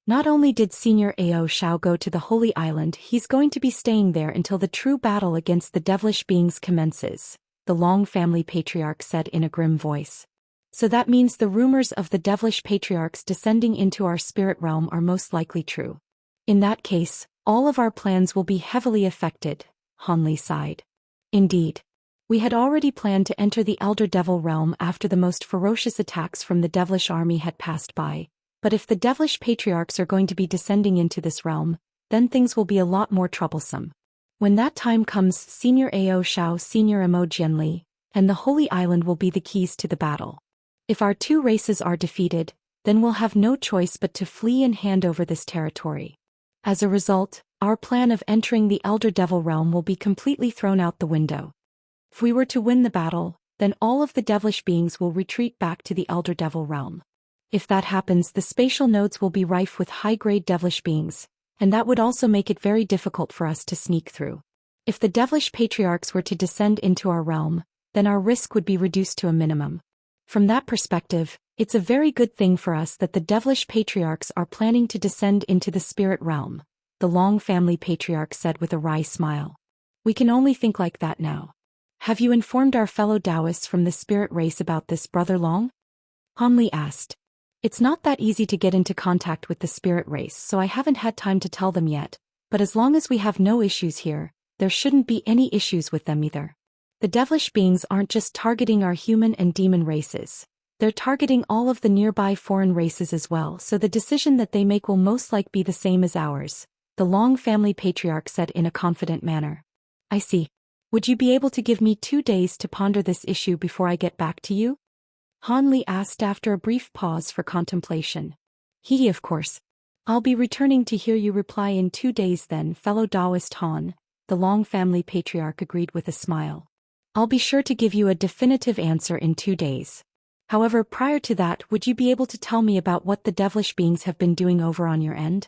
Not only did Senior Ao Shao go to the Holy Island, he's going to be staying there until the true battle against the devilish beings commences, the Long family patriarch said in a grim voice. So that means the rumors of the devilish patriarchs descending into our spirit realm are most likely true. In that case, all of our plans will be heavily affected, Han Li sighed. Indeed. We had already planned to enter the Elder Devil realm after the most ferocious attacks from the devilish army had passed by. But if the devilish patriarchs are going to be descending into this realm, then things will be a lot more troublesome. When that time comes, Senior Ao Shao, Senior Emo Jianli, and the Holy Island will be the keys to the battle. If our two races are defeated, then we'll have no choice but to flee and hand over this territory. As a result, our plan of entering the Elder Devil realm will be completely thrown out the window. If we were to win the battle, then all of the devilish beings will retreat back to the Elder Devil realm. If that happens, the spatial nodes will be rife with high-grade devilish beings, and that would also make it very difficult for us to sneak through. If the devilish patriarchs were to descend into our realm, then our risk would be reduced to a minimum. From that perspective, it's a very good thing for us that the devilish patriarchs are planning to descend into the spirit realm, the Long family patriarch said with a wry smile. We can only think like that now. Have you informed our fellow Taoists from the spirit race about this, Brother Long? Han Li asked. It's not that easy to get into contact with the spirit race, so I haven't had time to tell them yet, but as long as we have no issues here, there shouldn't be any issues with them either. The devilish beings aren't just targeting our human and demon races. They're targeting all of the nearby foreign races as well, so the decision that they make will most likely be the same as ours, the Long family patriarch said in a confident manner. I see. Would you be able to give me 2 days to ponder this issue before I get back to you? Han Li asked after a brief pause for contemplation. Of course. I'll be returning to hear you reply in 2 days then, fellow Taoist Han, the Long family patriarch agreed with a smile. I'll be sure to give you a definitive answer in 2 days. However, prior to that, would you be able to tell me about what the devilish beings have been doing over on your end?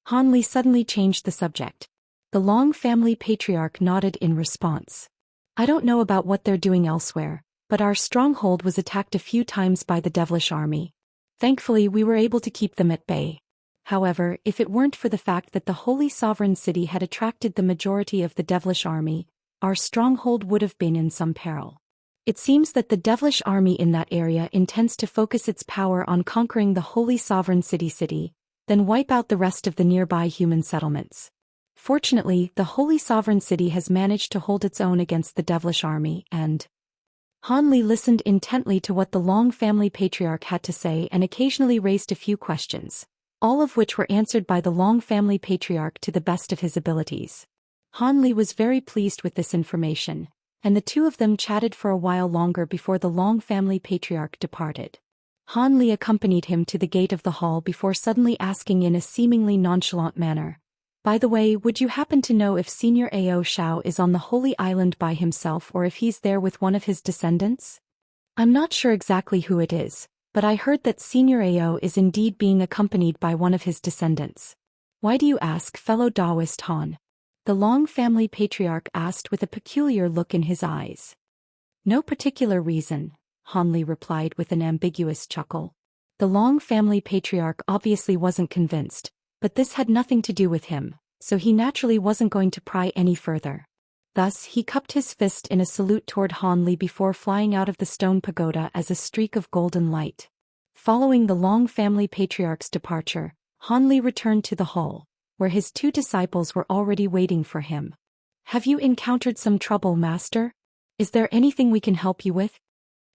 Han Li suddenly changed the subject. The Long family patriarch nodded in response. I don't know about what they're doing elsewhere, but our stronghold was attacked a few times by the devilish army. Thankfully, we were able to keep them at bay. However, if it weren't for the fact that the Holy Sovereign City had attracted the majority of the devilish army, our stronghold would have been in some peril. It seems that the devilish army in that area intends to focus its power on conquering the Holy Sovereign City, then wipe out the rest of the nearby human settlements. Fortunately, the Holy Sovereign City has managed to hold its own against the devilish army and... Han Li listened intently to what the Long family patriarch had to say and occasionally raised a few questions, all of which were answered by the Long family patriarch to the best of his abilities. Han Li was very pleased with this information, and the two of them chatted for a while longer before the Long family patriarch departed. Han Li accompanied him to the gate of the hall before suddenly asking in a seemingly nonchalant manner, by the way, would you happen to know if Senior Ao Shao is on the Holy Island by himself or if he's there with one of his descendants? I'm not sure exactly who it is, but I heard that Senior Ao is indeed being accompanied by one of his descendants. Why do you ask, fellow Taoist Han? The Long family patriarch asked with a peculiar look in his eyes. No particular reason, Han Li replied with an ambiguous chuckle. The Long family patriarch obviously wasn't convinced, but this had nothing to do with him, so he naturally wasn't going to pry any further. Thus, he cupped his fist in a salute toward Han Li before flying out of the stone pagoda as a streak of golden light. Following the Long family patriarch's departure, Han Li returned to the hall, where his two disciples were already waiting for him. Have you encountered some trouble, master? Is there anything we can help you with?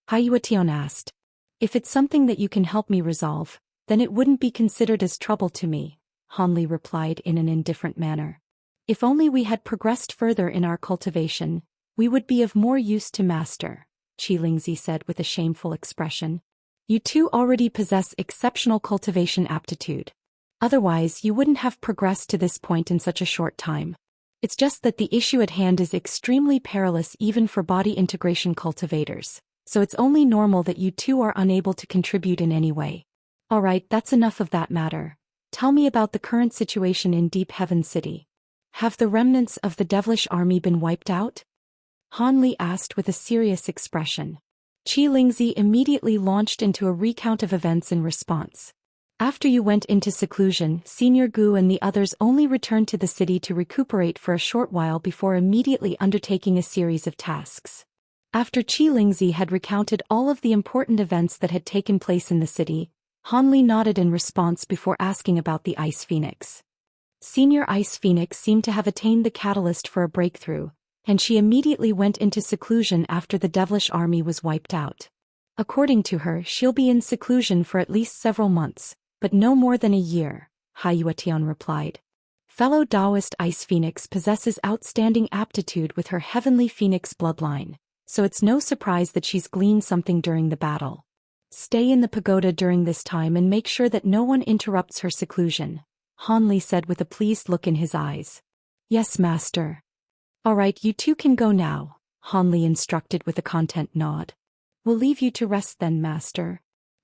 Hayuation asked. If it's something that you can help me resolve, then it wouldn't be considered as trouble to me, Han Li replied in an indifferent manner. If only we had progressed further in our cultivation, we would be of more use to master, Xianxia said with a shameful expression. You two already possess exceptional cultivation aptitude. Otherwise, you wouldn't have progressed to this point in such a short time. It's just that the issue at hand is extremely perilous even for body integration cultivators, so it's only normal that you two are unable to contribute in any way. Alright, that's enough of that matter. Tell me about the current situation in Deep Heaven City. Have the remnants of the devilish army been wiped out? Han Li asked with a serious expression. Xianxia immediately launched into a recount of events in response. After you went into seclusion, Senior Gu and the others only returned to the city to recuperate for a short while before immediately undertaking a series of tasks. After Qi Lingzi had recounted all of the important events that had taken place in the city, Han Li nodded in response before asking about the Ice Phoenix. Senior Ice Phoenix seemed to have attained the catalyst for a breakthrough, and she immediately went into seclusion after the devilish army was wiped out. According to her, she'll be in seclusion for at least several months, but no more than a year, Hai Yuetian replied. Fellow Taoist Ice Phoenix possesses outstanding aptitude with her heavenly phoenix bloodline, so it's no surprise that she's gleaned something during the battle. Stay in the pagoda during this time and make sure that no one interrupts her seclusion, Han Li said with a pleased look in his eyes. Yes, master. All right, you two can go now, Han Li instructed with a content nod. We'll leave you to rest then, master.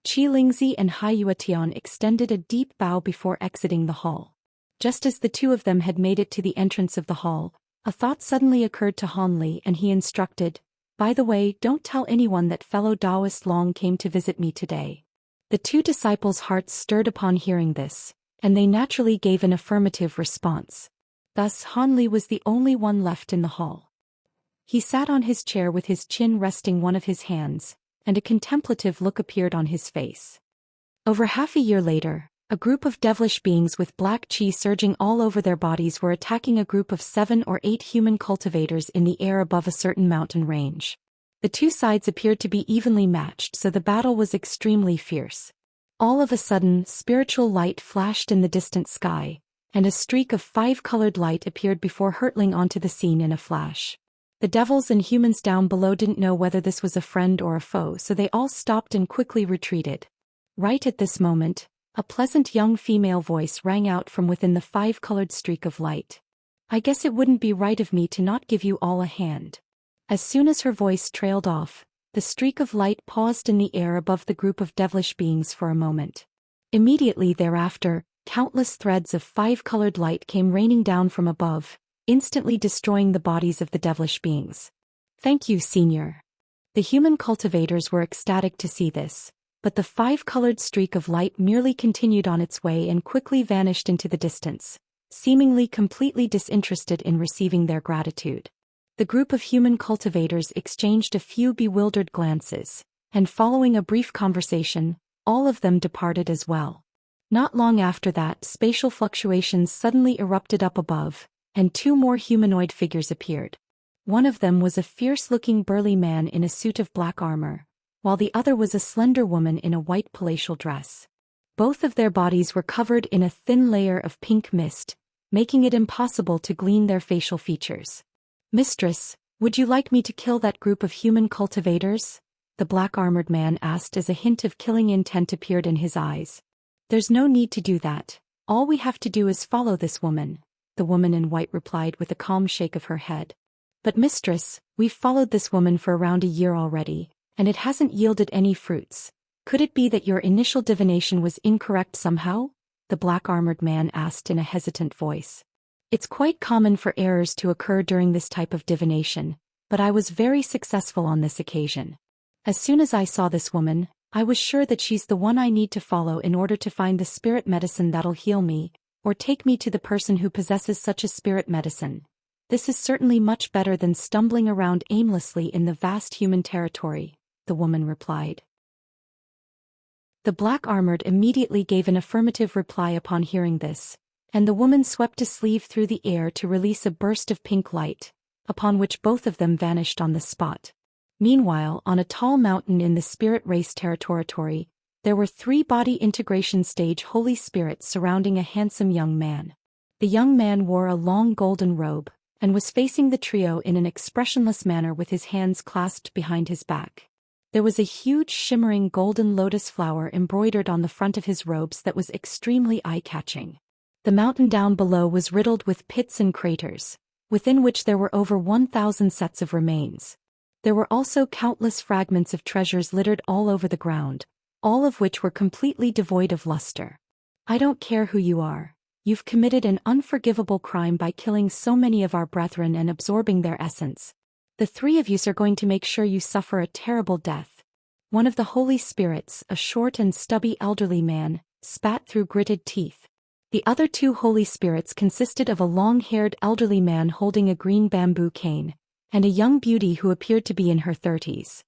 Qi Lingzi and Hai Yuetian extended a deep bow before exiting the hall. Just as the two of them had made it to the entrance of the hall, a thought suddenly occurred to Han Li and he instructed, by the way, don't tell anyone that fellow Taoist Long came to visit me today. The two disciples' hearts stirred upon hearing this, and they naturally gave an affirmative response. Thus Han Li was the only one left in the hall. He sat on his chair with his chin resting one of his hands, and a contemplative look appeared on his face. Over half a year later, a group of devilish beings with black qi surging all over their bodies were attacking a group of 7 or 8 human cultivators in the air above a certain mountain range. The two sides appeared to be evenly matched, so the battle was extremely fierce. All of a sudden, spiritual light flashed in the distant sky, and a streak of 5-colored light appeared before hurtling onto the scene in a flash. The devils and humans down below didn't know whether this was a friend or a foe, so they all stopped and quickly retreated. Right at this moment, a pleasant young female voice rang out from within the 5-colored streak of light. I guess it wouldn't be right of me to not give you all a hand. As soon as her voice trailed off, the streak of light paused in the air above the group of devilish beings for a moment. Immediately thereafter, countless threads of 5-colored light came raining down from above, instantly destroying the bodies of the devilish beings. Thank you, Senior. The human cultivators were ecstatic to see this, but the 5-colored streak of light merely continued on its way and quickly vanished into the distance, seemingly completely disinterested in receiving their gratitude. The group of human cultivators exchanged a few bewildered glances, and following a brief conversation, all of them departed as well. Not long after that, spatial fluctuations suddenly erupted up above, and 2 more humanoid figures appeared. One of them was a fierce-looking burly man in a suit of black armor, while the other was a slender woman in a white palatial dress. Both of their bodies were covered in a thin layer of pink mist, making it impossible to glean their facial features. Mistress, would you like me to kill that group of human cultivators? The black-armored man asked as a hint of killing intent appeared in his eyes. There's no need to do that. All we have to do is follow this woman, the woman in white replied with a calm shake of her head. But mistress, we've followed this woman for around a year already, and it hasn't yielded any fruits. Could it be that your initial divination was incorrect somehow? The black-armored man asked in a hesitant voice. It's quite common for errors to occur during this type of divination, but I was very successful on this occasion. As soon as I saw this woman, I was sure that she's the one I need to follow in order to find the spirit medicine that'll heal me, or take me to the person who possesses such a spirit medicine. This is certainly much better than stumbling around aimlessly in the vast human territory, the woman replied. The black-armored immediately gave an affirmative reply upon hearing this, and the woman swept a sleeve through the air to release a burst of pink light, upon which both of them vanished on the spot. Meanwhile, on a tall mountain in the spirit race territory, there were 3 body integration stage holy spirits surrounding a handsome young man. The young man wore a long golden robe, and was facing the trio in an expressionless manner with his hands clasped behind his back. There was a huge shimmering golden lotus flower embroidered on the front of his robes that was extremely eye-catching. The mountain down below was riddled with pits and craters, within which there were over 1,000 sets of remains. There were also countless fragments of treasures littered all over the ground, all of which were completely devoid of luster. I don't care who you are. You've committed an unforgivable crime by killing so many of our brethren and absorbing their essence. The 3 of you are going to make sure you suffer a terrible death. One of the holy spirits, a short and stubby elderly man, spat through gritted teeth. The other two holy spirits consisted of a long-haired elderly man holding a green bamboo cane, and a young beauty who appeared to be in her 30s.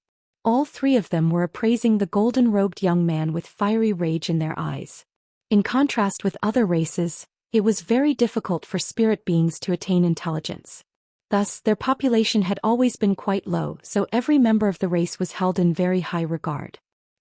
All three of them were appraising the golden-robed young man with fiery rage in their eyes. In contrast with other races, it was very difficult for spirit beings to attain intelligence. Thus, their population had always been quite low, so every member of the race was held in very high regard.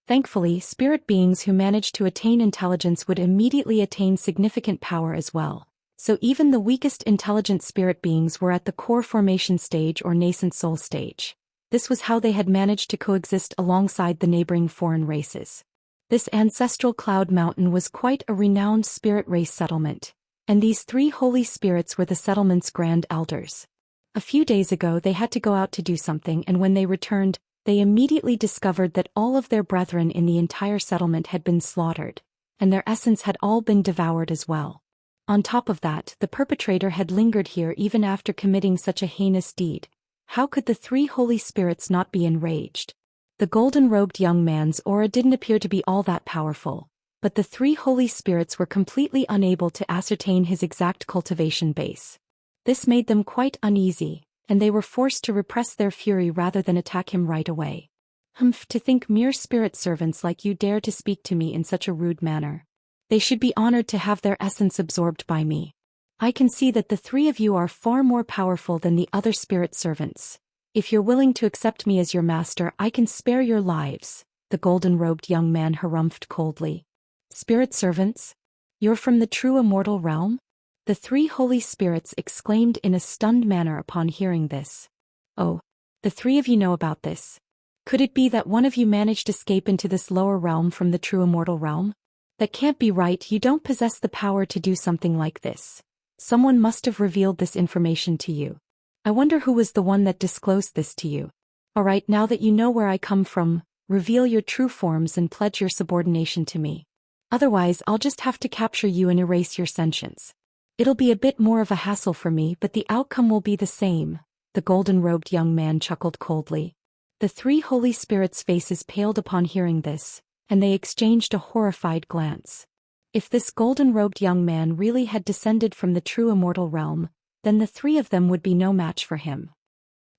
Thankfully, spirit beings who managed to attain intelligence would immediately attain significant power as well, so even the weakest intelligent spirit beings were at the core formation stage or nascent soul stage. This was how they had managed to coexist alongside the neighboring foreign races. This ancestral cloud mountain was quite a renowned spirit race settlement, and these three holy spirits were the settlement's grand elders. A few days ago they had to go out to do something, and when they returned, they immediately discovered that all of their brethren in the entire settlement had been slaughtered, and their essence had all been devoured as well. On top of that, the perpetrator had lingered here even after committing such a heinous deed. How could the three holy spirits not be enraged? The golden-robed young man's aura didn't appear to be all that powerful, but the three holy spirits were completely unable to ascertain his exact cultivation base. This made them quite uneasy, and they were forced to repress their fury rather than attack him right away. Humph, to think mere spirit servants like you dare to speak to me in such a rude manner. They should be honored to have their essence absorbed by me. I can see that the three of you are far more powerful than the other spirit servants. If you're willing to accept me as your master, I can spare your lives, the golden-robed young man harumphed coldly. Spirit servants? You're from the true immortal realm? The three holy spirits exclaimed in a stunned manner upon hearing this. Oh, the three of you know about this. Could it be that one of you managed to escape into this lower realm from the true immortal realm? That can't be right, you don't possess the power to do something like this. Someone must have revealed this information to you. I wonder who was the one that disclosed this to you. Alright, now that you know where I come from, reveal your true forms and pledge your subordination to me. Otherwise, I'll just have to capture you and erase your sentience. It'll be a bit more of a hassle for me, but the outcome will be the same, the golden-robed young man chuckled coldly. The three holy spirits' faces paled upon hearing this, and they exchanged a horrified glance. If this golden-robed young man really had descended from the true immortal realm, then the three of them would be no match for him.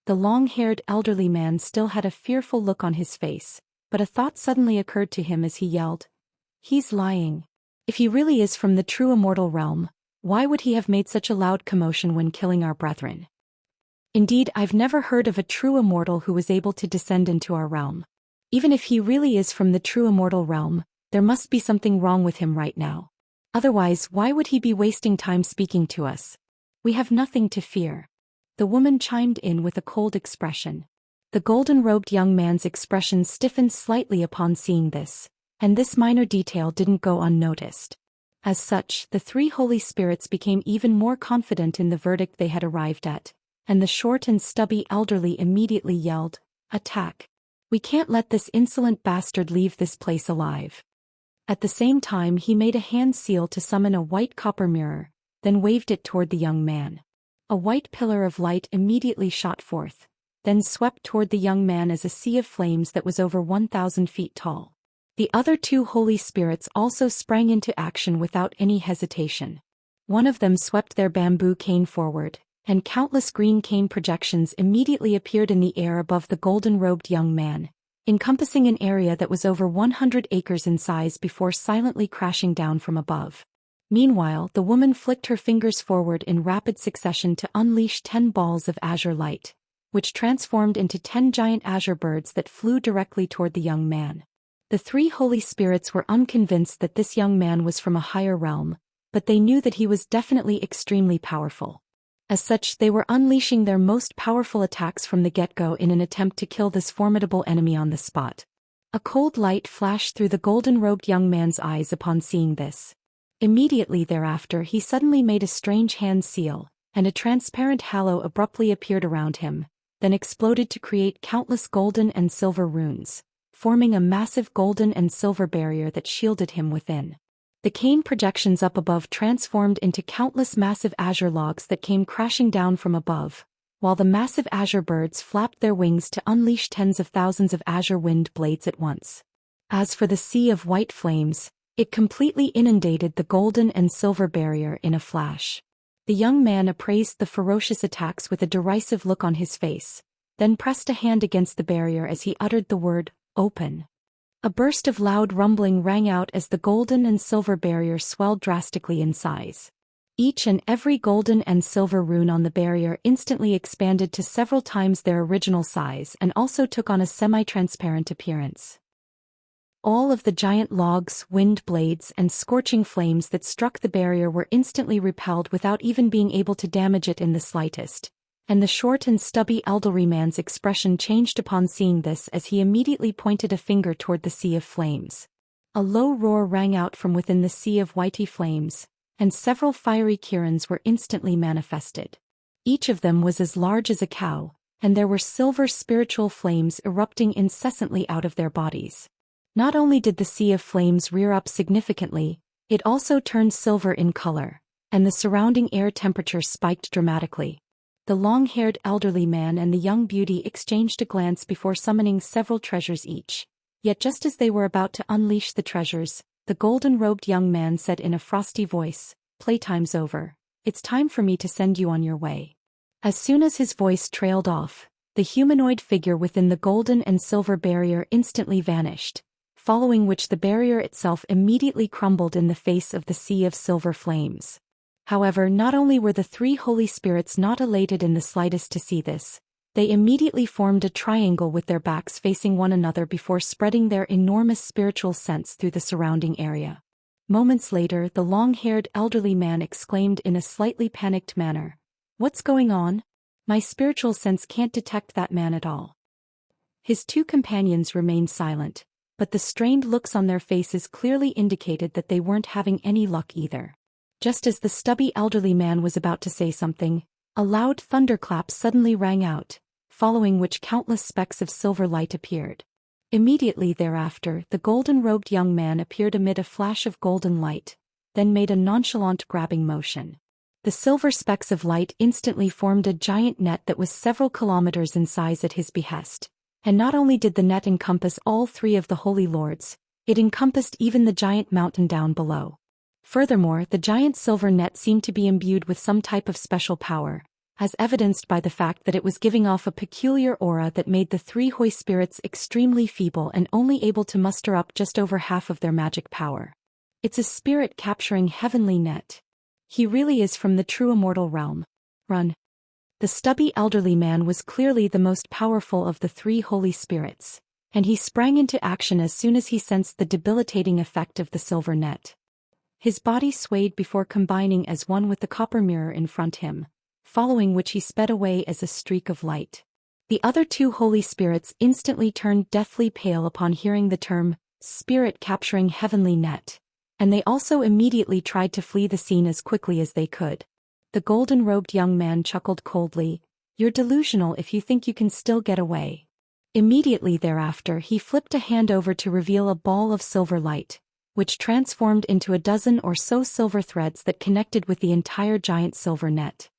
The long-haired elderly man still had a fearful look on his face, but a thought suddenly occurred to him as he yelled, "He's lying. If he really is from the true immortal realm, why would he have made such a loud commotion when killing our brethren? Indeed, I've never heard of a true immortal who was able to descend into our realm. Even if he really is from the true immortal realm, there must be something wrong with him right now. Otherwise, why would he be wasting time speaking to us? We have nothing to fear." The woman chimed in with a cold expression. The golden-robed young man's expression stiffened slightly upon seeing this, and this minor detail didn't go unnoticed. As such, the three holy spirits became even more confident in the verdict they had arrived at, and the short and stubby elderly immediately yelled, "Attack! We can't let this insolent bastard leave this place alive." At the same time he made a hand seal to summon a white copper mirror, then waved it toward the young man. A white pillar of light immediately shot forth, then swept toward the young man as a sea of flames that was over 1,000 feet tall. The other two holy spirits also sprang into action without any hesitation. One of them swept their bamboo cane forward, and countless green cane projections immediately appeared in the air above the golden-robed young man, encompassing an area that was over 100 acres in size before silently crashing down from above. Meanwhile, the woman flicked her fingers forward in rapid succession to unleash 10 balls of azure light, which transformed into 10 giant azure birds that flew directly toward the young man. The three holy spirits were unconvinced that this young man was from a higher realm, but they knew that he was definitely extremely powerful. As such, they were unleashing their most powerful attacks from the get-go in an attempt to kill this formidable enemy on the spot. A cold light flashed through the golden-robed young man's eyes upon seeing this. Immediately thereafter he suddenly made a strange hand seal, and a transparent halo abruptly appeared around him, then exploded to create countless golden and silver runes, forming a massive golden and silver barrier that shielded him within. The cane projections up above transformed into countless massive azure logs that came crashing down from above, while the massive azure birds flapped their wings to unleash tens of thousands of azure wind blades at once. As for the sea of white flames, It completely inundated the golden and silver barrier in a flash. The young man appraised the ferocious attacks with a derisive look on his face, then pressed a hand against the barrier as he uttered the word, "Open." A burst of loud rumbling rang out as the golden and silver barrier swelled drastically in size. Each and every golden and silver rune on the barrier instantly expanded to several times their original size and also took on a semi-transparent appearance. All of the giant logs, wind blades, and scorching flames that struck the barrier were instantly repelled without even being able to damage it in the slightest, and the short and stubby elderly man's expression changed upon seeing this as he immediately pointed a finger toward the sea of flames. A low roar rang out from within the sea of whitey flames, and several fiery kirans were instantly manifested. Each of them was as large as a cow, and there were silver spiritual flames erupting incessantly out of their bodies. Not only did the sea of flames rear up significantly, it also turned silver in color, and the surrounding air temperature spiked dramatically. The long-haired elderly man and the young beauty exchanged a glance before summoning several treasures each. Yet just as they were about to unleash the treasures, the golden-robed young man said in a frosty voice, "Playtime's over. It's time for me to send you on your way." As soon as his voice trailed off, the humanoid figure within the golden and silver barrier instantly vanished, following which the barrier itself immediately crumbled in the face of the sea of silver flames. However, not only were the three holy spirits not elated in the slightest to see this, they immediately formed a triangle with their backs facing one another before spreading their enormous spiritual sense through the surrounding area. Moments later, the long-haired elderly man exclaimed in a slightly panicked manner, "What's going on? My spiritual sense can't detect that man at all." His two companions remained silent, but the strained looks on their faces clearly indicated that they weren't having any luck either. Just as the stubby elderly man was about to say something, a loud thunderclap suddenly rang out, following which countless specks of silver light appeared. Immediately thereafter, the golden-robed young man appeared amid a flash of golden light, then made a nonchalant grabbing motion. The silver specks of light instantly formed a giant net that was several kilometers in size at his behest. And not only did the net encompass all three of the holy lords, it encompassed even the giant mountain down below. Furthermore, the giant silver net seemed to be imbued with some type of special power, as evidenced by the fact that it was giving off a peculiar aura that made the three holy spirits extremely feeble and only able to muster up just over half of their magic power. It's a spirit capturing heavenly net. He really is from the true immortal realm. Run. The stubby elderly man was clearly the most powerful of the three holy spirits, and he sprang into action as soon as he sensed the debilitating effect of the silver net. His body swayed before combining as one with the copper mirror in front him, following which he sped away as a streak of light. The other two holy spirits instantly turned deathly pale upon hearing the term, "spirit capturing heavenly net," and they also immediately tried to flee the scene as quickly as they could. The golden-robed young man chuckled coldly, "You're delusional if you think you can still get away." Immediately thereafter he flipped a hand over to reveal a ball of silver light, which transformed into a dozen or so silver threads that connected with the entire giant silver net.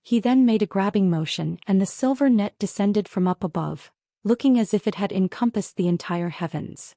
He then made a grabbing motion and the silver net descended from up above, looking as if it had encompassed the entire heavens.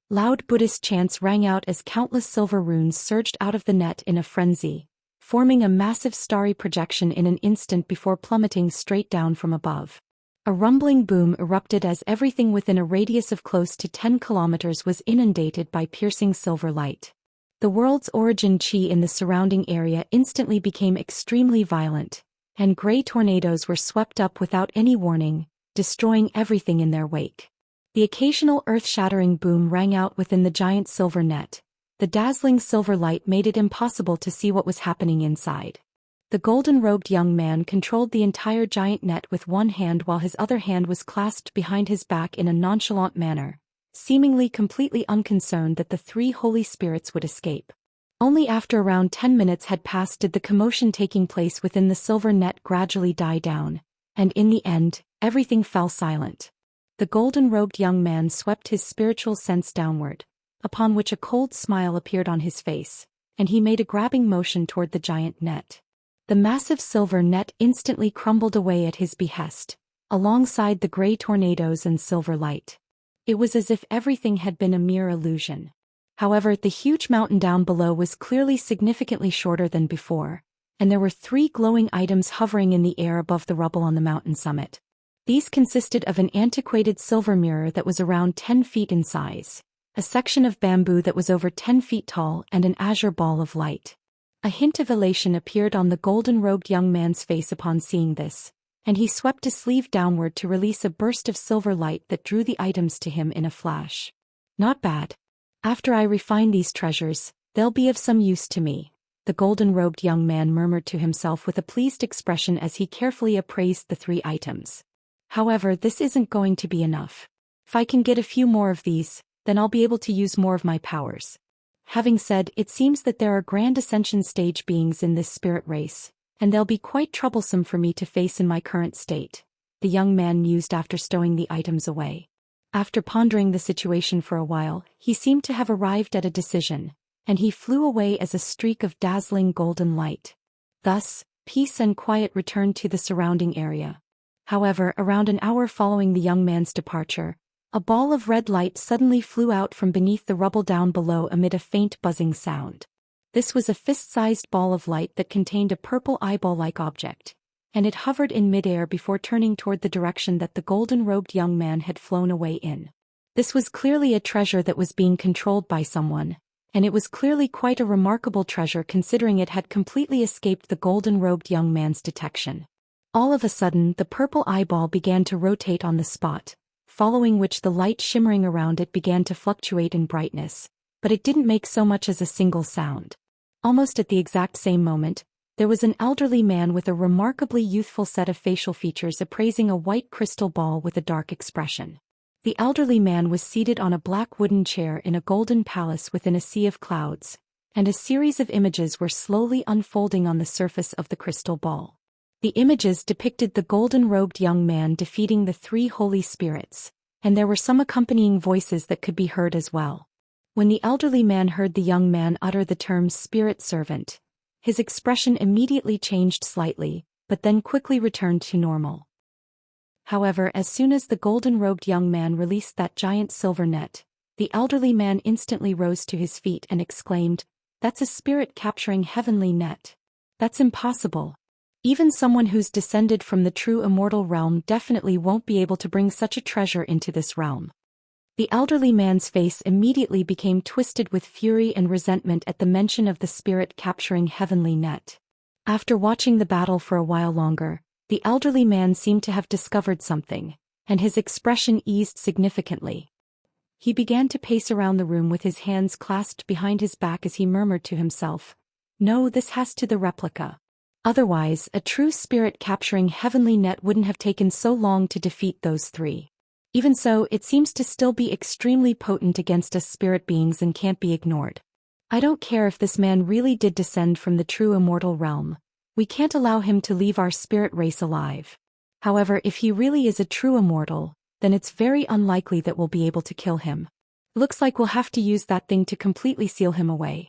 Loud Buddhist chants rang out as countless silver runes surged out of the net in a frenzy, forming a massive starry projection in an instant before plummeting straight down from above. A rumbling boom erupted as everything within a radius of close to 10 kilometers was inundated by piercing silver light. The world's origin chi in the surrounding area instantly became extremely violent, and gray tornadoes were swept up without any warning, destroying everything in their wake. The occasional earth-shattering boom rang out within the giant silver net. The dazzling silver light made it impossible to see what was happening inside. The golden-robed young man controlled the entire giant net with one hand while his other hand was clasped behind his back in a nonchalant manner, seemingly completely unconcerned that the three holy spirits would escape. Only after around 10 minutes had passed did the commotion taking place within the silver net gradually die down, and in the end, everything fell silent. The golden-robed young man swept his spiritual sense downward, upon which a cold smile appeared on his face, and he made a grabbing motion toward the giant net. The massive silver net instantly crumbled away at his behest, alongside the gray tornadoes and silver light. It was as if everything had been a mere illusion. However, the huge mountain down below was clearly significantly shorter than before, and there were 3 glowing items hovering in the air above the rubble on the mountain summit. These consisted of an antiquated silver mirror that was around 10 feet in size, a section of bamboo that was over 10 feet tall, and an azure ball of light. A hint of elation appeared on the golden-robed young man's face upon seeing this, and he swept his sleeve downward to release a burst of silver light that drew the items to him in a flash. Not bad. After I refine these treasures, they'll be of some use to me, the golden-robed young man murmured to himself with a pleased expression as he carefully appraised the 3 items. However, this isn't going to be enough. If I can get a few more of these, then I'll be able to use more of my powers. Having said, it seems that there are grand ascension stage beings in this spirit race, and they'll be quite troublesome for me to face in my current state, the young man mused after stowing the items away. After pondering the situation for a while, he seemed to have arrived at a decision, and he flew away as a streak of dazzling golden light. Thus, peace and quiet returned to the surrounding area. However, around an hour following the young man's departure, a ball of red light suddenly flew out from beneath the rubble down below amid a faint buzzing sound. This was a fist-sized ball of light that contained a purple eyeball-like object, and it hovered in midair before turning toward the direction that the golden-robed young man had flown away in. This was clearly a treasure that was being controlled by someone, and it was clearly quite a remarkable treasure considering it had completely escaped the golden-robed young man's detection. All of a sudden, the purple eyeball began to rotate on the spot, following which the light shimmering around it began to fluctuate in brightness, but it didn't make so much as a single sound. Almost at the exact same moment, there was an elderly man with a remarkably youthful set of facial features appraising a white crystal ball with a dark expression. The elderly man was seated on a black wooden chair in a golden palace within a sea of clouds, and a series of images were slowly unfolding on the surface of the crystal ball. The images depicted the golden-robed young man defeating the 3 holy spirits, and there were some accompanying voices that could be heard as well. When the elderly man heard the young man utter the term spirit servant, his expression immediately changed slightly, but then quickly returned to normal. However, as soon as the golden-robed young man released that giant silver net, the elderly man instantly rose to his feet and exclaimed, "That's a spirit-capturing heavenly net. That's impossible. Even someone who's descended from the true immortal realm definitely won't be able to bring such a treasure into this realm." The elderly man's face immediately became twisted with fury and resentment at the mention of the spirit-capturing heavenly net. After watching the battle for a while longer, the elderly man seemed to have discovered something, and his expression eased significantly. He began to pace around the room with his hands clasped behind his back as he murmured to himself, "No, this has to the replica. Otherwise, a true spirit-capturing heavenly net wouldn't have taken so long to defeat those 3. Even so, it seems to still be extremely potent against us spirit beings and can't be ignored. I don't care if this man really did descend from the true immortal realm. We can't allow him to leave our spirit race alive. However, if he really is a true immortal, then it's very unlikely that we'll be able to kill him. Looks like we'll have to use that thing to completely seal him away."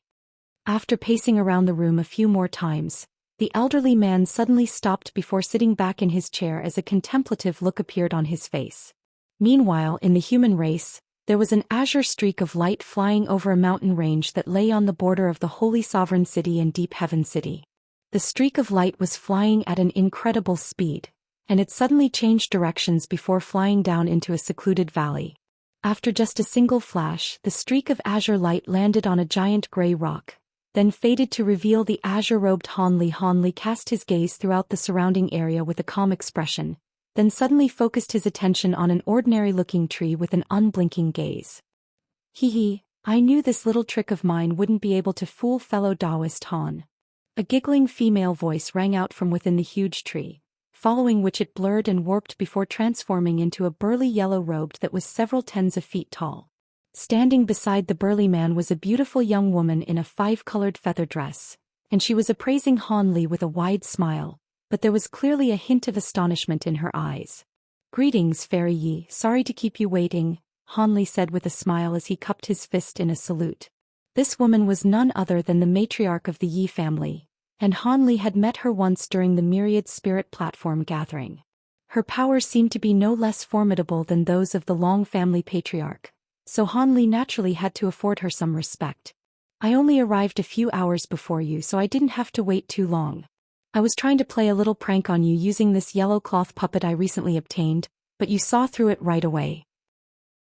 After pacing around the room a few more times, the elderly man suddenly stopped before sitting back in his chair as a contemplative look appeared on his face. Meanwhile, in the human race, there was an azure streak of light flying over a mountain range that lay on the border of the Holy Sovereign City and Deep Heaven City. The streak of light was flying at an incredible speed, and it suddenly changed directions before flying down into a secluded valley. After just a single flash, the streak of azure light landed on a giant gray rock, then faded to reveal the azure-robed Hanli. Hanli cast his gaze throughout the surrounding area with a calm expression, then suddenly focused his attention on an ordinary-looking tree with an unblinking gaze. "Hee, I knew this little trick of mine wouldn't be able to fool fellow Taoist Han." A giggling female voice rang out from within the huge tree, following which it blurred and warped before transforming into a burly yellow-robed that was several tens of feet tall. Standing beside the burly man was a beautiful young woman in a 5-colored feather dress, and she was appraising Han Li with a wide smile, but there was clearly a hint of astonishment in her eyes. "Greetings, Fairy Yi, sorry to keep you waiting," Han Li said with a smile as he cupped his fist in a salute. This woman was none other than the matriarch of the Yi family, and Han Li had met her once during the Myriad Spirit Platform gathering. Her powers seemed to be no less formidable than those of the Long family patriarch, so Han Li naturally had to afford her some respect. I only arrived a few hours before you, so I didn't have to wait too long. I was trying to play a little prank on you using this yellow cloth puppet I recently obtained, but you saw through it right away.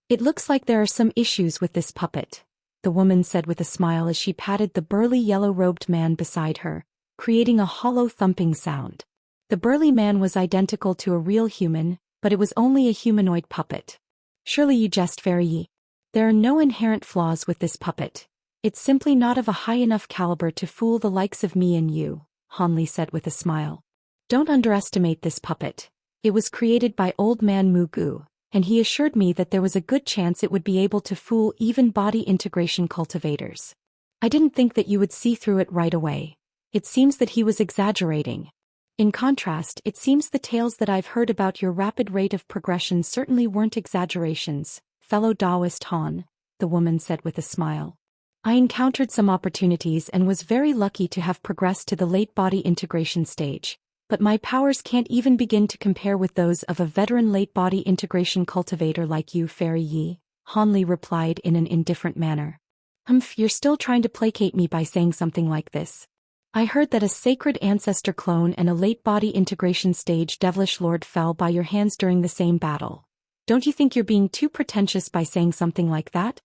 It looks like there are some issues with this puppet, the woman said with a smile as she patted the burly yellow-robed man beside her, creating a hollow thumping sound. The burly man was identical to a real human, but it was only a humanoid puppet. Surely you jest, Fairy Yi. There are no inherent flaws with this puppet. It's simply not of a high enough caliber to fool the likes of me and you, Han Li said with a smile. Don't underestimate this puppet. It was created by old man Mu Gu, and he assured me that there was a good chance it would be able to fool even body integration cultivators. I didn't think that you would see through it right away. It seems that he was exaggerating. In contrast, it seems the tales that I've heard about your rapid rate of progression certainly weren't exaggerations, fellow Taoist Han, the woman said with a smile. I encountered some opportunities and was very lucky to have progressed to the late body integration stage, but my powers can't even begin to compare with those of a veteran late body integration cultivator like you, Fairy Yi, Han Li replied in an indifferent manner. You're still trying to placate me by saying something like this. I heard that a sacred ancestor clone and a late body integration stage devilish lord fell by your hands during the same battle. Don't you think you're being too pretentious by saying something like that?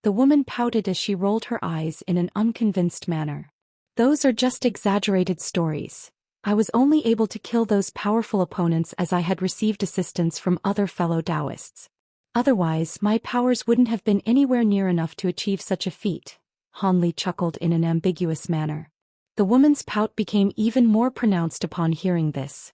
The woman pouted as she rolled her eyes in an unconvinced manner. Those are just exaggerated stories. I was only able to kill those powerful opponents as I had received assistance from other fellow Taoists. Otherwise, my powers wouldn't have been anywhere near enough to achieve such a feat. Han Li chuckled in an ambiguous manner. The woman's pout became even more pronounced upon hearing this.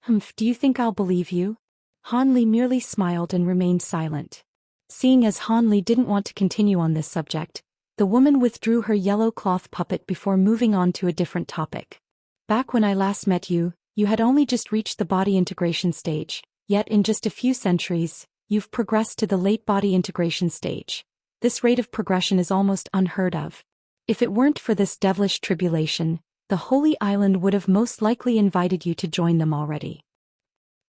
Do you think I'll believe you? Han Li merely smiled and remained silent. Seeing as Han Li didn't want to continue on this subject, the woman withdrew her yellow cloth puppet before moving on to a different topic. Back when I last met you, you had only just reached the body integration stage, yet in just a few centuries, you've progressed to the late body integration stage. This rate of progression is almost unheard of. If it weren't for this devilish tribulation, the Holy Island would have most likely invited you to join them already.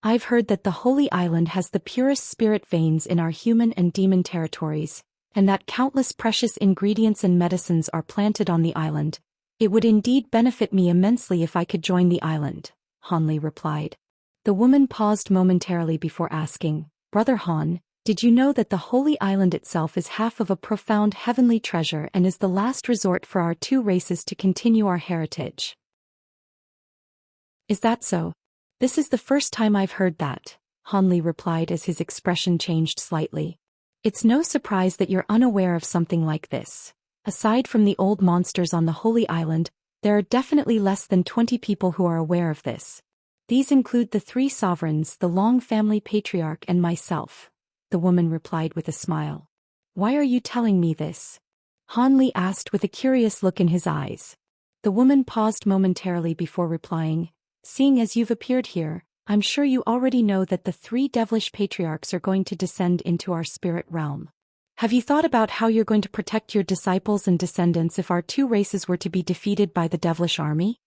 I've heard that the Holy Island has the purest spirit veins in our human and demon territories, and that countless precious ingredients and medicines are planted on the island. It would indeed benefit me immensely if I could join the island, Han Li replied. The woman paused momentarily before asking, Brother Han, did you know that the Holy Island itself is half of a profound heavenly treasure and is the last resort for our two races to continue our heritage? Is that so? This is the first time I've heard that, Han Li replied as his expression changed slightly. It's no surprise that you're unaware of something like this. Aside from the old monsters on the Holy Island, there are definitely less than 20 people who are aware of this. These include the three sovereigns, the Long family patriarch and myself, the woman replied with a smile. Why are you telling me this? Han Li asked with a curious look in his eyes. The woman paused momentarily before replying, Seeing as you've appeared here, I'm sure you already know that the three devilish patriarchs are going to descend into our spirit realm. Have you thought about how you're going to protect your disciples and descendants if our two races were to be defeated by the devilish army?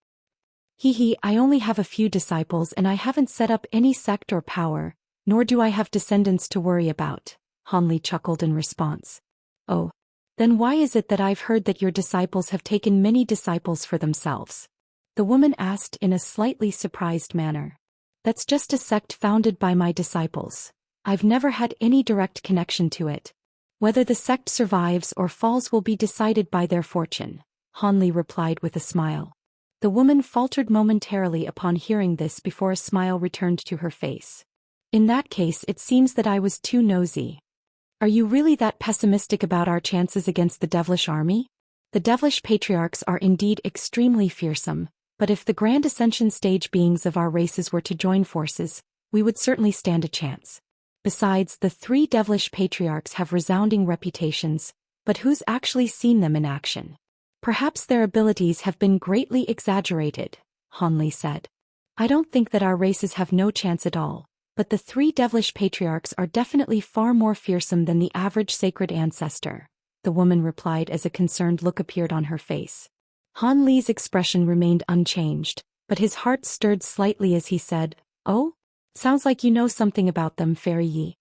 I only have a few disciples and I haven't set up any sect or power, nor do I have descendants to worry about, Han Li chuckled in response. Oh. Then why is it that I've heard that your disciples have taken many disciples for themselves? The woman asked in a slightly surprised manner. That's just a sect founded by my disciples. I've never had any direct connection to it. Whether the sect survives or falls will be decided by their fortune, Han Li replied with a smile. The woman faltered momentarily upon hearing this before a smile returned to her face. In that case, it seems that I was too nosy. Are you really that pessimistic about our chances against the devilish army? The devilish patriarchs are indeed extremely fearsome, but if the grand ascension stage beings of our races were to join forces, we would certainly stand a chance. Besides, the three devilish patriarchs have resounding reputations, but who's actually seen them in action? Perhaps their abilities have been greatly exaggerated, Han Li said. I don't think that our races have no chance at all, but the three devilish patriarchs are definitely far more fearsome than the average sacred ancestor, the woman replied as a concerned look appeared on her face. Han Li's expression remained unchanged, but his heart stirred slightly as he said, Oh? Sounds like you know something about them, Fairy Yi.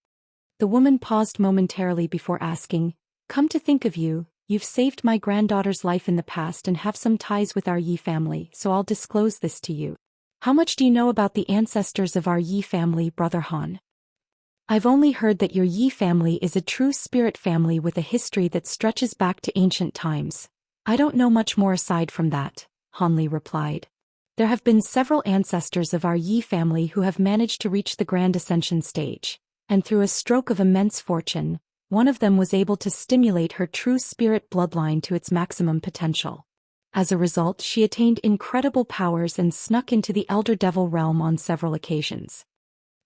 The woman paused momentarily before asking, come to think of you, you've saved my granddaughter's life in the past and have some ties with our Yi family, so I'll disclose this to you. How much do you know about the ancestors of our Yi family, Brother Han? I've only heard that your Yi family is a true spirit family with a history that stretches back to ancient times. I don't know much more aside from that, Han Li replied. There have been several ancestors of our Yi family who have managed to reach the Grand Ascension stage, and through a stroke of immense fortune, one of them was able to stimulate her true spirit bloodline to its maximum potential. As a result, she attained incredible powers and snuck into the Elder Devil realm on several occasions.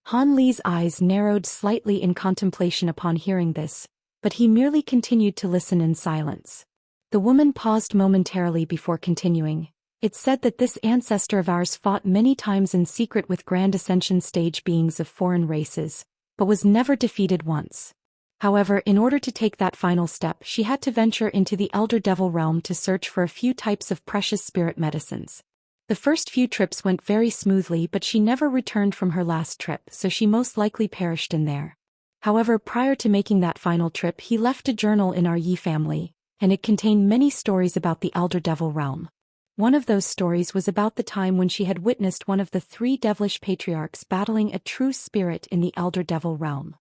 Han Li's eyes narrowed slightly in contemplation upon hearing this, but he merely continued to listen in silence. The woman paused momentarily before continuing. It's said that this ancestor of ours fought many times in secret with Grand Ascension stage beings of foreign races, but was never defeated once. However, in order to take that final step, she had to venture into the Elder Devil realm to search for a few types of precious spirit medicines. The first few trips went very smoothly, but she never returned from her last trip, so she most likely perished in there. However, prior to making that final trip, he left a journal in our Yi family, and it contained many stories about the Elder Devil realm. One of those stories was about the time when she had witnessed one of the 3 devilish patriarchs battling a true spirit in the Elder Devil realm.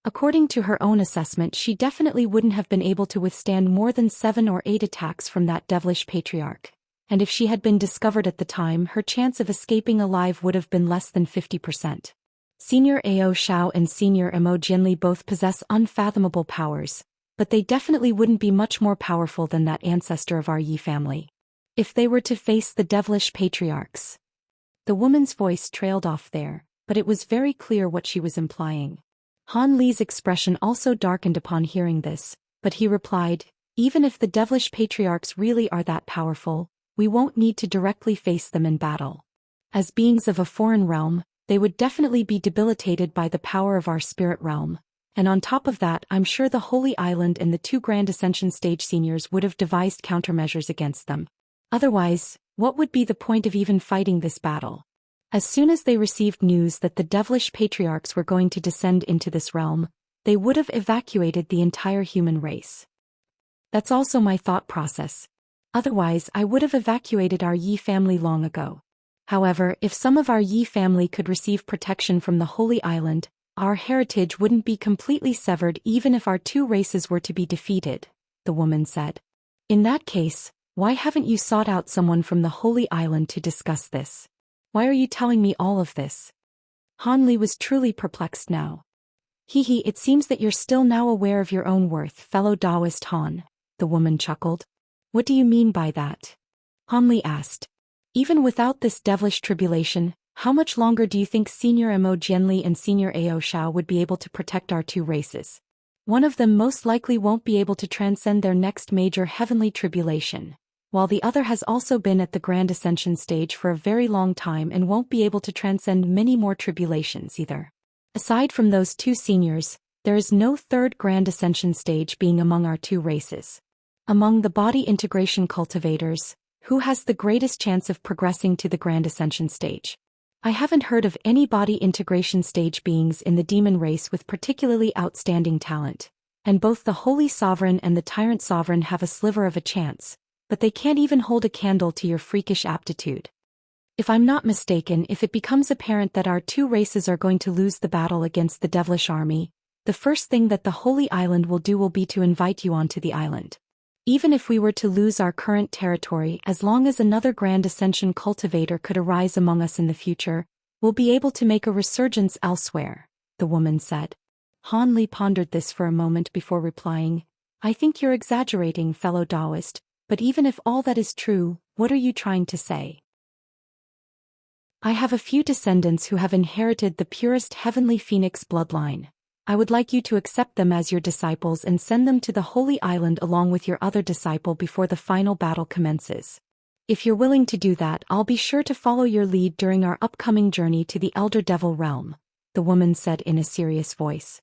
According to her own assessment, she definitely wouldn't have been able to withstand more than 7 or 8 attacks from that devilish patriarch, and if she had been discovered at the time, her chance of escaping alive would have been less than 50%. Senior Ao Xiao and Senior Emo Jianli both possess unfathomable powers, but they definitely wouldn't be much more powerful than that ancestor of our Yi family. If they were to face the devilish patriarchs. The woman's voice trailed off there, but it was very clear what she was implying. Han Li's expression also darkened upon hearing this, but he replied, even if the devilish patriarchs really are that powerful, we won't need to directly face them in battle. As beings of a foreign realm, they would definitely be debilitated by the power of our spirit realm, and on top of that, I'm sure the Holy Island and the 2 Grand Ascension stage seniors would have devised countermeasures against them. Otherwise, what would be the point of even fighting this battle? As soon as they received news that the devilish patriarchs were going to descend into this realm, they would have evacuated the entire human race. That's also my thought process. Otherwise, I would have evacuated our Yi family long ago. However, if some of our Yi family could receive protection from the Holy Island, our heritage wouldn't be completely severed even if our 2 races were to be defeated, the woman said. In that case, why haven't you sought out someone from the Holy Island to discuss this? Why are you telling me all of this? Han Li was truly perplexed now. It seems that you're still now aware of your own worth, fellow Taoist Han, the woman chuckled. What do you mean by that? Han Li asked. Even without this devilish tribulation, how much longer do you think Senior Emo Jianli and Senior Ao Xiao would be able to protect our 2 races? One of them most likely won't be able to transcend their next major heavenly tribulation, while the other has also been at the Grand Ascension stage for a very long time and won't be able to transcend many more tribulations either. Aside from those 2 seniors, there is no 3rd Grand Ascension stage being among our 2 races. Among the body integration cultivators, who has the greatest chance of progressing to the Grand Ascension stage? I haven't heard of any body integration stage beings in the demon race with particularly outstanding talent, and both the Holy Sovereign and the Tyrant Sovereign have a sliver of a chance, but they can't even hold a candle to your freakish aptitude. If I'm not mistaken, if it becomes apparent that our 2 races are going to lose the battle against the devilish army, the first thing that the Holy Island will do will be to invite you onto the island. Even if we were to lose our current territory, as long as another Grand Ascension cultivator could arise among us in the future, we'll be able to make a resurgence elsewhere, the woman said. Han Li pondered this for a moment before replying, I think you're exaggerating, fellow Taoist, but even if all that is true, what are you trying to say? I have a few descendants who have inherited the purest heavenly phoenix bloodline. I would like you to accept them as your disciples and send them to the Holy Island along with your other disciple before the final battle commences. If you're willing to do that, I'll be sure to follow your lead during our upcoming journey to the Elder Devil realm, the woman said in a serious voice.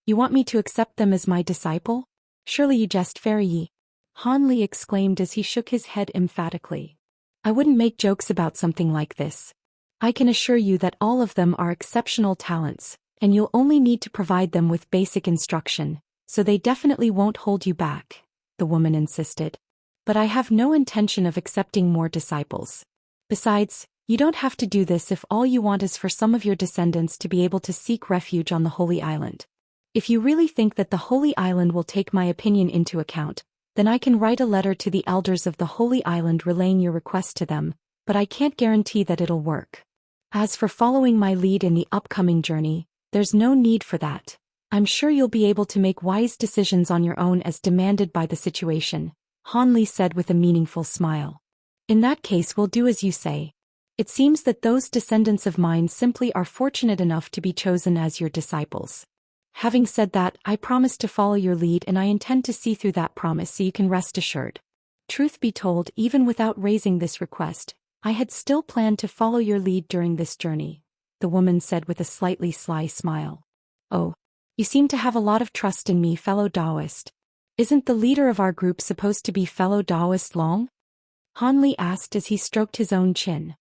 You want me to accept them as my disciple? Surely you jest, Fairy Yi. Han Li exclaimed as he shook his head emphatically. I wouldn't make jokes about something like this. I can assure you that all of them are exceptional talents, and you'll only need to provide them with basic instruction, so they definitely won't hold you back," the woman insisted. "But I have no intention of accepting more disciples. Besides, you don't have to do this if all you want is for some of your descendants to be able to seek refuge on the Holy Island. If you really think that the Holy Island will take my opinion into account, then I can write a letter to the elders of the Holy Island relaying your request to them, but I can't guarantee that it'll work. As for following my lead in the upcoming journey, there's no need for that. I'm sure you'll be able to make wise decisions on your own as demanded by the situation," Han Li said with a meaningful smile. "In that case, we'll do as you say. It seems that those descendants of mine simply are fortunate enough to be chosen as your disciples. Having said that, I promise to follow your lead, and I intend to see through that promise, so you can rest assured. Truth be told, even without raising this request, I had still planned to follow your lead during this journey," the woman said with a slightly sly smile. "Oh, you seem to have a lot of trust in me, fellow Taoist. Isn't the leader of our group supposed to be fellow Taoist Long?" Han Li asked as he stroked his own chin.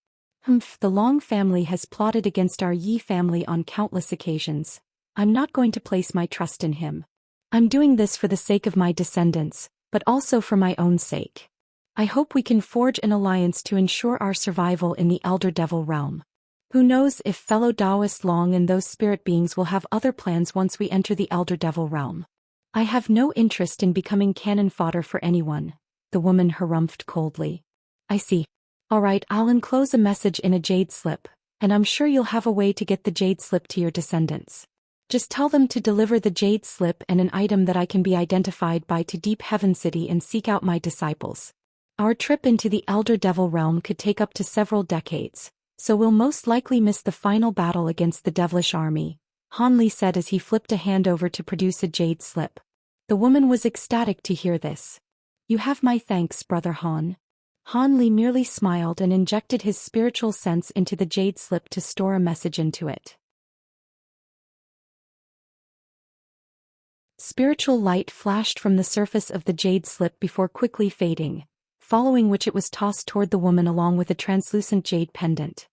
The Long family has plotted against our Yi family on countless occasions. I'm not going to place my trust in him. I'm doing this for the sake of my descendants, but also for my own sake. I hope we can forge an alliance to ensure our survival in the Elder Devil realm. Who knows if fellow Taoist Long and those spirit beings will have other plans once we enter the Elder Devil realm. I have no interest in becoming cannon fodder for anyone," the woman harumphed coldly. "I see. All right, I'll enclose a message in a jade slip, and I'm sure you'll have a way to get the jade slip to your descendants. Just tell them to deliver the jade slip and an item that I can be identified by to Deep Heaven City and seek out my disciples. Our trip into the Elder Devil realm could take up to several decades, so we'll most likely miss the final battle against the devilish army," Han Li said as he flipped a hand over to produce a jade slip. The woman was ecstatic to hear this. "You have my thanks, Brother Han." Han Li merely smiled and injected his spiritual sense into the jade slip to store a message into it. Spiritual light flashed from the surface of the jade slip before quickly fading, following which it was tossed toward the woman along with a translucent jade pendant.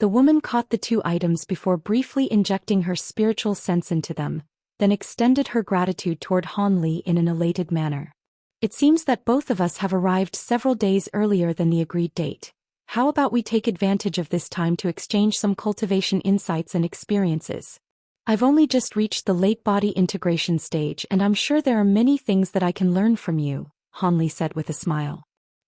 The woman caught the two items before briefly injecting her spiritual sense into them, then extended her gratitude toward Han Li in an elated manner. "It seems that both of us have arrived several days earlier than the agreed date. How about we take advantage of this time to exchange some cultivation insights and experiences? I've only just reached the late body integration stage, and I'm sure there are many things that I can learn from you," Han Li said with a smile.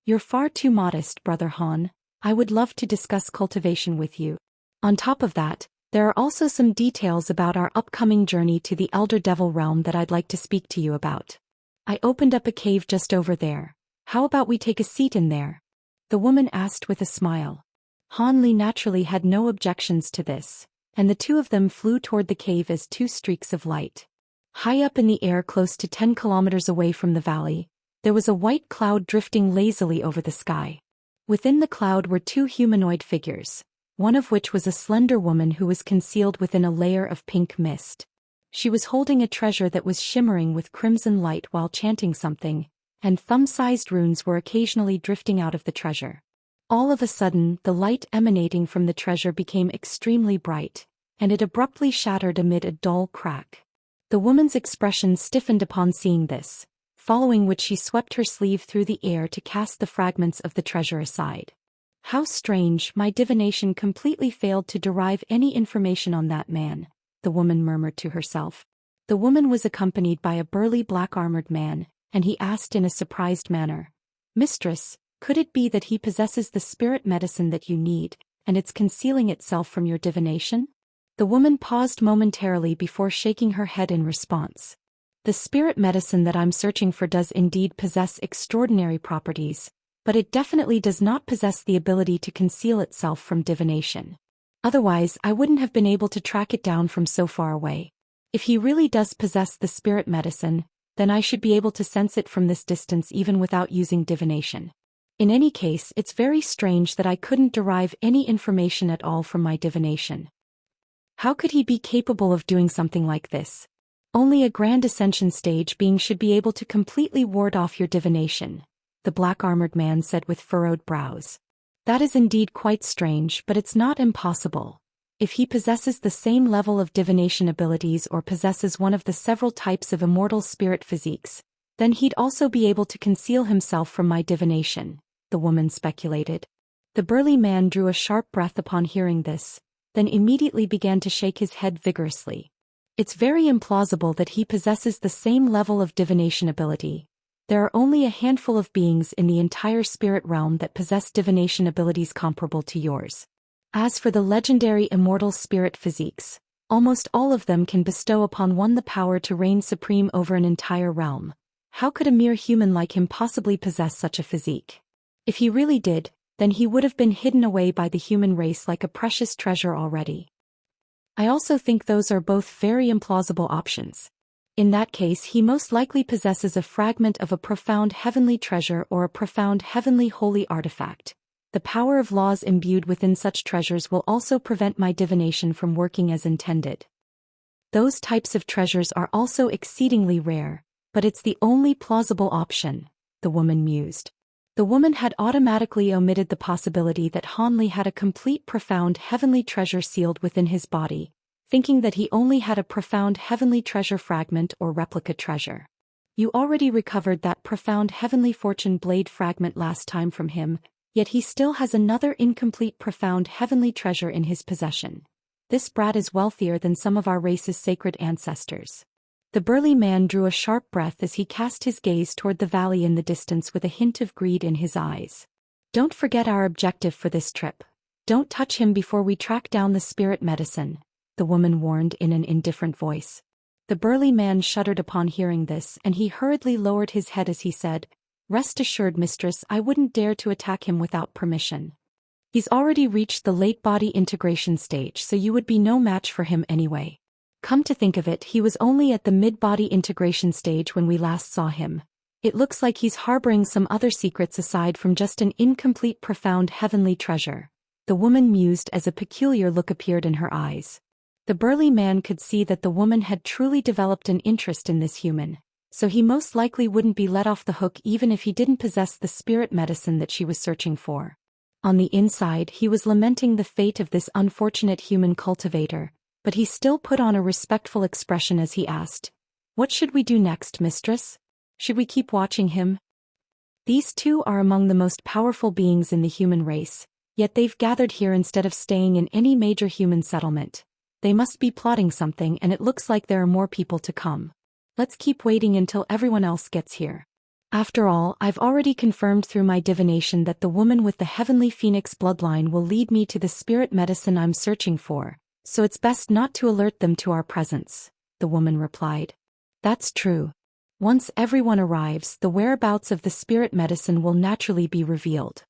"You're far too modest, Brother Han. I would love to discuss cultivation with you. On top of that, there are also some details about our upcoming journey to the Elder Devil realm that I'd like to speak to you about. I opened up a cave just over there. How about we take a seat in there?" the woman asked with a smile. Han Li naturally had no objections to this, and the two of them flew toward the cave as two streaks of light. High up in the air close to 10 kilometers away from the valley, there was a white cloud drifting lazily over the sky. Within the cloud were two humanoid figures, one of which was a slender woman who was concealed within a layer of pink mist. She was holding a treasure that was shimmering with crimson light while chanting something, and thumb-sized runes were occasionally drifting out of the treasure. All of a sudden, the light emanating from the treasure became extremely bright, and it abruptly shattered amid a dull crack. The woman's expression stiffened upon seeing this, following which she swept her sleeve through the air to cast the fragments of the treasure aside. "How strange, my divination completely failed to derive any information on that man," the woman murmured to herself. The woman was accompanied by a burly black-armored man, and he asked in a surprised manner, "Mistress, could it be that he possesses the spirit medicine that you need, and it's concealing itself from your divination?" The woman paused momentarily before shaking her head in response. "The spirit medicine that I'm searching for does indeed possess extraordinary properties, but it definitely does not possess the ability to conceal itself from divination. Otherwise, I wouldn't have been able to track it down from so far away. If he really does possess the spirit medicine, then I should be able to sense it from this distance even without using divination. In any case, it's very strange that I couldn't derive any information at all from my divination. How could he be capable of doing something like this? Only a grand ascension stage being should be able to completely ward off your divination," the black-armored man said with furrowed brows. That is indeed quite strange, but it's not impossible. If he possesses the same level of divination abilities or possesses one of the several types of immortal spirit physiques, then he'd also be able to conceal himself from my divination, the woman speculated. The burly man drew a sharp breath upon hearing this, then immediately began to shake his head vigorously. It's very implausible that he possesses the same level of divination ability. There are only a handful of beings in the entire spirit realm that possess divination abilities comparable to yours. As for the legendary immortal spirit physiques, almost all of them can bestow upon one the power to reign supreme over an entire realm. How could a mere human like him possibly possess such a physique? If he really did, then he would have been hidden away by the human race like a precious treasure already. I also think those are both very implausible options. In that case, he most likely possesses a fragment of a profound heavenly treasure or a profound heavenly holy artifact. The power of laws imbued within such treasures will also prevent my divination from working as intended. Those types of treasures are also exceedingly rare, but it's the only plausible option, the woman mused. The woman had automatically omitted the possibility that Hanli had a complete profound heavenly treasure sealed within his body, thinking that he only had a profound heavenly treasure fragment or replica treasure. You already recovered that profound heavenly fortune blade fragment last time from him, yet he still has another incomplete profound heavenly treasure in his possession. This brat is wealthier than some of our race's sacred ancestors. The burly man drew a sharp breath as he cast his gaze toward the valley in the distance with a hint of greed in his eyes. Don't forget our objective for this trip. Don't touch him before we track down the spirit medicine, the woman warned in an indifferent voice. The burly man shuddered upon hearing this, and he hurriedly lowered his head as he said, "Rest assured, mistress, I wouldn't dare to attack him without permission. He's already reached the late body integration stage, so you would be no match for him anyway. Come to think of it, he was only at the mid-body integration stage when we last saw him. It looks like he's harboring some other secrets aside from just an incomplete profound heavenly treasure," the woman mused as a peculiar look appeared in her eyes. The burly man could see that the woman had truly developed an interest in this human, so he most likely wouldn't be let off the hook even if he didn't possess the spirit medicine that she was searching for. On the inside, he was lamenting the fate of this unfortunate human cultivator, but he still put on a respectful expression as he asked, "What should we do next, mistress? Should we keep watching him?" These two are among the most powerful beings in the human race, yet they've gathered here instead of staying in any major human settlement. They must be plotting something, and it looks like there are more people to come. Let's keep waiting until everyone else gets here. After all, I've already confirmed through my divination that the woman with the heavenly phoenix bloodline will lead me to the spirit medicine I'm searching for, so it's best not to alert them to our presence, the woman replied. That's true. Once everyone arrives, the whereabouts of the spirit medicine will naturally be revealed.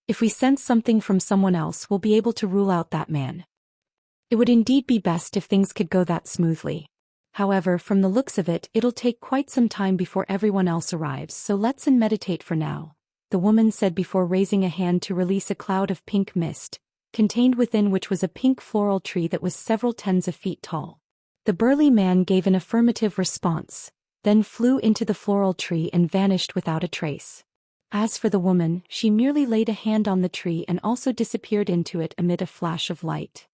If we sense something from someone else, we'll be able to rule out that man. It would indeed be best if things could go that smoothly. However, from the looks of it, it'll take quite some time before everyone else arrives, so let's meditate for now, the woman said before raising a hand to release a cloud of pink mist, contained within which was a pink floral tree that was several tens of feet tall. The burly man gave an affirmative response, then flew into the floral tree and vanished without a trace. As for the woman, she merely laid a hand on the tree and also disappeared into it amid a flash of light.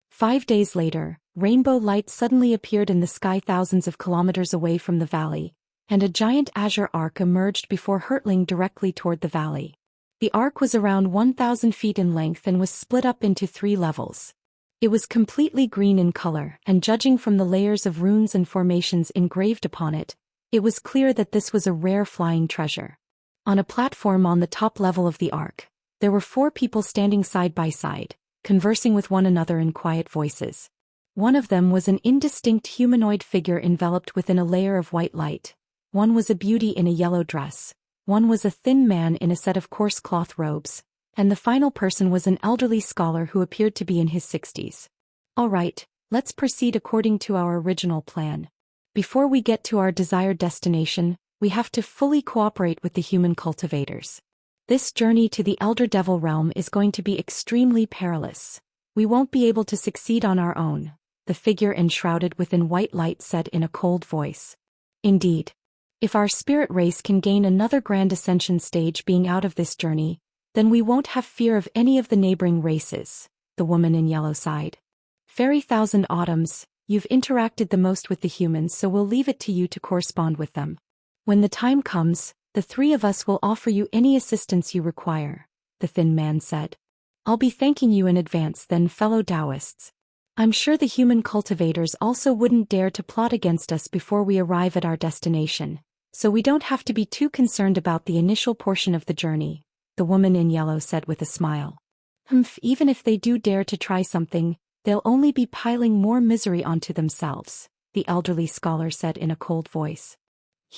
5 days later, rainbow light suddenly appeared in the sky thousands of kilometers away from the valley, and a giant azure arc emerged before hurtling directly toward the valley. The arc was around 1,000 feet in length and was split up into 3 levels. It was completely green in color, and judging from the layers of runes and formations engraved upon it, it was clear that this was a rare flying treasure. On a platform on the top level of the arc, there were 4 people standing side by side, conversing with one another in quiet voices. One of them was an indistinct humanoid figure enveloped within a layer of white light. One was a beauty in a yellow dress. One was a thin man in a set of coarse cloth robes. And the final person was an elderly scholar who appeared to be in his 60s. All right, let's proceed according to our original plan. Before we get to our desired destination, we have to fully cooperate with the human cultivators. This journey to the Elder Devil realm is going to be extremely perilous. We won't be able to succeed on our own, the figure enshrouded within white light said in a cold voice. Indeed. If our spirit race can gain another grand ascension stage being out of this journey, Then we won't have fear of any of the neighboring races, the woman in yellow sighed. Fairy Thousand Autumns, you've interacted the most with the humans, so we'll leave it to you to correspond with them. When the time comes, the three of us will offer you any assistance you require, the thin man said. I'll be thanking you in advance then, fellow Taoists. I'm sure the human cultivators also wouldn't dare to plot against us before we arrive at our destination, so we don't have to be too concerned about the initial portion of the journey, the woman in yellow said with a smile. Even if they do dare to try something, they'll only be piling more misery onto themselves, the elderly scholar said in a cold voice.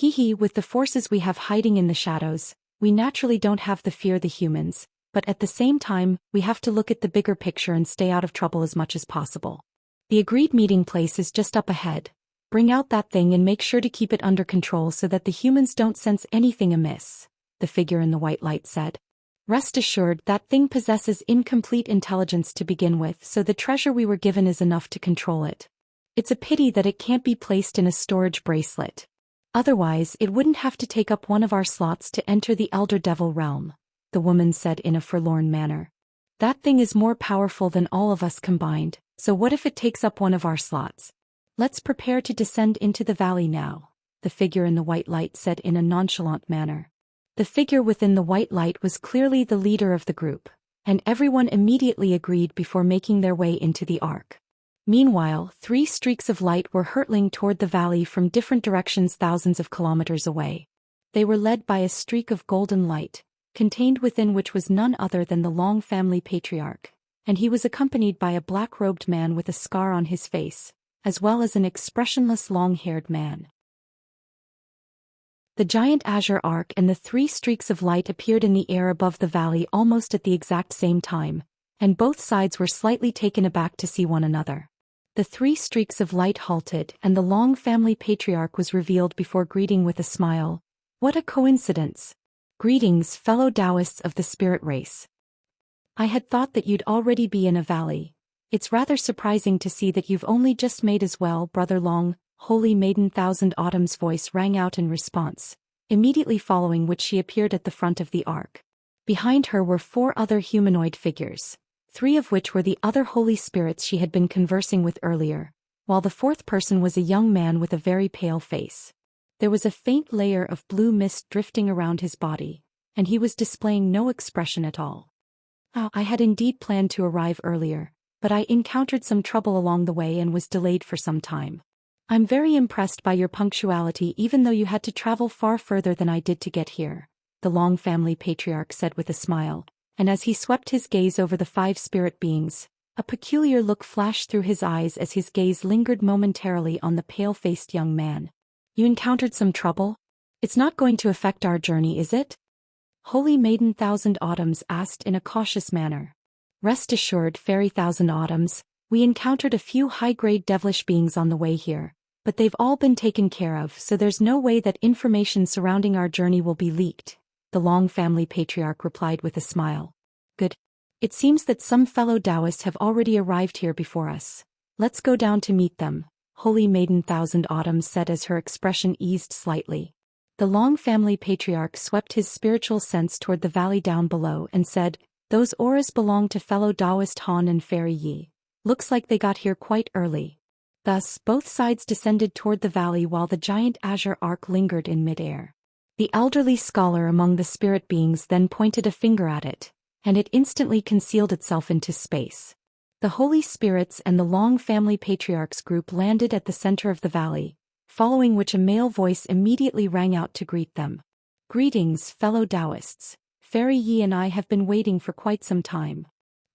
With the forces we have hiding in the shadows, we naturally don't have to fear the humans, but at the same time, we have to look at the bigger picture and stay out of trouble as much as possible. The agreed meeting place is just up ahead. Bring out that thing and make sure to keep it under control so that the humans don't sense anything amiss, the figure in the white light said. Rest assured that thing possesses incomplete intelligence to begin with, so the treasure we were given is enough to control it. It's a pity that it can't be placed in a storage bracelet. Otherwise, it wouldn't have to take up one of our slots to enter the Elder Devil realm, the woman said in a forlorn manner. That thing is more powerful than all of us combined, so what if it takes up one of our slots? Let's prepare to descend into the valley now, the figure in the white light said in a nonchalant manner. The figure within the white light was clearly the leader of the group, and everyone immediately agreed before making their way into the ark. Meanwhile, 3 streaks of light were hurtling toward the valley from different directions thousands of kilometers away. They were led by a streak of golden light, contained within which was none other than the Long family patriarch, and he was accompanied by a black-robed man with a scar on his face, as well as an expressionless long-haired man. The giant azure arc and the 3 streaks of light appeared in the air above the valley almost at the exact same time, and both sides were slightly taken aback to see one another. The 3 streaks of light halted and the Long family patriarch was revealed before greeting with a smile. What a coincidence! Greetings, fellow Taoists of the spirit race. I had thought that you'd already be in a valley. It's rather surprising to see that you've only just made as well, Brother Long, Holy Maiden Thousand Autumn's voice rang out in response, immediately following which she appeared at the front of the ark. Behind her were 4 other humanoid figures, 3 of which were the other holy spirits she had been conversing with earlier, while the 4th person was a young man with a very pale face. There was a faint layer of blue mist drifting around his body, and he was displaying no expression at all. I had indeed planned to arrive earlier, but I encountered some trouble along the way and was delayed for some time. I'm very impressed by your punctuality even though you had to travel far further than I did to get here, the Long family patriarch said with a smile, and as he swept his gaze over the 5 spirit beings, a peculiar look flashed through his eyes as his gaze lingered momentarily on the pale-faced young man. You encountered some trouble? It's not going to affect our journey, is it? Holy Maiden Thousand Autumns asked in a cautious manner. Rest assured, Fairy Thousand Autumns, we encountered a few high-grade devilish beings on the way here, but they've all been taken care of, so there's no way that information surrounding our journey will be leaked, the Long family patriarch replied with a smile. Good. It seems that some fellow Taoists have already arrived here before us. Let's go down to meet them, Holy Maiden Thousand Autumns said as her expression eased slightly. The Long family patriarch swept his spiritual sense toward the valley down below and said, those auras belong to fellow Taoist Han and Fairy Yi. Looks like they got here quite early. Thus, both sides descended toward the valley while the giant azure arc lingered in midair. The elderly scholar among the spirit beings then pointed a finger at it, and it instantly concealed itself into space. The holy spirits and the Long family patriarchs group landed at the center of the valley, following which a male voice immediately rang out to greet them. Greetings, fellow Taoists. Fairy Yi and I have been waiting for quite some time.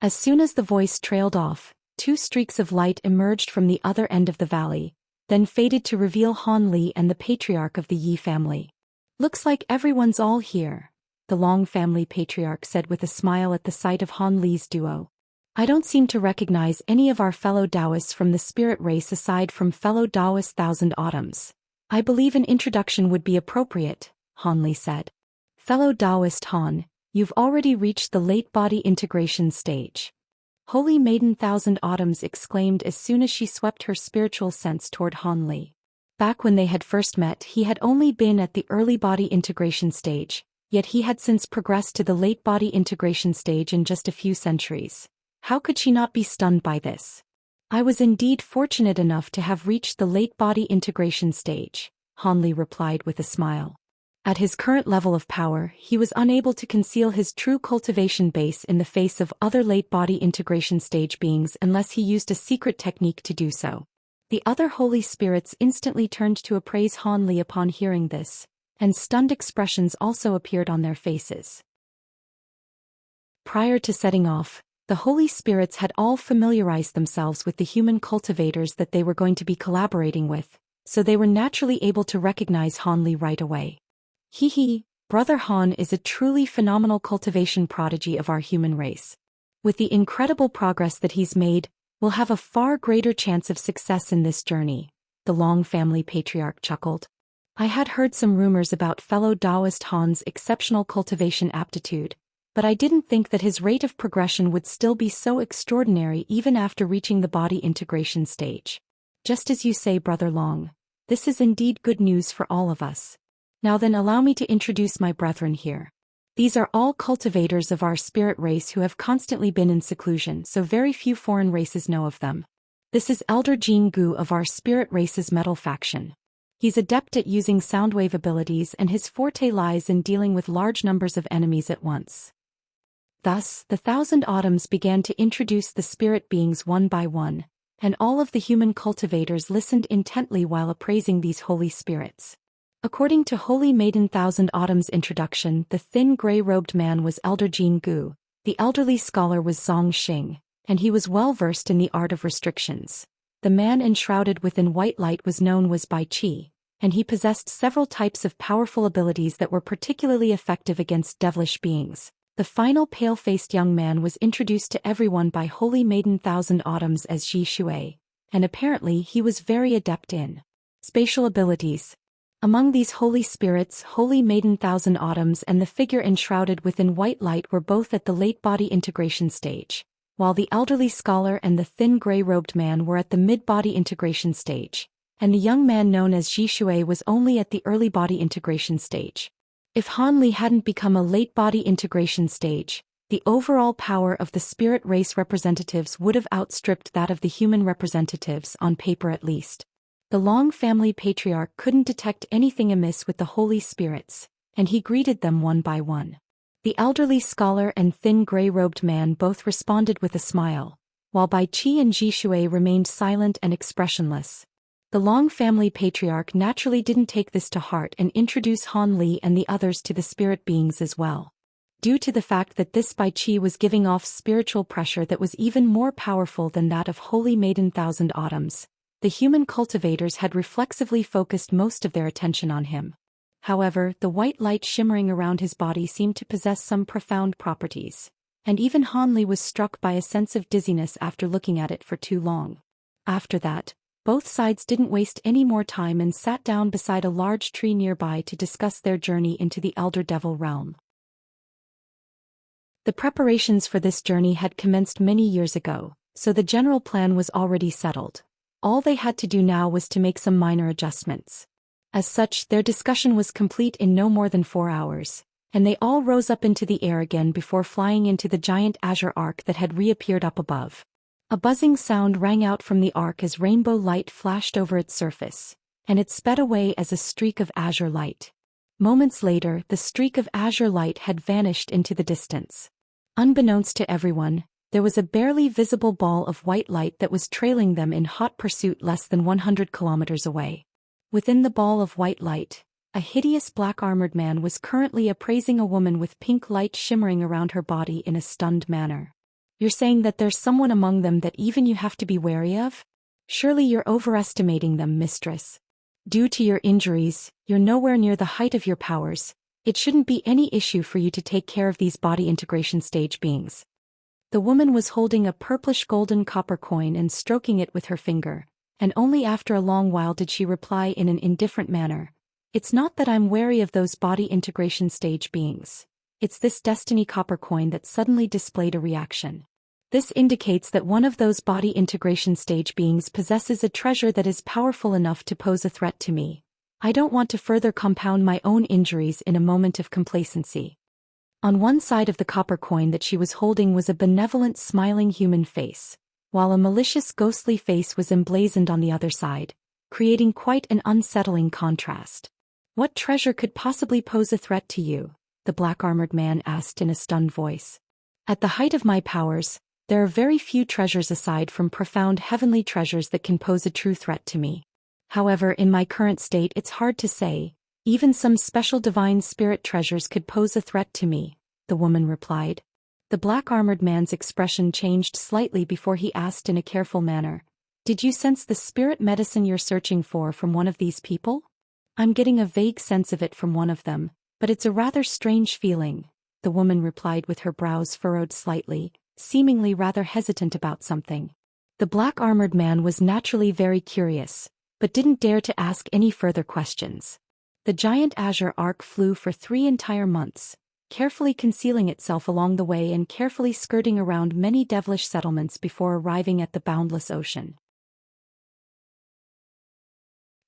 As soon as the voice trailed off, 2 streaks of light emerged from the other end of the valley, then faded to reveal Han Li and the patriarch of the Yi family. Looks like everyone's all here, the Long family patriarch said with a smile at the sight of Han Li's duo. I don't seem to recognize any of our fellow Taoists from the spirit race aside from fellow Taoist Thousand Autumns. I believe an introduction would be appropriate, Han Li said. Fellow Taoist Han, you've already reached the late body integration stage. Holy Maiden Thousand Autumns exclaimed as soon as she swept her spiritual sense toward Han Li. Back when they had first met, he had only been at the early body integration stage, Yet he had since progressed to the late body integration stage in just a few centuries. How could she not be stunned by this? I was indeed fortunate enough to have reached the late body integration stage, Han Li replied with a smile. At his current level of power, he was unable to conceal his true cultivation base in the face of other late body integration stage beings unless he used a secret technique to do so. The other holy spirits instantly turned to appraise Han Li upon hearing this, and stunned expressions also appeared on their faces. Prior to setting off, the holy spirits had all familiarized themselves with the human cultivators that they were going to be collaborating with, so they were naturally able to recognize Han Li right away. Brother Han is a truly phenomenal cultivation prodigy of our human race. With the incredible progress that he's made, we'll have a far greater chance of success in this journey, the Long family patriarch chuckled. I had heard some rumors about fellow Taoist Han's exceptional cultivation aptitude, but I didn't think that his rate of progression would still be so extraordinary even after reaching the body integration stage. Just as you say, Brother Long, this is indeed good news for all of us. Now then, allow me to introduce my brethren here. These are all cultivators of our spirit race who have constantly been in seclusion, so very few foreign races know of them. This is Elder Jing Gu of our spirit race's metal faction. He's adept at using soundwave abilities, and his forte lies in dealing with large numbers of enemies at once. Thus, the 1,000 autumns began to introduce the spirit beings one by one, and all of the human cultivators listened intently while appraising these holy spirits. According to Holy Maiden 1,000 Autumn's introduction, the thin gray-robed man was Elder Jing Gu, the elderly scholar was Zhou Xian, and he was well versed in the art of restrictions. The man enshrouded within white light was known as Bai Qi, and he possessed several types of powerful abilities that were particularly effective against devilish beings. The final pale-faced young man was introduced to everyone by Holy Maiden 1,000 Autumns as Ji Shui, and apparently he was very adept in spatial abilities. Among these holy spirits, Holy Maiden 1,000 Autumns and the figure enshrouded within white light were both at the late body integration stage, while the elderly scholar and the thin gray-robed man were at the mid-body integration stage, and the young man known as Ji Shui was only at the early body integration stage. If Han Li hadn't become a late body integration stage, the overall power of the spirit race representatives would have outstripped that of the human representatives, on paper at least. The Long family patriarch couldn't detect anything amiss with the holy spirits, and he greeted them one by one. The elderly scholar and thin gray-robed man both responded with a smile, while Bai Qi and Ji Shui remained silent and expressionless. The Long family patriarch naturally didn't take this to heart and introduced Han Li and the others to the spirit beings as well. Due to the fact that this Bai Qi was giving off spiritual pressure that was even more powerful than that of Holy Maiden 1,000 Autumns, the human cultivators had reflexively focused most of their attention on him. However, the white light shimmering around his body seemed to possess some profound properties, and even Han Li was struck by a sense of dizziness after looking at it for too long. After that, both sides didn't waste any more time and sat down beside a large tree nearby to discuss their journey into the Elder Devil realm. The preparations for this journey had commenced many years ago, so the general plan was already settled. All they had to do now was to make some minor adjustments. As such, their discussion was complete in no more than 4 hours, and they all rose up into the air again before flying into the giant azure arc that had reappeared up above. A buzzing sound rang out from the arc as rainbow light flashed over its surface, and it sped away as a streak of azure light. Moments later, the streak of azure light had vanished into the distance. Unbeknownst to everyone, there was a barely visible ball of white light that was trailing them in hot pursuit less than 100 kilometers away. Within the ball of white light, a hideous black-armored man was currently appraising a woman with pink light shimmering around her body in a stunned manner. "You're saying that there's someone among them that even you have to be wary of? Surely you're overestimating them, mistress. Due to your injuries, you're nowhere near the height of your powers. It shouldn't be any issue for you to take care of these body integration stage beings." The woman was holding a purplish-golden copper coin and stroking it with her finger, and only after a long while did she reply in an indifferent manner, "It's not that I'm wary of those body integration stage beings. It's this destiny copper coin that suddenly displayed a reaction. This indicates that one of those body integration stage beings possesses a treasure that is powerful enough to pose a threat to me. I don't want to further compound my own injuries in a moment of complacency. On one side of the copper coin that she was holding was a benevolent smiling human face, while a malicious ghostly face was emblazoned on the other side, creating quite an unsettling contrast. What treasure could possibly pose a threat to you? The black-armored man asked in a stunned voice. At the height of my powers, there are very few treasures aside from profound heavenly treasures that can pose a true threat to me. However, in my current state it's hard to say. Even some special divine spirit treasures could pose a threat to me, the woman replied. The black-armored man's expression changed slightly before he asked in a careful manner, "Did you sense the spirit medicine you're searching for from one of these people?" "I'm getting a vague sense of it from one of them, but it's a rather strange feeling," the woman replied with her brows furrowed slightly, seemingly rather hesitant about something. The black-armored man was naturally very curious, but didn't dare to ask any further questions. The giant azure ark flew for 3 entire months, carefully concealing itself along the way and carefully skirting around many devilish settlements before arriving at the boundless ocean.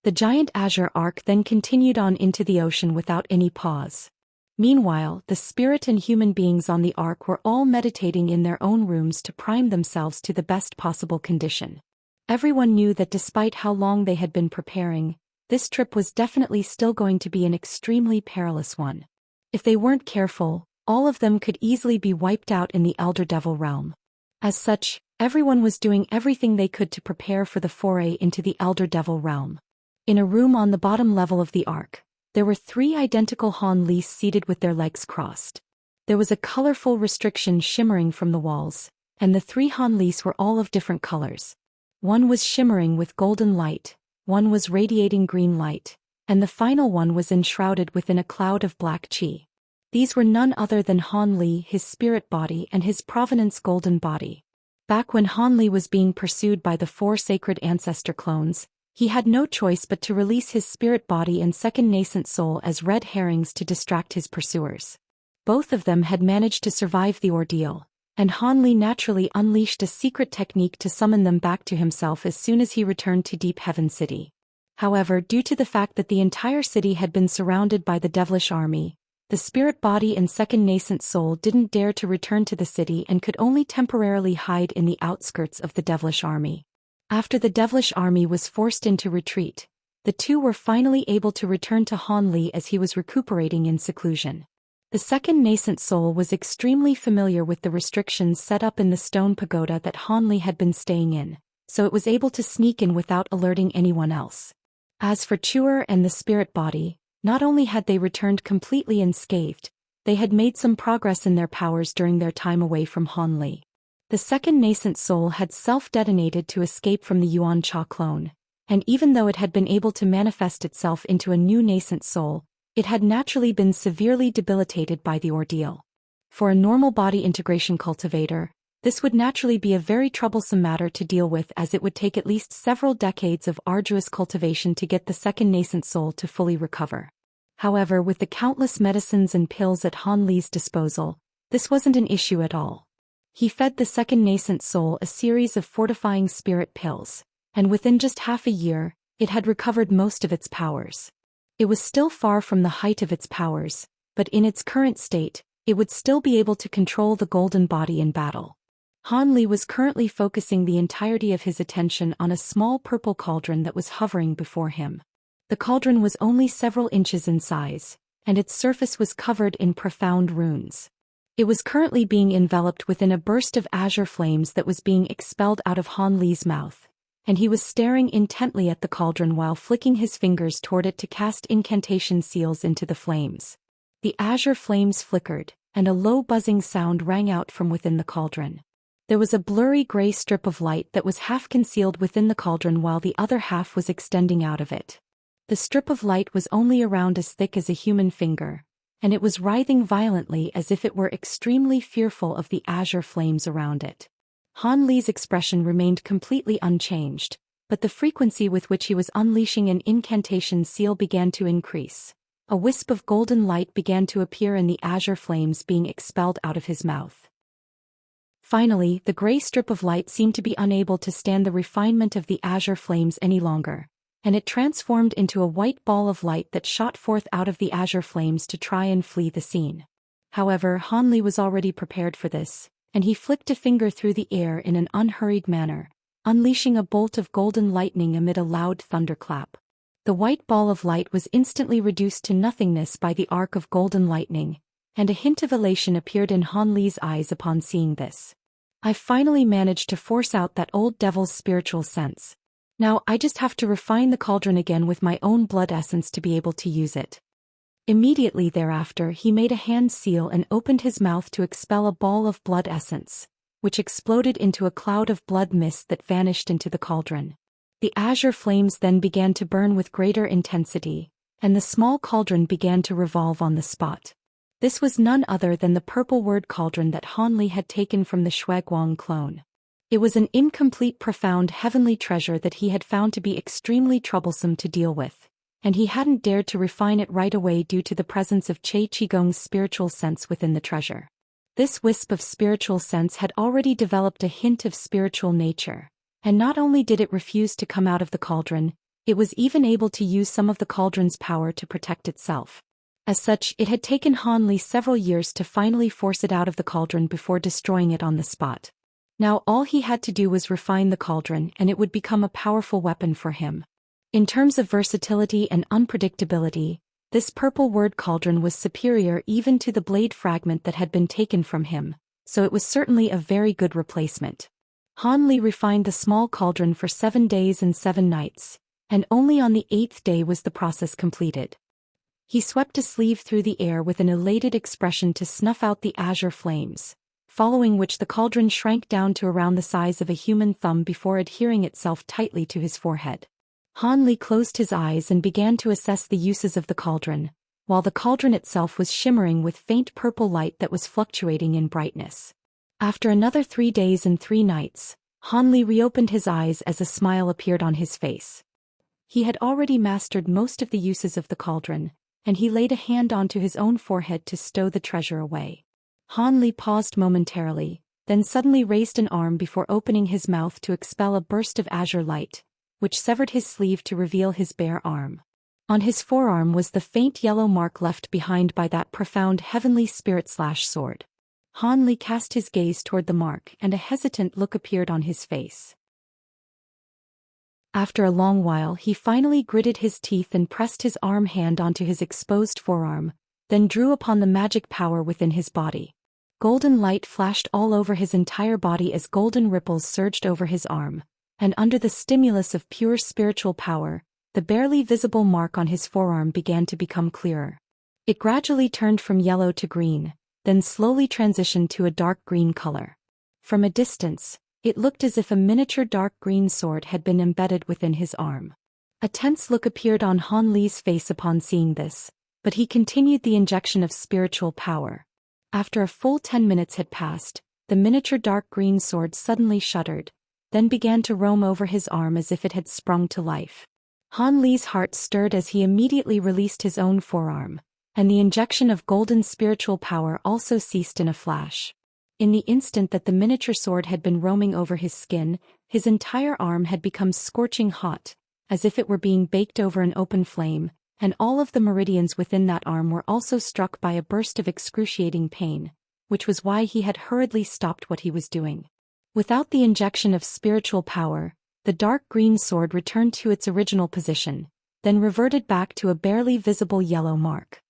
The giant azure ark then continued on into the ocean without any pause. Meanwhile, the spirit and human beings on the ark were all meditating in their own rooms to prime themselves to the best possible condition. Everyone knew that despite how long they had been preparing, this trip was definitely still going to be an extremely perilous one. If they weren't careful, all of them could easily be wiped out in the Elder Devil realm. As such, everyone was doing everything they could to prepare for the foray into the Elder Devil realm. In a room on the bottom level of the ark, there were 3 identical Han Lis seated with their legs crossed. There was a colorful restriction shimmering from the walls, and the 3 Han Lis were all of different colors. One was shimmering with golden light, one was radiating green light, and the final one was enshrouded within a cloud of black chi. These were none other than Han Li, his spirit body and his provenance golden body. Back when Han Li was being pursued by the 4 sacred ancestor clones, he had no choice but to release his spirit body and second nascent soul as red herrings to distract his pursuers. Both of them had managed to survive the ordeal, and Han Li naturally unleashed a secret technique to summon them back to himself as soon as he returned to Deep Heaven City. However, due to the fact that the entire city had been surrounded by the devilish army, the spirit body and second nascent soul didn't dare to return to the city and could only temporarily hide in the outskirts of the devilish army. After the devilish army was forced into retreat, the two were finally able to return to Han Li as he was recuperating in seclusion. The second nascent soul was extremely familiar with the restrictions set up in the stone pagoda that Han Li had been staying in, so it was able to sneak in without alerting anyone else. As for Chuer and the spirit body, not only had they returned completely unscathed, they had made some progress in their powers during their time away from Han Li. The second nascent soul had self-detonated to escape from the Yuan Cha clone, and even though it had been able to manifest itself into a new nascent soul, it had naturally been severely debilitated by the ordeal. For a normal body integration cultivator, this would naturally be a very troublesome matter to deal with, as it would take at least several decades of arduous cultivation to get the second nascent soul to fully recover. However, with the countless medicines and pills at Han Li's disposal, this wasn't an issue at all. He fed the second nascent soul a series of fortifying spirit pills, and within just half a year, it had recovered most of its powers. It was still far from the height of its powers, but in its current state, it would still be able to control the golden body in battle. Han Li was currently focusing the entirety of his attention on a small purple cauldron that was hovering before him. The cauldron was only several inches in size, and its surface was covered in profound runes. It was currently being enveloped within a burst of azure flames that was being expelled out of Han Li's mouth, and he was staring intently at the cauldron while flicking his fingers toward it to cast incantation seals into the flames. The azure flames flickered, and a low buzzing sound rang out from within the cauldron. There was a blurry gray strip of light that was half concealed within the cauldron while the other half was extending out of it. The strip of light was only around as thick as a human finger, and it was writhing violently as if it were extremely fearful of the azure flames around it. Han Li's expression remained completely unchanged, but the frequency with which he was unleashing an incantation seal began to increase. A wisp of golden light began to appear in the azure flames being expelled out of his mouth. Finally, the gray strip of light seemed to be unable to stand the refinement of the azure flames any longer, and it transformed into a white ball of light that shot forth out of the azure flames to try and flee the scene. However, Han Li was already prepared for this, and he flicked a finger through the air in an unhurried manner, unleashing a bolt of golden lightning amid a loud thunderclap. The white ball of light was instantly reduced to nothingness by the arc of golden lightning, and a hint of elation appeared in Han Li's eyes upon seeing this. I finally managed to force out that old devil's spiritual sense. Now I just have to refine the cauldron again with my own blood essence to be able to use it. Immediately thereafter he made a hand seal and opened his mouth to expel a ball of blood essence, which exploded into a cloud of blood mist that vanished into the cauldron. The azure flames then began to burn with greater intensity, and the small cauldron began to revolve on the spot. This was none other than the purple word cauldron that Han Li had taken from the Shuiguang clone. It was an incomplete profound heavenly treasure that he had found to be extremely troublesome to deal with, and he hadn't dared to refine it right away due to the presence of Che Qigong's spiritual sense within the treasure. This wisp of spiritual sense had already developed a hint of spiritual nature, and not only did it refuse to come out of the cauldron, it was even able to use some of the cauldron's power to protect itself. As such, it had taken Han Li several years to finally force it out of the cauldron before destroying it on the spot. Now all he had to do was refine the cauldron and it would become a powerful weapon for him. In terms of versatility and unpredictability, this purple word cauldron was superior even to the blade fragment that had been taken from him, so it was certainly a very good replacement. Han Li refined the small cauldron for 7 days and 7 nights, and only on the 8th day was the process completed. He swept a sleeve through the air with an elated expression to snuff out the azure flames, following which the cauldron shrank down to around the size of a human thumb before adhering itself tightly to his forehead. Han Li closed his eyes and began to assess the uses of the cauldron, while the cauldron itself was shimmering with faint purple light that was fluctuating in brightness. After another 3 days and 3 nights, Han Li reopened his eyes as a smile appeared on his face. He had already mastered most of the uses of the cauldron, and he laid a hand onto his own forehead to stow the treasure away. Han Li paused momentarily, then suddenly raised an arm before opening his mouth to expel a burst of azure light, which severed his sleeve to reveal his bare arm. On his forearm was the faint yellow mark left behind by that profound heavenly spirit/sword. Han Li cast his gaze toward the mark and a hesitant look appeared on his face. After a long while he finally gritted his teeth and pressed his arm hand onto his exposed forearm, then drew upon the magic power within his body. Golden light flashed all over his entire body as golden ripples surged over his arm, and under the stimulus of pure spiritual power, the barely visible mark on his forearm began to become clearer. It gradually turned from yellow to green, then slowly transitioned to a dark green color. From a distance, it looked as if a miniature dark green sword had been embedded within his arm. A tense look appeared on Han Li's face upon seeing this, but he continued the injection of spiritual power. After a full 10 minutes had passed, the miniature dark green sword suddenly shuddered, then began to roam over his arm as if it had sprung to life. Han Li's heart stirred as he immediately released his own forearm, and the injection of golden spiritual power also ceased in a flash. In the instant that the miniature sword had been roaming over his skin, his entire arm had become scorching hot, as if it were being baked over an open flame, and all of the meridians within that arm were also struck by a burst of excruciating pain, which was why he had hurriedly stopped what he was doing. Without the injection of spiritual power, the dark green sword returned to its original position, then reverted back to a barely visible yellow mark.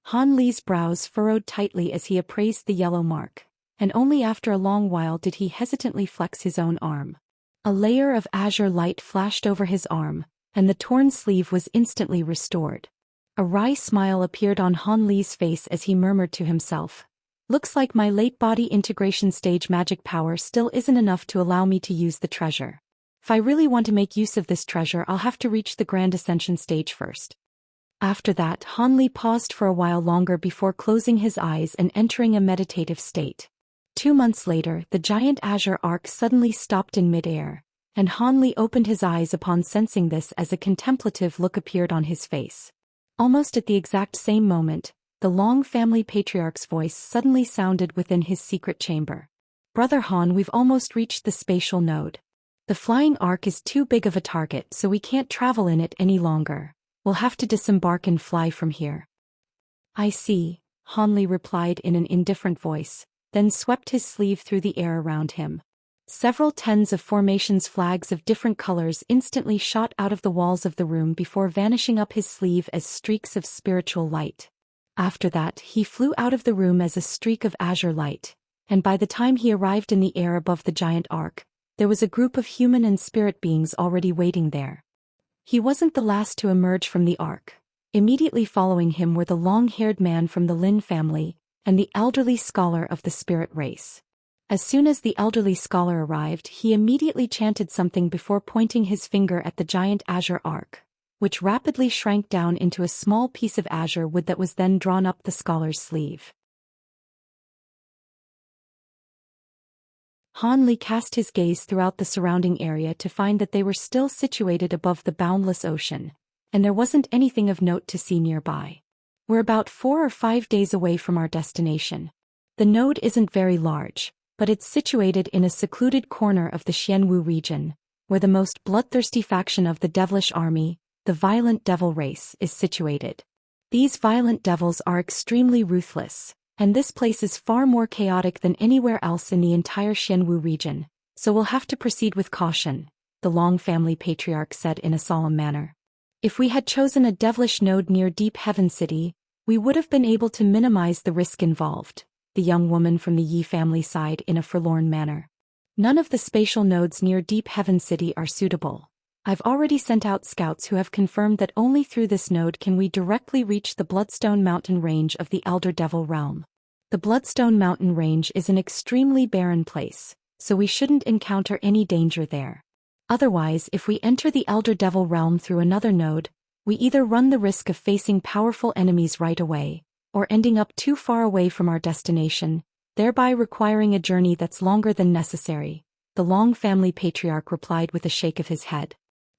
Han Li's brows furrowed tightly as he appraised the yellow mark, and only after a long while did he hesitantly flex his own arm. A layer of azure light flashed over his arm, and the torn sleeve was instantly restored. A wry smile appeared on Han Li's face as he murmured to himself, "Looks like my late body integration stage magic power still isn't enough to allow me to use the treasure. If I really want to make use of this treasure, I'll have to reach the Grand Ascension stage first." After that, Han Li paused for a while longer before closing his eyes and entering a meditative state. 2 months later, the giant azure arc suddenly stopped in mid-air, and Han Li opened his eyes upon sensing this as a contemplative look appeared on his face. Almost at the exact same moment, the Long family patriarch's voice suddenly sounded within his secret chamber. "Brother Han, we've almost reached the spatial node. The flying ark is too big of a target, so we can't travel in it any longer. We'll have to disembark and fly from here. I see, Han Li replied in an indifferent voice, then swept his sleeve through the air around him. Several tens of formations flags of different colors instantly shot out of the walls of the room before vanishing up his sleeve as streaks of spiritual light. After that, he flew out of the room as a streak of azure light, and by the time he arrived in the air above the giant ark, there was a group of human and spirit beings already waiting there. He wasn't the last to emerge from the ark. Immediately following him were the long-haired man from the Lin family, and the elderly scholar of the spirit race. As soon as the elderly scholar arrived, he immediately chanted something before pointing his finger at the giant azure ark, which rapidly shrank down into a small piece of azure wood that was then drawn up the scholar's sleeve. Han Li cast his gaze throughout the surrounding area to find that they were still situated above the boundless ocean, and there wasn't anything of note to see nearby. We're about 4 or 5 days away from our destination. The node isn't very large, but it's situated in a secluded corner of the Xianwu region, where the most bloodthirsty faction of the devilish army, the violent devil race, is situated. These violent devils are extremely ruthless, and this place is far more chaotic than anywhere else in the entire Xianwu region, so we'll have to proceed with caution, the Long family patriarch said in a solemn manner. If we had chosen a devilish node near Deep Heaven City, we would have been able to minimize the risk involved, the young woman from the Yi family sighed in a forlorn manner. None of the spatial nodes near Deep Heaven City are suitable. I've already sent out scouts who have confirmed that only through this node can we directly reach the Bloodstone Mountain range of the Elder Devil realm. The Bloodstone Mountain range is an extremely barren place, so we shouldn't encounter any danger there. Otherwise, if we enter the Elder Devil realm through another node, we either run the risk of facing powerful enemies right away, or ending up too far away from our destination, thereby requiring a journey that's longer than necessary, the Long family patriarch replied with a shake of his head.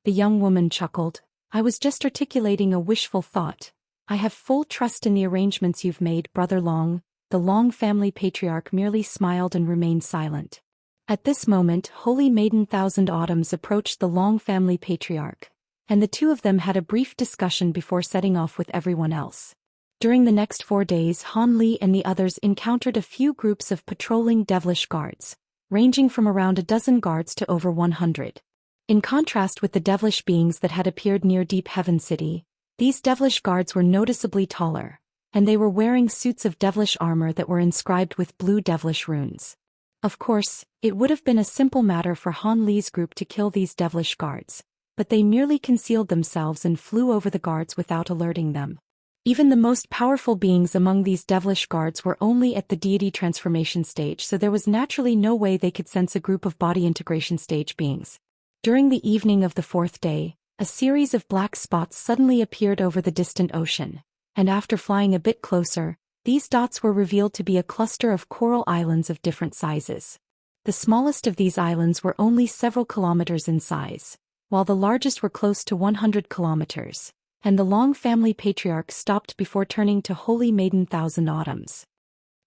The young woman chuckled. I was just articulating a wishful thought. I have full trust in the arrangements you've made, Brother Long. The Long family patriarch merely smiled and remained silent. At this moment, Holy Maiden Thousand Autumns approached the Long family patriarch, and the two of them had a brief discussion before setting off with everyone else. During the next 4 days, Han Li and the others encountered a few groups of patrolling devilish guards, ranging from around a dozen guards to over 100. In contrast with the devilish beings that had appeared near Deep Heaven City, these devilish guards were noticeably taller, and they were wearing suits of devilish armor that were inscribed with blue devilish runes. Of course, it would have been a simple matter for Han Li's group to kill these devilish guards, but they merely concealed themselves and flew over the guards without alerting them. Even the most powerful beings among these devilish guards were only at the deity transformation stage, so there was naturally no way they could sense a group of body integration stage beings. During the evening of the 4th day, a series of black spots suddenly appeared over the distant ocean, and after flying a bit closer, these dots were revealed to be a cluster of coral islands of different sizes. The smallest of these islands were only several kilometers in size, while the largest were close to 100 kilometers. And the Long family patriarch stopped before turning to Holy Maiden Thousand Autumns.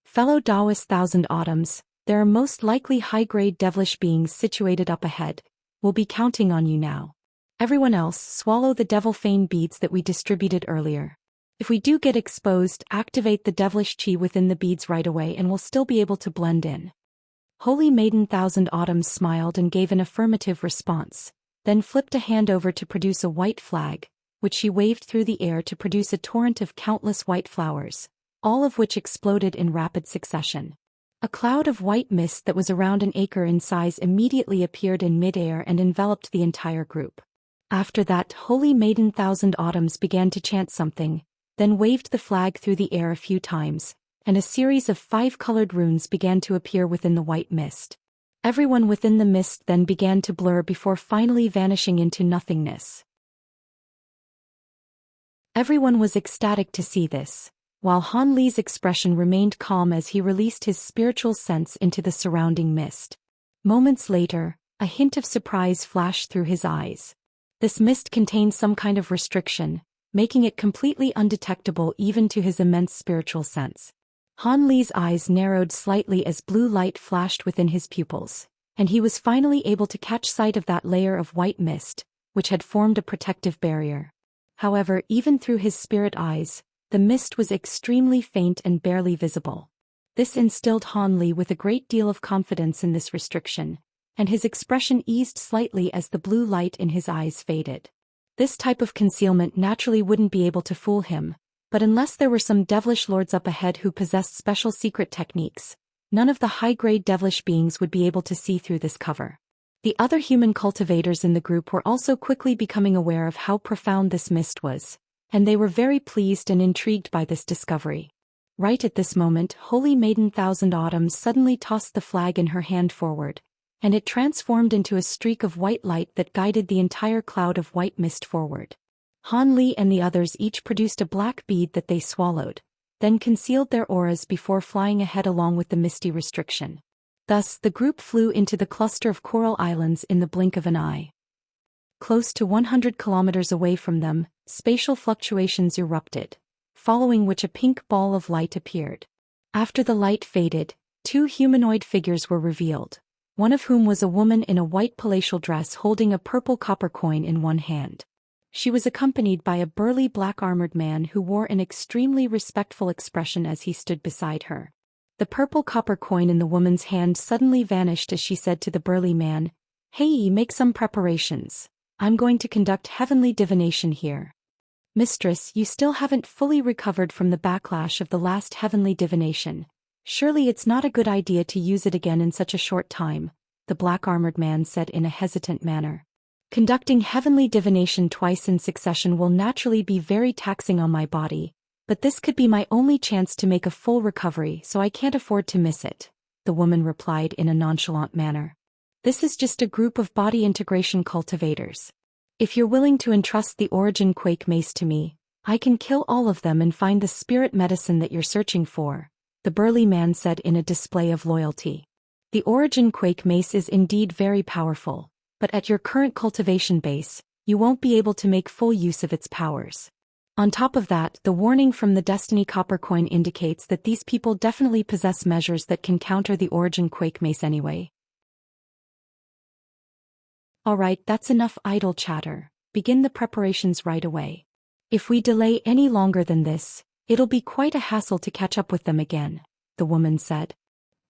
Fellow Taoist Thousand Autumns, there are most likely high-grade devilish beings situated up ahead. We'll be counting on you now. Everyone else, swallow the devil fane beads that we distributed earlier. If we do get exposed, activate the devilish chi within the beads right away and we'll still be able to blend in. Holy Maiden Thousand Autumns smiled and gave an affirmative response, then flipped a hand over to produce a white flag, which she waved through the air to produce a torrent of countless white flowers, all of which exploded in rapid succession. A cloud of white mist that was around an acre in size immediately appeared in mid-air and enveloped the entire group. After that, Holy Maiden Thousand Autumns began to chant something, then waved the flag through the air a few times, and a series of 5-colored runes began to appear within the white mist. Everyone within the mist then began to blur before finally vanishing into nothingness. Everyone was ecstatic to see this, while Han Li's expression remained calm as he released his spiritual sense into the surrounding mist. Moments later, a hint of surprise flashed through his eyes. This mist contained some kind of restriction, making it completely undetectable even to his immense spiritual sense. Han Li's eyes narrowed slightly as blue light flashed within his pupils, and he was finally able to catch sight of that layer of white mist, which had formed a protective barrier. However, even through his spirit eyes, the mist was extremely faint and barely visible. This instilled Han Li with a great deal of confidence in this restriction, and his expression eased slightly as the blue light in his eyes faded. This type of concealment naturally wouldn't be able to fool him, but unless there were some devilish lords up ahead who possessed special secret techniques, none of the high-grade devilish beings would be able to see through this cover. The other human cultivators in the group were also quickly becoming aware of how profound this mist was, and they were very pleased and intrigued by this discovery. Right at this moment, Holy Maiden Thousand Autumns suddenly tossed the flag in her hand forward, and it transformed into a streak of white light that guided the entire cloud of white mist forward. Han Li and the others each produced a black bead that they swallowed, then concealed their auras before flying ahead along with the misty restriction. Thus, the group flew into the cluster of coral islands in the blink of an eye. Close to 100 kilometers away from them, spatial fluctuations erupted, following which a pink ball of light appeared. After the light faded, two humanoid figures were revealed, one of whom was a woman in a white palatial dress holding a purple copper coin in one hand. She was accompanied by a burly black-armored man who wore an extremely respectful expression as he stood beside her. The purple copper coin in the woman's hand suddenly vanished as she said to the burly man, "Hey, make some preparations. I'm going to conduct heavenly divination here." "Mistress, you still haven't fully recovered from the backlash of the last heavenly divination. Surely it's not a good idea to use it again in such a short time," the black-armored man said in a hesitant manner. "Conducting heavenly divination twice in succession will naturally be very taxing on my body, but this could be my only chance to make a full recovery, so I can't afford to miss it," the woman replied in a nonchalant manner. "This is just a group of body integration cultivators. If you're willing to entrust the Origin Quake Mace to me, I can kill all of them and find the spirit medicine that you're searching for," the burly man said in a display of loyalty. "The Origin Quake Mace is indeed very powerful, but at your current cultivation base, you won't be able to make full use of its powers. On top of that, the warning from the Destiny Copper Coin indicates that these people definitely possess measures that can counter the Origin Quake Mace anyway." "Alright, that's enough idle chatter. Begin the preparations right away. If we delay any longer than this, it'll be quite a hassle to catch up with them again," the woman said.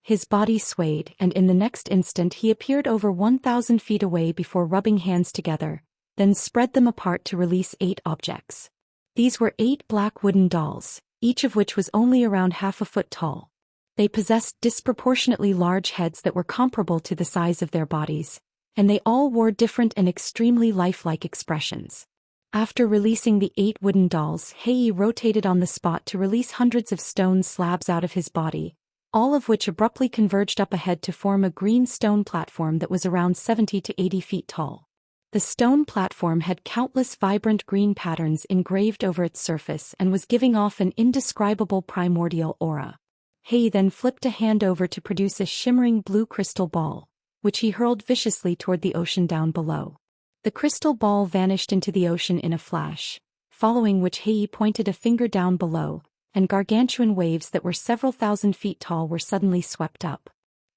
His body swayed, and in the next instant he appeared over 1,000 feet away before rubbing hands together, then spread them apart to release 8 objects. These were 8 black wooden dolls, each of which was only around half a foot tall. They possessed disproportionately large heads that were comparable to the size of their bodies, and they all wore different and extremely lifelike expressions. After releasing the 8 wooden dolls, Hei rotated on the spot to release hundreds of stone slabs out of his body, all of which abruptly converged up ahead to form a green stone platform that was around 70 to 80 feet tall. The stone platform had countless vibrant green patterns engraved over its surface and was giving off an indescribable primordial aura. Hei then flipped a hand over to produce a shimmering blue crystal ball, which he hurled viciously toward the ocean down below. The crystal ball vanished into the ocean in a flash, following which Hei pointed a finger down below, and gargantuan waves that were several thousand feet tall were suddenly swept up.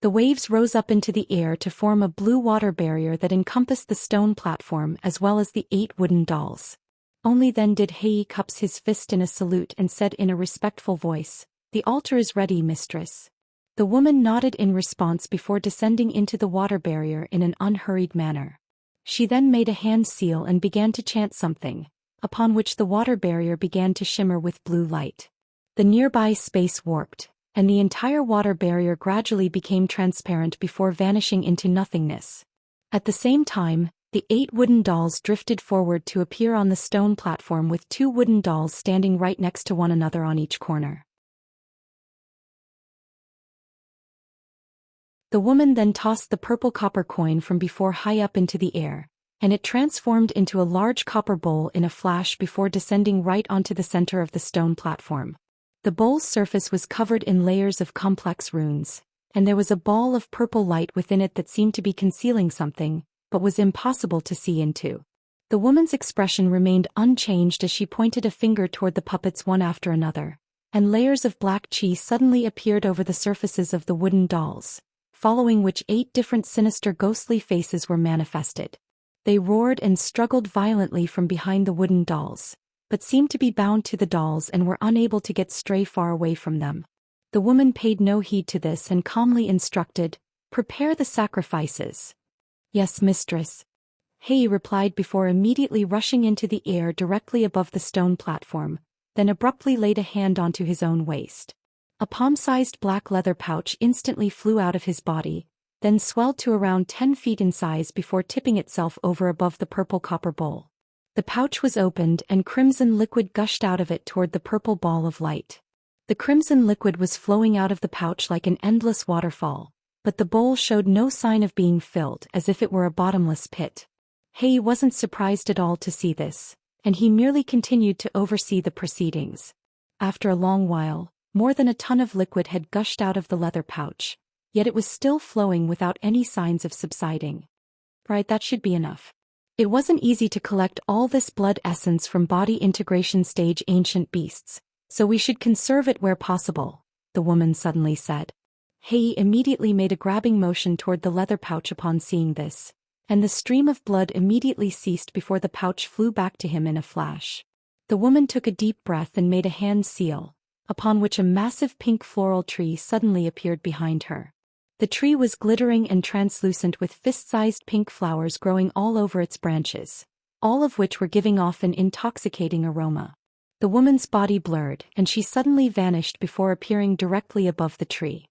The waves rose up into the air to form a blue water barrier that encompassed the stone platform as well as the 8 wooden dolls. Only then did Hei cup his fist in a salute and said in a respectful voice, "The altar is ready, mistress." The woman nodded in response before descending into the water barrier in an unhurried manner. She then made a hand seal and began to chant something, upon which the water barrier began to shimmer with blue light. The nearby space warped, and the entire water barrier gradually became transparent before vanishing into nothingness. At the same time, the 8 wooden dolls drifted forward to appear on the stone platform with 2 wooden dolls standing right next to one another on each corner. The woman then tossed the purple copper coin from before high up into the air, and it transformed into a large copper bowl in a flash before descending right onto the center of the stone platform. The bowl's surface was covered in layers of complex runes, and there was a ball of purple light within it that seemed to be concealing something, but was impossible to see into. The woman's expression remained unchanged as she pointed a finger toward the puppets one after another, and layers of black chi suddenly appeared over the surfaces of the wooden dolls, following which 8 different sinister ghostly faces were manifested. They roared and struggled violently from behind the wooden dolls, but seemed to be bound to the dolls and were unable to get stray far away from them. The woman paid no heed to this and calmly instructed, "Prepare the sacrifices." "Yes, mistress," Hei replied before immediately rushing into the air directly above the stone platform, then abruptly laid a hand onto his own waist. A palm-sized black leather pouch instantly flew out of his body, then swelled to around 10 feet in size before tipping itself over above the purple copper bowl. The pouch was opened and crimson liquid gushed out of it toward the purple ball of light. The crimson liquid was flowing out of the pouch like an endless waterfall, but the bowl showed no sign of being filled, as if it were a bottomless pit. Hei wasn't surprised at all to see this, and he merely continued to oversee the proceedings. After a long while, more than a ton of liquid had gushed out of the leather pouch, yet it was still flowing without any signs of subsiding. Right, that should be enough. It wasn't easy to collect all this blood essence from body integration stage ancient beasts, so we should conserve it where possible, the woman suddenly said. Hei immediately made a grabbing motion toward the leather pouch upon seeing this, and the stream of blood immediately ceased before the pouch flew back to him in a flash. The woman took a deep breath and made a hand seal, upon which a massive pink floral tree suddenly appeared behind her. The tree was glittering and translucent with fist-sized pink flowers growing all over its branches, all of which were giving off an intoxicating aroma. The woman's body blurred and she suddenly vanished before appearing directly above the tree.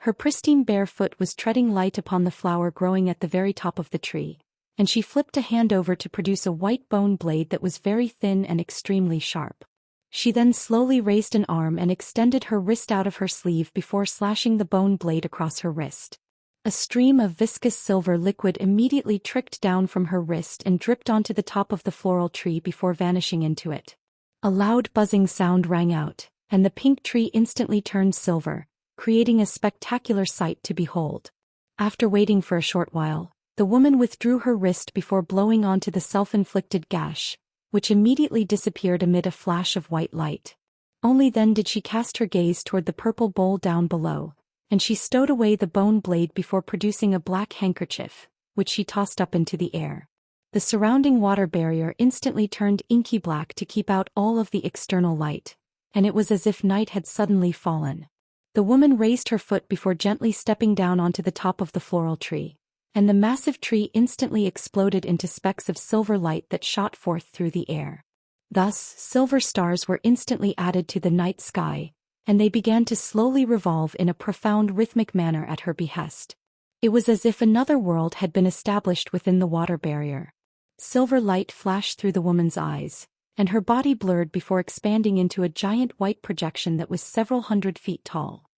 Her pristine bare foot was treading light upon the flower growing at the very top of the tree, and she flipped a hand over to produce a white bone blade that was very thin and extremely sharp. She then slowly raised an arm and extended her wrist out of her sleeve before slashing the bone blade across her wrist. A stream of viscous silver liquid immediately tricked down from her wrist and dripped onto the top of the floral tree before vanishing into it. A loud buzzing sound rang out, and the pink tree instantly turned silver, creating a spectacular sight to behold. After waiting for a short while, the woman withdrew her wrist before blowing onto the self-inflicted gash, which immediately disappeared amid a flash of white light. Only then did she cast her gaze toward the purple bowl down below, and she stowed away the bone blade before producing a black handkerchief, which she tossed up into the air. The surrounding water barrier instantly turned inky black to keep out all of the external light, and it was as if night had suddenly fallen. The woman raised her foot before gently stepping down onto the top of the floral tree, and the massive tree instantly exploded into specks of silver light that shot forth through the air. Thus, silver stars were instantly added to the night sky, and they began to slowly revolve in a profound rhythmic manner at her behest. It was as if another world had been established within the water barrier. Silver light flashed through the woman's eyes, and her body blurred before expanding into a giant white projection that was several hundred feet tall.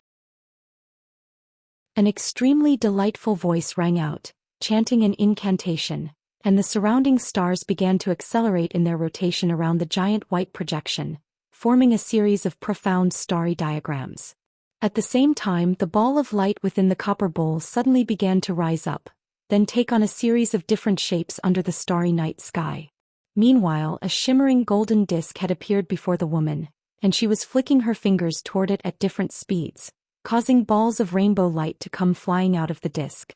An extremely delightful voice rang out, chanting an incantation, and the surrounding stars began to accelerate in their rotation around the giant white projection, forming a series of profound starry diagrams. At the same time, the ball of light within the copper bowl suddenly began to rise up, then take on a series of different shapes under the starry night sky. Meanwhile, a shimmering golden disk had appeared before the woman, and she was flicking her fingers toward it at different speeds, causing balls of rainbow light to come flying out of the disk.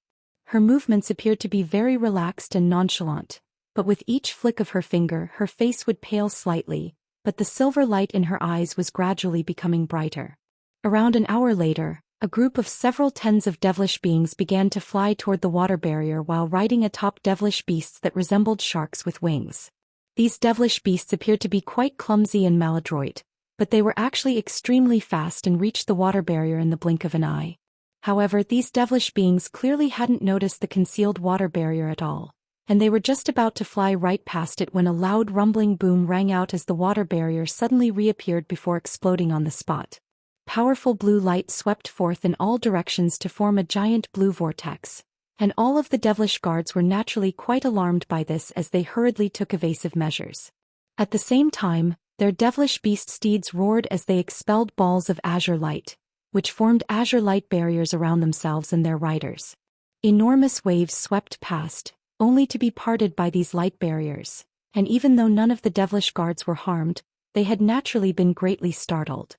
Her movements appeared to be very relaxed and nonchalant, but with each flick of her finger her face would pale slightly, but the silver light in her eyes was gradually becoming brighter. Around an hour later, a group of several tens of devilish beings began to fly toward the water barrier while riding atop devilish beasts that resembled sharks with wings. These devilish beasts appeared to be quite clumsy and maladroit, but they were actually extremely fast and reached the water barrier in the blink of an eye. However, these devilish beings clearly hadn't noticed the concealed water barrier at all, and they were just about to fly right past it when a loud rumbling boom rang out as the water barrier suddenly reappeared before exploding on the spot. Powerful blue light swept forth in all directions to form a giant blue vortex, and all of the devilish guards were naturally quite alarmed by this as they hurriedly took evasive measures. At the same time, their devilish beast steeds roared as they expelled balls of azure light, which formed azure light barriers around themselves and their riders. Enormous waves swept past, only to be parted by these light barriers, and even though none of the devilish guards were harmed, they had naturally been greatly startled.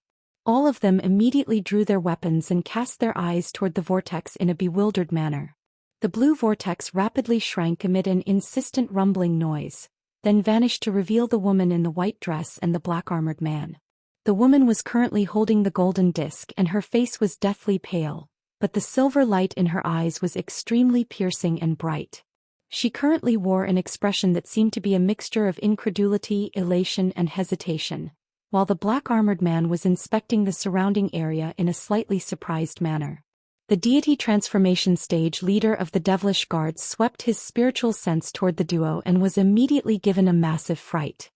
All of them immediately drew their weapons and cast their eyes toward the vortex in a bewildered manner. The blue vortex rapidly shrank amid an insistent rumbling noise, then vanished to reveal the woman in the white dress and the black-armored man. The woman was currently holding the golden disc and her face was deathly pale, but the silver light in her eyes was extremely piercing and bright. She currently wore an expression that seemed to be a mixture of incredulity, elation, and hesitation, while the black-armored man was inspecting the surrounding area in a slightly surprised manner. The deity transformation stage leader of the devilish guards swept his spiritual sense toward the duo and was immediately given a massive fright.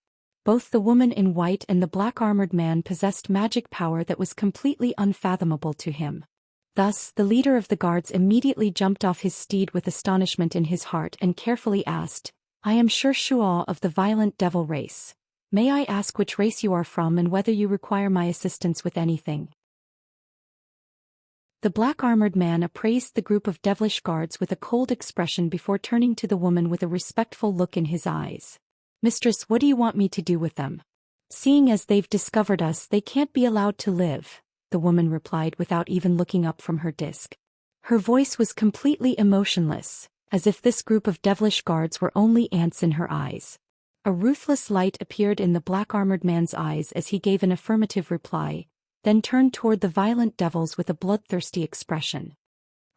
Both the woman in white and the black-armored man possessed magic power that was completely unfathomable to him. Thus, the leader of the guards immediately jumped off his steed with astonishment in his heart and carefully asked, "I am Shi Shuo of the violent devil race. May I ask which race you are from and whether you require my assistance with anything?" The black-armored man appraised the group of devilish guards with a cold expression before turning to the woman with a respectful look in his eyes. "Mistress, what do you want me to do with them? Seeing as they've discovered us, they can't be allowed to live," the woman replied without even looking up from her disc. Her voice was completely emotionless, as if this group of devilish guards were only ants in her eyes. A ruthless light appeared in the black-armored man's eyes as he gave an affirmative reply, then turned toward the violent devils with a bloodthirsty expression.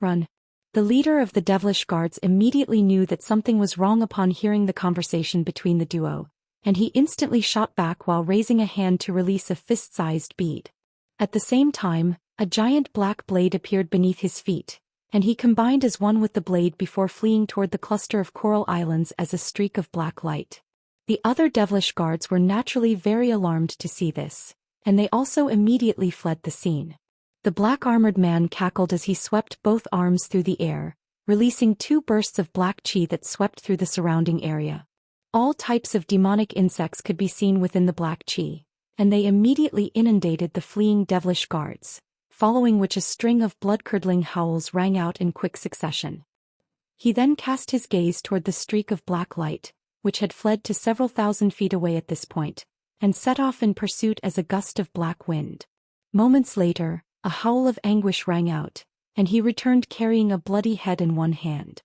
"Run." The leader of the devilish guards immediately knew that something was wrong upon hearing the conversation between the duo, and he instantly shot back while raising a hand to release a fist-sized bead. At the same time, a giant black blade appeared beneath his feet, and he combined as one with the blade before fleeing toward the cluster of coral islands as a streak of black light. The other devilish guards were naturally very alarmed to see this, and they also immediately fled the scene. The black-armored man cackled as he swept both arms through the air, releasing 2 bursts of black chi that swept through the surrounding area. All types of demonic insects could be seen within the black chi, and they immediately inundated the fleeing devilish guards, following which a string of blood-curdling howls rang out in quick succession. He then cast his gaze toward the streak of black light, which had fled to several thousand feet away at this point, and set off in pursuit as a gust of black wind. Moments later, a howl of anguish rang out, and he returned carrying a bloody head in one hand.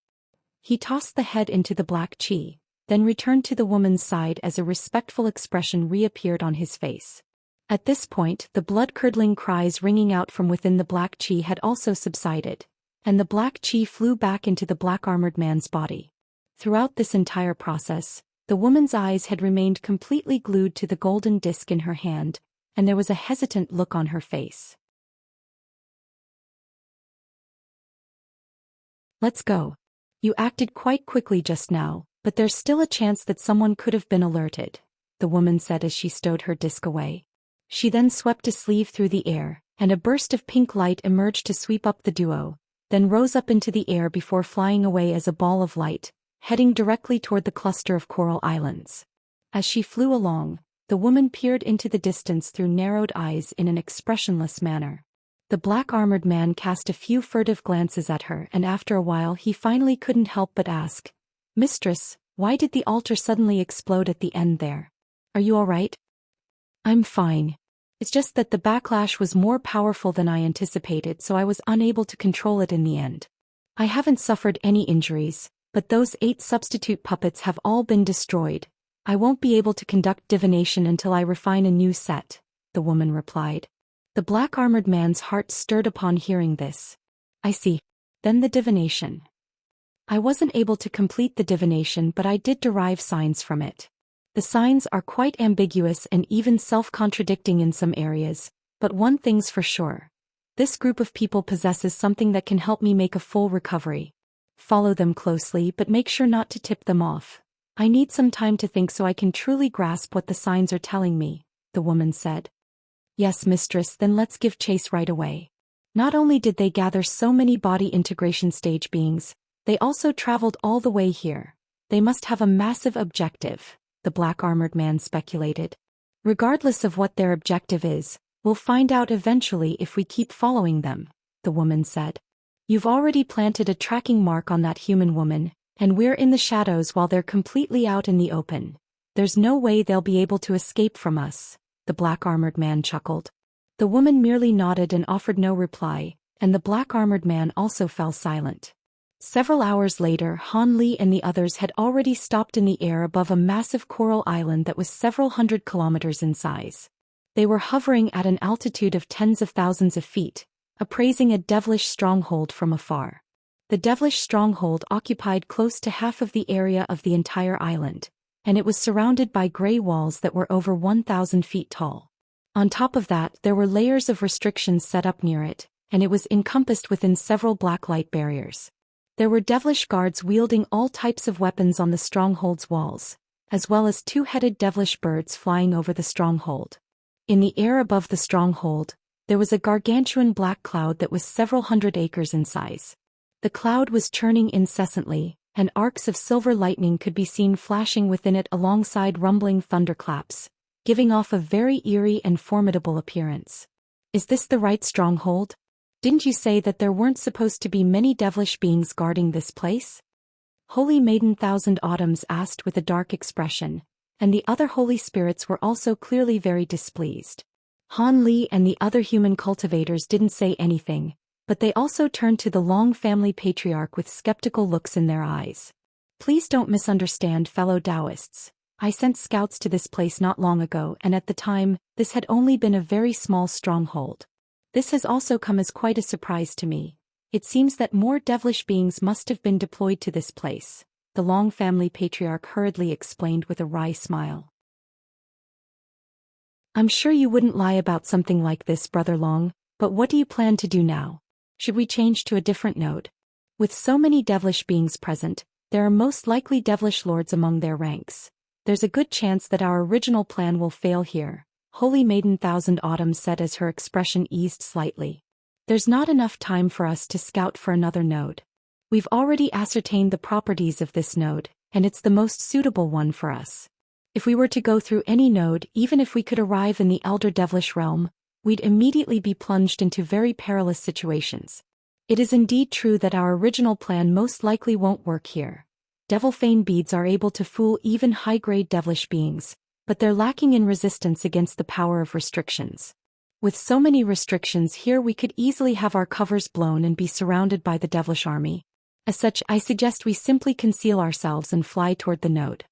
He tossed the head into the black chi, then returned to the woman's side as a respectful expression reappeared on his face. At this point, the blood-curdling cries ringing out from within the black chi had also subsided, and the black chi flew back into the black-armored man's body. Throughout this entire process, the woman's eyes had remained completely glued to the golden disc in her hand, and there was a hesitant look on her face. "Let's go. You acted quite quickly just now, but there's still a chance that someone could have been alerted," the woman said as she stowed her disc away. She then swept a sleeve through the air, and a burst of pink light emerged to sweep up the duo, then rose up into the air before flying away as a ball of light, heading directly toward the cluster of coral islands. As she flew along, the woman peered into the distance through narrowed eyes in an expressionless manner. The black-armored man cast a few furtive glances at her, and after a while he finally couldn't help but ask, "Mistress, why did the altar suddenly explode at the end there? Are you all right?" "I'm fine. It's just that the backlash was more powerful than I anticipated, so I was unable to control it in the end. I haven't suffered any injuries, but those 8 substitute puppets have all been destroyed. I won't be able to conduct divination until I refine a new set," the woman replied. The black-armored man's heart stirred upon hearing this. "I see. Then the divination. I wasn't able to complete the divination, but I did derive signs from it. The signs are quite ambiguous and even self-contradicting in some areas, but one thing's for sure. This group of people possesses something that can help me make a full recovery. Follow them closely, but make sure not to tip them off. I need some time to think so I can truly grasp what the signs are telling me," the woman said. "Yes, mistress, then let's give chase right away." Not only did they gather so many body integration stage beings, they also traveled all the way here. They must have a massive objective, the black-armored man speculated. "Regardless of what their objective is, we'll find out eventually if we keep following them," the woman said. "You've already planted a tracking mark on that human woman, and we're in the shadows while they're completely out in the open. There's no way they'll be able to escape from us," the black-armored man chuckled. The woman merely nodded and offered no reply, and the black-armored man also fell silent. Several hours later, Han Li and the others had already stopped in the air above a massive coral island that was several hundred kilometers in size. They were hovering at an altitude of tens of thousands of feet, appraising a devilish stronghold from afar. The devilish stronghold occupied close to half of the area of the entire island, and it was surrounded by gray walls that were over 1,000 feet tall. On top of that, there were layers of restrictions set up near it, and it was encompassed within several black light barriers. There were devilish guards wielding all types of weapons on the stronghold's walls, as well as two-headed devilish birds flying over the stronghold. In the air above the stronghold, there was a gargantuan black cloud that was several hundred acres in size. The cloud was churning incessantly, and arcs of silver lightning could be seen flashing within it alongside rumbling thunderclaps, giving off a very eerie and formidable appearance. Is this the right stronghold? Didn't you say that there weren't supposed to be many devilish beings guarding this place? Holy Maiden Thousand Autumns asked with a dark expression, and the other holy spirits were also clearly very displeased. Han Li and the other human cultivators didn't say anything, but they also turned to the Long family patriarch with skeptical looks in their eyes. Please don't misunderstand, fellow Taoists. I sent scouts to this place not long ago, and at the time, this had only been a very small stronghold. This has also come as quite a surprise to me. It seems that more devilish beings must have been deployed to this place, the Long family patriarch hurriedly explained with a wry smile. I'm sure you wouldn't lie about something like this, Brother Long, but what do you plan to do now? Should we change to a different node? With so many devilish beings present, there are most likely devilish lords among their ranks. There's a good chance that our original plan will fail here, Holy Maiden Thousand Autumns said as her expression eased slightly. There's not enough time for us to scout for another node. We've already ascertained the properties of this node, and it's the most suitable one for us. If we were to go through any node, even if we could arrive in the Elder Devilish realm, we'd immediately be plunged into very perilous situations. It is indeed true that our original plan most likely won't work here. Devil Fane beads are able to fool even high-grade devilish beings, but they're lacking in resistance against the power of restrictions. With so many restrictions here, we could easily have our covers blown and be surrounded by the devilish army. As such, I suggest we simply conceal ourselves and fly toward the node.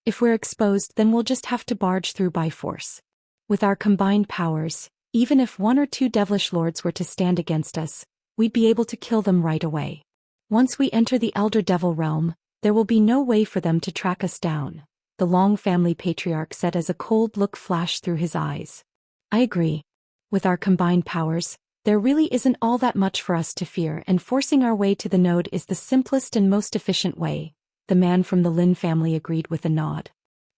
If we're exposed, then we'll just have to barge through by force. With our combined powers, even if one or two devilish lords were to stand against us, we'd be able to kill them right away. Once we enter the Elder Devil realm, there will be no way for them to track us down, the Long family patriarch said as a cold look flashed through his eyes. I agree. With our combined powers, there really isn't all that much for us to fear, and forcing our way to the node is the simplest and most efficient way, the man from the Lin family agreed with a nod.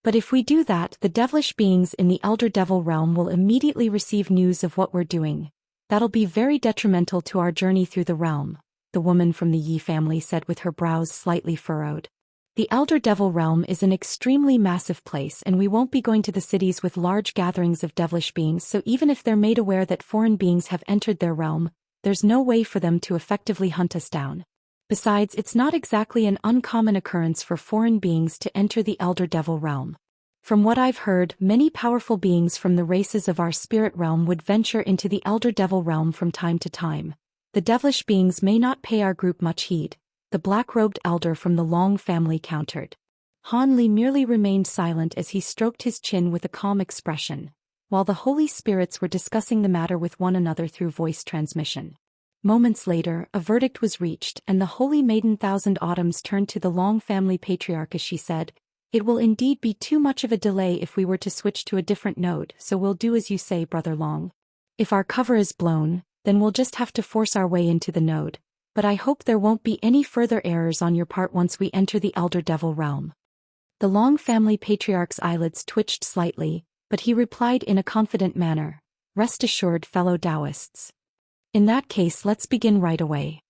But if we do that, the devilish beings in the Elder Devil realm will immediately receive news of what we're doing. That'll be very detrimental to our journey through the realm, the woman from the Yi family said with her brows slightly furrowed. The Elder Devil realm is an extremely massive place, and we won't be going to the cities with large gatherings of devilish beings, so even if they're made aware that foreign beings have entered their realm, there's no way for them to effectively hunt us down. Besides, it's not exactly an uncommon occurrence for foreign beings to enter the Elder Devil realm. From what I've heard, many powerful beings from the races of our spirit realm would venture into the Elder Devil realm from time to time. The devilish beings may not pay our group much heed, the black-robed elder from the Long family countered. Han Li merely remained silent as he stroked his chin with a calm expression, while the holy spirits were discussing the matter with one another through voice transmission. Moments later, a verdict was reached, and the Holy Maiden Thousand Autumns turned to the Long family patriarch as she said, "It will indeed be too much of a delay if we were to switch to a different node, so we'll do as you say, Brother Long. If our cover is blown, then we'll just have to force our way into the node. But I hope there won't be any further errors on your part once we enter the Elder Devil realm." The Long family patriarch's eyelids twitched slightly, but he replied in a confident manner, "Rest assured, fellow Taoists. In that case, let's begin right away.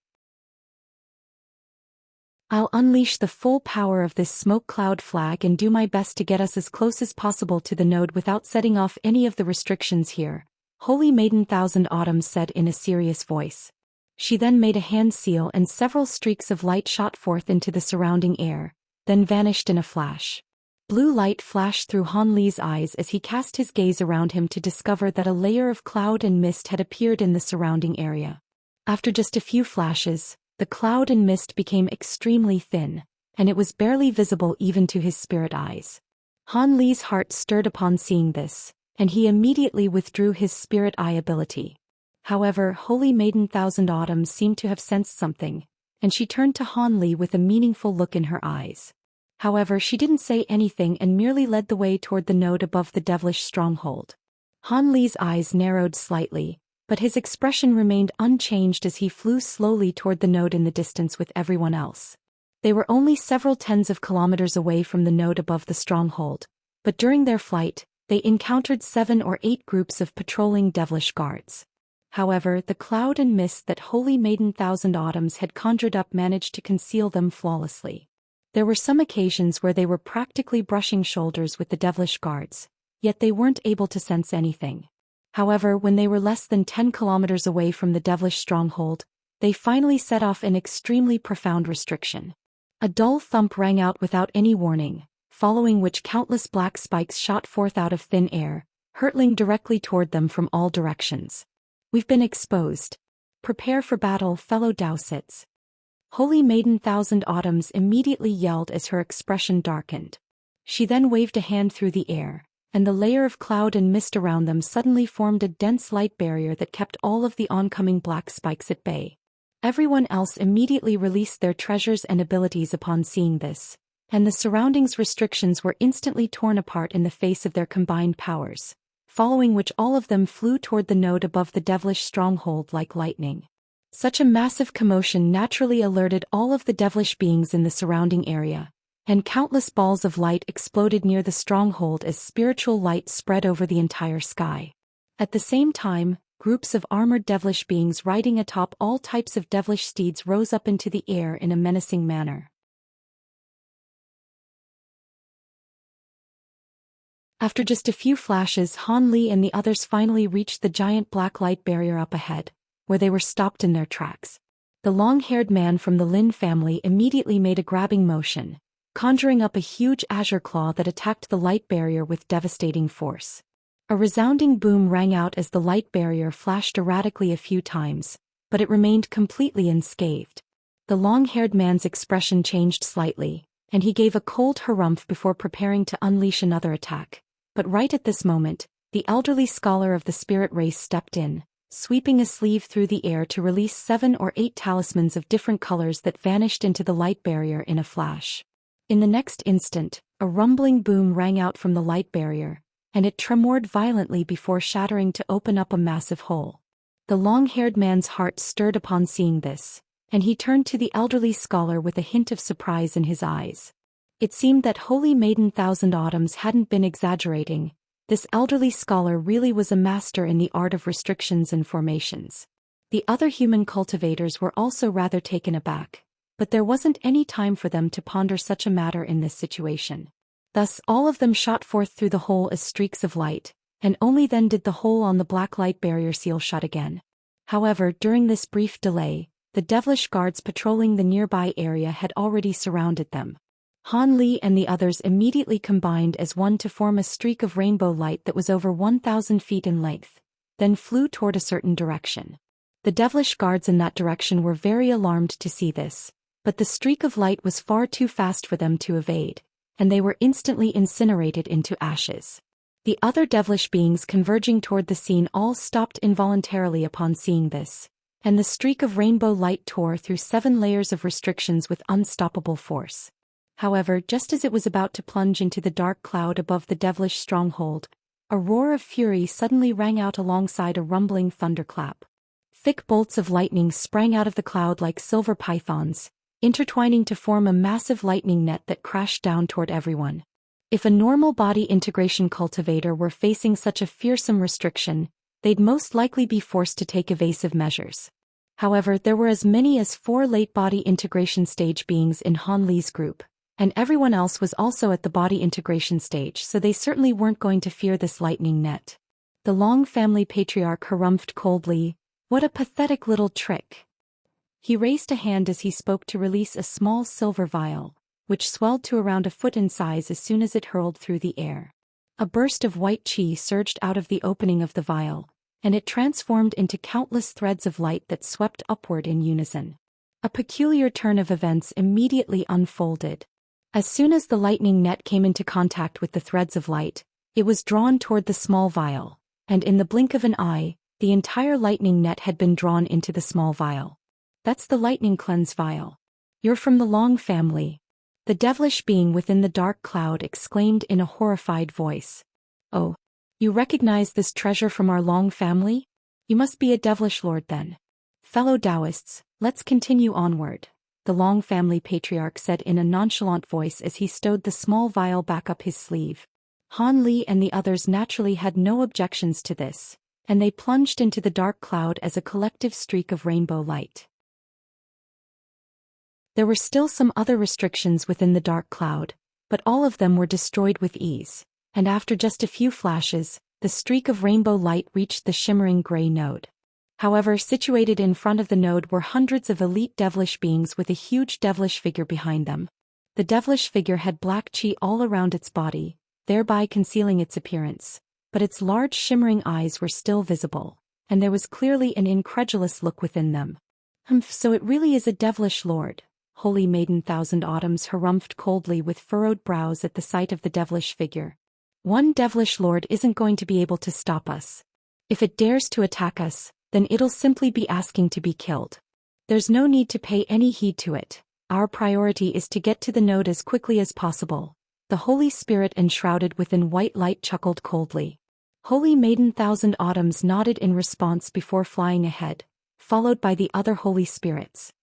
I'll unleash the full power of this smoke cloud flag and do my best to get us as close as possible to the node without setting off any of the restrictions here," Holy Maiden Thousand Autumns said in a serious voice. She then made a hand seal and several streaks of light shot forth into the surrounding air, then vanished in a flash. Blue light flashed through Han Li's eyes as he cast his gaze around him to discover that a layer of cloud and mist had appeared in the surrounding area. After just a few flashes, the cloud and mist became extremely thin, and it was barely visible even to his spirit eyes. Han Li's heart stirred upon seeing this, and he immediately withdrew his spirit eye ability. However, Holy Maiden Thousand Autumns seemed to have sensed something, and she turned to Han Li with a meaningful look in her eyes. However, she didn't say anything and merely led the way toward the node above the devilish stronghold. Han Li's eyes narrowed slightly, but his expression remained unchanged as he flew slowly toward the node in the distance with everyone else. They were only several tens of kilometers away from the node above the stronghold, but during their flight, they encountered 7 or 8 groups of patrolling devilish guards. However, the cloud and mist that Holy Maiden Thousand Autumns had conjured up managed to conceal them flawlessly. There were some occasions where they were practically brushing shoulders with the devilish guards, yet they weren't able to sense anything. However, when they were less than 10 kilometers away from the devilish stronghold, they finally set off an extremely profound restriction. A dull thump rang out without any warning, following which countless black spikes shot forth out of thin air, hurtling directly toward them from all directions. "We've been exposed. Prepare for battle, fellow Daosits." Holy Maiden Thousand Autumns immediately yelled as her expression darkened. She then waved a hand through the air, and the layer of cloud and mist around them suddenly formed a dense light barrier that kept all of the oncoming black spikes at bay. Everyone else immediately released their treasures and abilities upon seeing this, and the surroundings' restrictions were instantly torn apart in the face of their combined powers, following which all of them flew toward the node above the devilish stronghold like lightning. Such a massive commotion naturally alerted all of the devilish beings in the surrounding area, and countless balls of light exploded near the stronghold as spiritual light spread over the entire sky. At the same time, groups of armored devilish beings riding atop all types of devilish steeds rose up into the air in a menacing manner. After just a few flashes, Han Li and the others finally reached the giant black light barrier up ahead, where they were stopped in their tracks. The long-haired man from the Lin family immediately made a grabbing motion, conjuring up a huge azure claw that attacked the light barrier with devastating force. A resounding boom rang out as the light barrier flashed erratically a few times, but it remained completely unscathed. The long-haired man's expression changed slightly, and he gave a cold harumph before preparing to unleash another attack. But right at this moment, the elderly scholar of the spirit race stepped in, sweeping a sleeve through the air to release 7 or 8 talismans of different colors that vanished into the light barrier in a flash. In the next instant, a rumbling boom rang out from the light barrier, and it tremored violently before shattering to open up a massive hole. The long-haired man's heart stirred upon seeing this, and he turned to the elderly scholar with a hint of surprise in his eyes. It seemed that Holy Maiden Thousand Autumns hadn't been exaggerating. This elderly scholar really was a master in the art of restrictions and formations. The other human cultivators were also rather taken aback, but there wasn't any time for them to ponder such a matter in this situation. Thus all of them shot forth through the hole as streaks of light, and only then did the hole on the black light barrier seal shut again. However, during this brief delay, the devilish guards patrolling the nearby area had already surrounded them. Han Li and the others immediately combined as one to form a streak of rainbow light that was over 1,000 feet in length, then flew toward a certain direction. The devilish guards in that direction were very alarmed to see this, but the streak of light was far too fast for them to evade, and they were instantly incinerated into ashes. The other devilish beings converging toward the scene all stopped involuntarily upon seeing this, and the streak of rainbow light tore through 7 layers of restrictions with unstoppable force. However, just as it was about to plunge into the dark cloud above the devilish stronghold, a roar of fury suddenly rang out alongside a rumbling thunderclap. Thick bolts of lightning sprang out of the cloud like silver pythons, intertwining to form a massive lightning net that crashed down toward everyone. If a normal body integration cultivator were facing such a fearsome restriction, they'd most likely be forced to take evasive measures. However, there were as many as 4 late body integration stage beings in Han Li's group, and everyone else was also at the body integration stage, so they certainly weren't going to fear this lightning net. The Long family patriarch harumphed coldly, "What a pathetic little trick." He raised a hand as he spoke to release a small silver vial, which swelled to around a foot in size as soon as it hurled through the air. A burst of white qi surged out of the opening of the vial, and it transformed into countless threads of light that swept upward in unison. A peculiar turn of events immediately unfolded. As soon as the lightning net came into contact with the threads of light, it was drawn toward the small vial, and in the blink of an eye, the entire lightning net had been drawn into the small vial. That's the lightning cleanse vial. You're from the Long family. The devilish being within the dark cloud exclaimed in a horrified voice. Oh, you recognize this treasure from our Long family? You must be a devilish lord then. Fellow Taoists, let's continue onward, the Long family patriarch said in a nonchalant voice as he stowed the small vial back up his sleeve. Han Li and the others naturally had no objections to this, and they plunged into the dark cloud as a collective streak of rainbow light. There were still some other restrictions within the dark cloud, but all of them were destroyed with ease, and after just a few flashes, the streak of rainbow light reached the shimmering gray node. However, situated in front of the node were hundreds of elite devilish beings with a huge devilish figure behind them. The devilish figure had black qi all around its body, thereby concealing its appearance, but its large shimmering eyes were still visible, and there was clearly an incredulous look within them. So it really is a devilish lord. Holy Maiden Thousand Autumns harumphed coldly with furrowed brows at the sight of the devilish figure. One devilish lord isn't going to be able to stop us. If it dares to attack us, then it'll simply be asking to be killed. There's no need to pay any heed to it. Our priority is to get to the node as quickly as possible. The Holy Spirit enshrouded within white light chuckled coldly. Holy Maiden Thousand Autumns nodded in response before flying ahead, followed by the other Holy Spirits.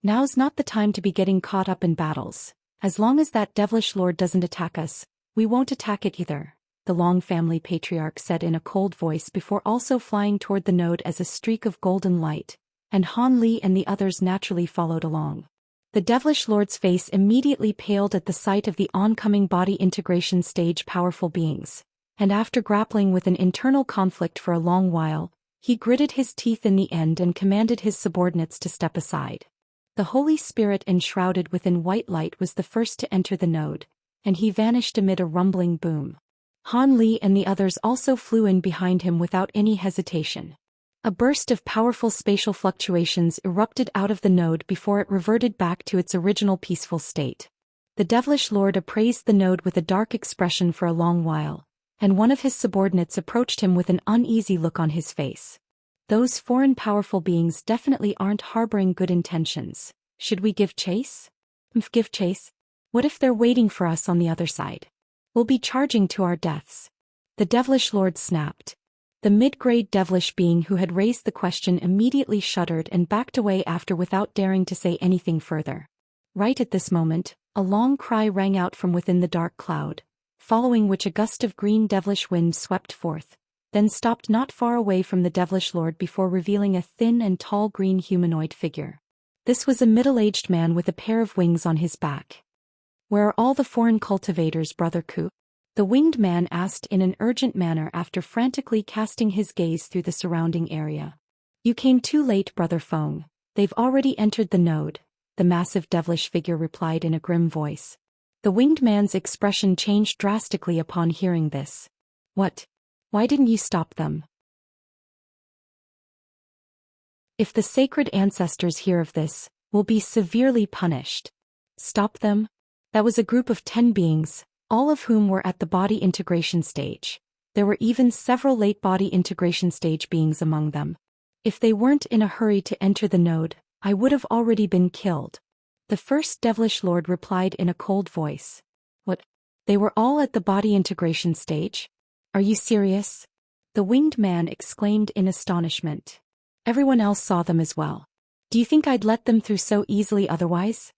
Now's not the time to be getting caught up in battles. As long as that devilish lord doesn't attack us, we won't attack it either, the Long family patriarch said in a cold voice before also flying toward the node as a streak of golden light, and Han Li and the others naturally followed along. The devilish lord's face immediately paled at the sight of the oncoming body integration stage powerful beings, and after grappling with an internal conflict for a long while, he gritted his teeth in the end and commanded his subordinates to step aside. The Holy Spirit enshrouded within white light was the first to enter the node, and he vanished amid a rumbling boom. Han Li and the others also flew in behind him without any hesitation. A burst of powerful spatial fluctuations erupted out of the node before it reverted back to its original peaceful state. The devilish lord appraised the node with a dark expression for a long while, and one of his subordinates approached him with an uneasy look on his face. Those foreign powerful beings definitely aren't harboring good intentions. Should we give chase? Give chase? What if they're waiting for us on the other side? We'll be charging to our deaths. The devilish lord snapped. The mid-grade devilish being who had raised the question immediately shuddered and backed away after without daring to say anything further. Right at this moment, a long cry rang out from within the dark cloud, following which a gust of green devilish wind swept forth, then stopped not far away from the devilish lord before revealing a thin and tall green humanoid figure. This was a middle-aged man with a pair of wings on his back. Where are all the foreign cultivators, Brother Ku? The winged man asked in an urgent manner after frantically casting his gaze through the surrounding area. You came too late, Brother Feng. They've already entered the node, the massive devilish figure replied in a grim voice. The winged man's expression changed drastically upon hearing this. What? Why didn't you stop them? If the sacred ancestors hear of this, we'll be severely punished. Stop them? That was a group of 10 beings, all of whom were at the body integration stage. There were even several late body integration stage beings among them. If they weren't in a hurry to enter the node, I would have already been killed. The first devilish lord replied in a cold voice. What? They were all at the body integration stage? Are you serious? The winged man exclaimed in astonishment. Everyone else saw them as well. Do you think I'd let them through so easily otherwise?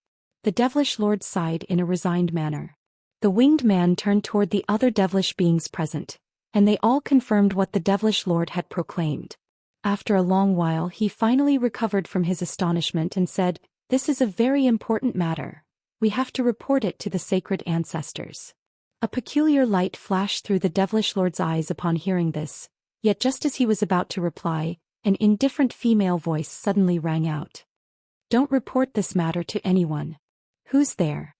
The devilish lord sighed in a resigned manner. The winged man turned toward the other devilish beings present, and they all confirmed what the devilish lord had proclaimed. After a long while he finally recovered from his astonishment and said, This is a very important matter. We have to report it to the sacred ancestors. A peculiar light flashed through the devilish lord's eyes upon hearing this, yet just as he was about to reply, an indifferent female voice suddenly rang out. Don't report this matter to anyone. Who's there?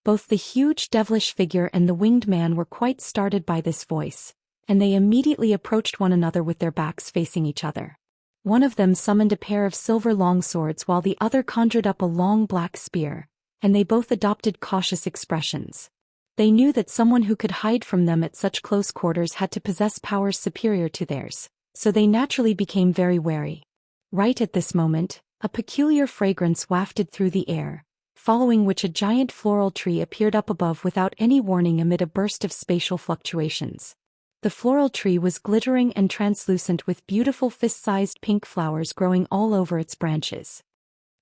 Both the huge devilish figure and the winged man were quite startled by this voice, and they immediately approached one another with their backs facing each other. One of them summoned a pair of silver longswords while the other conjured up a long black spear, and they both adopted cautious expressions. They knew that someone who could hide from them at such close quarters had to possess powers superior to theirs, so they naturally became very wary. Right at this moment, a peculiar fragrance wafted through the air, following which a giant floral tree appeared up above without any warning amid a burst of spatial fluctuations. The floral tree was glittering and translucent with beautiful fist-sized pink flowers growing all over its branches.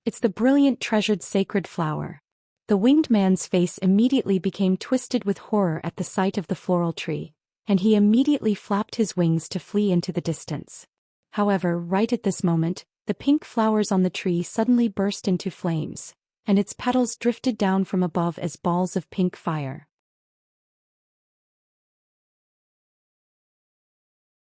It's the brilliant treasured sacred flower. The winged man's face immediately became twisted with horror at the sight of the floral tree, and he immediately flapped his wings to flee into the distance. However, right at this moment, the pink flowers on the tree suddenly burst into flames, and its petals drifted down from above as balls of pink fire.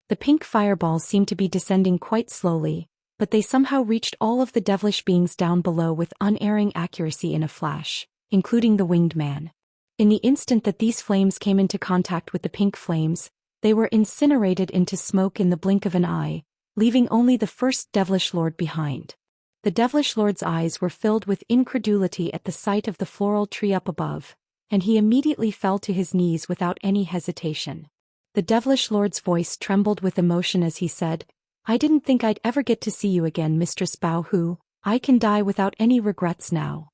The pink fireballs seemed to be descending quite slowly, but they somehow reached all of the devilish beings down below with unerring accuracy in a flash, including the winged man. In the instant that these flames came into contact with the pink flames, they were incinerated into smoke in the blink of an eye, leaving only the first devilish lord behind. The devilish lord's eyes were filled with incredulity at the sight of the floral tree up above, and he immediately fell to his knees without any hesitation. The devilish lord's voice trembled with emotion as he said, "I didn't think I'd ever get to see you again, Mistress Bao Hu. I can die without any regrets now.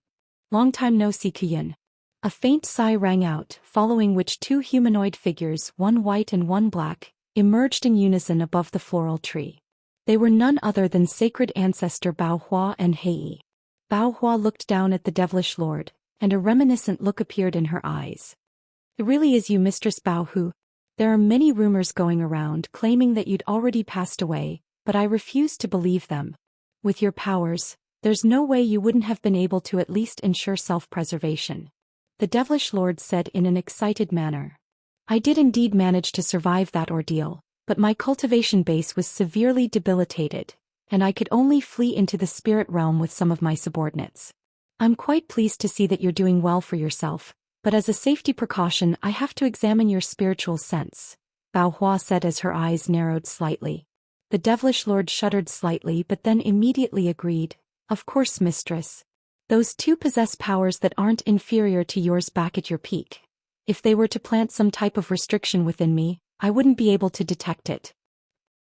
Long time no see, Kuyan." A faint sigh rang out, following which two humanoid figures, one white and one black, emerged in unison above the floral tree. They were none other than sacred ancestor Bao Hua and Hei. Bao Hua looked down at the devilish lord, and a reminiscent look appeared in her eyes. "It really is you, Mistress Bao Hu. There are many rumors going around claiming that you'd already passed away, but I refuse to believe them. With your powers, there's no way you wouldn't have been able to at least ensure self-preservation," the devilish lord said in an excited manner. "I did indeed manage to survive that ordeal, but my cultivation base was severely debilitated, and I could only flee into the spirit realm with some of my subordinates. I'm quite pleased to see that you're doing well for yourself, but as a safety precaution I have to examine your spiritual sense," Bao Hua said as her eyes narrowed slightly. The devilish lord shuddered slightly but then immediately agreed, "Of course, mistress. Those two possess powers that aren't inferior to yours back at your peak. If they were to plant some type of restriction within me, I wouldn't be able to detect it."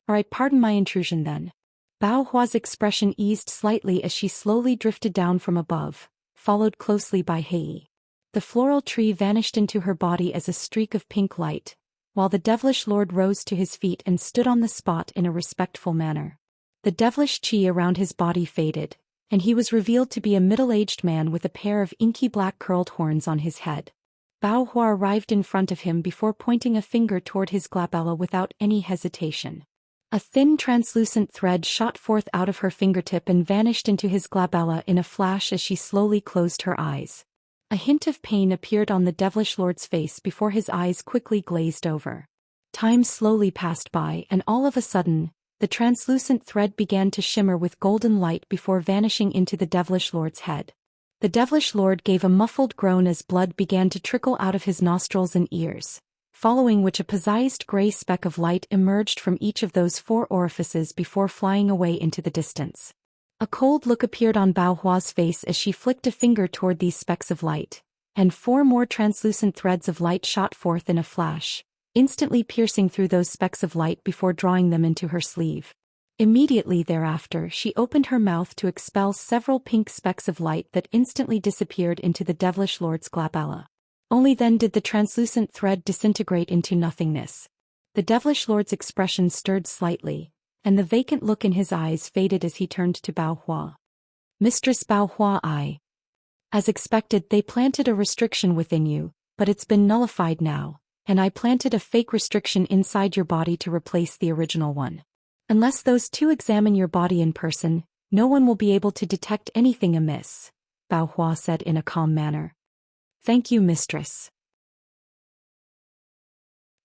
"Alright, pardon my intrusion then." Bao Hua's expression eased slightly as she slowly drifted down from above, followed closely by Hei. The floral tree vanished into her body as a streak of pink light, while the devilish lord rose to his feet and stood on the spot in a respectful manner. The devilish chi around his body faded, and he was revealed to be a middle-aged man with a pair of inky black curled horns on his head. Bao Hua arrived in front of him before pointing a finger toward his glabella without any hesitation. A thin translucent thread shot forth out of her fingertip and vanished into his glabella in a flash as she slowly closed her eyes. A hint of pain appeared on the devilish lord's face before his eyes quickly glazed over. Time slowly passed by and all of a sudden, the translucent thread began to shimmer with golden light before vanishing into the devilish lord's head. The devilish lord gave a muffled groan as blood began to trickle out of his nostrils and ears, following which a possessed gray speck of light emerged from each of those 4 orifices before flying away into the distance. A cold look appeared on Bao Hua's face as she flicked a finger toward these specks of light, and 4 more translucent threads of light shot forth in a flash, instantly piercing through those specks of light before drawing them into her sleeve. Immediately thereafter she opened her mouth to expel several pink specks of light that instantly disappeared into the devilish lord's glabella. Only then did the translucent thread disintegrate into nothingness. The devilish lord's expression stirred slightly, and the vacant look in his eyes faded as he turned to Bao Hua. "Mistress Bao Hua, as expected, they planted a restriction within you, but it's been nullified now, and I planted a fake restriction inside your body to replace the original one. Unless those two examine your body in person, no one will be able to detect anything amiss," Bao Hua said in a calm manner. "Thank you, mistress.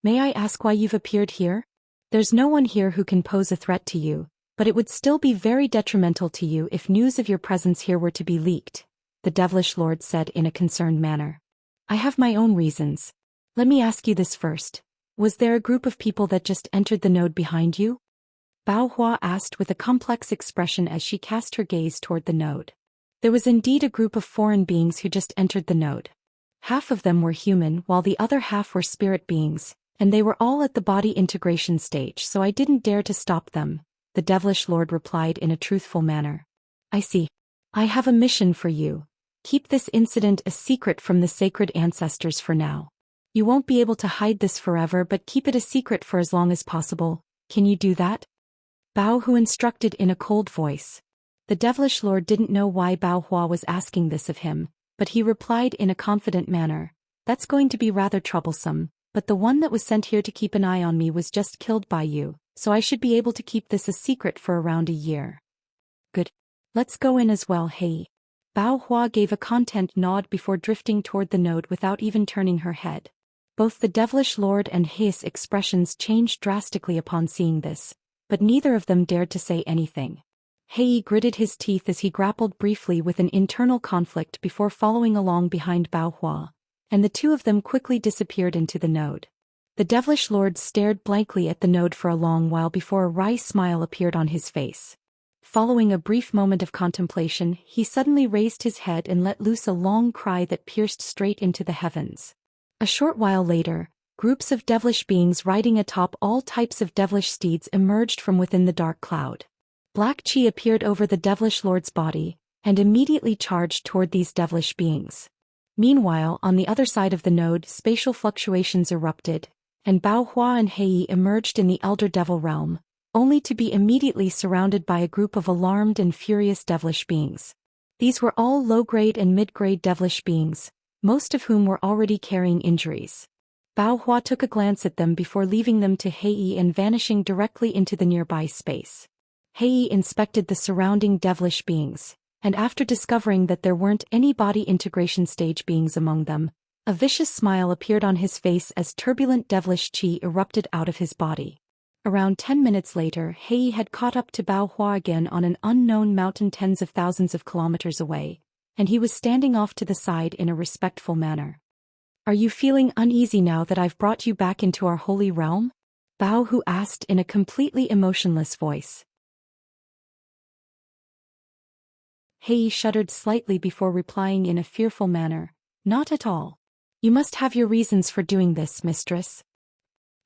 May I ask why you've appeared here? There's no one here who can pose a threat to you, but it would still be very detrimental to you if news of your presence here were to be leaked," the devilish lord said in a concerned manner. I have my own reasons. Let me ask you this first. Was there a group of people that just entered the node behind you? Bao Hua asked with a complex expression as she cast her gaze toward the node. There was indeed a group of foreign beings who just entered the node. Half of them were human while the other half were spirit beings, and they were all at the body integration stage, so I didn't dare to stop them, the devilish lord replied in a truthful manner. I see. I have a mission for you. Keep this incident a secret from the sacred ancestors for now. You won't be able to hide this forever, but keep it a secret for as long as possible. Can you do that? Bao Hu instructed in a cold voice. The devilish lord didn't know why Bao Hua was asking this of him, but he replied in a confident manner. That's going to be rather troublesome, but the one that was sent here to keep an eye on me was just killed by you, so I should be able to keep this a secret for around a year. Good. Let's go in as well, hey. Bao Hua gave a content nod before drifting toward the node without even turning her head. Both the devilish lord and his expressions changed drastically upon seeing this, but neither of them dared to say anything. Hei gritted his teeth as he grappled briefly with an internal conflict before following along behind Bao Hua, and the two of them quickly disappeared into the node. The devilish lord stared blankly at the node for a long while before a wry smile appeared on his face. Following a brief moment of contemplation, he suddenly raised his head and let loose a long cry that pierced straight into the heavens. A short while later, groups of devilish beings riding atop all types of devilish steeds emerged from within the dark cloud. Black chi appeared over the devilish lord's body, and immediately charged toward these devilish beings. Meanwhile, on the other side of the node, spatial fluctuations erupted, and Bao Hua and Hei emerged in the Elder Devil realm, only to be immediately surrounded by a group of alarmed and furious devilish beings. These were all low-grade and mid-grade devilish beings, most of whom were already carrying injuries. Bao Hua took a glance at them before leaving them to Hei and vanishing directly into the nearby space. Hei inspected the surrounding devilish beings, and after discovering that there weren't any body integration stage beings among them, a vicious smile appeared on his face as turbulent devilish chi erupted out of his body. Around 10 minutes later, Hei had caught up to Bao Hua again on an unknown mountain tens of thousands of kilometers away, and he was standing off to the side in a respectful manner. Are you feeling uneasy now that I've brought you back into our holy realm? Bao Hu asked in a completely emotionless voice. Hei shuddered slightly before replying in a fearful manner, Not at all. You must have your reasons for doing this, mistress.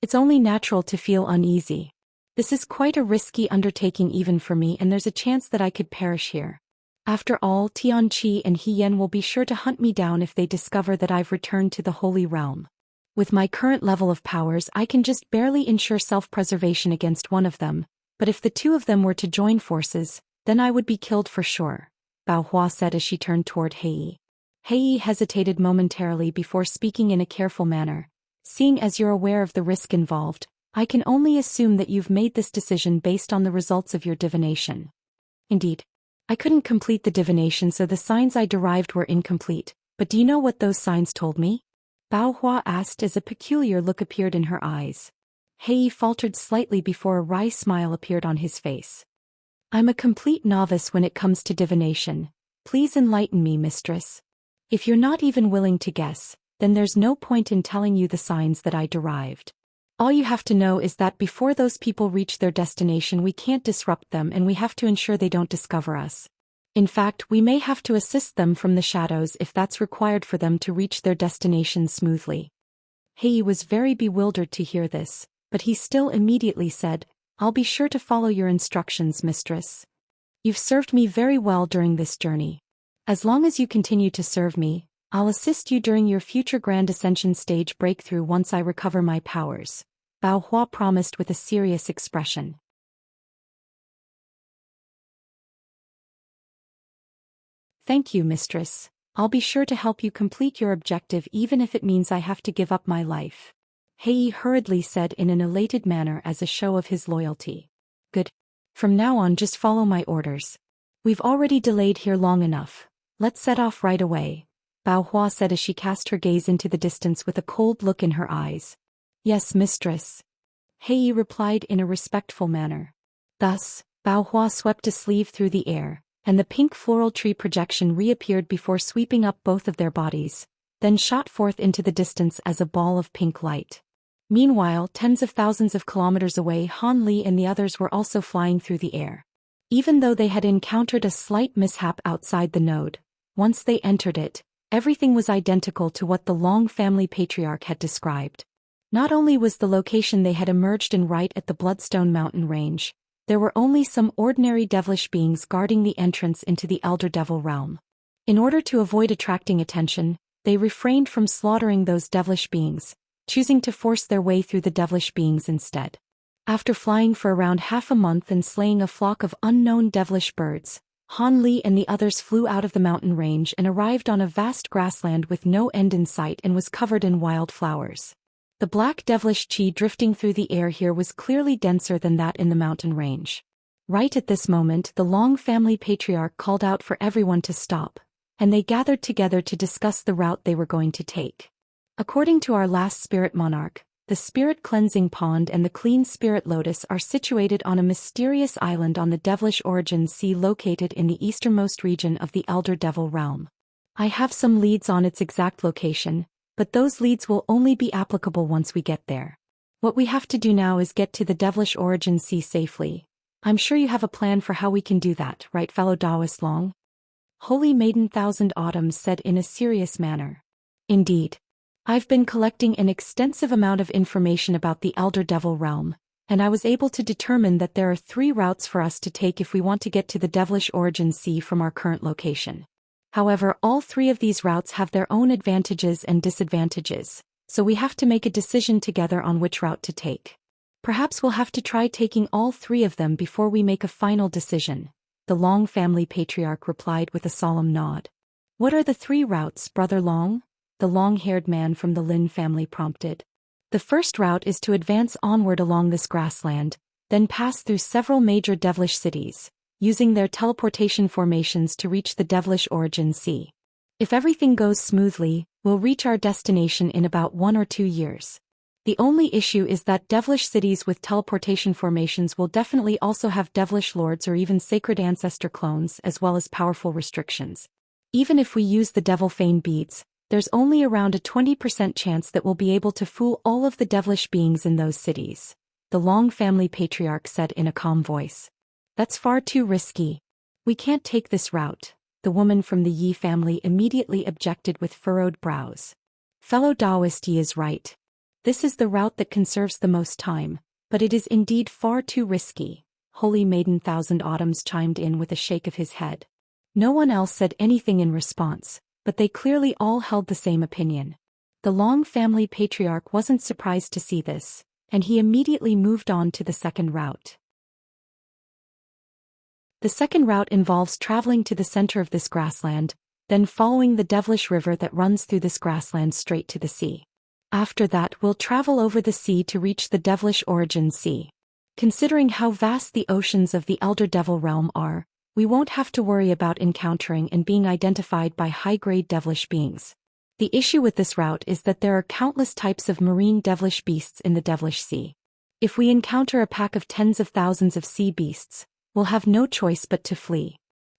It's only natural to feel uneasy. This is quite a risky undertaking even for me, and there's a chance that I could perish here. After all, Tianqi and Hiyen will be sure to hunt me down if they discover that I've returned to the Holy Realm. With my current level of powers, I can just barely ensure self-preservation against one of them, but if the two of them were to join forces, then I would be killed for sure, Bao Hua said as she turned toward Hei. Hei hesitated momentarily before speaking in a careful manner. Seeing as you're aware of the risk involved, I can only assume that you've made this decision based on the results of your divination. Indeed. I couldn't complete the divination, so the signs I derived were incomplete, but do you know what those signs told me? Bao Hua asked as a peculiar look appeared in her eyes. Hei faltered slightly before a wry smile appeared on his face. I'm a complete novice when it comes to divination. Please enlighten me, mistress. If you're not even willing to guess, then there's no point in telling you the signs that I derived. All you have to know is that before those people reach their destination, we can't disrupt them, and we have to ensure they don't discover us. In fact, we may have to assist them from the shadows if that's required for them to reach their destination smoothly. Hei was very bewildered to hear this, but he still immediately said, I'll be sure to follow your instructions, mistress. You've served me very well during this journey. As long as you continue to serve me, I'll assist you during your future Grand Ascension stage breakthrough once I recover my powers, Bao Hua promised with a serious expression. Thank you, mistress. I'll be sure to help you complete your objective even if it means I have to give up my life, Hei hurriedly said in an elated manner as a show of his loyalty. Good. From now on, just follow my orders. We've already delayed here long enough. Let's set off right away, Bao Hua said as she cast her gaze into the distance with a cold look in her eyes. Yes, mistress. Hei replied in a respectful manner. Thus, Bao Hua swept a sleeve through the air, and the pink floral tree projection reappeared before sweeping up both of their bodies, then shot forth into the distance as a ball of pink light. Meanwhile, tens of thousands of kilometers away, Han Li and the others were also flying through the air. Even though they had encountered a slight mishap outside the node, once they entered it, everything was identical to what the Long family patriarch had described. Not only was the location they had emerged in right at the Bloodstone mountain range, there were only some ordinary devilish beings guarding the entrance into the Elder Devil realm. In order to avoid attracting attention, they refrained from slaughtering those devilish beings, choosing to force their way through the devilish beings instead. After flying for around half a month and slaying a flock of unknown devilish birds, Han Li and the others flew out of the mountain range and arrived on a vast grassland with no end in sight and was covered in wild flowers. The black devilish qi drifting through the air here was clearly denser than that in the mountain range. Right at this moment, the Long family patriarch called out for everyone to stop, and they gathered together to discuss the route they were going to take. According to our last spirit monarch, the spirit cleansing pond and the clean spirit lotus are situated on a mysterious island on the devilish origin sea located in the easternmost region of the Elder Devil realm. I have some leads on its exact location, but those leads will only be applicable once we get there. What we have to do now is get to the devilish origin sea safely. I'm sure you have a plan for how we can do that, right, fellow Taoist Long? Holy Maiden Thousand Autumns said in a serious manner. Indeed. I've been collecting an extensive amount of information about the Elder Devil realm, and I was able to determine that there are 3 routes for us to take if we want to get to the devilish origin sea from our current location. However, all 3 of these routes have their own advantages and disadvantages, so we have to make a decision together on which route to take. Perhaps we'll have to try taking all 3 of them before we make a final decision, the Long family patriarch replied with a solemn nod. What are the 3 routes, Brother Long? The long-haired man from the Lin family prompted. The first route is to advance onward along this grassland, then pass through several major devilish cities, using their teleportation formations to reach the devilish origin sea. If everything goes smoothly, we'll reach our destination in about 1 or 2 years. The only issue is that devilish cities with teleportation formations will definitely also have devilish lords or even sacred ancestor clones as well as powerful restrictions. Even if we use the devil fane beads, there's only around a 20% chance that we'll be able to fool all of the devilish beings in those cities, the Long family patriarch said in a calm voice. That's far too risky. We can't take this route, the woman from the Yi family immediately objected with furrowed brows. Fellow Taoist Yi is right. This is the route that conserves the most time, but it is indeed far too risky, Holy Maiden Thousand Autumns chimed in with a shake of his head. No one else said anything in response, but they clearly all held the same opinion. The Long family patriarch wasn't surprised to see this, and he immediately moved on to the second route. The second route involves traveling to the center of this grassland, then following the devilish river that runs through this grassland straight to the sea. After that, we'll travel over the sea to reach the devilish origin sea. Considering how vast the oceans of the Elder Devil realm are, we won't have to worry about encountering and being identified by high-grade devilish beings. The issue with this route is that there are countless types of marine devilish beasts in the devilish sea. If we encounter a pack of tens of thousands of sea beasts, we'll have no choice but to flee.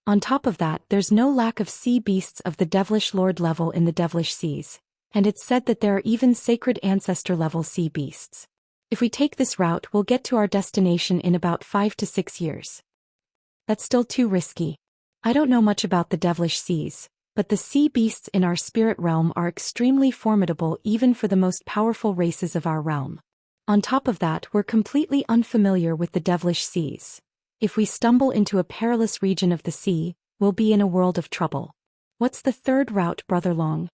On top of that, there's no lack of sea beasts of the devilish lord level in the devilish seas, and it's said that there are even sacred ancestor level sea beasts. If we take this route, we'll get to our destination in about 5 to 6 years. That's still too risky. I don't know much about the devilish seas, but the sea beasts in our spirit realm are extremely formidable even for the most powerful races of our realm. On top of that, we're completely unfamiliar with the devilish seas. If we stumble into a perilous region of the sea, we'll be in a world of trouble. What's the third route, Brother Long?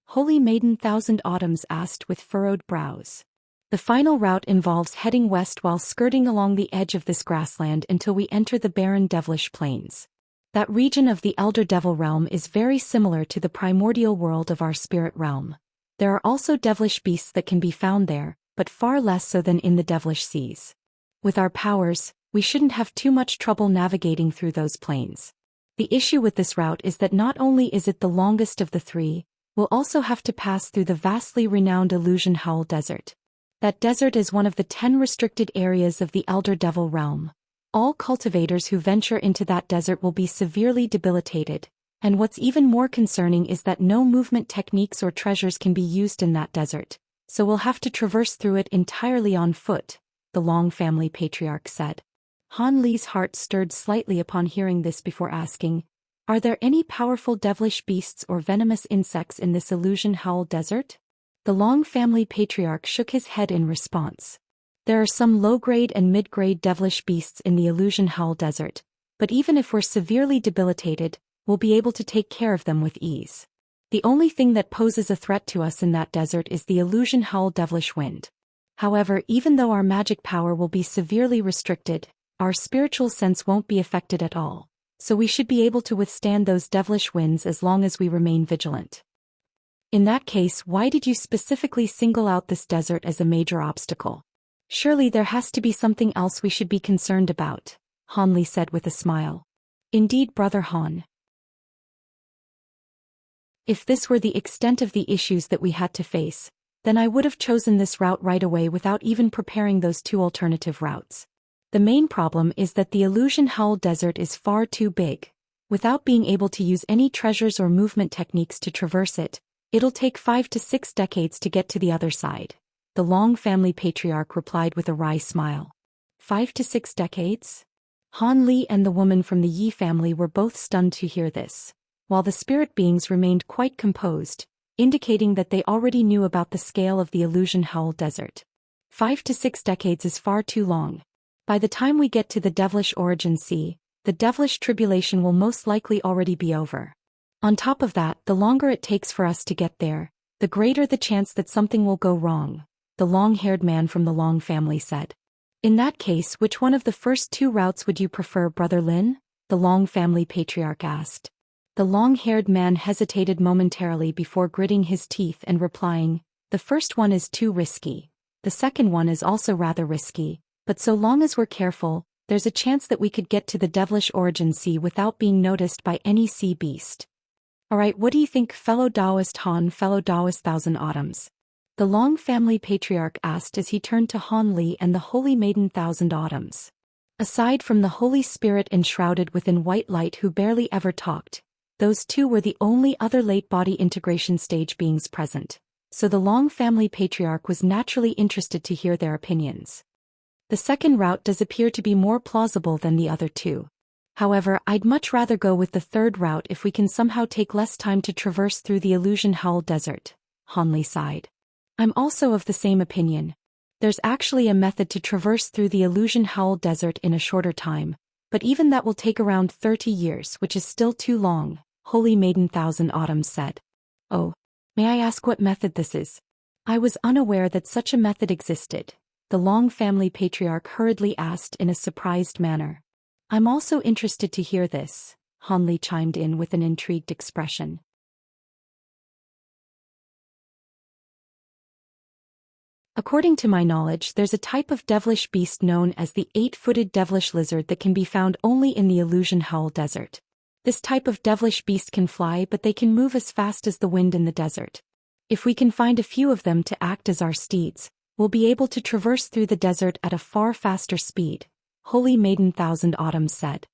Holy Maiden Thousand Autumns asked with furrowed brows. The final route involves heading west while skirting along the edge of this grassland until we enter the barren devilish plains. That region of the Elder Devil realm is very similar to the primordial world of our spirit realm. There are also devilish beasts that can be found there, but far less so than in the devilish seas. With our powers, we shouldn't have too much trouble navigating through those plains. The issue with this route is that not only is it the longest of the 3, we'll also have to pass through the vastly renowned Illusion Howl Desert. That desert is one of the 10 restricted areas of the Elder Devil realm. All cultivators who venture into that desert will be severely debilitated, And what's even more concerning is that no movement techniques or treasures can be used in that desert, so we'll have to traverse through it entirely on foot, the Long family patriarch said. Han Li's heart stirred slightly upon hearing this before asking, "Are there any powerful devilish beasts or venomous insects in this illusion howl desert?" The Long family patriarch shook his head in response. "There are some low-grade and mid-grade devilish beasts in the illusion howl desert, but even if we're severely debilitated, we'll be able to take care of them with ease. The only thing that poses a threat to us in that desert is the illusion howl devilish wind. However, even though our magic power will be severely restricted, our spiritual sense won't be affected at all, so we should be able to withstand those devilish winds as long as we remain vigilant." "In that case, why did you specifically single out this desert as a major obstacle? Surely there has to be something else we should be concerned about," Han Li said with a smile. "Indeed, Brother Han. If this were the extent of the issues that we had to face, then I would have chosen this route right away without even preparing those two alternative routes. The main problem is that the illusion howl desert is far too big. Without being able to use any treasures or movement techniques to traverse it, it'll take 5 to 6 decades to get to the other side," the Long family patriarch replied with a wry smile. 5 to 6 decades? Han Li and the woman from the Yi family were both stunned to hear this, while the spirit beings remained quite composed, indicating that they already knew about the scale of the illusion howl desert. 5 to 6 decades is far too long. By the time we get to the devilish origin sea, the devilish tribulation will most likely already be over. On top of that, the longer it takes for us to get there, the greater the chance that something will go wrong, the long-haired man from the Long family said. "In that case, which one of the first two routes would you prefer, Brother Lin?" the Long family patriarch asked. The long-haired man hesitated momentarily before gritting his teeth and replying, "The first one is too risky. The second one is also rather risky, but so long as we're careful, there's a chance that we could get to the devilish origin sea without being noticed by any sea beast. Alright, what do you think, fellow Taoist Han, fellow Taoist Thousand Autumns?" the Long family patriarch asked as he turned to Han Li and the Holy Maiden Thousand Autumns. Aside from the Holy Spirit enshrouded within white light who barely ever talked, those two were the only other late body integration stage beings present, so the Long family patriarch was naturally interested to hear their opinions. "The second route does appear to be more plausible than the other two. However, I'd much rather go with the third route if we can somehow take less time to traverse through the illusion howl desert," Han Li sighed. "I'm also of the same opinion. There's actually a method to traverse through the illusion howl desert in a shorter time, but even that will take around 30 years, which is still too long," Holy Maiden Thousand Autumns said. "Oh, may I ask what method this is? I was unaware that such a method existed," the Long family patriarch hurriedly asked in a surprised manner. "I'm also interested to hear this," Han Li chimed in with an intrigued expression. "According to my knowledge, there's a type of devilish beast known as the 8-footed devilish lizard that can be found only in the illusion howl desert. This type of devilish beast can fly, but they can move as fast as the wind in the desert. If we can find a few of them to act as our steeds, we'll be able to traverse through the desert at a far faster speed," Holy Maiden Thousand Autumns said.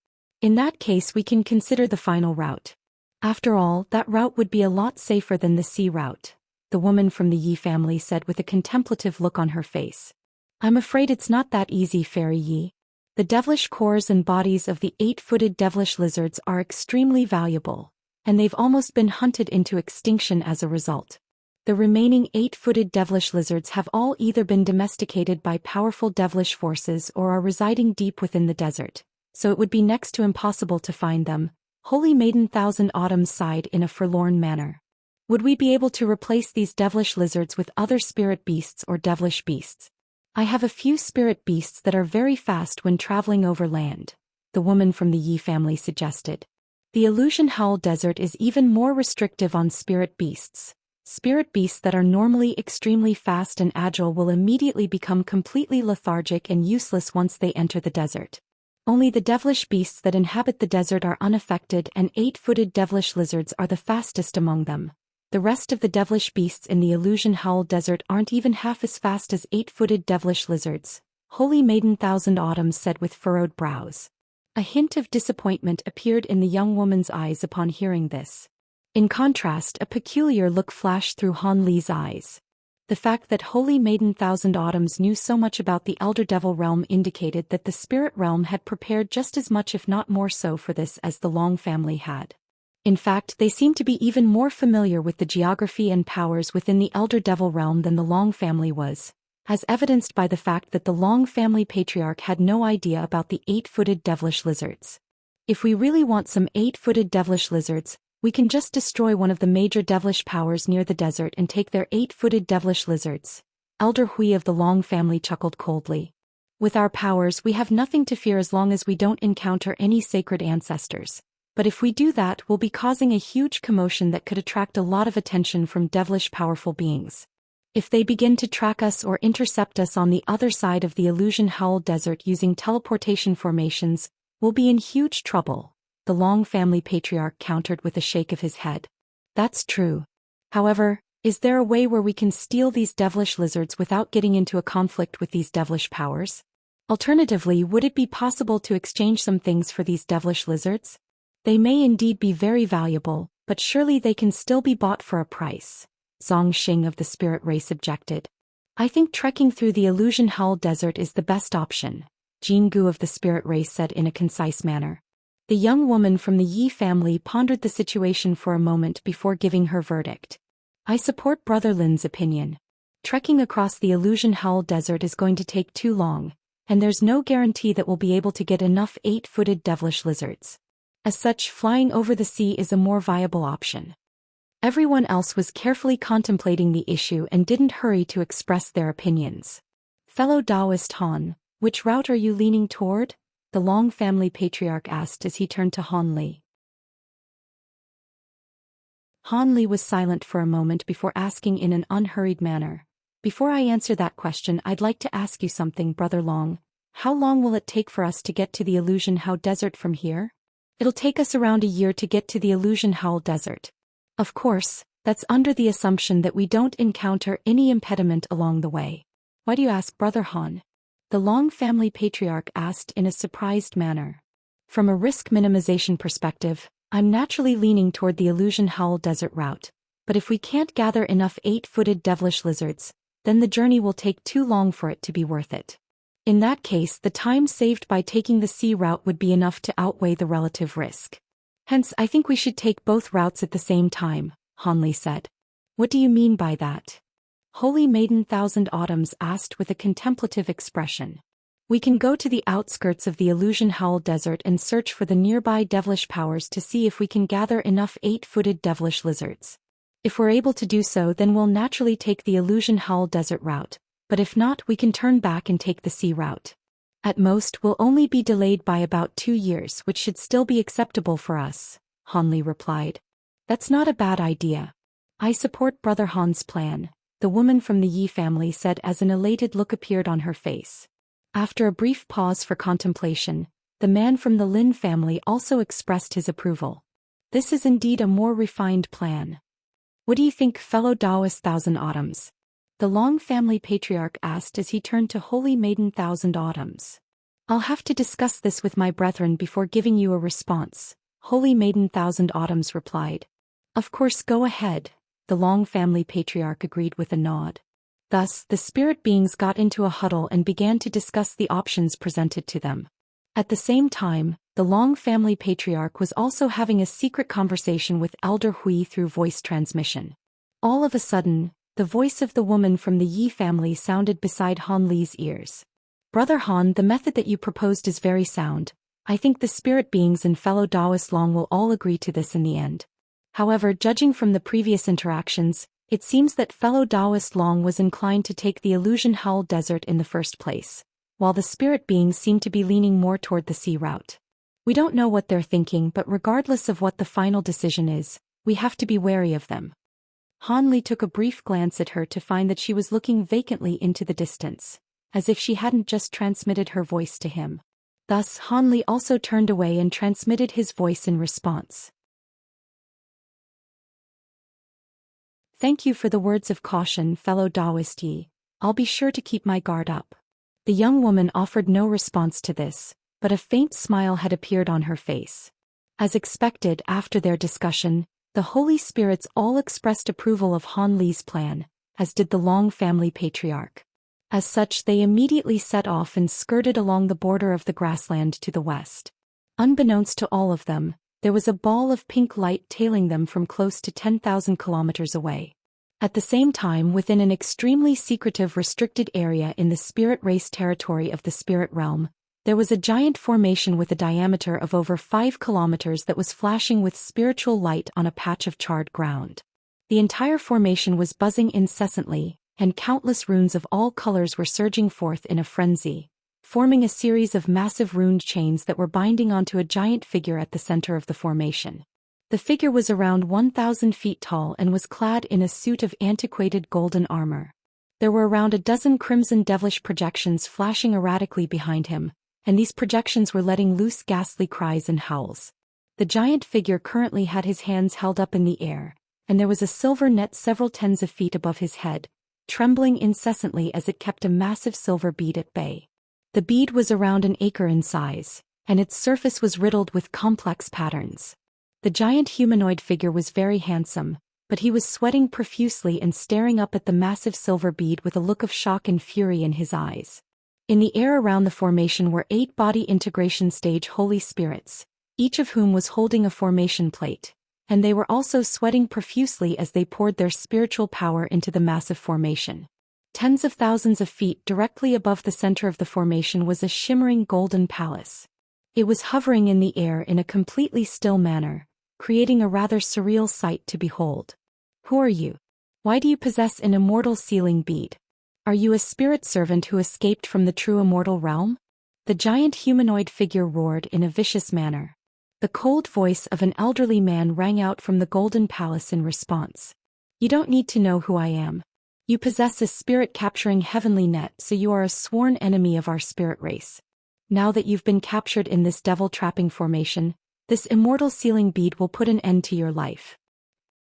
"In that case, we can consider the final route. After all, that route would be a lot safer than the sea route," the woman from the Yi family said with a contemplative look on her face. "I'm afraid it's not that easy, Fairy Yi. The devilish cores and bodies of the 8-footed devilish lizards are extremely valuable, and they've almost been hunted into extinction as a result. The remaining 8-footed devilish lizards have all either been domesticated by powerful devilish forces or are residing deep within the desert, so it would be next to impossible to find them," Holy Maiden Thousand Autumns sighed in a forlorn manner. "Would we be able to replace these devilish lizards with other spirit beasts or devilish beasts? I have a few spirit beasts that are very fast when traveling over land," the woman from the Yi family suggested. "The illusion howl desert is even more restrictive on spirit beasts. Spirit beasts that are normally extremely fast and agile will immediately become completely lethargic and useless once they enter the desert. Only the devilish beasts that inhabit the desert are unaffected, and 8-footed devilish lizards are the fastest among them. The rest of the devilish beasts in the illusion howl desert aren't even half as fast as 8-footed devilish lizards," Holy Maiden Thousand Autumns said with furrowed brows. A hint of disappointment appeared in the young woman's eyes upon hearing this. In contrast, a peculiar look flashed through Han Li's eyes. The fact that Holy Maiden Thousand Autumns knew so much about the Elder Devil realm indicated that the spirit realm had prepared just as much if not more so for this as the Long family had. In fact, they seemed to be even more familiar with the geography and powers within the Elder Devil realm than the Long family was, as evidenced by the fact that the Long family patriarch had no idea about the 8-footed devilish lizards. If we really want some 8-footed devilish lizards, we can just destroy one of the major devilish powers near the desert and take their 8-footed devilish lizards. Elder Hui of the Long family chuckled coldly. With our powers, we have nothing to fear as long as we don't encounter any sacred ancestors. But if we do that, we'll be causing a huge commotion that could attract a lot of attention from devilish powerful beings. If they begin to track us or intercept us on the other side of the Illusion Howl Desert using teleportation formations, we'll be in huge trouble, the Long family patriarch countered with a shake of his head. That's true. However, is there a way where we can steal these devilish lizards without getting into a conflict with these devilish powers? Alternatively, would it be possible to exchange some things for these devilish lizards? They may indeed be very valuable, but surely they can still be bought for a price. Zhou Xian of the spirit race objected. I think trekking through the Illusion Howl Desert is the best option, Jin Gu of the spirit race said in a concise manner. The young woman from the Yi family pondered the situation for a moment before giving her verdict. I support Brother Lin's opinion. Trekking across the Illusion Howl Desert is going to take too long, and there's no guarantee that we'll be able to get enough 8-footed devilish lizards. As such, flying over the sea is a more viable option. Everyone else was carefully contemplating the issue and didn't hurry to express their opinions. Fellow Taoist Han, which route are you leaning toward? The Long family patriarch asked as he turned to Han Li. Han Li was silent for a moment before asking in an unhurried manner. Before I answer that question, I'd like to ask you something, Brother Long. How long will it take for us to get to the Illusion Howl Desert from here? It'll take us around a year to get to the Illusion Howl Desert. Of course, that's under the assumption that we don't encounter any impediment along the way. Why do you ask, Brother Han? The Long family patriarch asked in a surprised manner. From a risk minimization perspective, I'm naturally leaning toward the Illusion Howl Desert route, but if we can't gather enough 8-footed devilish lizards, then the journey will take too long for it to be worth it. In that case, the time saved by taking the sea route would be enough to outweigh the relative risk. Hence, I think we should take both routes at the same time, Han Li said. What do you mean by that? Holy Maiden Thousand Autumns asked with a contemplative expression. We can go to the outskirts of the Illusion Howl Desert and search for the nearby devilish powers to see if we can gather enough 8-footed devilish lizards. If we're able to do so, then we'll naturally take the Illusion Howl Desert route. But if not, we can turn back and take the sea route. At most, we'll only be delayed by about 2 years, which should still be acceptable for us, Han Li replied. That's not a bad idea. I support Brother Han's plan, the woman from the Yi family said as an elated look appeared on her face. After a brief pause for contemplation, the man from the Lin family also expressed his approval. This is indeed a more refined plan. What do you think, fellow Taoist Thousand Autumns? The Long family patriarch asked as he turned to Holy Maiden Thousand Autumns. I'll have to discuss this with my brethren before giving you a response, Holy Maiden Thousand Autumns replied. Of course, go ahead, the Long family patriarch agreed with a nod. Thus, the spirit beings got into a huddle and began to discuss the options presented to them. At the same time, the Long family patriarch was also having a secret conversation with Elder Hui through voice transmission. All of a sudden, the voice of the woman from the Yi family sounded beside Han Li's ears. Brother Han, the method that you proposed is very sound. I think the spirit beings and fellow Taoist Long will all agree to this in the end. However, judging from the previous interactions, it seems that fellow Taoist Long was inclined to take the Illusion Howl Desert in the first place, while the spirit beings seem to be leaning more toward the sea route. We don't know what they're thinking, but regardless of what the final decision is, we have to be wary of them. Han Li took a brief glance at her to find that she was looking vacantly into the distance, as if she hadn't just transmitted her voice to him. Thus, Han Li also turned away and transmitted his voice in response. Thank you for the words of caution, fellow Taoist Yi. I'll be sure to keep my guard up. The young woman offered no response to this, but a faint smile had appeared on her face. As expected after their discussion, the Holy Spirits all expressed approval of Han Li's plan, as did the Long family patriarch. As such, they immediately set off and skirted along the border of the grassland to the west. Unbeknownst to all of them, there was a ball of pink light tailing them from close to 10,000 kilometers away. At the same time, within an extremely secretive restricted area in the spirit race territory of the spirit realm, there was a giant formation with a diameter of over 5 kilometers that was flashing with spiritual light on a patch of charred ground. The entire formation was buzzing incessantly, and countless runes of all colors were surging forth in a frenzy, forming a series of massive runed chains that were binding onto a giant figure at the center of the formation. The figure was around 1,000 feet tall and was clad in a suit of antiquated golden armor. There were around a dozen crimson devilish projections flashing erratically behind him, and these projections were letting loose ghastly cries and howls. The giant figure currently had his hands held up in the air, and there was a silver net several tens of feet above his head, trembling incessantly as it kept a massive silver bead at bay. The bead was around an acre in size, and its surface was riddled with complex patterns. The giant humanoid figure was very handsome, but he was sweating profusely and staring up at the massive silver bead with a look of shock and fury in his eyes. In the air around the formation were 8 body integration stage holy spirits, each of whom was holding a formation plate, and they were also sweating profusely as they poured their spiritual power into the massive formation. Tens of thousands of feet directly above the center of the formation was a shimmering golden palace. It was hovering in the air in a completely still manner, creating a rather surreal sight to behold. Who are you? Why do you possess an immortal sealing bead? Are you a spirit servant who escaped from the true immortal realm? The giant humanoid figure roared in a vicious manner. The cold voice of an elderly man rang out from the golden palace in response. You don't need to know who I am. You possess a spirit-capturing heavenly net, so you are a sworn enemy of our spirit race. Now that you've been captured in this devil-trapping formation, this immortal sealing bead will put an end to your life.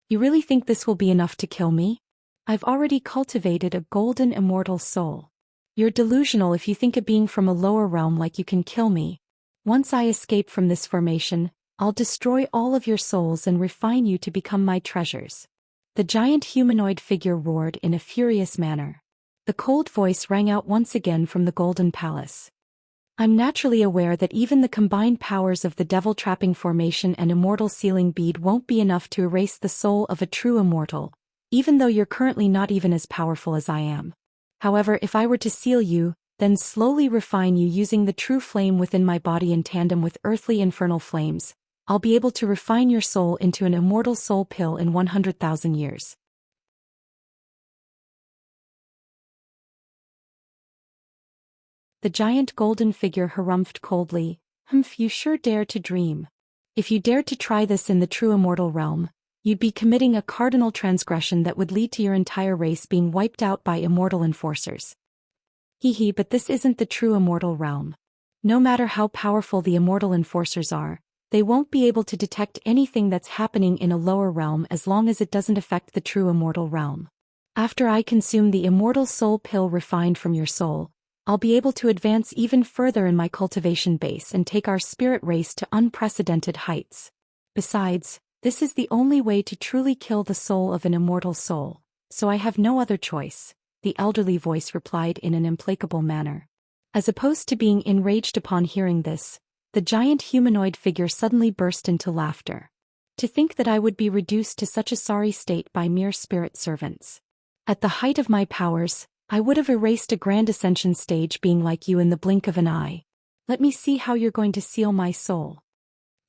You really think this will be enough to kill me? I've already cultivated a golden immortal soul. You're delusional if you think a being from a lower realm like you can kill me. Once I escape from this formation, I'll destroy all of your souls and refine you to become my treasures. The giant humanoid figure roared in a furious manner. The cold voice rang out once again from the golden palace. I'm naturally aware that even the combined powers of the devil-trapping formation and immortal sealing bead won't be enough to erase the soul of a true immortal, even though you're currently not even as powerful as I am. However, if I were to seal you, then slowly refine you using the true flame within my body in tandem with earthly infernal flames, I'll be able to refine your soul into an immortal soul pill in 100,000 years. The giant golden figure harumphed coldly. Humph, you sure dare to dream. If you dared to try this in the true immortal realm, you'd be committing a cardinal transgression that would lead to your entire race being wiped out by immortal enforcers. Hee, but this isn't the true immortal realm. No matter how powerful the immortal enforcers are, they won't be able to detect anything that's happening in a lower realm as long as it doesn't affect the true immortal realm. After I consume the immortal soul pill refined from your soul, I'll be able to advance even further in my cultivation base and take our spirit race to unprecedented heights. Besides, this is the only way to truly kill the soul of an immortal soul, so I have no other choice, the elderly voice replied in an implacable manner. As opposed to being enraged upon hearing this, the giant humanoid figure suddenly burst into laughter. To think that I would be reduced to such a sorry state by mere spirit servants. At the height of my powers, I would have erased a grand ascension stage being like you in the blink of an eye. Let me see how you're going to seal my soul.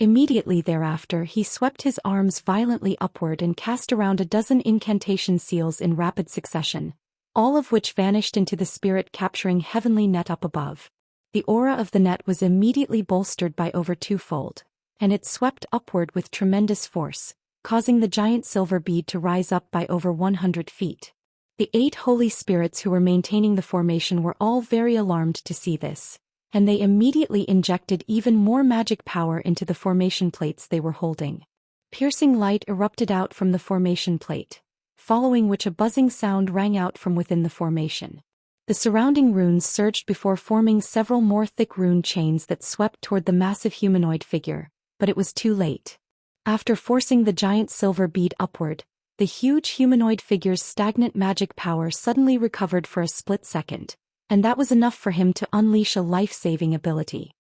Immediately thereafter he swept his arms violently upward and cast around a dozen incantation seals in rapid succession, all of which vanished into the spirit-capturing heavenly net up above. The aura of the net was immediately bolstered by over twofold, and it swept upward with tremendous force, causing the giant silver bead to rise up by over 100 feet. The 8 holy spirits who were maintaining the formation were all very alarmed to see this, and they immediately injected even more magic power into the formation plates they were holding. Piercing light erupted out from the formation plate, following which a buzzing sound rang out from within the formation. The surrounding runes surged before forming several more thick rune chains that swept toward the massive humanoid figure, but it was too late. After forcing the giant silver bead upward, the huge humanoid figure's stagnant magic power suddenly recovered for a split second, and that was enough for him to unleash a life-saving ability.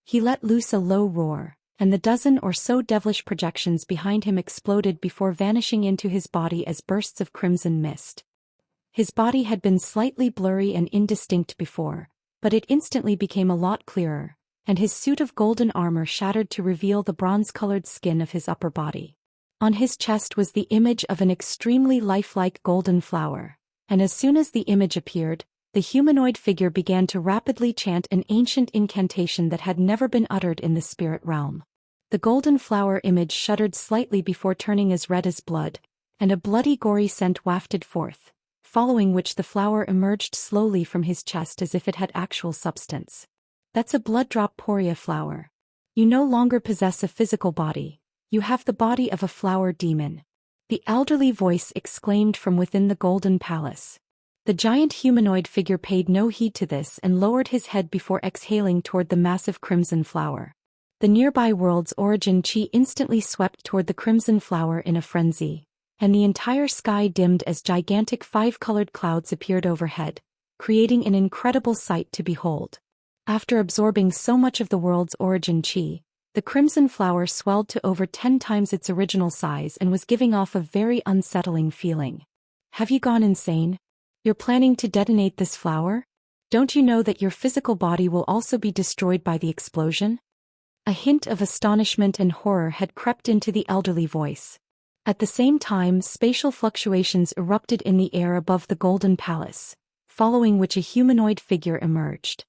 He let loose a low roar, and the dozen or so devilish projections behind him exploded before vanishing into his body as bursts of crimson mist. His body had been slightly blurry and indistinct before, but it instantly became a lot clearer, and his suit of golden armor shattered to reveal the bronze-colored skin of his upper body. On his chest was the image of an extremely lifelike golden flower, and as soon as the image appeared, the humanoid figure began to rapidly chant an ancient incantation that had never been uttered in the spirit realm. The golden flower image shuddered slightly before turning as red as blood, and a bloody gory scent wafted forth, following which the flower emerged slowly from his chest as if it had actual substance. That's a blood drop poria flower. You no longer possess a physical body, you have the body of a flower demon. The elderly voice exclaimed from within the golden palace. The giant humanoid figure paid no heed to this and lowered his head before exhaling toward the massive crimson flower. The nearby world's origin chi instantly swept toward the crimson flower in a frenzy, and the entire sky dimmed as gigantic five-colored clouds appeared overhead, creating an incredible sight to behold. After absorbing so much of the world's origin chi, the crimson flower swelled to over 10 times its original size and was giving off a very unsettling feeling. Have you gone insane? You're planning to detonate this flower? Don't you know that your physical body will also be destroyed by the explosion? A hint of astonishment and horror had crept into the elderly voice. At the same time, spatial fluctuations erupted in the air above the golden palace, following which a humanoid figure emerged.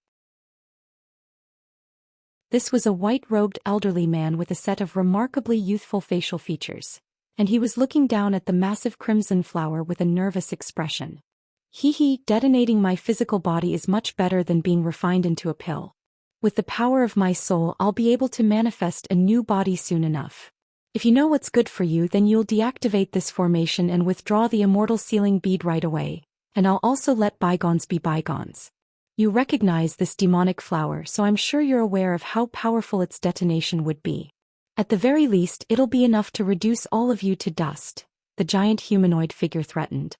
This was a white-robed elderly man with a set of remarkably youthful facial features, and he was looking down at the massive crimson flower with a nervous expression. Detonating my physical body is much better than being refined into a pill. With the power of my soul, I'll be able to manifest a new body soon enough. If you know what's good for you, then you'll deactivate this formation and withdraw the immortal sealing bead right away, and I'll also let bygones be bygones. You recognize this demonic flower, so I'm sure you're aware of how powerful its detonation would be. At the very least, it'll be enough to reduce all of you to dust, the giant humanoid figure threatened.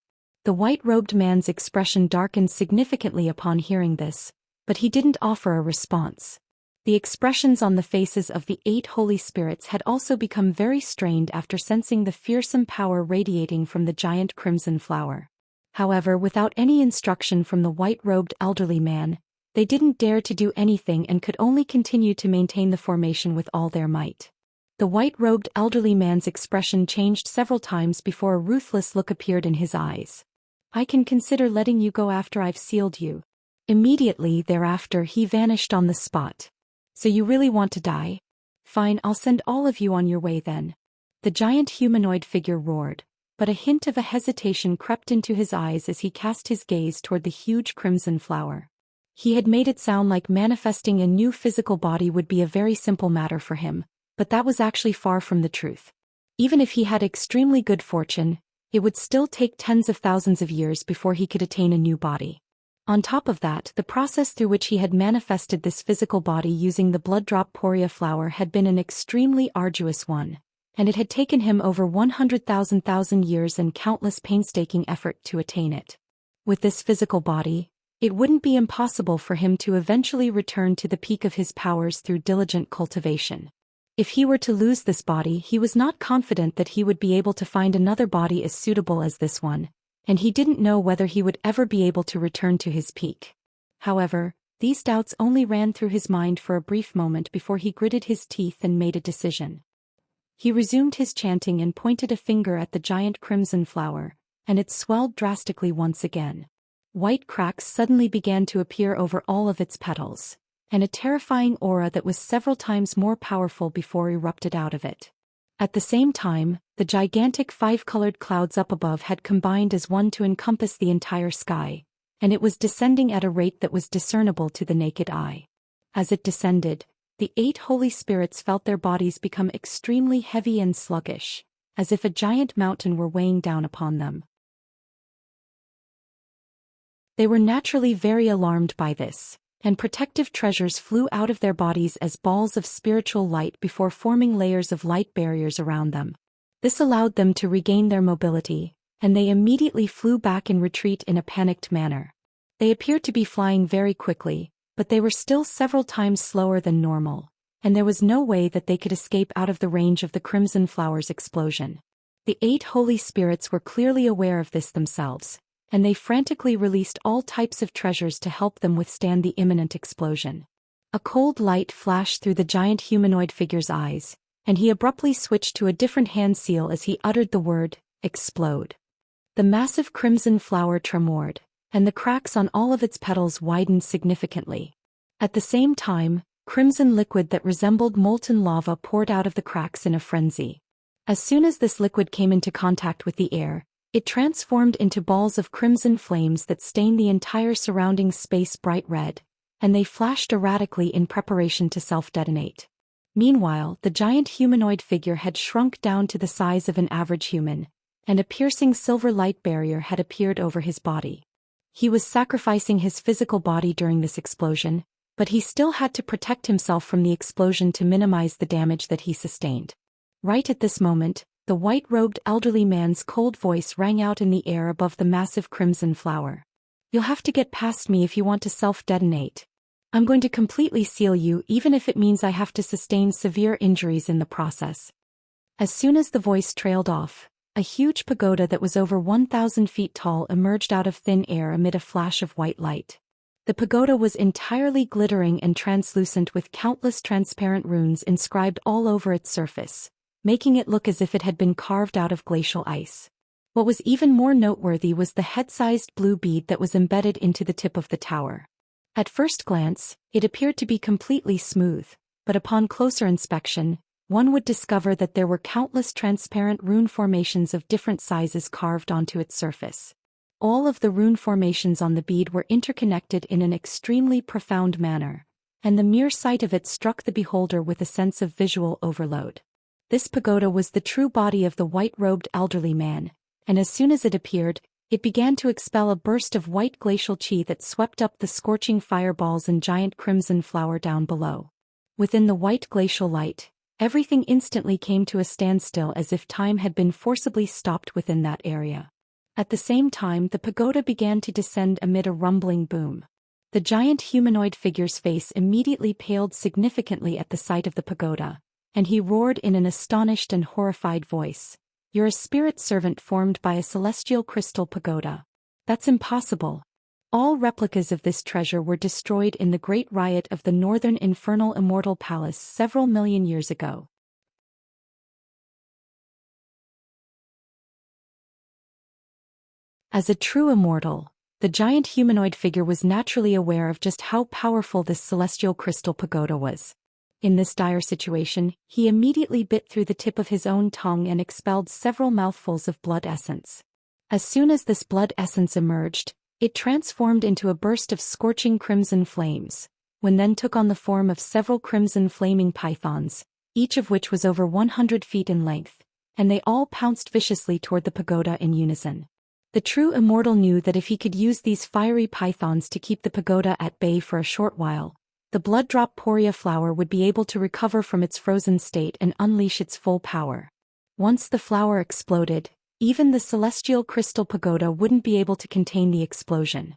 The white-robed man's expression darkened significantly upon hearing this, but he didn't offer a response. The expressions on the faces of the 8 holy spirits had also become very strained after sensing the fearsome power radiating from the giant crimson flower. However, without any instruction from the white-robed elderly man, they didn't dare to do anything and could only continue to maintain the formation with all their might. The white-robed elderly man's expression changed several times before a ruthless look appeared in his eyes. I can consider letting you go after I've sealed you. Immediately thereafter he vanished on the spot. So you really want to die? Fine, I'll send all of you on your way then. The giant humanoid figure roared, but a hint of a hesitation crept into his eyes as he cast his gaze toward the huge crimson flower. He had made it sound like manifesting a new physical body would be a very simple matter for him, but that was actually far from the truth. Even if he had extremely good fortune, it would still take tens of thousands of years before he could attain a new body. On top of that, the process through which he had manifested this physical body using the blood drop poria flower had been an extremely arduous one, and it had taken him over 100,000 years and countless painstaking effort to attain it. With this physical body, it wouldn't be impossible for him to eventually return to the peak of his powers through diligent cultivation. If he were to lose this body, he was not confident that he would be able to find another body as suitable as this one, and he didn't know whether he would ever be able to return to his peak. However, these doubts only ran through his mind for a brief moment before he gritted his teeth and made a decision. He resumed his chanting and pointed a finger at the giant crimson flower, and it swelled drastically once again. White cracks suddenly began to appear over all of its petals, and a terrifying aura that was several times more powerful before erupted out of it. At the same time, the gigantic 5-colored clouds up above had combined as one to encompass the entire sky, and it was descending at a rate that was discernible to the naked eye. As it descended, the 8 holy spirits felt their bodies become extremely heavy and sluggish, as if a giant mountain were weighing down upon them. They were naturally very alarmed by this, and protective treasures flew out of their bodies as balls of spiritual light before forming layers of light barriers around them. This allowed them to regain their mobility, and they immediately flew back in retreat in a panicked manner. They appeared to be flying very quickly, but they were still several times slower than normal, and there was no way that they could escape out of the range of the crimson flower's explosion. The 8 holy spirits were clearly aware of this themselves, and they frantically released all types of treasures to help them withstand the imminent explosion. A cold light flashed through the giant humanoid figure's eyes, and he abruptly switched to a different hand seal as he uttered the word, "Explode." The massive crimson flower tremored, and the cracks on all of its petals widened significantly. At the same time, crimson liquid that resembled molten lava poured out of the cracks in a frenzy. As soon as this liquid came into contact with the air, it transformed into balls of crimson flames that stained the entire surrounding space bright red, and they flashed erratically in preparation to self-detonate. Meanwhile, the giant humanoid figure had shrunk down to the size of an average human, and a piercing silver light barrier had appeared over his body. He was sacrificing his physical body during this explosion, but he still had to protect himself from the explosion to minimize the damage that he sustained. Right at this moment, the white-robed elderly man's cold voice rang out in the air above the massive crimson flower. "You'll have to get past me if you want to self-detonate. I'm going to completely seal you even if it means I have to sustain severe injuries in the process." As soon as the voice trailed off, a huge pagoda that was over 1,000 feet tall emerged out of thin air amid a flash of white light. The pagoda was entirely glittering and translucent with countless transparent runes inscribed all over its surface, making it look as if it had been carved out of glacial ice. What was even more noteworthy was the head-sized blue bead that was embedded into the tip of the tower. At first glance, it appeared to be completely smooth, but upon closer inspection, one would discover that there were countless transparent rune formations of different sizes carved onto its surface. All of the rune formations on the bead were interconnected in an extremely profound manner, and the mere sight of it struck the beholder with a sense of visual overload. This pagoda was the true body of the white-robed elderly man, and as soon as it appeared, it began to expel a burst of white glacial chi that swept up the scorching fireballs and giant crimson flower down below. Within the white glacial light, everything instantly came to a standstill as if time had been forcibly stopped within that area. At the same time, the pagoda began to descend amid a rumbling boom. The giant humanoid figure's face immediately paled significantly at the sight of the pagoda, and he roared in an astonished and horrified voice, "You're a spirit servant formed by a celestial crystal pagoda. That's impossible. All replicas of this treasure were destroyed in the Great Riot of the Northern Infernal Immortal Palace several million years ago." As a true immortal, the giant humanoid figure was naturally aware of just how powerful this celestial crystal pagoda was. In this dire situation, he immediately bit through the tip of his own tongue and expelled several mouthfuls of blood essence. As soon as this blood essence emerged, it transformed into a burst of scorching crimson flames, when then took on the form of several crimson flaming pythons, each of which was over 100 feet in length, and they all pounced viciously toward the pagoda in unison. The true immortal knew that if he could use these fiery pythons to keep the pagoda at bay for a short while, the blood-drop poria flower would be able to recover from its frozen state and unleash its full power. Once the flower exploded, even the celestial crystal pagoda wouldn't be able to contain the explosion.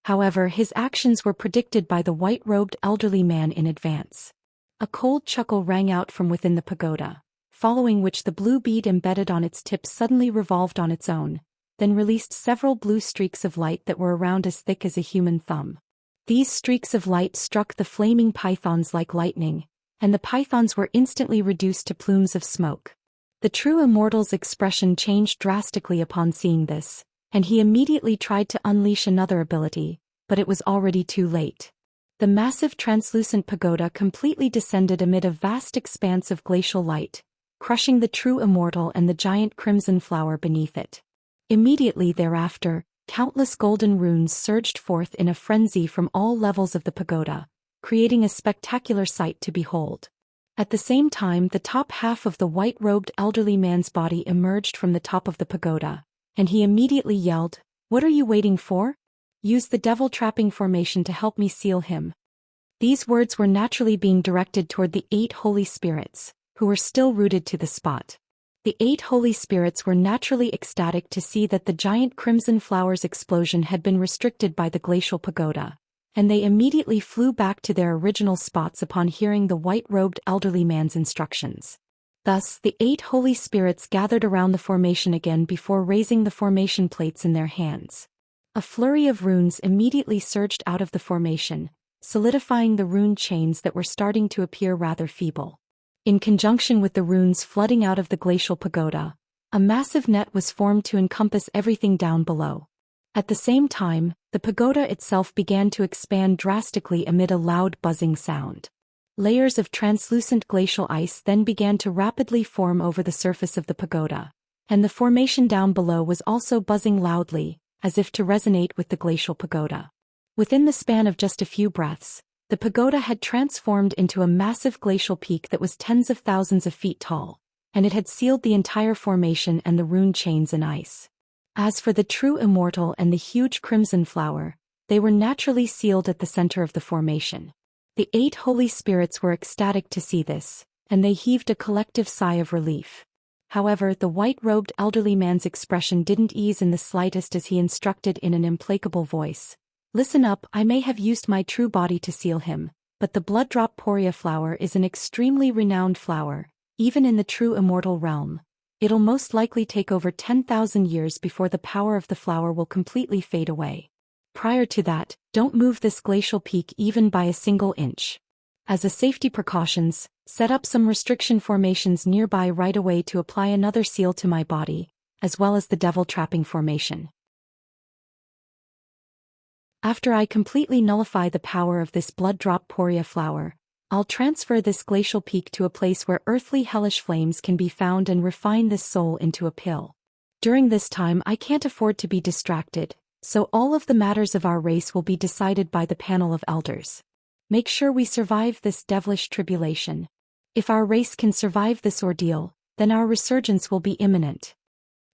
However, his actions were predicted by the white-robed elderly man in advance. A cold chuckle rang out from within the pagoda, following which the blue bead embedded on its tip suddenly revolved on its own, then released several blue streaks of light that were around as thick as a human thumb. These streaks of light struck the flaming pythons like lightning, and the pythons were instantly reduced to plumes of smoke. The true immortal's expression changed drastically upon seeing this, and he immediately tried to unleash another ability, but it was already too late. The massive translucent pagoda completely descended amid a vast expanse of glacial light, crushing the true immortal and the giant crimson flower beneath it. Immediately thereafter, countless golden runes surged forth in a frenzy from all levels of the pagoda, creating a spectacular sight to behold. At the same time, the top half of the white-robed elderly man's body emerged from the top of the pagoda, and he immediately yelled, "What are you waiting for? Use the devil-trapping formation to help me seal him." These words were naturally being directed toward the 8 holy spirits, who were still rooted to the spot. The 8 holy spirits were naturally ecstatic to see that the giant crimson flowers explosion had been restricted by the glacial pagoda, and they immediately flew back to their original spots upon hearing the white-robed elderly man's instructions. Thus, the 8 holy spirits gathered around the formation again before raising the formation plates in their hands. A flurry of runes immediately surged out of the formation, solidifying the rune chains that were starting to appear rather feeble. In conjunction with the runes flooding out of the glacial pagoda, a massive net was formed to encompass everything down below. At the same time, the pagoda itself began to expand drastically amid a loud buzzing sound. Layers of translucent glacial ice then began to rapidly form over the surface of the pagoda, and the formation down below was also buzzing loudly, as if to resonate with the glacial pagoda. Within the span of just a few breaths, the pagoda had transformed into a massive glacial peak that was tens of thousands of feet tall, and it had sealed the entire formation and the rune chains in ice. As for the true immortal and the huge crimson flower, they were naturally sealed at the center of the formation. The 8 holy spirits were ecstatic to see this, and they heaved a collective sigh of relief. However, the white-robed elderly man's expression didn't ease in the slightest as he instructed in an implacable voice. "Listen up, I may have used my true body to seal him, but the blood-drop poria flower is an extremely renowned flower, even in the true immortal realm. It'll most likely take over 10,000 years before the power of the flower will completely fade away. Prior to that, don't move this glacial peak even by a single inch. As a safety precautions, set up some restriction formations nearby right away to apply another seal to my body, as well as the devil-trapping formation. After I completely nullify the power of this blood-drop poria flower, I'll transfer this glacial peak to a place where earthly hellish flames can be found and refine this soul into a pill. During this time I can't afford to be distracted, so all of the matters of our race will be decided by the panel of elders. Make sure we survive this devilish tribulation. If our race can survive this ordeal, then our resurgence will be imminent."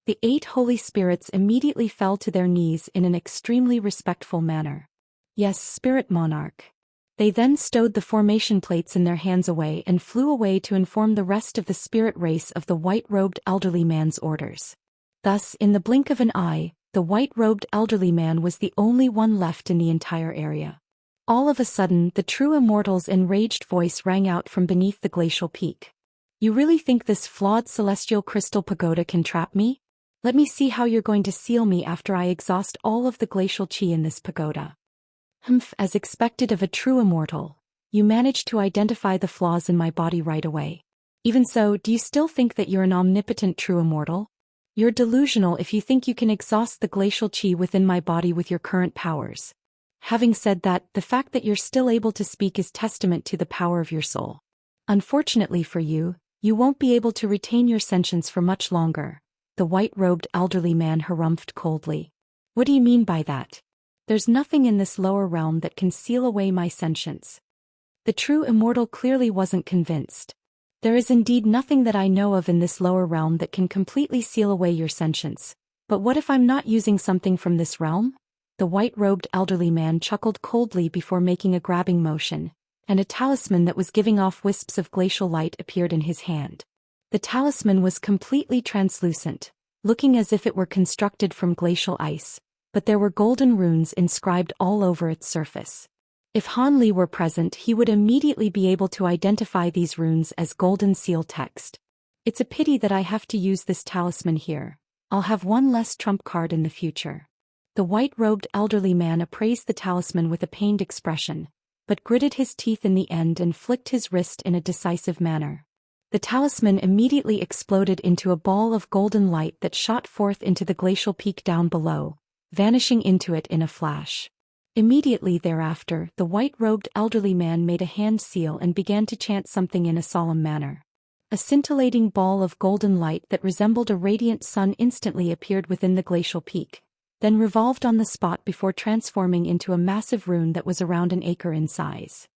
The 8 holy spirits immediately fell to their knees in an extremely respectful manner. "Yes, Spirit Monarch." They then stowed the formation plates in their hands away and flew away to inform the rest of the spirit race of the white-robed elderly man's orders. Thus, in the blink of an eye, the white-robed elderly man was the only one left in the entire area. All of a sudden, the true immortal's enraged voice rang out from beneath the glacial peak. "You really think this flawed celestial crystal pagoda can trap me? Let me see how you're going to seal me after I exhaust all of the glacial chi in this pagoda." As expected of a true immortal, you managed to identify the flaws in my body right away. Even so, do you still think that you're an omnipotent true immortal? You're delusional if you think you can exhaust the glacial chi within my body with your current powers. Having said that, the fact that you're still able to speak is testament to the power of your soul. Unfortunately for you, you won't be able to retain your sentience for much longer. The white-robed elderly man harumphed coldly. "What do you mean by that? There's nothing in this lower realm that can seal away my sentience." The true immortal clearly wasn't convinced. "There is indeed nothing that I know of in this lower realm that can completely seal away your sentience. But what if I'm not using something from this realm?" The white-robed elderly man chuckled coldly before making a grabbing motion, and a talisman that was giving off wisps of glacial light appeared in his hand. The talisman was completely translucent, looking as if it were constructed from glacial ice, but there were golden runes inscribed all over its surface. If Han Li were present, he would immediately be able to identify these runes as golden seal text. "It's a pity that I have to use this talisman here. I'll have one less trump card in the future." The white-robed elderly man appraised the talisman with a pained expression, but gritted his teeth in the end and flicked his wrist in a decisive manner. The talisman immediately exploded into a ball of golden light that shot forth into the glacial peak down below, vanishing into it in a flash. Immediately thereafter, the white-robed elderly man made a hand seal and began to chant something in a solemn manner. A scintillating ball of golden light that resembled a radiant sun instantly appeared within the glacial peak, then revolved on the spot before transforming into a massive rune that was around an acre in size.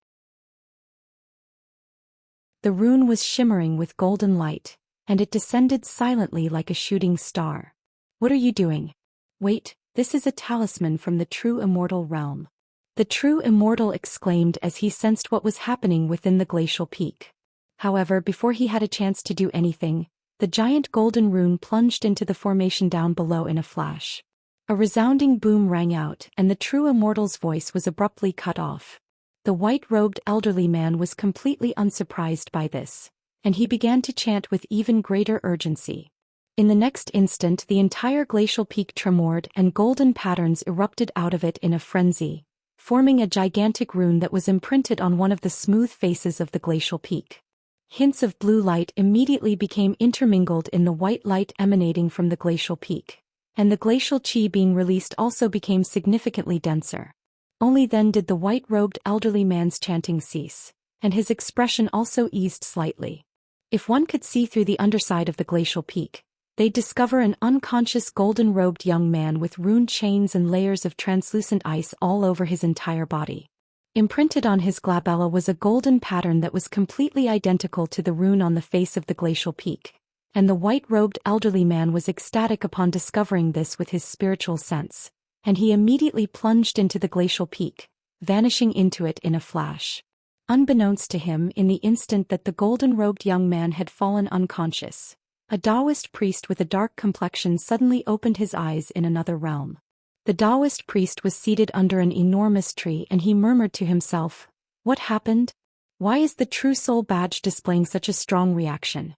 The rune was shimmering with golden light, and it descended silently like a shooting star. "What are you doing?" "Wait, this is a talisman from the true immortal realm. The true immortal exclaimed as he sensed what was happening within the glacial peak. However, before he had a chance to do anything, the giant golden rune plunged into the formation down below in a flash. A resounding boom rang out, and the true immortal's voice was abruptly cut off. The white-robed elderly man was completely unsurprised by this, and he began to chant with even greater urgency. In the next instant, the entire glacial peak tremored and golden patterns erupted out of it in a frenzy, forming a gigantic rune that was imprinted on one of the smooth faces of the glacial peak. Hints of blue light immediately became intermingled in the white light emanating from the glacial peak, and the glacial chi being released also became significantly denser. Only then did the white-robed elderly man's chanting cease, and his expression also eased slightly. If one could see through the underside of the glacial peak, they'd discover an unconscious golden-robed young man with rune chains and layers of translucent ice all over his entire body. Imprinted on his glabella was a golden pattern that was completely identical to the rune on the face of the glacial peak, and the white-robed elderly man was ecstatic upon discovering this with his spiritual sense, and he immediately plunged into the glacial peak, vanishing into it in a flash. Unbeknownst to him, in the instant that the golden-robed young man had fallen unconscious, a Taoist priest with a dark complexion suddenly opened his eyes in another realm. The Taoist priest was seated under an enormous tree and he murmured to himself, "What happened? Why is the true soul badge displaying such a strong reaction?"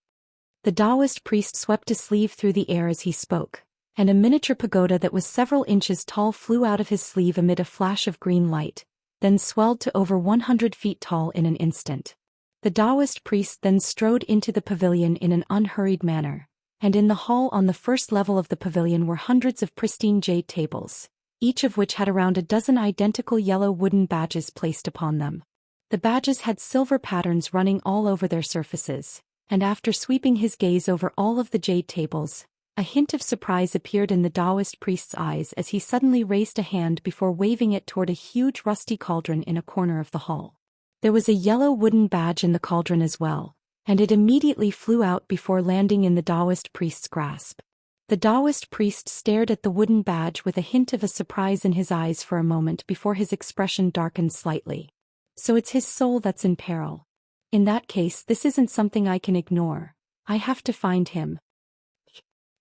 The Taoist priest swept a sleeve through the air as he spoke, and a miniature pagoda that was several inches tall flew out of his sleeve amid a flash of green light, then swelled to over 100 feet tall in an instant. The Taoist priest then strode into the pavilion in an unhurried manner, and in the hall on the first level of the pavilion were hundreds of pristine jade tables, each of which had around a dozen identical yellow wooden badges placed upon them. The badges had silver patterns running all over their surfaces, and after sweeping his gaze over all of the jade tables, a hint of surprise appeared in the Taoist priest's eyes as he suddenly raised a hand before waving it toward a huge rusty cauldron in a corner of the hall. There was a yellow wooden badge in the cauldron as well, and it immediately flew out before landing in the Taoist priest's grasp. The Taoist priest stared at the wooden badge with a hint of a surprise in his eyes for a moment before his expression darkened slightly. "So it's his soul that's in peril. In that case, this isn't something I can ignore. I have to find him."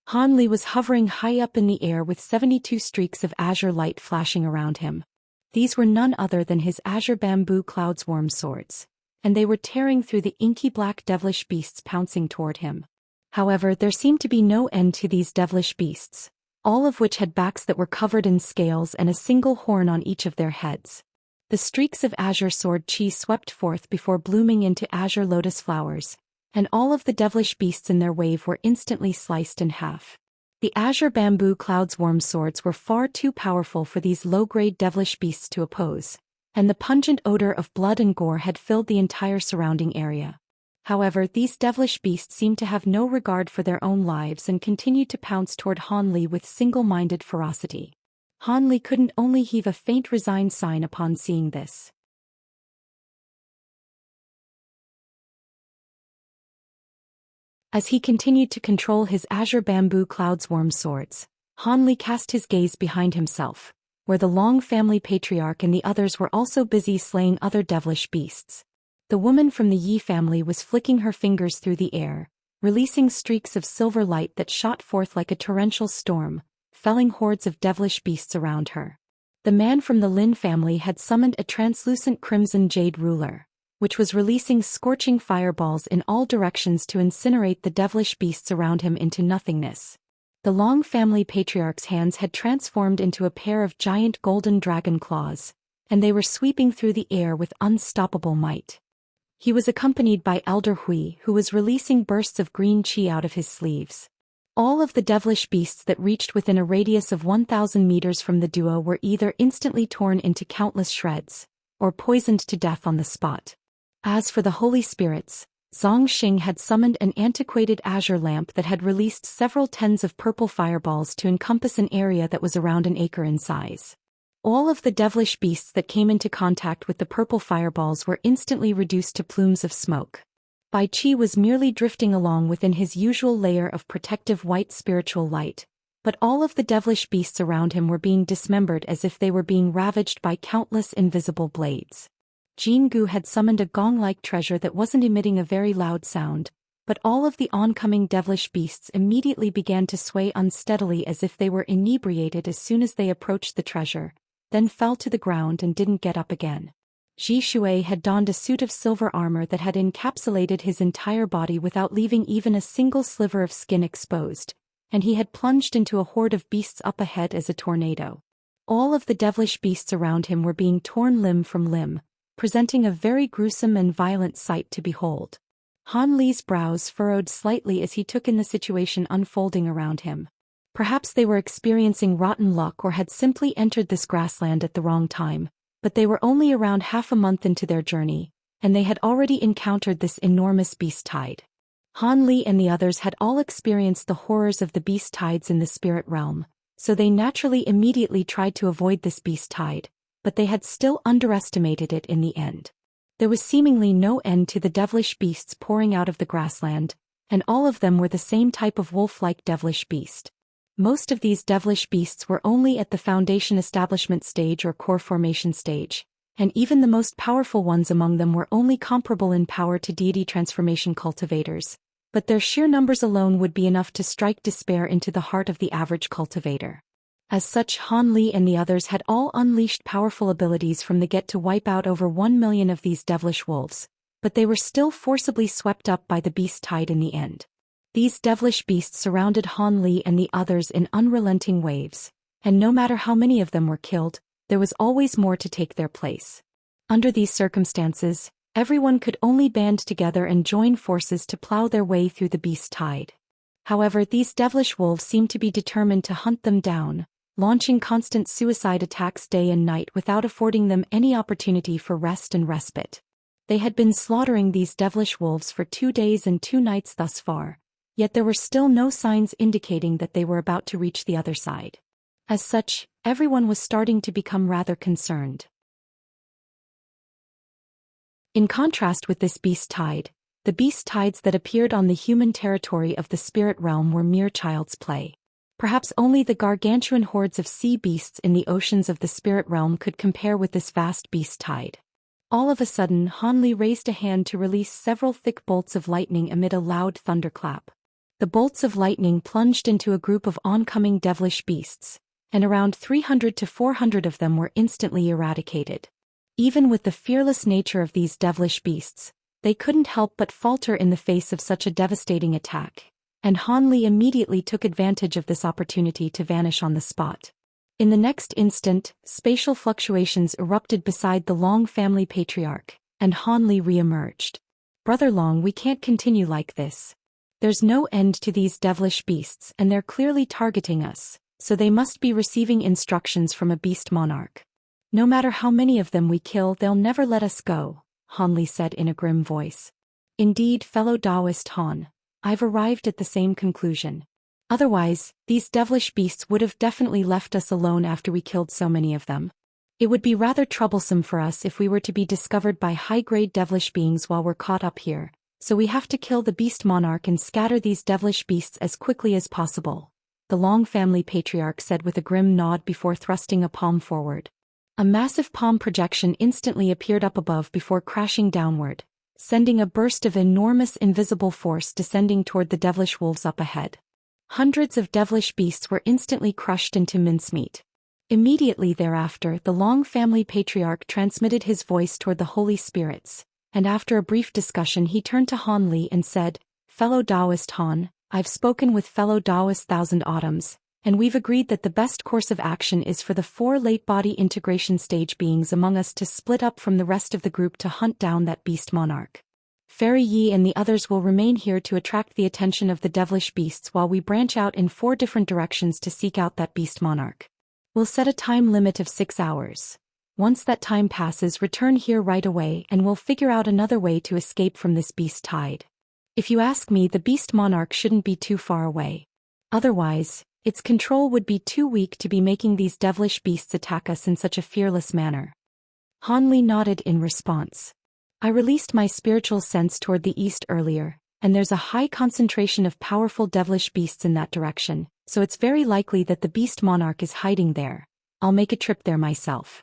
Han Li was hovering high up in the air with 72 streaks of azure light flashing around him. These were none other than his azure bamboo cloudsworm swords, and they were tearing through the inky black devilish beasts pouncing toward him. However, there seemed to be no end to these devilish beasts, all of which had backs that were covered in scales and a single horn on each of their heads. The streaks of azure sword chi swept forth before blooming into azure lotus flowers, and all of the devilish beasts in their wave were instantly sliced in half. The azure bamboo cloudsworm swords were far too powerful for these low-grade devilish beasts to oppose, and the pungent odor of blood and gore had filled the entire surrounding area. However, these devilish beasts seemed to have no regard for their own lives and continued to pounce toward Han Li with single-minded ferocity. Han Li couldn't only heave a faint resigned sign upon seeing this. As he continued to control his azure bamboo cloudsworm swords, Han Li cast his gaze behind himself, where the Long family patriarch and the others were also busy slaying other devilish beasts. The woman from the Yi family was flicking her fingers through the air, releasing streaks of silver light that shot forth like a torrential storm, felling hordes of devilish beasts around her. The man from the Lin family had summoned a translucent crimson jade ruler, which was releasing scorching fireballs in all directions to incinerate the devilish beasts around him into nothingness. The Long family patriarch's hands had transformed into a pair of giant golden dragon claws, and they were sweeping through the air with unstoppable might. He was accompanied by Elder Hui, who was releasing bursts of green chi out of his sleeves. All of the devilish beasts that reached within a radius of 1,000 meters from the duo were either instantly torn into countless shreds, or poisoned to death on the spot. As for the holy spirits, Zhang Xing had summoned an antiquated azure lamp that had released several tens of purple fireballs to encompass an area that was around an acre in size. All of the devilish beasts that came into contact with the purple fireballs were instantly reduced to plumes of smoke. Bai Qi was merely drifting along within his usual layer of protective white spiritual light, but all of the devilish beasts around him were being dismembered as if they were being ravaged by countless invisible blades. Jingu had summoned a gong-like treasure that wasn't emitting a very loud sound, but all of the oncoming devilish beasts immediately began to sway unsteadily as if they were inebriated as soon as they approached the treasure, then fell to the ground and didn't get up again. Ji Shui had donned a suit of silver armor that had encapsulated his entire body without leaving even a single sliver of skin exposed, and he had plunged into a horde of beasts up ahead as a tornado. All of the devilish beasts around him were being torn limb from limb, presenting a very gruesome and violent sight to behold. Han Li's brows furrowed slightly as he took in the situation unfolding around him. Perhaps they were experiencing rotten luck or had simply entered this grassland at the wrong time, but they were only around half a month into their journey, and they had already encountered this enormous beast tide. Han Li and the others had all experienced the horrors of the beast tides in the spirit realm, so they naturally immediately tried to avoid this beast tide, but they had still underestimated it in the end. There was seemingly no end to the devilish beasts pouring out of the grassland, and all of them were the same type of wolf-like devilish beast. Most of these devilish beasts were only at the foundation establishment stage or core formation stage, and even the most powerful ones among them were only comparable in power to deity transformation cultivators, but their sheer numbers alone would be enough to strike despair into the heart of the average cultivator. As such, Han Li and the others had all unleashed powerful abilities from the get to wipe out over 1 million of these devilish wolves, but they were still forcibly swept up by the beast tide in the end. These devilish beasts surrounded Han Li and the others in unrelenting waves, and no matter how many of them were killed, there was always more to take their place. Under these circumstances, everyone could only band together and join forces to plow their way through the beast tide. However, these devilish wolves seemed to be determined to hunt them down, launching constant suicide attacks day and night without affording them any opportunity for rest and respite. They had been slaughtering these devilish wolves for 2 days and 2 nights thus far, yet there were still no signs indicating that they were about to reach the other side. As such, everyone was starting to become rather concerned. In contrast with this beast tide, the beast tides that appeared on the human territory of the spirit realm were mere child's play. Perhaps only the gargantuan hordes of sea beasts in the oceans of the spirit realm could compare with this vast beast tide. All of a sudden, Han Li raised a hand to release several thick bolts of lightning amid a loud thunderclap. The bolts of lightning plunged into a group of oncoming devilish beasts, and around 300 to 400 of them were instantly eradicated. Even with the fearless nature of these devilish beasts, they couldn't help but falter in the face of such a devastating attack, and Han Li immediately took advantage of this opportunity to vanish on the spot. In the next instant, spatial fluctuations erupted beside the Long family patriarch, and Han Li re-emerged. "Brother Long, we can't continue like this. There's no end to these devilish beasts and they're clearly targeting us, so they must be receiving instructions from a beast monarch. No matter how many of them we kill, they'll never let us go," Han Li said in a grim voice. "Indeed, fellow Taoist Han, I've arrived at the same conclusion. Otherwise, these devilish beasts would have definitely left us alone after we killed so many of them. It would be rather troublesome for us if we were to be discovered by high-grade devilish beings while we're caught up here, so we have to kill the beast monarch and scatter these devilish beasts as quickly as possible," the Long family patriarch said with a grim nod before thrusting a palm forward. A massive palm projection instantly appeared up above before crashing downward, sending a burst of enormous invisible force descending toward the devilish wolves up ahead. Hundreds of devilish beasts were instantly crushed into mincemeat. Immediately thereafter, the Long family patriarch transmitted his voice toward the holy spirits, and after a brief discussion he turned to Han Li and said, "Fellow Taoist Han, I've spoken with fellow Taoist Thousand Autumns, and we've agreed that the best course of action is for the 4 late body integration stage beings among us to split up from the rest of the group to hunt down that beast monarch. Fairy Yi and the others will remain here to attract the attention of the devilish beasts while we branch out in 4 different directions to seek out that beast monarch. We'll set a time limit of 6 hours. Once that time passes, return here right away and we'll figure out another way to escape from this beast tide. If you ask me, the beast monarch shouldn't be too far away. Otherwise, its control would be too weak to be making these devilish beasts attack us in such a fearless manner." Han Li nodded in response. "I released my spiritual sense toward the east earlier, and there's a high concentration of powerful devilish beasts in that direction, so it's very likely that the beast monarch is hiding there. I'll make a trip there myself.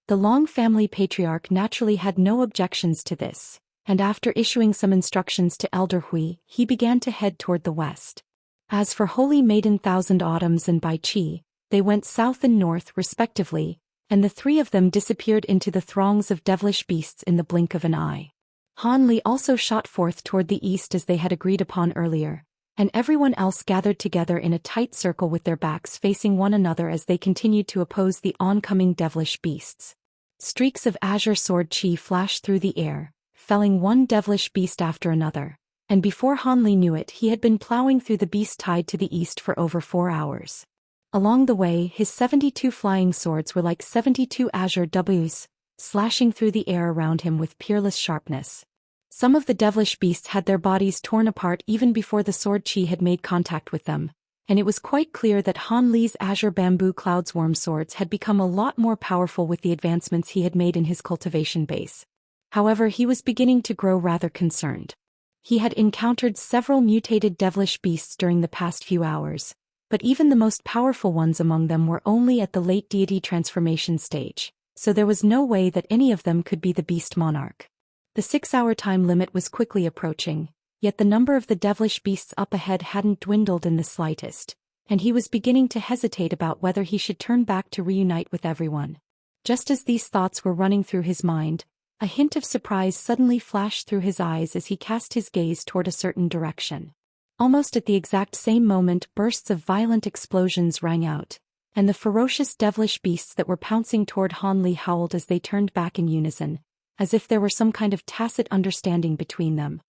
The Long family patriarch naturally had no objections to this, and after issuing some instructions to Elder Hui, he began to head toward the west. As for Holy Maiden Thousand Autumns and Bai Qi, they went south and north respectively, and the three of them disappeared into the throngs of devilish beasts in the blink of an eye. Han Li also shot forth toward the east as they had agreed upon earlier, and everyone else gathered together in a tight circle with their backs facing one another as they continued to oppose the oncoming devilish beasts. Streaks of azure sword qi flashed through the air, felling one devilish beast after another, and before Han Li knew it he had been plowing through the beast tied to the east for over 4 hours. Along the way his 72 flying swords were like 72 azure Ws, slashing through the air around him with peerless sharpness. Some of the devilish beasts had their bodies torn apart even before the sword qi had made contact with them, and it was quite clear that Han Li's azure bamboo cloudsworm swords had become a lot more powerful with the advancements he had made in his cultivation base. However, he was beginning to grow rather concerned. He had encountered several mutated devilish beasts during the past few hours, but even the most powerful ones among them were only at the late deity transformation stage, so there was no way that any of them could be the beast monarch. The 6-hour time limit was quickly approaching, yet the number of the devilish beasts up ahead hadn't dwindled in the slightest, and he was beginning to hesitate about whether he should turn back to reunite with everyone. Just as these thoughts were running through his mind, a hint of surprise suddenly flashed through his eyes as he cast his gaze toward a certain direction. Almost at the exact same moment, bursts of violent explosions rang out, and the ferocious devilish beasts that were pouncing toward Han Li howled as they turned back in unison, as if there were some kind of tacit understanding between them.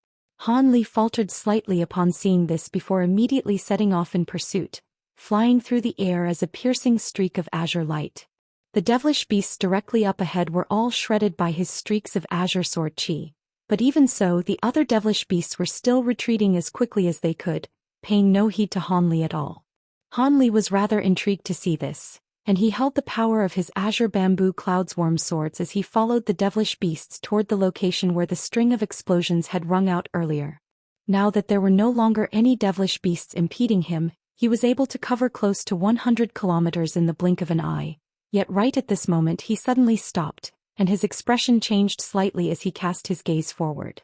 Han Li faltered slightly upon seeing this before immediately setting off in pursuit, flying through the air as a piercing streak of azure light. The devilish beasts directly up ahead were all shredded by his streaks of azure sword qi, but even so the other devilish beasts were still retreating as quickly as they could, paying no heed to Han Li at all. Han Li was rather intrigued to see this, and he held the power of his azure bamboo cloudsworm swords as he followed the devilish beasts toward the location where the string of explosions had rung out earlier. Now that there were no longer any devilish beasts impeding him, he was able to cover close to 100 kilometers in the blink of an eye, yet right at this moment he suddenly stopped, and his expression changed slightly as he cast his gaze forward.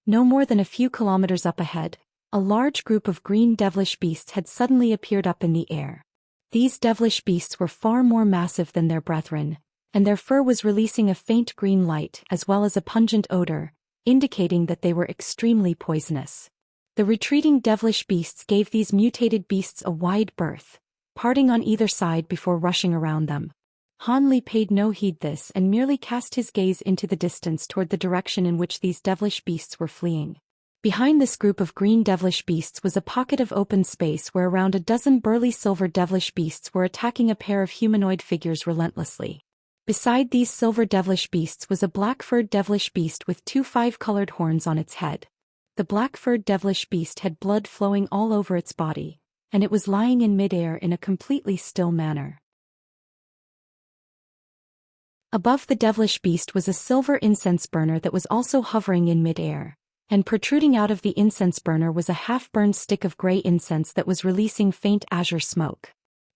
No more than a few kilometers up ahead, a large group of green devilish beasts had suddenly appeared up in the air. These devilish beasts were far more massive than their brethren, and their fur was releasing a faint green light as well as a pungent odor, indicating that they were extremely poisonous. The retreating devilish beasts gave these mutated beasts a wide berth, parting on either side before rushing around them. Han Li paid no heed this and merely cast his gaze into the distance toward the direction in which these devilish beasts were fleeing. Behind this group of green devilish beasts was a pocket of open space where around a dozen burly silver devilish beasts were attacking a pair of humanoid figures relentlessly. Beside these silver devilish beasts was a black-furred devilish beast with 2 5-colored horns on its head. The black-furred devilish beast had blood flowing all over its body, and it was lying in midair in a completely still manner. Above the devilish beast was a silver incense burner that was also hovering in midair, and protruding out of the incense burner was a half-burned stick of gray incense that was releasing faint azure smoke.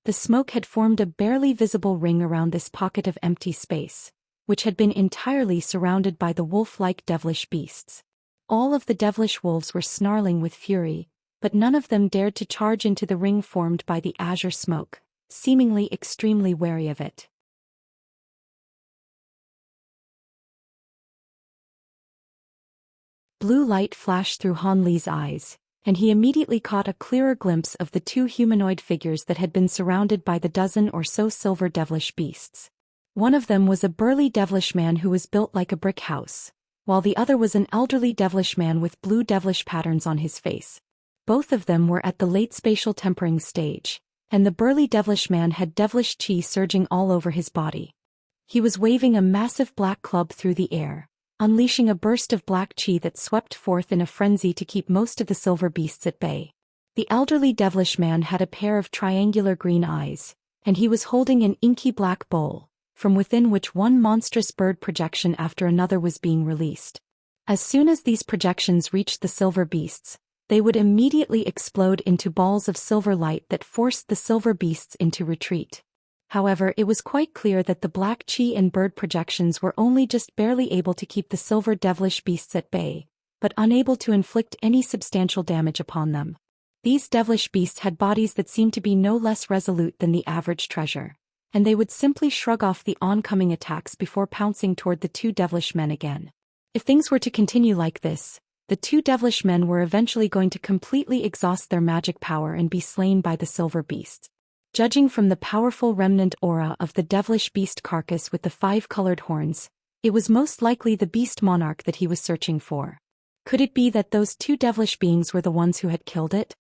The smoke had formed a barely visible ring around this pocket of empty space, which had been entirely surrounded by the wolf-like devilish beasts. All of the devilish wolves were snarling with fury, but none of them dared to charge into the ring formed by the azure smoke, seemingly extremely wary of it. Blue light flashed through Han Li's eyes, and he immediately caught a clearer glimpse of the 2 humanoid figures that had been surrounded by the dozen or so silver devilish beasts. One of them was a burly devilish man who was built like a brick house, while the other was an elderly devilish man with blue devilish patterns on his face. Both of them were at the late spatial tempering stage, and the burly devilish man had devilish qi surging all over his body. He was waving a massive black club through the air, unleashing a burst of black qi that swept forth in a frenzy to keep most of the silver beasts at bay. The elderly devilish man had a pair of triangular green eyes, and he was holding an inky black bowl, from within which one monstrous bird projection after another was being released. As soon as these projections reached the silver beasts, they would immediately explode into balls of silver light that forced the silver beasts into retreat. However, it was quite clear that the black chi and bird projections were only just barely able to keep the silver devilish beasts at bay, but unable to inflict any substantial damage upon them. These devilish beasts had bodies that seemed to be no less resolute than the average treasure, and they would simply shrug off the oncoming attacks before pouncing toward the two devilish men again. If things were to continue like this, the two devilish men were eventually going to completely exhaust their magic power and be slain by the silver beasts. Judging from the powerful remnant aura of the devilish beast carcass with the 5 colored horns, it was most likely the beast monarch that he was searching for. Could it be that those two devilish beings were the ones who had killed it?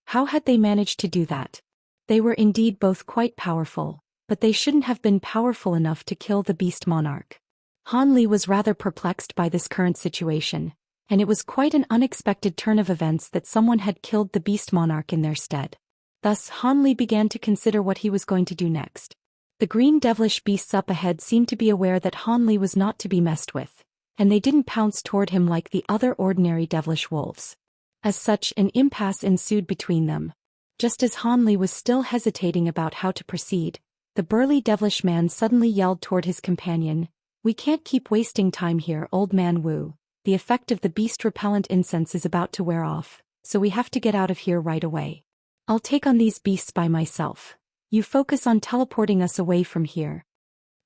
How had they managed to do that? They were indeed both quite powerful, but they shouldn't have been powerful enough to kill the beast monarch. Han Li was rather perplexed by this current situation, and it was quite an unexpected turn of events that someone had killed the beast monarch in their stead. Thus Han Li began to consider what he was going to do next. The green devilish beasts up ahead seemed to be aware that Han Li was not to be messed with, and they didn't pounce toward him like the other ordinary devilish wolves. As such, an impasse ensued between them. Just as Han Li was still hesitating about how to proceed, the burly devilish man suddenly yelled toward his companion, "We can't keep wasting time here, old man Wu. The effect of the beast-repellent incense is about to wear off, so we have to get out of here right away. I'll take on these beasts by myself. You focus on teleporting us away from here."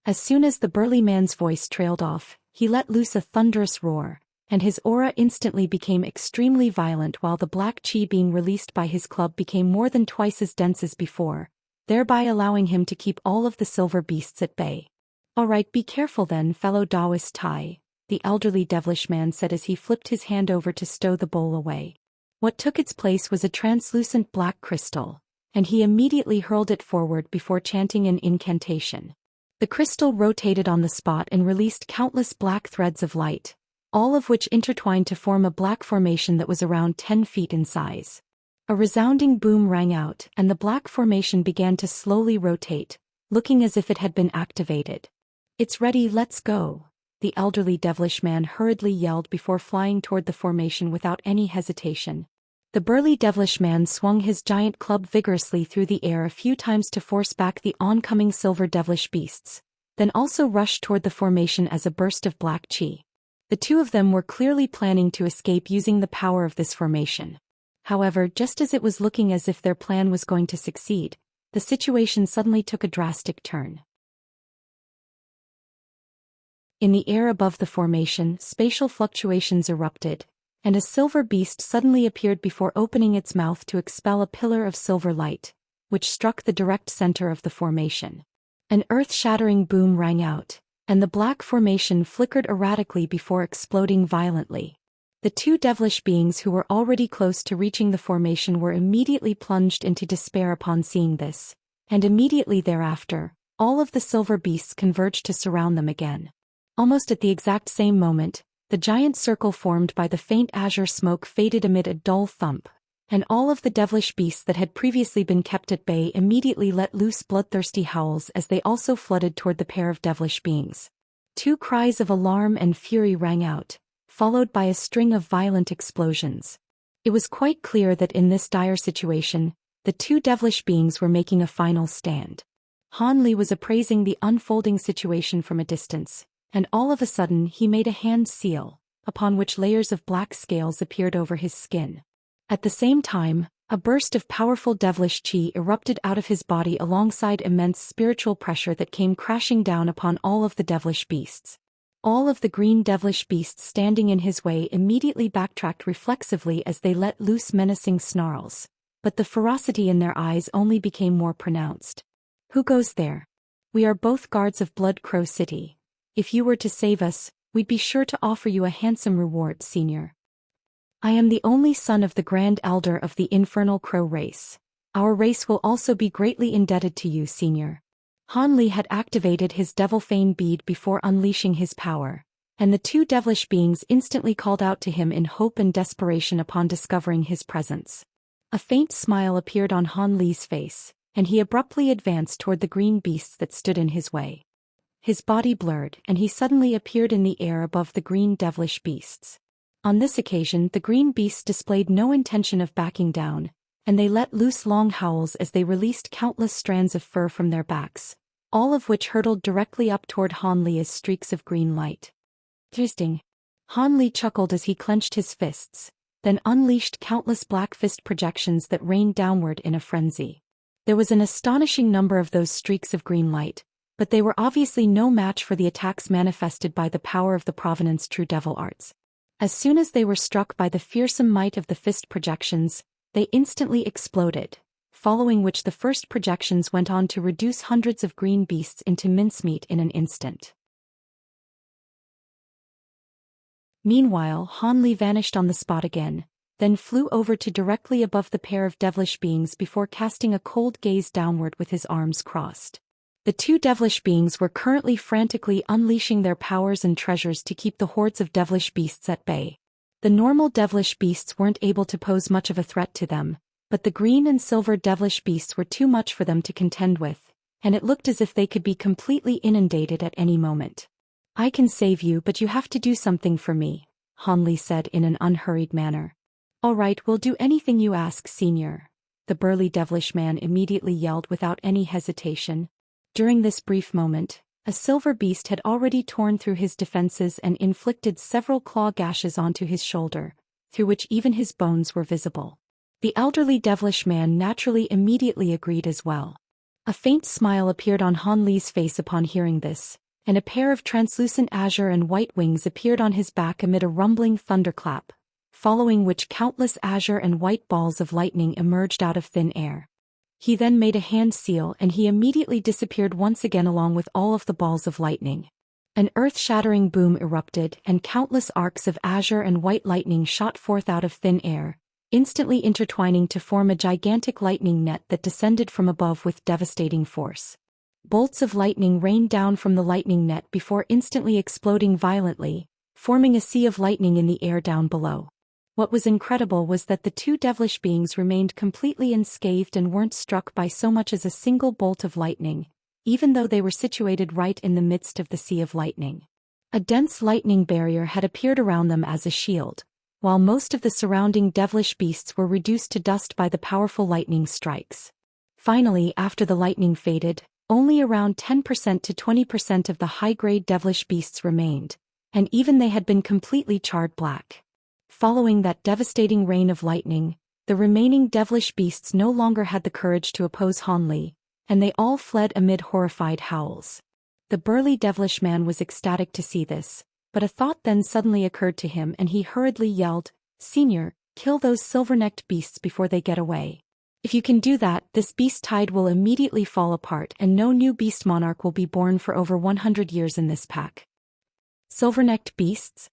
As soon as the burly man's voice trailed off, he let loose a thunderous roar, and his aura instantly became extremely violent while the black chi being released by his club became more than twice as dense as before, thereby allowing him to keep all of the silver beasts at bay. "All right, be careful then, fellow Taoist Tai," the elderly devilish man said as he flipped his hand over to stow the bowl away. What took its place was a translucent black crystal, and he immediately hurled it forward before chanting an incantation. The crystal rotated on the spot and released countless black threads of light, all of which intertwined to form a black formation that was around 10 feet in size. A resounding boom rang out, and the black formation began to slowly rotate, looking as if it had been activated. "It's ready, let's go," the elderly devilish man hurriedly yelled before flying toward the formation without any hesitation. The burly devilish man swung his giant club vigorously through the air a few times to force back the oncoming silver devilish beasts, then also rushed toward the formation as a burst of black chi. The two of them were clearly planning to escape using the power of this formation. However, just as it was looking as if their plan was going to succeed, the situation suddenly took a drastic turn. In the air above the formation, spatial fluctuations erupted, and a silver beast suddenly appeared before opening its mouth to expel a pillar of silver light, which struck the direct center of the formation. An earth-shattering boom rang out, and the black formation flickered erratically before exploding violently. The two devilish beings who were already close to reaching the formation were immediately plunged into despair upon seeing this, and immediately thereafter, all of the silver beasts converged to surround them again. Almost at the exact same moment, the giant circle formed by the faint azure smoke faded amid a dull thump, and all of the devilish beasts that had previously been kept at bay immediately let loose bloodthirsty howls as they also flooded toward the pair of devilish beings. Two cries of alarm and fury rang out, followed by a string of violent explosions. It was quite clear that in this dire situation, the two devilish beings were making a final stand. Han Li was appraising the unfolding situation from a distance, and all of a sudden he made a hand seal, upon which layers of black scales appeared over his skin. At the same time, a burst of powerful devilish chi erupted out of his body alongside immense spiritual pressure that came crashing down upon all of the devilish beasts. All of the green devilish beasts standing in his way immediately backtracked reflexively as they let loose menacing snarls, but the ferocity in their eyes only became more pronounced. "Who goes there? We are both guards of Blood Crow City. If you were to save us, we'd be sure to offer you a handsome reward, Senior. I am the only son of the Grand Elder of the Infernal Crow race. Our race will also be greatly indebted to you, Senior." Han Li had activated his Devil Fane bead before unleashing his power, and the two devilish beings instantly called out to him in hope and desperation upon discovering his presence. A faint smile appeared on Han Li's face, and he abruptly advanced toward the green beasts that stood in his way. His body blurred, and he suddenly appeared in the air above the green devilish beasts. On this occasion the green beasts displayed no intention of backing down, and they let loose long howls as they released countless strands of fur from their backs, all of which hurtled directly up toward Han Li as streaks of green light. Interesting. Han Li chuckled as he clenched his fists, then unleashed countless black fist projections that rained downward in a frenzy. There was an astonishing number of those streaks of green light, but they were obviously no match for the attacks manifested by the power of the Provenance True Devil Arts. As soon as they were struck by the fearsome might of the fist projections, they instantly exploded, following which the first projections went on to reduce hundreds of green beasts into mincemeat in an instant. Meanwhile, Han Li vanished on the spot again, then flew over to directly above the pair of devilish beings before casting a cold gaze downward with his arms crossed. The two devilish beings were currently frantically unleashing their powers and treasures to keep the hordes of devilish beasts at bay. The normal devilish beasts weren't able to pose much of a threat to them, but the green and silver devilish beasts were too much for them to contend with, and it looked as if they could be completely inundated at any moment. "I can save you, but you have to do something for me," Han Li said in an unhurried manner. "All right, we'll do anything you ask, Senior," the burly devilish man immediately yelled without any hesitation. During this brief moment, a silver beast had already torn through his defenses and inflicted several claw gashes onto his shoulder, through which even his bones were visible. The elderly devilish man naturally immediately agreed as well. A faint smile appeared on Han Li's face upon hearing this, and a pair of translucent azure and white wings appeared on his back amid a rumbling thunderclap, following which countless azure and white balls of lightning emerged out of thin air. He then made a hand seal and he immediately disappeared once again along with all of the balls of lightning. An earth-shattering boom erupted and countless arcs of azure and white lightning shot forth out of thin air, instantly intertwining to form a gigantic lightning net that descended from above with devastating force. Bolts of lightning rained down from the lightning net before instantly exploding violently, forming a sea of lightning in the air down below. What was incredible was that the two devilish beings remained completely unscathed and weren't struck by so much as a single bolt of lightning, even though they were situated right in the midst of the sea of lightning. A dense lightning barrier had appeared around them as a shield, while most of the surrounding devilish beasts were reduced to dust by the powerful lightning strikes. Finally, after the lightning faded, only around 10% to 20% of the high-grade devilish beasts remained, and even they had been completely charred black. Following that devastating rain of lightning, the remaining devilish beasts no longer had the courage to oppose Han Li, and they all fled amid horrified howls. The burly devilish man was ecstatic to see this, but a thought then suddenly occurred to him and he hurriedly yelled, "Senior, kill those silver-necked beasts before they get away. If you can do that, this beast tide will immediately fall apart and no new beast monarch will be born for over 100 years in this pack." Silver-necked beasts?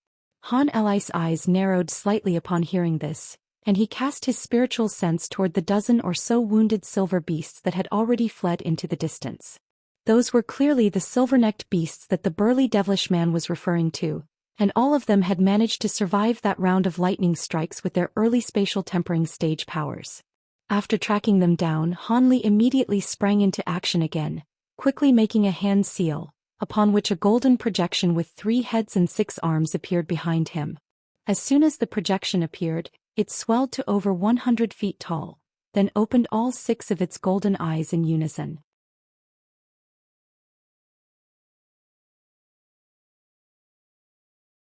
Han Li's eyes narrowed slightly upon hearing this, and he cast his spiritual sense toward the dozen or so wounded silver beasts that had already fled into the distance. Those were clearly the silver-necked beasts that the burly devilish man was referring to, and all of them had managed to survive that round of lightning strikes with their early spatial tempering stage powers. After tracking them down, Han Li immediately sprang into action again, quickly making a hand seal, upon which a golden projection with 3 heads and 6 arms appeared behind him. As soon as the projection appeared, it swelled to over 100 feet tall, then opened all 6 of its golden eyes in unison.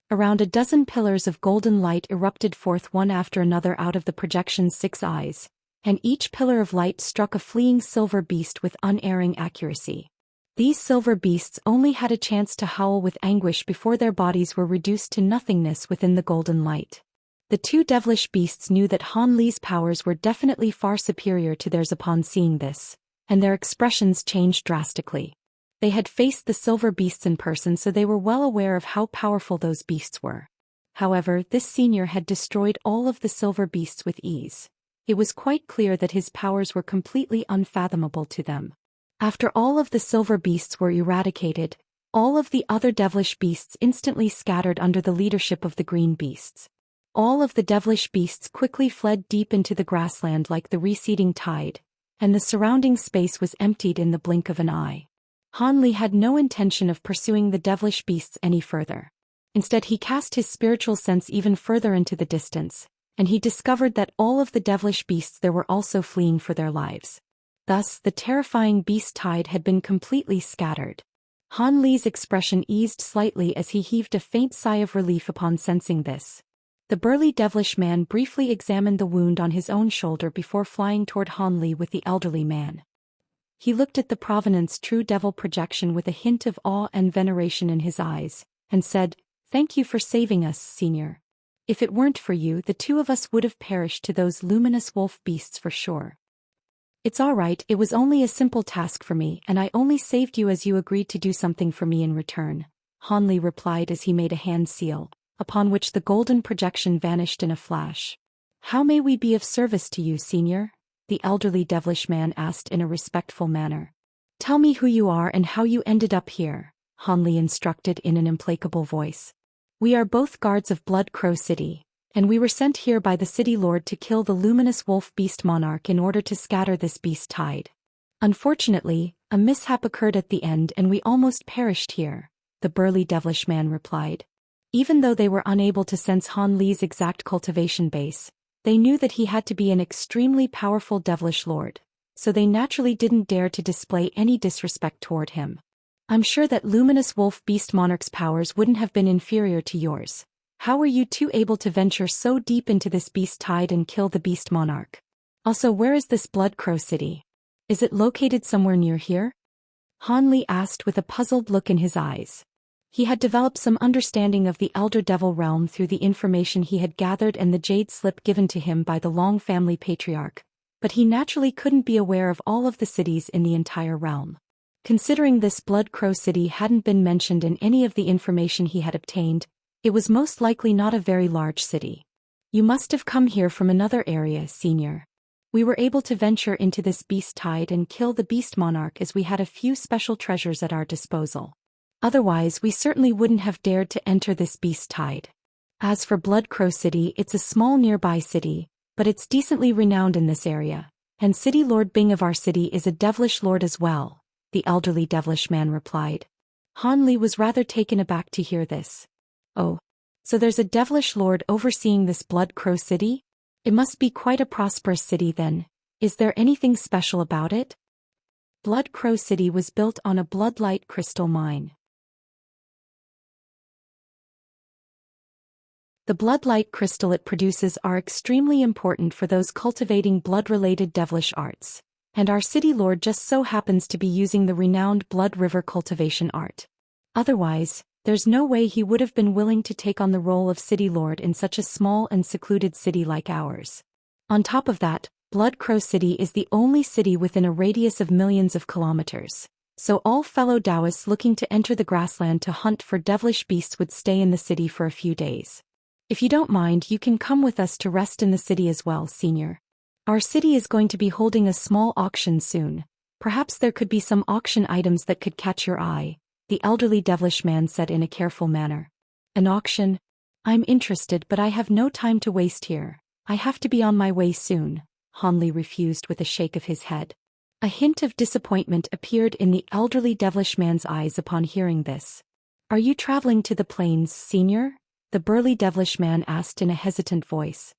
Around a dozen pillars of golden light erupted forth one after another out of the projection's 6 eyes, and each pillar of light struck a fleeing silver beast with unerring accuracy. These silver beasts only had a chance to howl with anguish before their bodies were reduced to nothingness within the golden light. The two devilish beasts knew that Han Li's powers were definitely far superior to theirs upon seeing this, and their expressions changed drastically. They had faced the silver beasts in person, so they were well aware of how powerful those beasts were. However, this senior had destroyed all of the silver beasts with ease. It was quite clear that his powers were completely unfathomable to them. After all of the silver beasts were eradicated, all of the other devilish beasts instantly scattered under the leadership of the green beasts. All of the devilish beasts quickly fled deep into the grassland like the receding tide, and the surrounding space was emptied in the blink of an eye. Han Li had no intention of pursuing the devilish beasts any further. Instead, he cast his spiritual sense even further into the distance, and he discovered that all of the devilish beasts there were also fleeing for their lives. Thus, the terrifying beast tide had been completely scattered. Han Li's expression eased slightly as he heaved a faint sigh of relief upon sensing this. The burly devilish man briefly examined the wound on his own shoulder before flying toward Han Li with the elderly man. He looked at the Provenance true devil projection with a hint of awe and veneration in his eyes, and said, "Thank you for saving us, Senior. If it weren't for you, the two of us would have perished to those luminous wolf beasts for sure." "It's all right, it was only a simple task for me and I only saved you as you agreed to do something for me in return," Han Li replied as he made a hand seal, upon which the golden projection vanished in a flash. "How may we be of service to you, Senior?" the elderly devilish man asked in a respectful manner. "Tell me who you are and how you ended up here," Han Li instructed in an implacable voice. "We are both guards of Blood Crow City, and we were sent here by the city lord to kill the luminous wolf beast monarch in order to scatter this beast tide. Unfortunately, a mishap occurred at the end and we almost perished here," the burly devilish man replied. Even though they were unable to sense Han Li's exact cultivation base, they knew that he had to be an extremely powerful devilish lord, so they naturally didn't dare to display any disrespect toward him. "I'm sure that luminous wolf beast monarch's powers wouldn't have been inferior to yours. How were you two able to venture so deep into this beast tide and kill the beast monarch? Also, where is this Blood Crow City? Is it located somewhere near here?" Han Li asked with a puzzled look in his eyes. He had developed some understanding of the Elder Devil realm through the information he had gathered and the jade slip given to him by the Long family patriarch, but he naturally couldn't be aware of all of the cities in the entire realm. Considering this Blood Crow City hadn't been mentioned in any of the information he had obtained, it was most likely not a very large city. "You must have come here from another area, Senior. We were able to venture into this beast tide and kill the beast monarch as we had a few special treasures at our disposal. Otherwise, we certainly wouldn't have dared to enter this beast tide. As for Blood Crow City, it's a small nearby city, but it's decently renowned in this area, and City Lord Bing of our city is a devilish lord as well," the elderly devilish man replied. Han Li was rather taken aback to hear this. "Oh, so there's a devilish lord overseeing this Blood Crow City? It must be quite a prosperous city then. Is there anything special about it?" Blood Crow City was built on a bloodlight crystal mine. The bloodlight crystal it produces are extremely important for those cultivating blood-related devilish arts, and our city lord just so happens to be using the renowned Blood River cultivation art. Otherwise, there's no way he would have been willing to take on the role of city lord in such a small and secluded city like ours. On top of that, Blood Crow City is the only city within a radius of millions of kilometers, so all fellow Taoists looking to enter the grassland to hunt for devilish beasts would stay in the city for a few days. "If you don't mind, you can come with us to rest in the city as well, Senior. Our city is going to be holding a small auction soon. Perhaps there could be some auction items that could catch your eye," the elderly devilish man said in a careful manner. "An auction? I'm interested, but I have no time to waste here. I have to be on my way soon," Han Li refused with a shake of his head. A hint of disappointment appeared in the elderly devilish man's eyes upon hearing this. "Are you traveling to the plains, Senior?" the burly devilish man asked in a hesitant voice.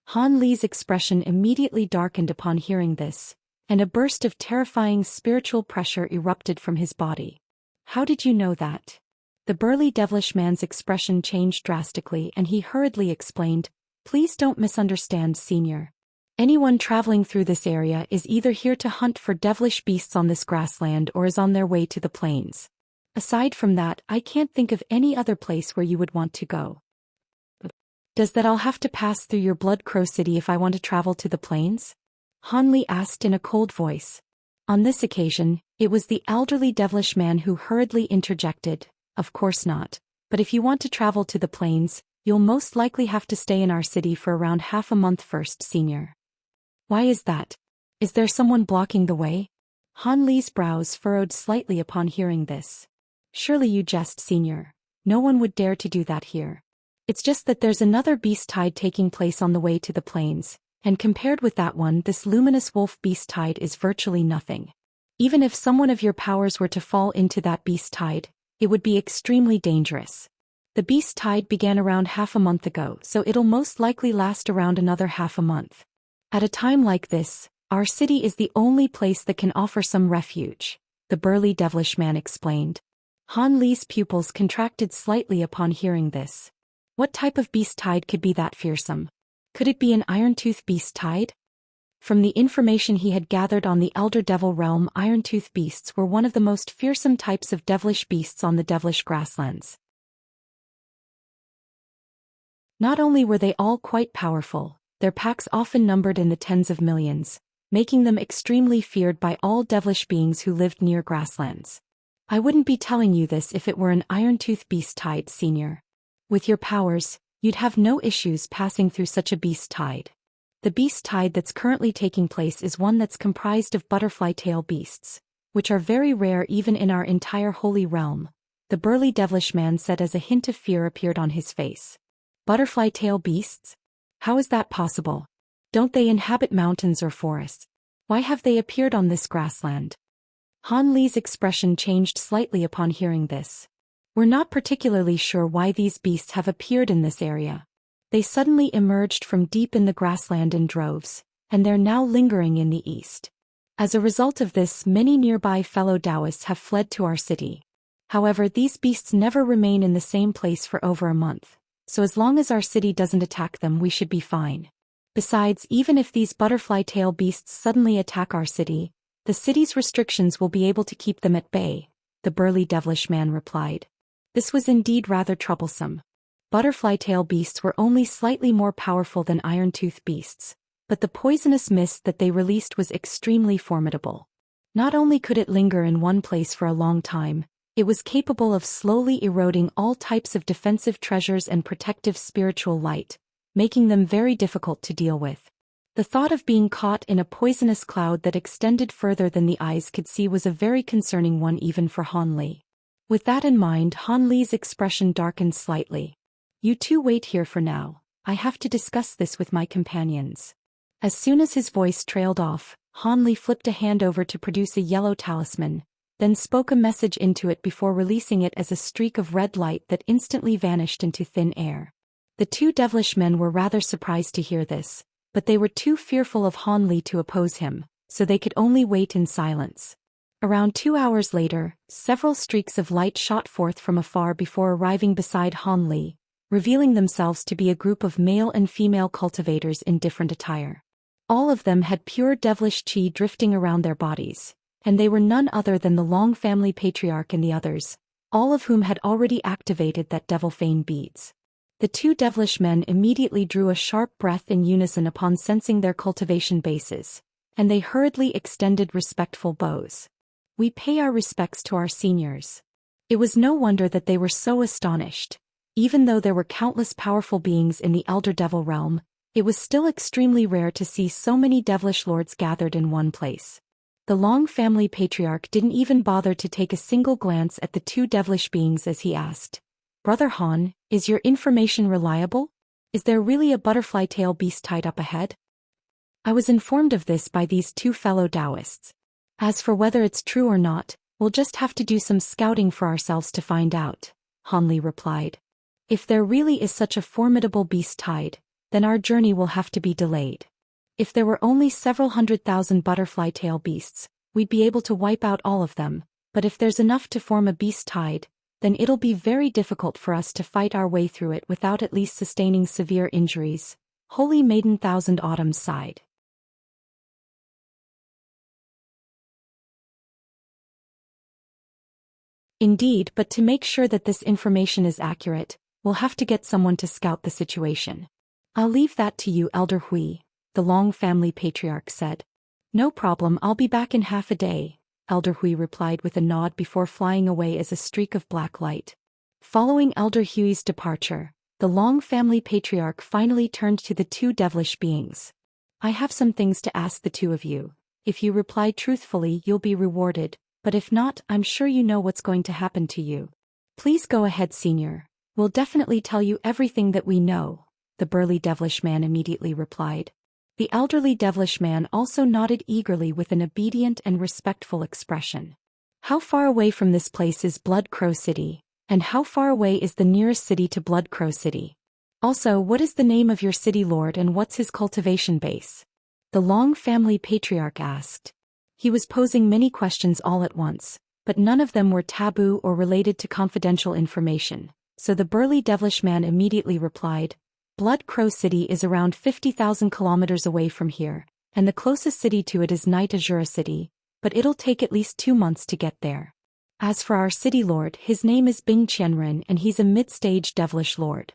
Han Li's expression immediately darkened upon hearing this, and a burst of terrifying spiritual pressure erupted from his body. "How did you know that?" The burly devilish man's expression changed drastically and he hurriedly explained, "Please don't misunderstand, Senior. Anyone traveling through this area is either here to hunt for devilish beasts on this grassland or is on their way to the plains. Aside from that, I can't think of any other place where you would want to go." "Does that I'll have to pass through your Blood Crow City if I want to travel to the plains?" Han Li asked in a cold voice. On this occasion, it was the elderly devilish man who hurriedly interjected, "Of course not, but if you want to travel to the plains, you'll most likely have to stay in our city for around half a month first, Senior." "Why is that? Is there someone blocking the way?" Han Li's brows furrowed slightly upon hearing this. "Surely you jest, Senior. No one would dare to do that here. It's just that there's another beast tide taking place on the way to the plains, and compared with that one, this luminous wolf beast tide is virtually nothing. Even if someone of your powers were to fall into that beast tide, it would be extremely dangerous. The beast tide began around half a month ago, so it'll most likely last around another half a month. At a time like this, our city is the only place that can offer some refuge, the burly devilish man explained. Han Li's pupils contracted slightly upon hearing this. What type of beast tide could be that fearsome? Could it be an iron-tooth beast tide? From the information he had gathered on the Elder Devil realm, iron-tooth beasts were one of the most fearsome types of devilish beasts on the devilish grasslands. Not only were they all quite powerful, their packs often numbered in the tens of millions, making them extremely feared by all devilish beings who lived near grasslands. I wouldn't be telling you this if it were an iron-tooth beast tide, Senior. With your powers, you'd have no issues passing through such a beast tide. The beast tide that's currently taking place is one that's comprised of butterfly tail beasts, which are very rare even in our entire holy realm, the burly devilish man said as a hint of fear appeared on his face. Butterfly tail beasts? How is that possible? Don't they inhabit mountains or forests? Why have they appeared on this grassland? Han Li's expression changed slightly upon hearing this. We're not particularly sure why these beasts have appeared in this area. They suddenly emerged from deep in the grassland in droves, and they're now lingering in the east. As a result of this, many nearby fellow Taoists have fled to our city. However, these beasts never remain in the same place for over a month, so as long as our city doesn't attack them, we should be fine. Besides, even if these butterfly tail beasts suddenly attack our city, the city's restrictions will be able to keep them at bay, the burly devilish man replied. This was indeed rather troublesome. Butterfly tail beasts were only slightly more powerful than iron-tooth beasts, but the poisonous mist that they released was extremely formidable. Not only could it linger in one place for a long time, it was capable of slowly eroding all types of defensive treasures and protective spiritual light, making them very difficult to deal with. The thought of being caught in a poisonous cloud that extended further than the eyes could see was a very concerning one even for Han Li. With that in mind, Han Li's expression darkened slightly. You two wait here for now, I have to discuss this with my companions. As soon as his voice trailed off, Han Li flipped a hand over to produce a yellow talisman, then spoke a message into it before releasing it as a streak of red light that instantly vanished into thin air. The two devilish men were rather surprised to hear this, but they were too fearful of Han Li to oppose him, so they could only wait in silence. Around 2 hours later, several streaks of light shot forth from afar before arriving beside Han Li, revealing themselves to be a group of male and female cultivators in different attire. All of them had pure devilish qi drifting around their bodies, and they were none other than the Long family patriarch and the others, all of whom had already activated that devil fane beads. The two devilish men immediately drew a sharp breath in unison upon sensing their cultivation bases, and they hurriedly extended respectful bows. We pay our respects to our seniors. It was no wonder that they were so astonished. Even though there were countless powerful beings in the Elder Devil realm, it was still extremely rare to see so many devilish lords gathered in one place. The Long family patriarch didn't even bother to take a single glance at the two devilish beings as he asked, "Brother Han, is your information reliable? Is there really a butterfly tail beast tied up ahead?" I was informed of this by these two fellow Taoists. As for whether it's true or not, we'll just have to do some scouting for ourselves to find out, Han Li replied. If there really is such a formidable beast tide, then our journey will have to be delayed. If there were only several 100,000 butterfly tail beasts, we'd be able to wipe out all of them, but if there's enough to form a beast tide, then it'll be very difficult for us to fight our way through it without at least sustaining severe injuries, Holy Maiden Thousand Autumns sighed. Indeed, but to make sure that this information is accurate, we'll have to get someone to scout the situation. I'll leave that to you, Elder Hui, the Long family patriarch said. No problem, I'll be back in half a day, Elder Hui replied with a nod before flying away as a streak of black light. Following Elder Hui's departure, the Long family patriarch finally turned to the two devilish beings. I have some things to ask the two of you. If you reply truthfully, you'll be rewarded, but if not, I'm sure you know what's going to happen to you. Please go ahead, Senior. We'll definitely tell you everything that we know, the burly devilish man immediately replied. The elderly devilish man also nodded eagerly with an obedient and respectful expression. How far away from this place is Blood Crow City, And how far away is the nearest city to Blood Crow City? Also, what is the name of your city lord and what's his cultivation base? The Long family patriarch asked. He was posing many questions all at once, but none of them were taboo or related to confidential information, so the burly devilish man immediately replied, Blood Crow City is around 50,000 kilometers away from here, and the closest city to it is Night Azura City, but it'll take at least 2 months to get there. As for our city lord, his name is Bing Qianren and he's a mid-stage devilish lord.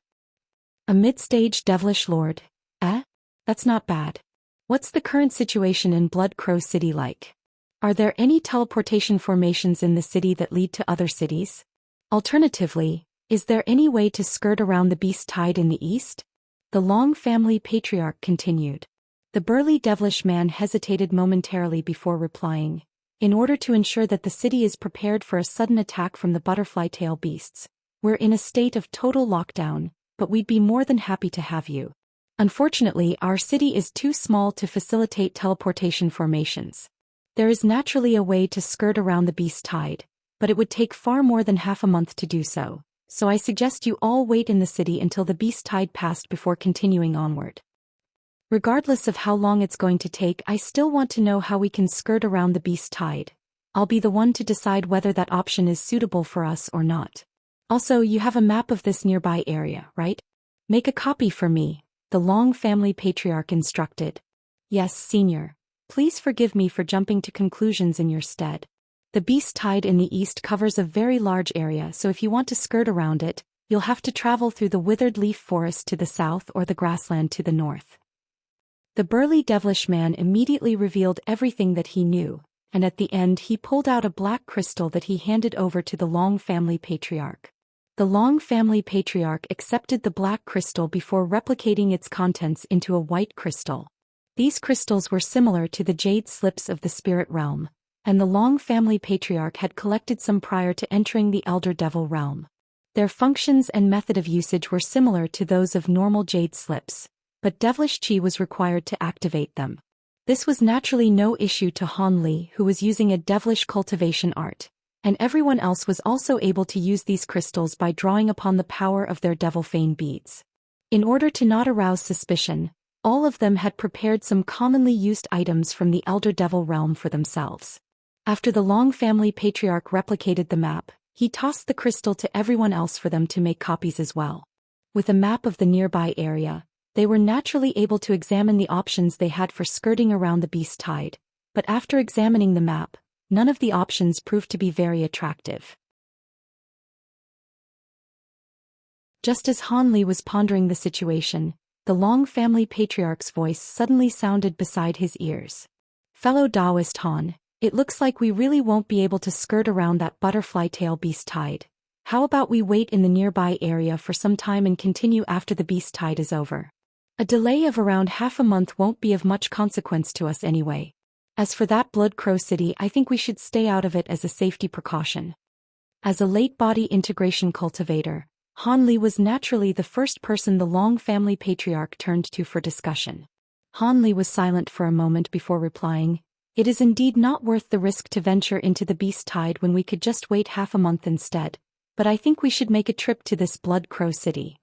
A mid-stage devilish lord? That's not bad. What's the current situation in Blood Crow City like? Are there any teleportation formations in the city that lead to other cities? Alternatively, is there any way to skirt around the beast tide in the east? The Long family patriarch continued. The burly devilish man hesitated momentarily before replying. In order to ensure that the city is prepared for a sudden attack from the butterfly tail beasts, we're in a state of total lockdown, but we'd be more than happy to have you. Unfortunately, our city is too small to facilitate teleportation formations. There is naturally a way to skirt around the beast tide, but it would take far more than half a month to do so, so I suggest you all wait in the city until the beast tide passed before continuing onward. Regardless of how long it's going to take, I still want to know how we can skirt around the beast tide. I'll be the one to decide whether that option is suitable for us or not. Also, you have a map of this nearby area, right? Make a copy for me, the Long family patriarch instructed. Yes, senior. Please forgive me for jumping to conclusions in your stead. The beast tide in the east covers a very large area, so if you want to skirt around it, you'll have to travel through the withered leaf forest to the south or the grassland to the north. The burly devilish man immediately revealed everything that he knew, and at the end he pulled out a black crystal that he handed over to the Long family patriarch. The Long family patriarch accepted the black crystal before replicating its contents into a white crystal. These crystals were similar to the jade slips of the spirit realm, and the Long family patriarch had collected some prior to entering the elder devil realm. Their functions and method of usage were similar to those of normal jade slips, but devilish chi was required to activate them. This was naturally no issue to Han Li, who was using a devilish cultivation art, and everyone else was also able to use these crystals by drawing upon the power of their devil fane beads. In order to not arouse suspicion, all of them had prepared some commonly used items from the elder devil realm for themselves. After the Long family patriarch replicated the map, he tossed the crystal to everyone else for them to make copies as well. With a map of the nearby area, they were naturally able to examine the options they had for skirting around the beast tide, but after examining the map, none of the options proved to be very attractive. Just as Han Li was pondering the situation, the Long family patriarch's voice suddenly sounded beside his ears. Fellow Taoist Han, it looks like we really won't be able to skirt around that butterfly tail beast tide. How about we wait in the nearby area for some time and continue after the beast tide is over? A delay of around half a month won't be of much consequence to us anyway. As for that Blood Crow City, I think we should stay out of it as a safety precaution. As a late body integration cultivator, Han Li was naturally the first person the Long family patriarch turned to for discussion. Han Li was silent for a moment before replying, It is indeed not worth the risk to venture into the beast tide when we could just wait half a month instead, but I think we should make a trip to this Blood Crow City.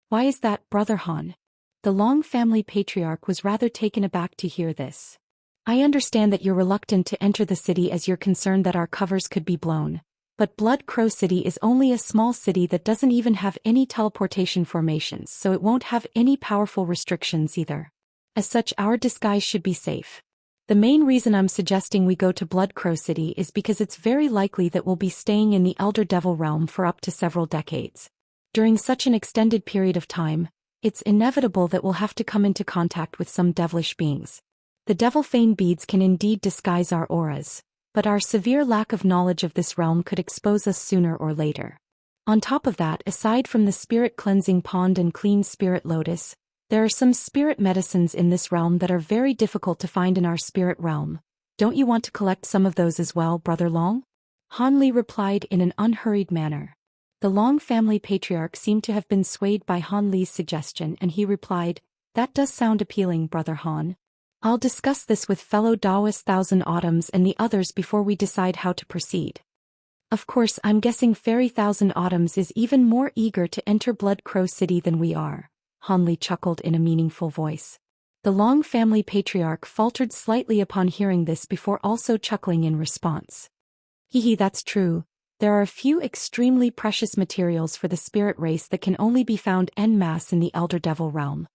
Why is that, Brother Han? The Long family patriarch was rather taken aback to hear this. I understand that you're reluctant to enter the city as you're concerned that our covers could be blown, but Blood Crow City is only a small city that doesn't even have any teleportation formations, so it won't have any powerful restrictions either. As such, our disguise should be safe. The main reason I'm suggesting we go to Blood Crow City is because it's very likely that we'll be staying in the Elder Devil realm for up to several decades. During such an extended period of time, it's inevitable that we'll have to come into contact with some devilish beings. The devil fane beads can indeed disguise our auras, but our severe lack of knowledge of this realm could expose us sooner or later. On top of that, aside from the spirit cleansing pond and clean spirit lotus, there are some spirit medicines in this realm that are very difficult to find in our spirit realm. Don't you want to collect some of those as well, Brother Long? Han Li replied in an unhurried manner. The Long family patriarch seemed to have been swayed by Han Li's suggestion, and he replied, That does sound appealing, Brother Han. I'll discuss this with fellow Taoist Thousand Autumns and the others before we decide how to proceed. Of course, I'm guessing Fairy Thousand Autumns is even more eager to enter Blood Crow City than we are, Han Li chuckled in a meaningful voice. The Long family patriarch faltered slightly upon hearing this before also chuckling in response. Hehe, that's true. There are a few extremely precious materials for the spirit race that can only be found en masse in the Elder Devil realm.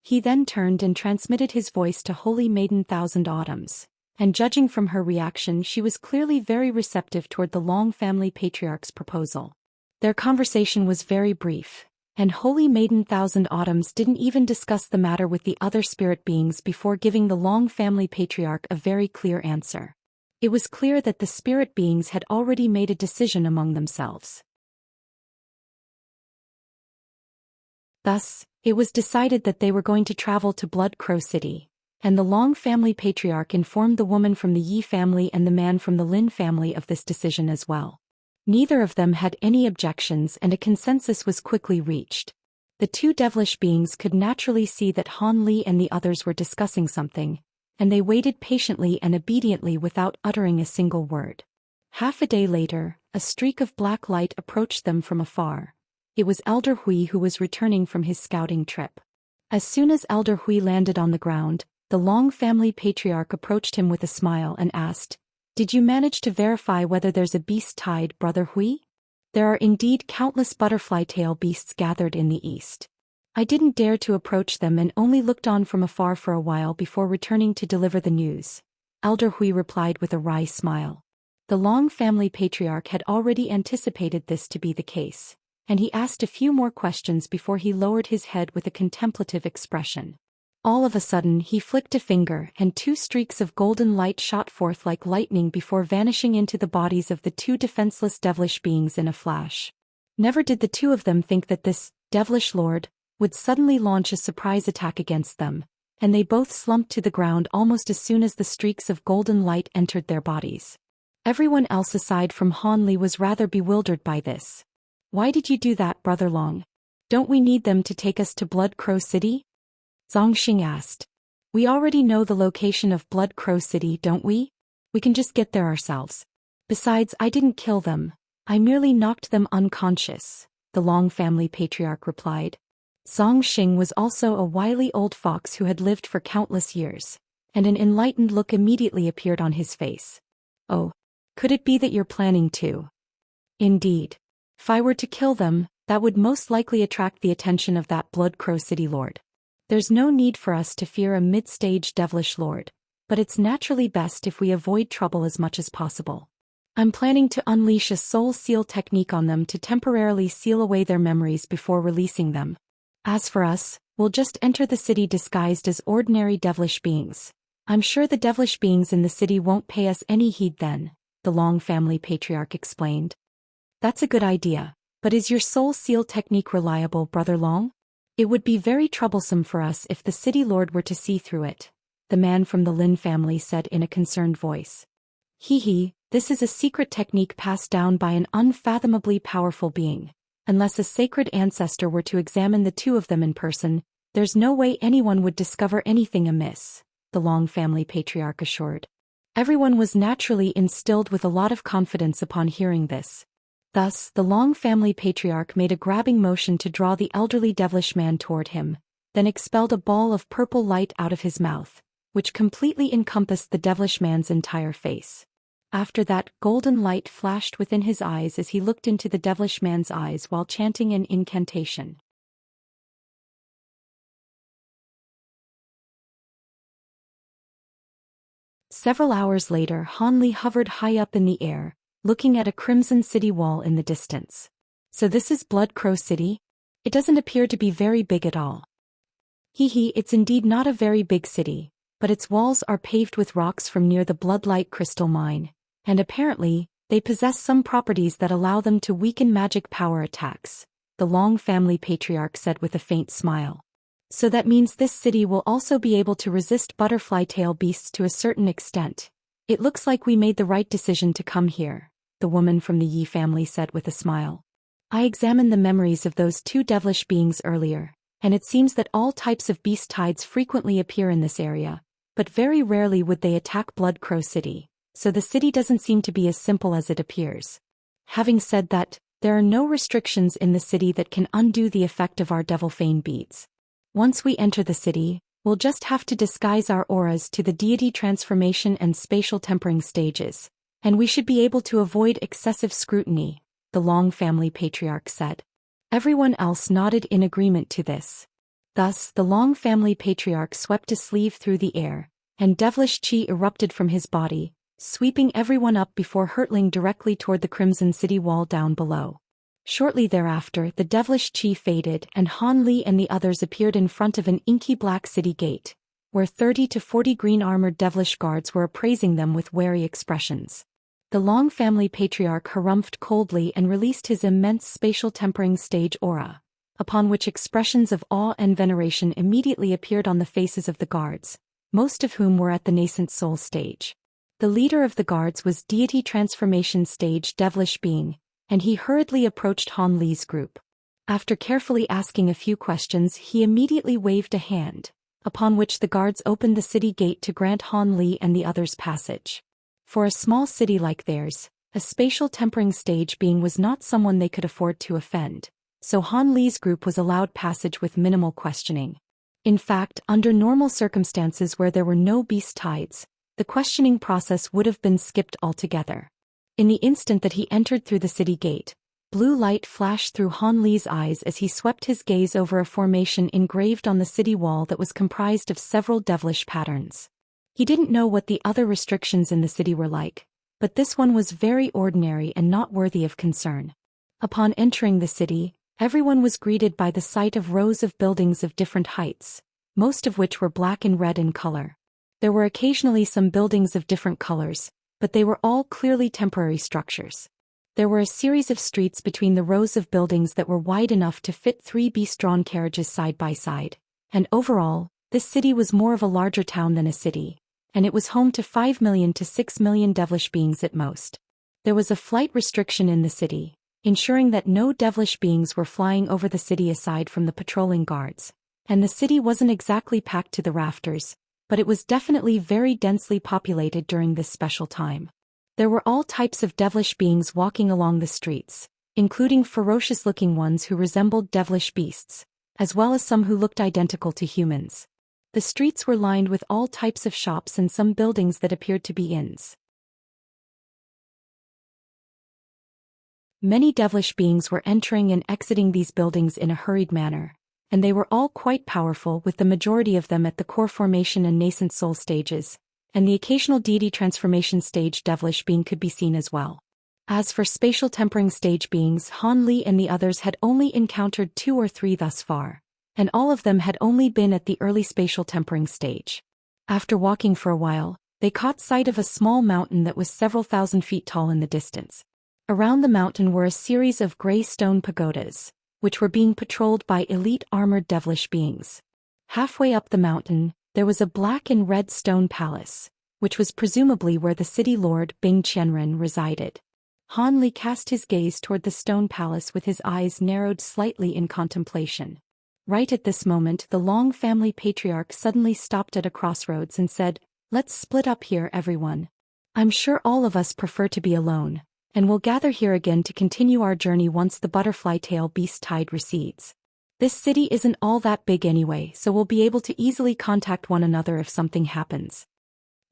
He then turned and transmitted his voice to Holy Maiden Thousand Autumns, and judging from her reaction, she was clearly very receptive toward the Long family patriarch's proposal. Their conversation was very brief, and Holy Maiden Thousand Autumns didn't even discuss the matter with the other spirit beings before giving the Long family patriarch a very clear answer. It was clear that the spirit beings had already made a decision among themselves. Thus, it was decided that they were going to travel to Blood Crow City, and the Long family patriarch informed the woman from the Yi family and the man from the Lin family of this decision as well. Neither of them had any objections and a consensus was quickly reached. The two devilish beings could naturally see that Han Li and the others were discussing something, and they waited patiently and obediently without uttering a single word. Half a day later, a streak of black light approached them from afar. It was Elder Hui who was returning from his scouting trip. As soon as Elder Hui landed on the ground, the Long family patriarch approached him with a smile and asked, "Did you manage to verify whether there's a beast tide, Brother Hui? There are indeed countless butterfly tail beasts gathered in the east." I didn't dare to approach them and only looked on from afar for a while before returning to deliver the news, Elder Hui replied with a wry smile. The Long family patriarch had already anticipated this to be the case, and he asked a few more questions before he lowered his head with a contemplative expression. All of a sudden he flicked a finger and two streaks of golden light shot forth like lightning before vanishing into the bodies of the two defenseless devilish beings in a flash. Never did the two of them think that this devilish lord would suddenly launch a surprise attack against them, and they both slumped to the ground almost as soon as the streaks of golden light entered their bodies. Everyone else aside from Han Li was rather bewildered by this. "Why did you do that, Brother Long? Don't we need them to take us to Blood Crow City?" Zhou Xian asked. "We already know the location of Blood Crow City, don't we? We can just get there ourselves. Besides, I didn't kill them. I merely knocked them unconscious," the Long family patriarch replied. Zhou Xian was also a wily old fox who had lived for countless years, and an enlightened look immediately appeared on his face. "Oh, could it be that you're planning to?" "Indeed. If I were to kill them, that would most likely attract the attention of that Blood Crow City lord. There's no need for us to fear a mid-stage devilish lord, but it's naturally best if we avoid trouble as much as possible. I'm planning to unleash a soul seal technique on them to temporarily seal away their memories before releasing them. As for us, we'll just enter the city disguised as ordinary devilish beings. I'm sure the devilish beings in the city won't pay us any heed then," the Long family patriarch explained. "That's a good idea, but is your soul seal technique reliable, Brother Long? It would be very troublesome for us if the city lord were to see through it," the man from the Lin family said in a concerned voice. "Hehe, this is a secret technique passed down by an unfathomably powerful being. Unless a sacred ancestor were to examine the two of them in person, there's no way anyone would discover anything amiss," the Long family patriarch assured. Everyone was naturally instilled with a lot of confidence upon hearing this. Thus, the Long family patriarch made a grabbing motion to draw the elderly devilish man toward him, then expelled a ball of purple light out of his mouth, which completely encompassed the devilish man's entire face. After that, golden light flashed within his eyes as he looked into the devilish man's eyes while chanting an incantation. Several hours later, Han Li hovered high up in the air, looking at a crimson city wall in the distance. "So this is Blood Crow City? It doesn't appear to be very big at all." "Hehe, it's indeed not a very big city, but its walls are paved with rocks from near the Bloodlight Crystal Mine, and apparently, they possess some properties that allow them to weaken magic power attacks," the Long family patriarch said with a faint smile. "So that means this city will also be able to resist butterfly tail beasts to a certain extent. It looks like we made the right decision to come here," the woman from the Yi family said with a smile. "I examined the memories of those two devilish beings earlier, and it seems that all types of beast tides frequently appear in this area, but very rarely would they attack Blood Crow City, so the city doesn't seem to be as simple as it appears." Having said that, there are no restrictions in the city that can undo the effect of our devil fane beads. Once we enter the city, we'll just have to disguise our auras to the deity transformation and spatial tempering stages, and we should be able to avoid excessive scrutiny, the Long family patriarch said. Everyone else nodded in agreement to this. Thus, the Long family patriarch swept a sleeve through the air, and devilish chi erupted from his body, sweeping everyone up before hurtling directly toward the Crimson City wall down below. Shortly thereafter, the devilish chi faded and Han Li and the others appeared in front of an inky black city gate, where 30 to 40 green-armored devilish guards were appraising them with wary expressions. The Long family patriarch harumphed coldly and released his immense spatial tempering stage aura, upon which expressions of awe and veneration immediately appeared on the faces of the guards, most of whom were at the nascent soul stage. The leader of the guards was deity transformation stage devilish being, and he hurriedly approached Han Li's group. After carefully asking a few questions, he immediately waved a hand, upon which the guards opened the city gate to grant Han Li and the others passage. For a small city like theirs, a spatial tempering stage being was not someone they could afford to offend, so Han Li's group was allowed passage with minimal questioning. In fact, under normal circumstances where there were no beast tides, the questioning process would have been skipped altogether. In the instant that he entered through the city gate, blue light flashed through Han Li's eyes as he swept his gaze over a formation engraved on the city wall that was comprised of several devilish patterns. He didn't know what the other restrictions in the city were like, but this one was very ordinary and not worthy of concern. Upon entering the city, everyone was greeted by the sight of rows of buildings of different heights, most of which were black and red in color. There were occasionally some buildings of different colors, but they were all clearly temporary structures. There were a series of streets between the rows of buildings that were wide enough to fit 3 beast-drawn carriages side by side, and overall, this city was more of a larger town than a city, and it was home to 5 million to 6 million devilish beings at most. There was a flight restriction in the city, ensuring that no devilish beings were flying over the city aside from the patrolling guards, and the city wasn't exactly packed to the rafters, but it was definitely very densely populated during this special time. There were all types of devilish beings walking along the streets, including ferocious-looking ones who resembled devilish beasts, as well as some who looked identical to humans. The streets were lined with all types of shops and some buildings that appeared to be inns. Many devilish beings were entering and exiting these buildings in a hurried manner, and they were all quite powerful, with the majority of them at the core formation and nascent soul stages, and the occasional deity transformation stage devilish being could be seen as well. As for spatial tempering stage beings, Han Li and the others had only encountered 2 or 3 thus far, and all of them had only been at the early spatial tempering stage. After walking for a while, they caught sight of a small mountain that was several thousand feet tall in the distance. Around the mountain were a series of gray stone pagodas, which were being patrolled by elite armored devilish beings. Halfway up the mountain, there was a black and red stone palace, which was presumably where the city lord Bing Qianren resided. Han Li cast his gaze toward the stone palace with his eyes narrowed slightly in contemplation. Right at this moment, the Long family patriarch suddenly stopped at a crossroads and said, "Let's split up here, everyone. I'm sure all of us prefer to be alone, and we'll gather here again to continue our journey once the butterfly tail beast tide recedes. This city isn't all that big anyway, so we'll be able to easily contact one another if something happens."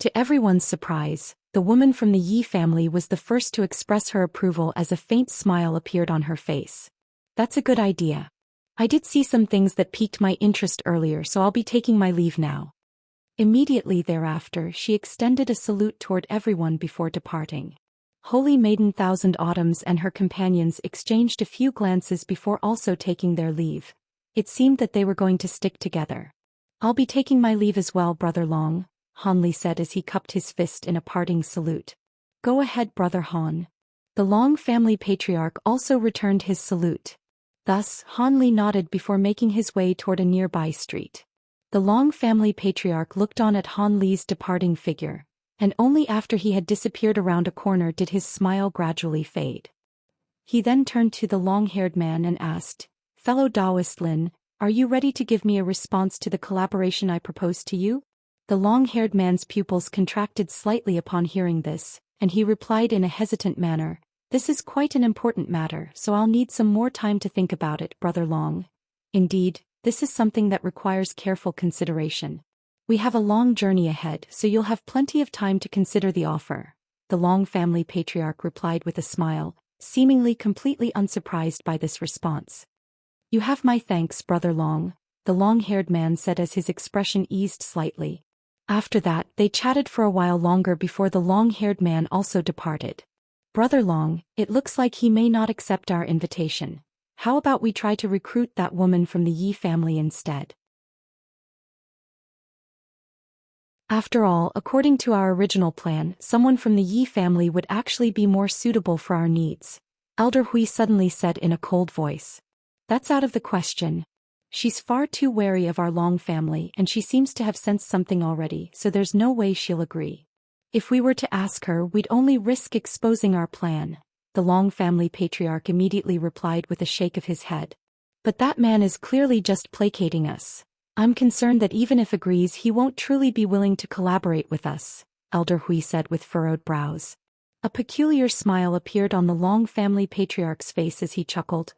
To everyone's surprise, the woman from the Yi family was the first to express her approval as a faint smile appeared on her face. "That's a good idea. I did see some things that piqued my interest earlier, so I'll be taking my leave now." Immediately thereafter, she extended a salute toward everyone before departing. Holy Maiden Thousand Autumns and her companions exchanged a few glances before also taking their leave. It seemed that they were going to stick together. "I'll be taking my leave as well, Brother Long," Han Li said as he cupped his fist in a parting salute. "Go ahead, Brother Han." The Long family patriarch also returned his salute. Thus, Han Li nodded before making his way toward a nearby street. The Long family patriarch looked on at Han Li's departing figure, and only after he had disappeared around a corner did his smile gradually fade. He then turned to the long-haired man and asked, "Fellow Taoist Lin, are you ready to give me a response to the collaboration I proposed to you?" The long-haired man's pupils contracted slightly upon hearing this, and he replied in a hesitant manner, This is quite an important matter, so I'll need some more time to think about it, Brother Long. Indeed, this is something that requires careful consideration. We have a long journey ahead, so you'll have plenty of time to consider the offer. The Long family patriarch replied with a smile, seemingly completely unsurprised by this response. You have my thanks, Brother Long, the long-haired man said as his expression eased slightly. After that, they chatted for a while longer before the long-haired man also departed. Brother Long, it looks like he may not accept our invitation. How about we try to recruit that woman from the Yi family instead? After all, according to our original plan, someone from the Yi family would actually be more suitable for our needs. Elder Hui suddenly said in a cold voice. That's out of the question. She's far too wary of our Long family and she seems to have sensed something already, so there's no way she'll agree. If we were to ask her, we'd only risk exposing our plan. The Long family patriarch immediately replied with a shake of his head. But that man is clearly just placating us. I'm concerned that even if agrees he won't truly be willing to collaborate with us, Elder Hui said with furrowed brows. A peculiar smile appeared on the Long family patriarch's face as he chuckled.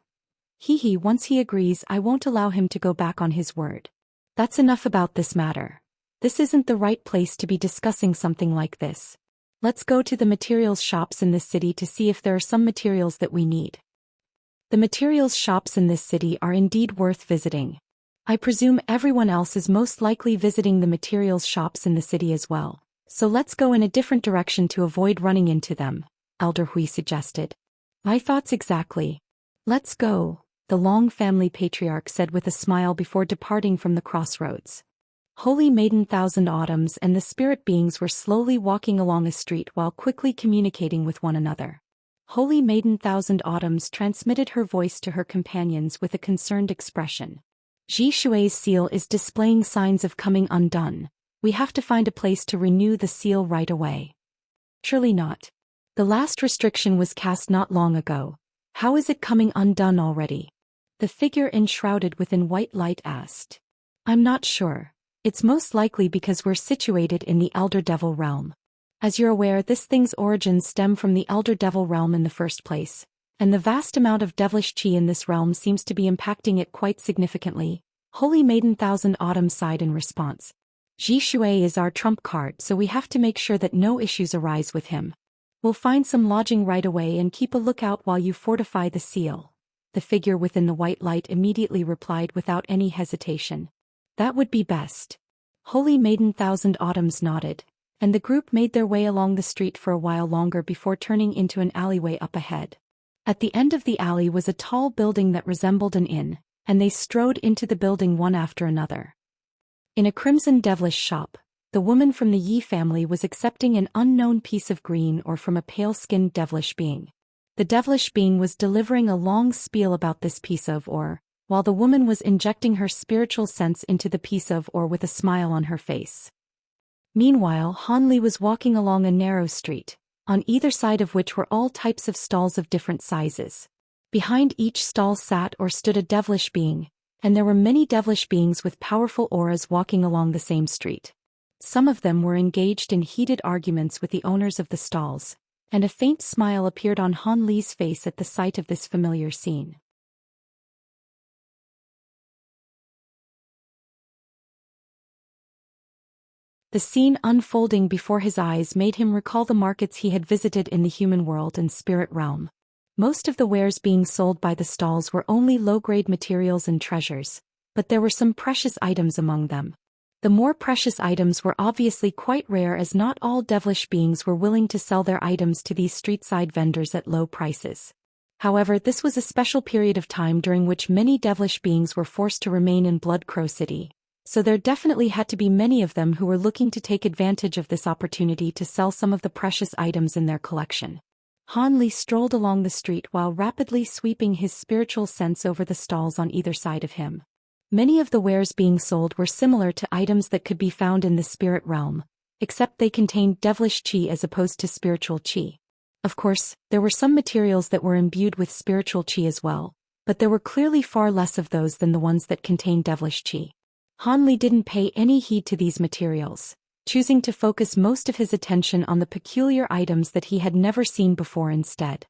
Hee, once he agrees, I won't allow him to go back on his word. That's enough about this matter. This isn't the right place to be discussing something like this. Let's go to the materials shops in this city to see if there are some materials that we need. The materials shops in this city are indeed worth visiting. I presume everyone else is most likely visiting the materials shops in the city as well, so let's go in a different direction to avoid running into them, Elder Hui suggested. My thoughts exactly. Let's go, the Long family patriarch said with a smile before departing from the crossroads. Holy Maiden Thousand Autumns and the spirit beings were slowly walking along a street while quickly communicating with one another. Holy Maiden Thousand Autumns transmitted her voice to her companions with a concerned expression. Ji Shui's seal is displaying signs of coming undone. We have to find a place to renew the seal right away. Surely not. The last restriction was cast not long ago. How is it coming undone already? The figure enshrouded within white light asked. I'm not sure. It's most likely because we're situated in the Elder Devil realm. As you're aware, this thing's origins stem from the Elder Devil realm in the first place, and the vast amount of devilish qi in this realm seems to be impacting it quite significantly. Holy Maiden Thousand Autumn sighed in response. Ji Shui is our trump card, so we have to make sure that no issues arise with him. We'll find some lodging right away and keep a lookout while you fortify the seal. The figure within the white light immediately replied without any hesitation. That would be best. Holy Maiden Thousand Autumns nodded, and the group made their way along the street for a while longer before turning into an alleyway up ahead. At the end of the alley was a tall building that resembled an inn, and they strode into the building one after another. In a crimson devilish shop, the woman from the Yi family was accepting an unknown piece of green ore from a pale-skinned devilish being. The devilish being was delivering a long spiel about this piece of ore, while the woman was injecting her spiritual sense into the piece of ore with a smile on her face. Meanwhile, Han Li was walking along a narrow street, on either side of which were all types of stalls of different sizes. Behind each stall sat or stood a devilish being, and there were many devilish beings with powerful auras walking along the same street. Some of them were engaged in heated arguments with the owners of the stalls, and a faint smile appeared on Han Li's face at the sight of this familiar scene. The scene unfolding before his eyes made him recall the markets he had visited in the human world and spirit realm. Most of the wares being sold by the stalls were only low-grade materials and treasures, but there were some precious items among them. The more precious items were obviously quite rare, as not all devilish beings were willing to sell their items to these street-side vendors at low prices. However, this was a special period of time during which many devilish beings were forced to remain in Blood Crow City, so there definitely had to be many of them who were looking to take advantage of this opportunity to sell some of the precious items in their collection. Han Li strolled along the street while rapidly sweeping his spiritual sense over the stalls on either side of him. Many of the wares being sold were similar to items that could be found in the spirit realm, except they contained devilish qi as opposed to spiritual qi. Of course, there were some materials that were imbued with spiritual qi as well, but there were clearly far less of those than the ones that contained devilish qi. Han Li didn't pay any heed to these materials, choosing to focus most of his attention on the peculiar items that he had never seen before instead.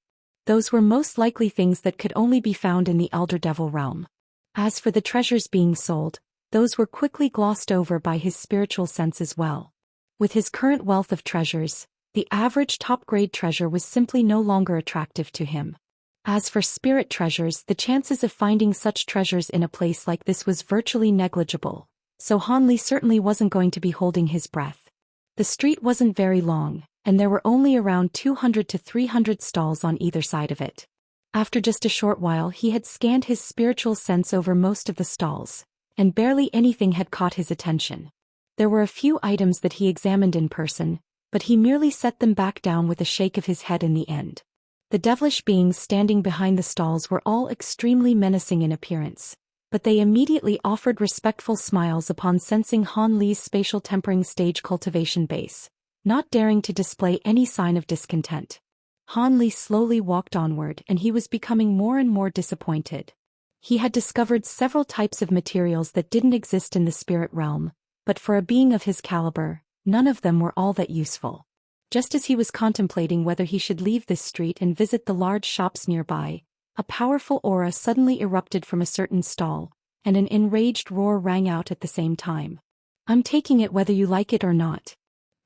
Those were most likely things that could only be found in the Elder Devil realm. As for the treasures being sold, those were quickly glossed over by his spiritual sense as well. With his current wealth of treasures, the average top-grade treasure was simply no longer attractive to him. As for spirit treasures, the chances of finding such treasures in a place like this was virtually negligible, so Han Li certainly wasn't going to be holding his breath. The street wasn't very long, and there were only around 200 to 300 stalls on either side of it. After just a short while he had scanned his spiritual sense over most of the stalls, and barely anything had caught his attention. There were a few items that he examined in person, but he merely set them back down with a shake of his head in the end. The devilish beings standing behind the stalls were all extremely menacing in appearance, but they immediately offered respectful smiles upon sensing Han Li's spatial tempering stage cultivation base, not daring to display any sign of discontent. Han Li slowly walked onward and he was becoming more and more disappointed. He had discovered several types of materials that didn't exist in the spirit realm, but for a being of his caliber, none of them were all that useful. Just as he was contemplating whether he should leave this street and visit the large shops nearby, a powerful aura suddenly erupted from a certain stall, and an enraged roar rang out at the same time. "I'm taking it whether you like it or not.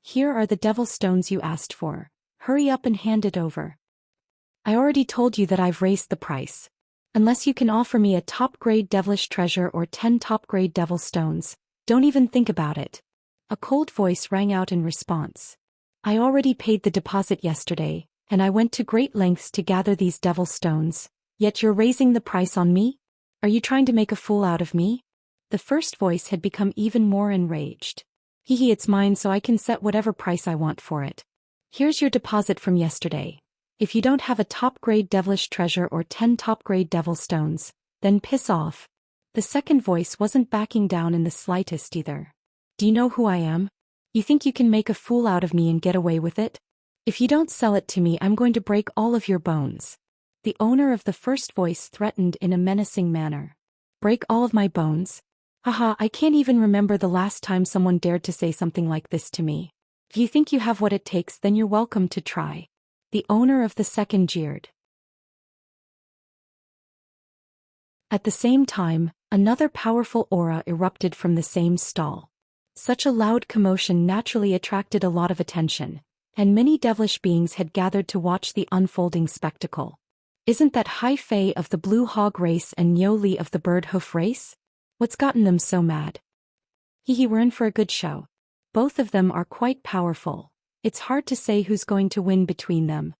Here are the devil stones you asked for. Hurry up and hand it over. I already told you that I've raised the price. Unless you can offer me a top-grade devilish treasure or 10 top-grade devil stones, don't even think about it." A cold voice rang out in response. "I already paid the deposit yesterday, and I went to great lengths to gather these devil stones, yet you're raising the price on me? Are you trying to make a fool out of me?" The first voice had become even more enraged. It's mine so I can set whatever price I want for it. Here's your deposit from yesterday. If you don't have a top-grade devilish treasure or 10 top-grade devil stones, then piss off." The second voice wasn't backing down in the slightest either. "Do you know who I am? You think you can make a fool out of me and get away with it? If you don't sell it to me, I'm going to break all of your bones." The owner of the first voice threatened in a menacing manner. "Break all of my bones? Haha, I can't even remember the last time someone dared to say something like this to me. If you think you have what it takes, then you're welcome to try." The owner of the second jeered. At the same time, another powerful aura erupted from the same stall. Such a loud commotion naturally attracted a lot of attention, and many devilish beings had gathered to watch the unfolding spectacle. "Isn't that Hai Fei of the Blue Hog race and Niu Li of the Bird Hoof race? What's gotten them so mad? We're in for a good show. Both of them are quite powerful. It's hard to say who's going to win between them."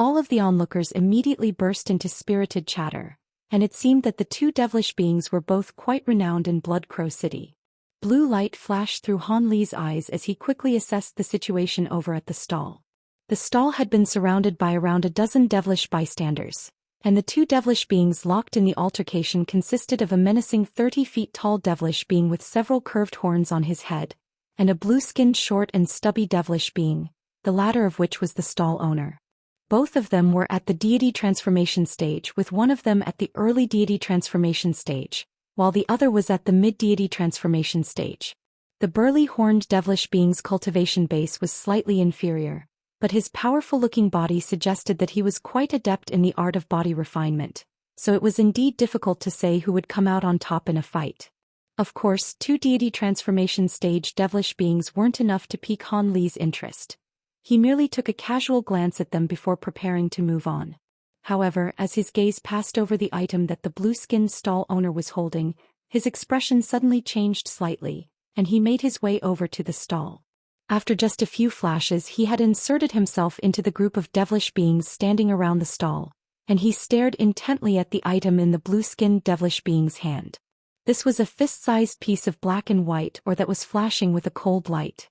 All of the onlookers immediately burst into spirited chatter, and it seemed that the two devilish beings were both quite renowned in Blood Crow City. Blue light flashed through Han Li's eyes as he quickly assessed the situation over at the stall. The stall had been surrounded by around a dozen devilish bystanders, and the two devilish beings locked in the altercation consisted of a menacing 30 feet tall devilish being with several curved horns on his head, and a blue-skinned short and stubby devilish being, the latter of which was the stall owner. Both of them were at the deity transformation stage, with one of them at the early deity transformation stage, while the other was at the mid-deity transformation stage. The burly horned devilish being's cultivation base was slightly inferior, but his powerful-looking body suggested that he was quite adept in the art of body refinement, so it was indeed difficult to say who would come out on top in a fight. Of course, two deity transformation stage devilish beings weren't enough to pique Han Li's interest. He merely took a casual glance at them before preparing to move on. However, as his gaze passed over the item that the blue-skinned stall owner was holding, his expression suddenly changed slightly, and he made his way over to the stall. After just a few flashes, he had inserted himself into the group of devilish beings standing around the stall, and he stared intently at the item in the blue-skinned devilish being's hand. This was a fist-sized piece of black and white ore that was flashing with a cold light.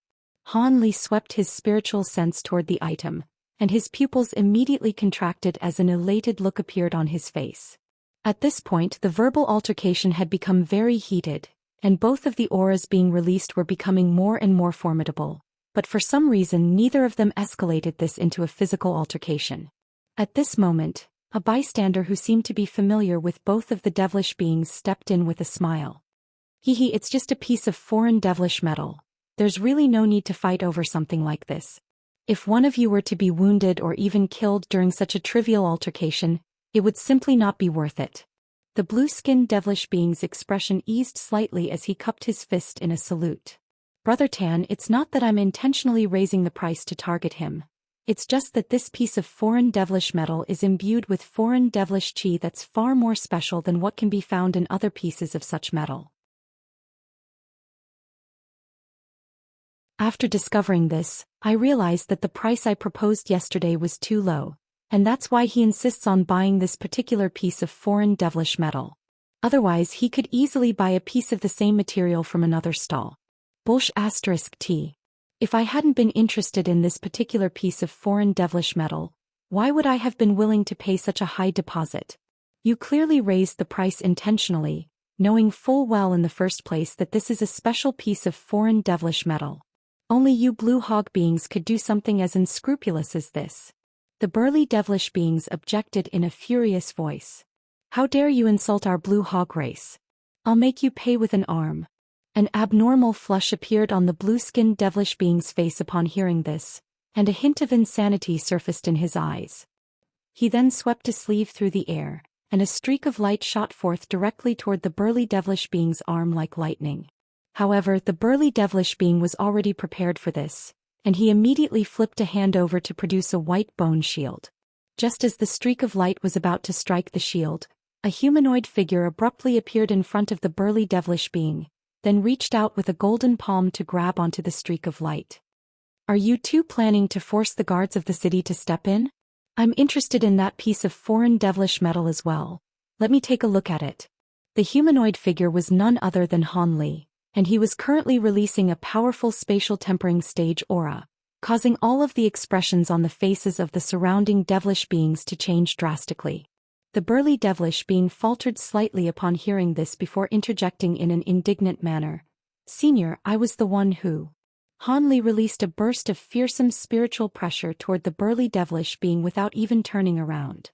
Han Li swept his spiritual sense toward the item, and his pupils immediately contracted as an elated look appeared on his face. At this point, the verbal altercation had become very heated, and both of the auras being released were becoming more and more formidable, but for some reason neither of them escalated this into a physical altercation. At this moment, a bystander who seemed to be familiar with both of the devilish beings stepped in with a smile. It's just a piece of foreign devilish metal. There's really no need to fight over something like this. If one of you were to be wounded or even killed during such a trivial altercation, it would simply not be worth it. The blue-skinned devilish being's expression eased slightly as he cupped his fist in a salute. Brother Tan, it's not that I'm intentionally raising the price to target him. It's just that this piece of foreign devilish metal is imbued with foreign devilish chi that's far more special than what can be found in other pieces of such metal. After discovering this, I realized that the price I proposed yesterday was too low, and that's why he insists on buying this particular piece of foreign devilish metal. Otherwise he could easily buy a piece of the same material from another stall. *T. If I hadn't been interested in this particular piece of foreign devilish metal, why would I have been willing to pay such a high deposit? You clearly raised the price intentionally, knowing full well in the first place that this is a special piece of foreign devilish metal. Only you blue hog beings could do something as unscrupulous as this. The burly devilish beings objected in a furious voice. How dare you insult our blue hog race? I'll make you pay with an arm. An abnormal flush appeared on the blue-skinned devilish being's face upon hearing this, and a hint of insanity surfaced in his eyes. He then swept a sleeve through the air, and a streak of light shot forth directly toward the burly devilish being's arm like lightning. However, the burly devilish being was already prepared for this, and he immediately flipped a hand over to produce a white bone shield. Just as the streak of light was about to strike the shield, a humanoid figure abruptly appeared in front of the burly devilish being, then reached out with a golden palm to grab onto the streak of light. Are you two planning to force the guards of the city to step in? I'm interested in that piece of foreign devilish metal as well. Let me take a look at it. The humanoid figure was none other than Han Li, and he was currently releasing a powerful spatial tempering stage aura, causing all of the expressions on the faces of the surrounding devilish beings to change drastically. The burly devilish being faltered slightly upon hearing this before interjecting in an indignant manner. Senior, I was the one who. Han Li released a burst of fearsome spiritual pressure toward the burly devilish being without even turning around.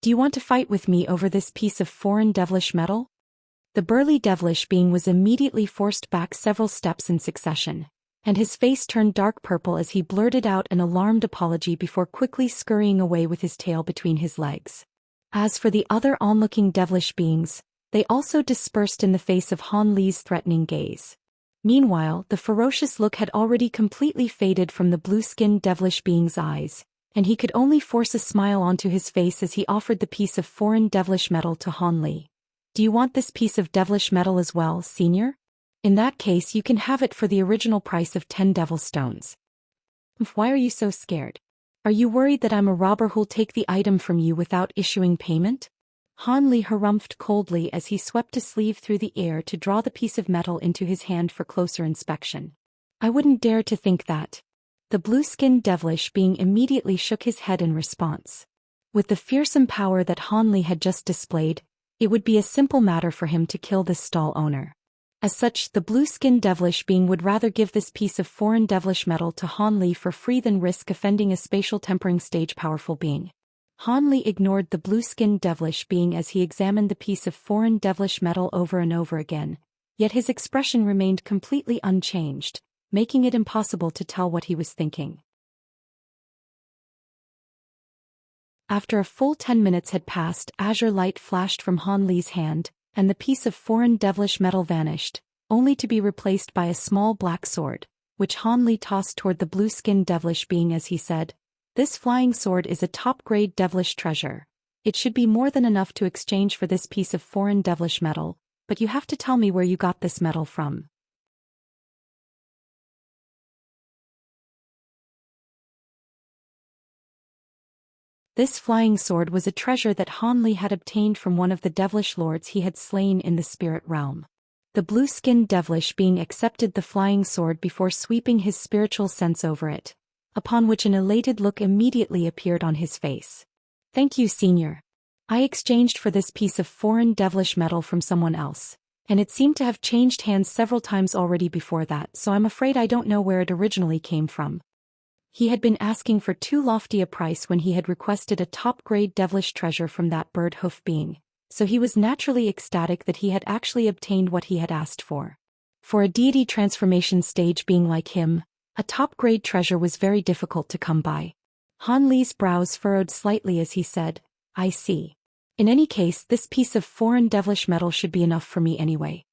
Do you want to fight with me over this piece of foreign devilish metal? The burly devilish being was immediately forced back several steps in succession, and his face turned dark purple as he blurted out an alarmed apology before quickly scurrying away with his tail between his legs. As for the other onlooking devilish beings, they also dispersed in the face of Han Li's threatening gaze. Meanwhile, the ferocious look had already completely faded from the blue-skinned devilish being's eyes, and he could only force a smile onto his face as he offered the piece of foreign devilish metal to Han Li. Do you want this piece of devilish metal as well, senior? In that case you can have it for the original price of 10 devil stones. Why are you so scared? Are you worried that I'm a robber who'll take the item from you without issuing payment? Han Li harumphed coldly as he swept a sleeve through the air to draw the piece of metal into his hand for closer inspection. I wouldn't dare to think that. The blue-skinned devilish being immediately shook his head in response. With the fearsome power that Han Li had just displayed, it would be a simple matter for him to kill this stall owner. As such, the blue-skinned devilish being would rather give this piece of foreign devilish metal to Han Li for free than risk offending a spatial tempering stage powerful being. Han Li ignored the blue-skinned devilish being as he examined the piece of foreign devilish metal over and over again, yet his expression remained completely unchanged, making it impossible to tell what he was thinking. After a full 10 minutes had passed, azure light flashed from Han Li's hand, and the piece of foreign devilish metal vanished, only to be replaced by a small black sword, which Han Li tossed toward the blue-skinned devilish being as he said, "This flying sword is a top-grade devilish treasure. It should be more than enough to exchange for this piece of foreign devilish metal, but you have to tell me where you got this metal from." This flying sword was a treasure that Han Li had obtained from one of the devilish lords he had slain in the spirit realm. The blue-skinned devilish being accepted the flying sword before sweeping his spiritual sense over it, upon which an elated look immediately appeared on his face. "Thank you, senior. I exchanged for this piece of foreign devilish metal from someone else, and it seemed to have changed hands several times already before that, so I'm afraid I don't know where it originally came from." He had been asking for too lofty a price when he had requested a top-grade devilish treasure from that bird hoof being, so he was naturally ecstatic that he had actually obtained what he had asked for. For a deity transformation stage being like him, A top-grade treasure was very difficult to come by. Han Li's brows furrowed slightly as he said, I see. In any case, this piece of foreign devilish metal should be enough for me anyway.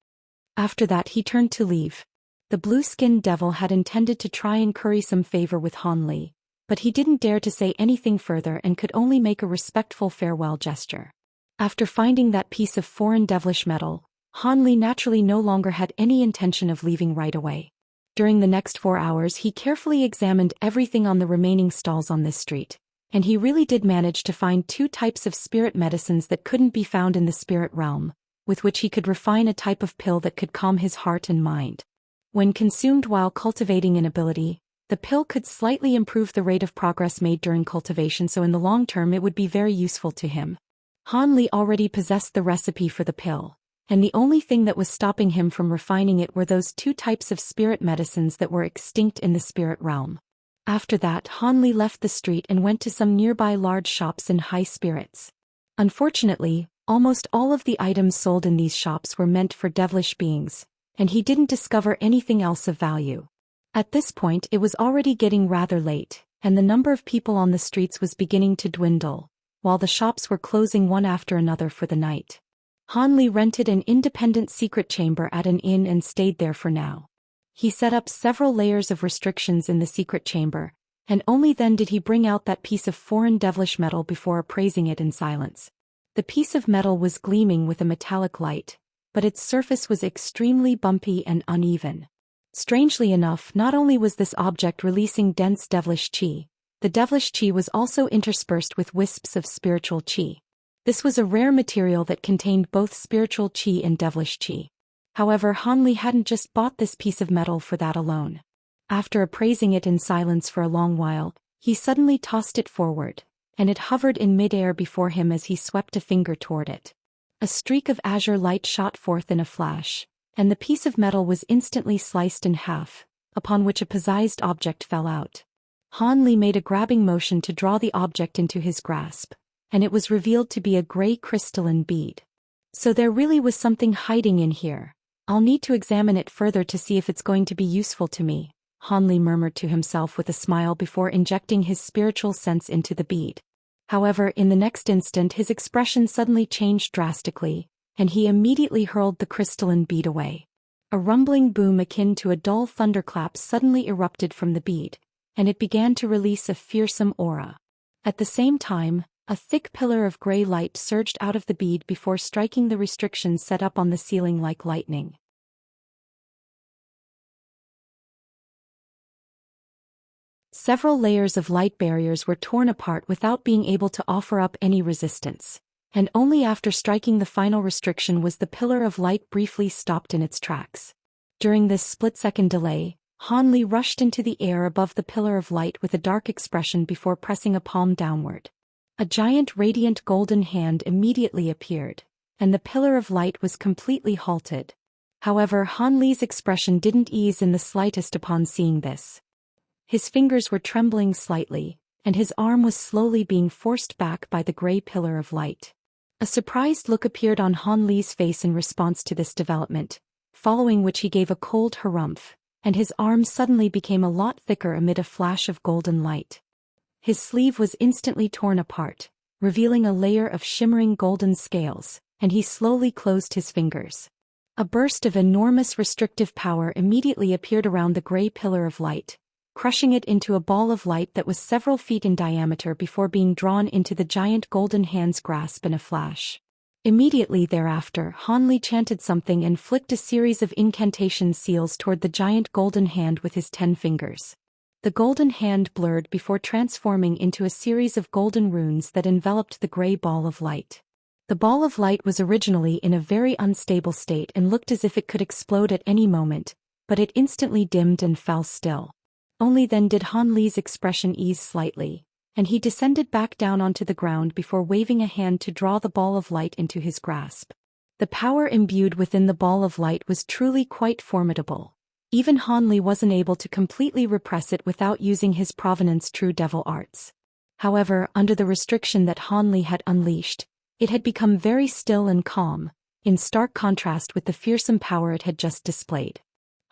After that he turned to leave. The blue-skinned devil had intended to try and curry some favor with Han Li, but he didn't dare to say anything further and could only make a respectful farewell gesture. After finding that piece of foreign devilish metal, Han Li naturally no longer had any intention of leaving right away. During the next 4 hours he carefully examined everything on the remaining stalls on this street, and he really did manage to find 2 types of spirit medicines that couldn't be found in the spirit realm, with which he could refine a type of pill that could calm his heart and mind. When consumed while cultivating an ability, the pill could slightly improve the rate of progress made during cultivation, so in the long term it would be very useful to him. Han Li already possessed the recipe for the pill, and the only thing that was stopping him from refining it were those 2 types of spirit medicines that were extinct in the spirit realm. After that, Han Li left the street and went to some nearby large shops in high spirits. Unfortunately, almost all of the items sold in these shops were meant for devilish beings, and he didn't discover anything else of value. At this point it was already getting rather late, and the number of people on the streets was beginning to dwindle, while the shops were closing one after another for the night. Han Li rented an independent secret chamber at an inn and stayed there for now. He set up several layers of restrictions in the secret chamber, and only then did he bring out that piece of foreign devilish metal before appraising it in silence. The piece of metal was gleaming with a metallic light, but its surface was extremely bumpy and uneven. Strangely enough, not only was this object releasing dense devilish qi, the devilish qi was also interspersed with wisps of spiritual qi. This was a rare material that contained both spiritual qi and devilish qi. However, Han Li hadn't just bought this piece of metal for that alone. After appraising it in silence for a long while, he suddenly tossed it forward, and it hovered in midair before him as he swept a finger toward it. A streak of azure light shot forth in a flash, and the piece of metal was instantly sliced in half, upon which a possessed object fell out. Han Li made a grabbing motion to draw the object into his grasp, and it was revealed to be a gray crystalline bead. So there really was something hiding in here. I'll need to examine it further to see if it's going to be useful to me, Han Li murmured to himself with a smile before injecting his spiritual sense into the bead. However, in the next instant his expression suddenly changed drastically, and he immediately hurled the crystalline bead away. A rumbling boom akin to a dull thunderclap suddenly erupted from the bead, and it began to release a fearsome aura. At the same time, a thick pillar of gray light surged out of the bead before striking the restrictions set up on the ceiling like lightning. Several layers of light barriers were torn apart without being able to offer up any resistance, and only after striking the final restriction was the pillar of light briefly stopped in its tracks. During this split-second delay, Han Li rushed into the air above the pillar of light with a dark expression before pressing a palm downward. A giant radiant golden hand immediately appeared, and the pillar of light was completely halted. However, Han Li's expression didn't ease in the slightest upon seeing this. His fingers were trembling slightly, and his arm was slowly being forced back by the gray pillar of light. A surprised look appeared on Han Li's face in response to this development, following which he gave a cold harumph, and his arm suddenly became a lot thicker amid a flash of golden light. His sleeve was instantly torn apart, revealing a layer of shimmering golden scales, and he slowly closed his fingers. A burst of enormous restrictive power immediately appeared around the gray pillar of light, crushing it into a ball of light that was several feet in diameter before being drawn into the giant golden hand's grasp in a flash. Immediately thereafter, Han Li chanted something and flicked a series of incantation seals toward the giant golden hand with his 10 fingers. The golden hand blurred before transforming into a series of golden runes that enveloped the gray ball of light. The ball of light was originally in a very unstable state and looked as if it could explode at any moment, but it instantly dimmed and fell still. Only then did Han Li's expression ease slightly, and he descended back down onto the ground before waving a hand to draw the ball of light into his grasp. The power imbued within the ball of light was truly quite formidable. Even Han Li wasn't able to completely repress it without using his provenance true devil arts. However, under the restriction that Han Li had unleashed, it had become very still and calm, in stark contrast with the fearsome power it had just displayed.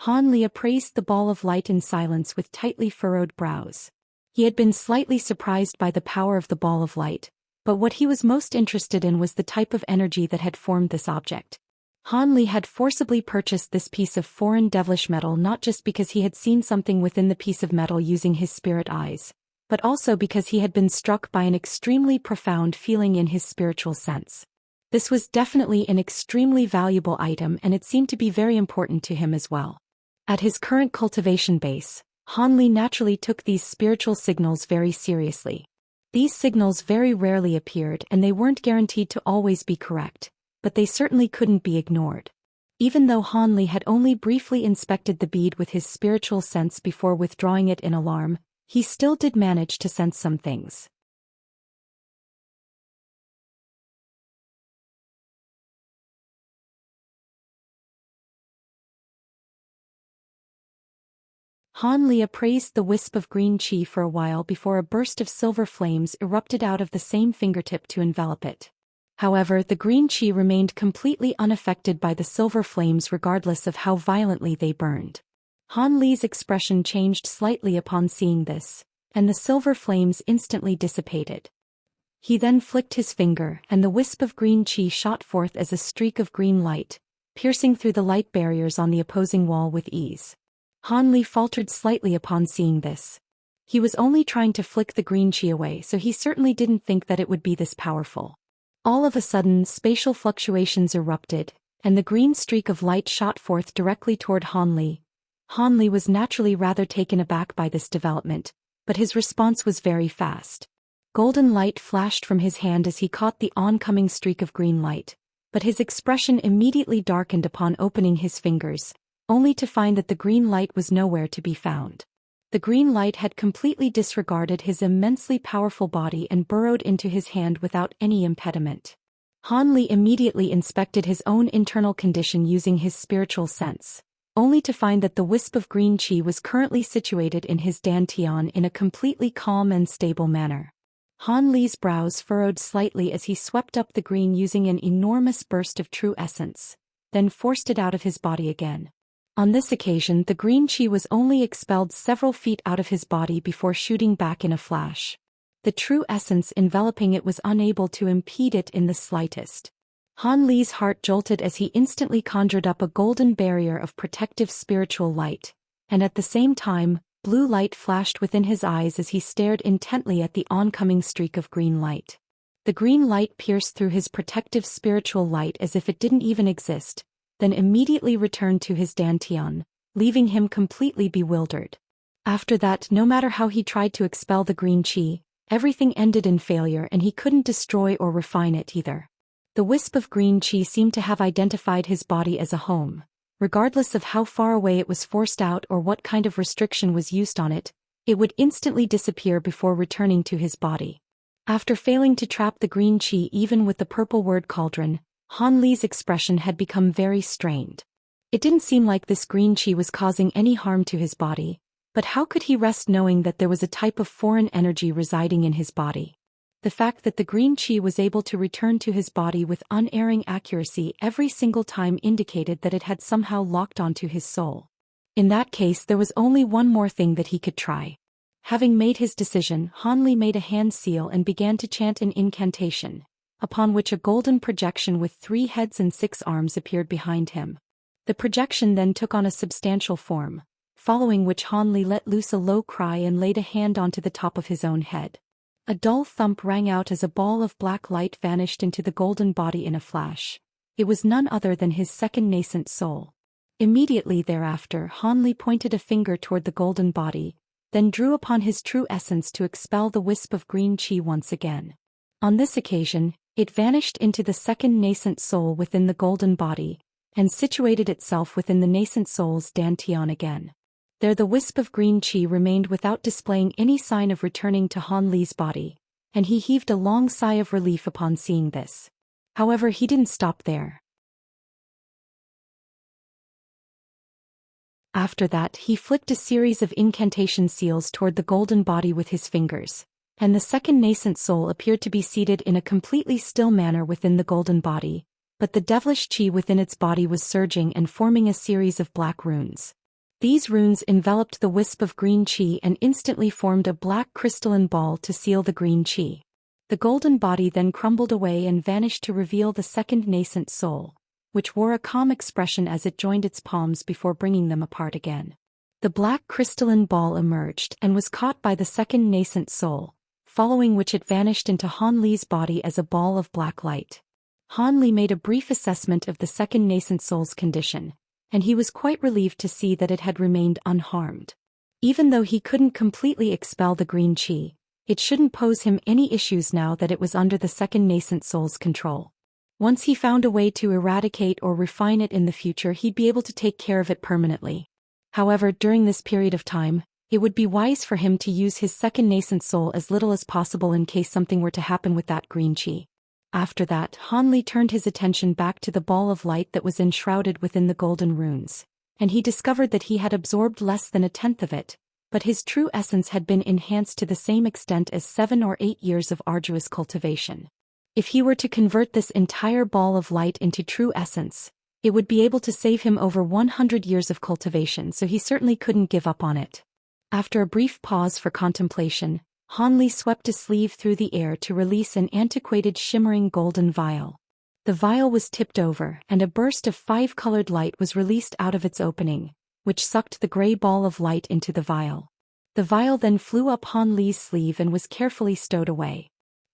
Han Li appraised the ball of light in silence with tightly furrowed brows. He had been slightly surprised by the power of the ball of light, but what he was most interested in was the type of energy that had formed this object. Han Li had forcibly purchased this piece of foreign devilish metal not just because he had seen something within the piece of metal using his spirit eyes, but also because he had been struck by an extremely profound feeling in his spiritual sense. This was definitely an extremely valuable item, and it seemed to be very important to him as well. At his current cultivation base, Han Li naturally took these spiritual signals very seriously. These signals very rarely appeared, and they weren't guaranteed to always be correct, but they certainly couldn't be ignored. Even though Han Li had only briefly inspected the bead with his spiritual sense before withdrawing it in alarm, he still did manage to sense some things. Han Li appraised the wisp of green qi for a while before a burst of silver flames erupted out of the same fingertip to envelop it. However, the green qi remained completely unaffected by the silver flames regardless of how violently they burned. Han Li's expression changed slightly upon seeing this, and the silver flames instantly dissipated. He then flicked his finger, and the wisp of green qi shot forth as a streak of green light, piercing through the light barriers on the opposing wall with ease. Han Li faltered slightly upon seeing this. He was only trying to flick the green qi away, so he certainly didn't think that it would be this powerful. All of a sudden, spatial fluctuations erupted, and the green streak of light shot forth directly toward Han Li. Han Li was naturally rather taken aback by this development, but his response was very fast. Golden light flashed from his hand as he caught the oncoming streak of green light, but his expression immediately darkened upon opening his fingers, only to find that the green light was nowhere to be found. The green light had completely disregarded his immensely powerful body and burrowed into his hand without any impediment. Han Li immediately inspected his own internal condition using his spiritual sense, only to find that the wisp of green qi was currently situated in his dantian in a completely calm and stable manner. Han Li's brows furrowed slightly as he swept up the green using an enormous burst of true essence, then forced it out of his body again. On this occasion, the green qi was only expelled several feet out of his body before shooting back in a flash. The true essence enveloping it was unable to impede it in the slightest. Han Li's heart jolted as he instantly conjured up a golden barrier of protective spiritual light, and at the same time, blue light flashed within his eyes as he stared intently at the oncoming streak of green light. The green light pierced through his protective spiritual light as if it didn't even exist, then immediately returned to his dantian, leaving him completely bewildered. After that, no matter how he tried to expel the green qi, everything ended in failure and he couldn't destroy or refine it either. The wisp of green qi seemed to have identified his body as a home. Regardless of how far away it was forced out or what kind of restriction was used on it, it would instantly disappear before returning to his body. After failing to trap the green qi even with the purple word cauldron, Han Li's expression had become very strained. It didn't seem like this green qi was causing any harm to his body, but how could he rest knowing that there was a type of foreign energy residing in his body? The fact that the green qi was able to return to his body with unerring accuracy every single time indicated that it had somehow locked onto his soul. In that case, there was only one more thing that he could try. Having made his decision, Han Li made a hand seal and began to chant an incantation, upon which a golden projection with 3 heads and 6 arms appeared behind him. The projection then took on a substantial form, following which Han Li let loose a low cry and laid a hand onto the top of his own head. A dull thump rang out as a ball of black light vanished into the golden body in a flash. It was none other than his second nascent soul. Immediately thereafter, Han Li pointed a finger toward the golden body, then drew upon his true essence to expel the wisp of green qi once again. On this occasion, it vanished into the second nascent soul within the golden body, and situated itself within the nascent soul's dantian again. There the wisp of green qi remained without displaying any sign of returning to Han Li's body, and he heaved a long sigh of relief upon seeing this. However, he didn't stop there. After that, he flicked a series of incantation seals toward the golden body with his fingers, and the second nascent soul appeared to be seated in a completely still manner within the golden body, but the devilish qi within its body was surging and forming a series of black runes. These runes enveloped the wisp of green qi and instantly formed a black crystalline ball to seal the green qi. The golden body then crumbled away and vanished to reveal the second nascent soul, which wore a calm expression as it joined its palms before bringing them apart again. The black crystalline ball emerged and was caught by the second nascent soul, following which it vanished into Han Li's body as a ball of black light. Han Li made a brief assessment of the second nascent soul's condition, and he was quite relieved to see that it had remained unharmed. Even though he couldn't completely expel the green qi, it shouldn't pose him any issues now that it was under the second nascent soul's control. Once he found a way to eradicate or refine it in the future, he'd be able to take care of it permanently. However, during this period of time, it would be wise for him to use his second nascent soul as little as possible in case something were to happen with that green qi. After that, Han Li turned his attention back to the ball of light that was enshrouded within the golden runes, and he discovered that he had absorbed less than 1/10 of it, but his true essence had been enhanced to the same extent as 7 or 8 years of arduous cultivation. If he were to convert this entire ball of light into true essence, it would be able to save him over 100 years of cultivation, so he certainly couldn't give up on it. After a brief pause for contemplation, Han Li swept a sleeve through the air to release an antiquated shimmering golden vial. The vial was tipped over, and a burst of 5-colored light was released out of its opening, which sucked the gray ball of light into the vial. The vial then flew up Han Li's sleeve and was carefully stowed away.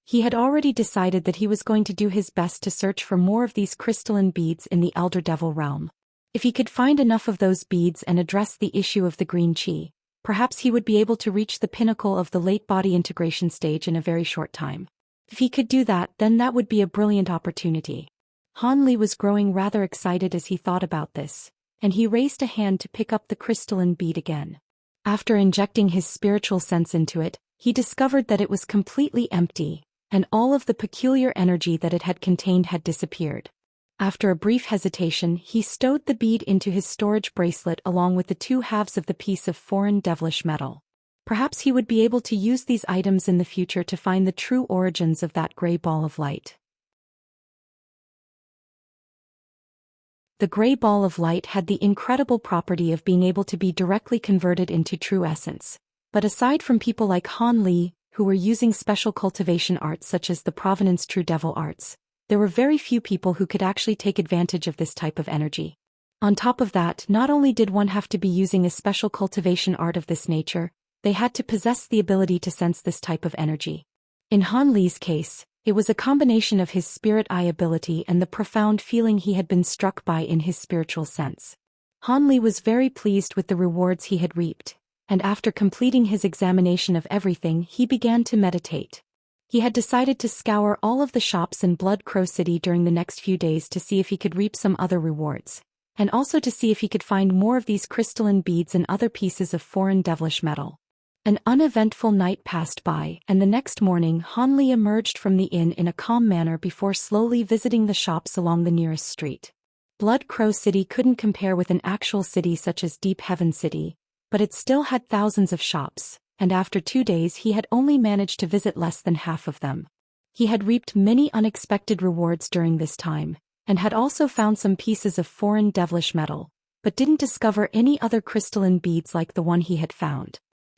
He had already decided that he was going to do his best to search for more of these crystalline beads in the Elder Devil realm. If he could find enough of those beads and address the issue of the green qi, perhaps he would be able to reach the pinnacle of the late body integration stage in a very short time. If he could do that, then that would be a brilliant opportunity. Han Li was growing rather excited as he thought about this, and he raised a hand to pick up the crystalline bead again. After injecting his spiritual sense into it, he discovered that it was completely empty, and all of the peculiar energy that it had contained had disappeared. After a brief hesitation, he stowed the bead into his storage bracelet along with the 2 halves of the piece of foreign devilish metal. Perhaps he would be able to use these items in the future to find the true origins of that gray ball of light. The gray ball of light had the incredible property of being able to be directly converted into true essence. But aside from people like Han Li, who were using special cultivation arts such as the Provenance True Devil arts, there were very few people who could actually take advantage of this type of energy. On top of that, not only did one have to be using a special cultivation art of this nature, they had to possess the ability to sense this type of energy. In Han Li's case, it was a combination of his spirit eye ability and the profound feeling he had been struck by in his spiritual sense. Han Li was very pleased with the rewards he had reaped, and after completing his examination of everything, he began to meditate. He had decided to scour all of the shops in Blood Crow City during the next few days to see if he could reap some other rewards, and also to see if he could find more of these crystalline beads and other pieces of foreign devilish metal. An uneventful night passed by, and the next morning Han Li emerged from the inn in a calm manner before slowly visiting the shops along the nearest street. Blood Crow City couldn't compare with an actual city such as Deep Heaven City, but it still had thousands of shops, and after 2 days he had only managed to visit less than half of them. He had reaped many unexpected rewards during this time, and had also found some pieces of foreign devilish metal, but didn't discover any other crystalline beads like the one he had found.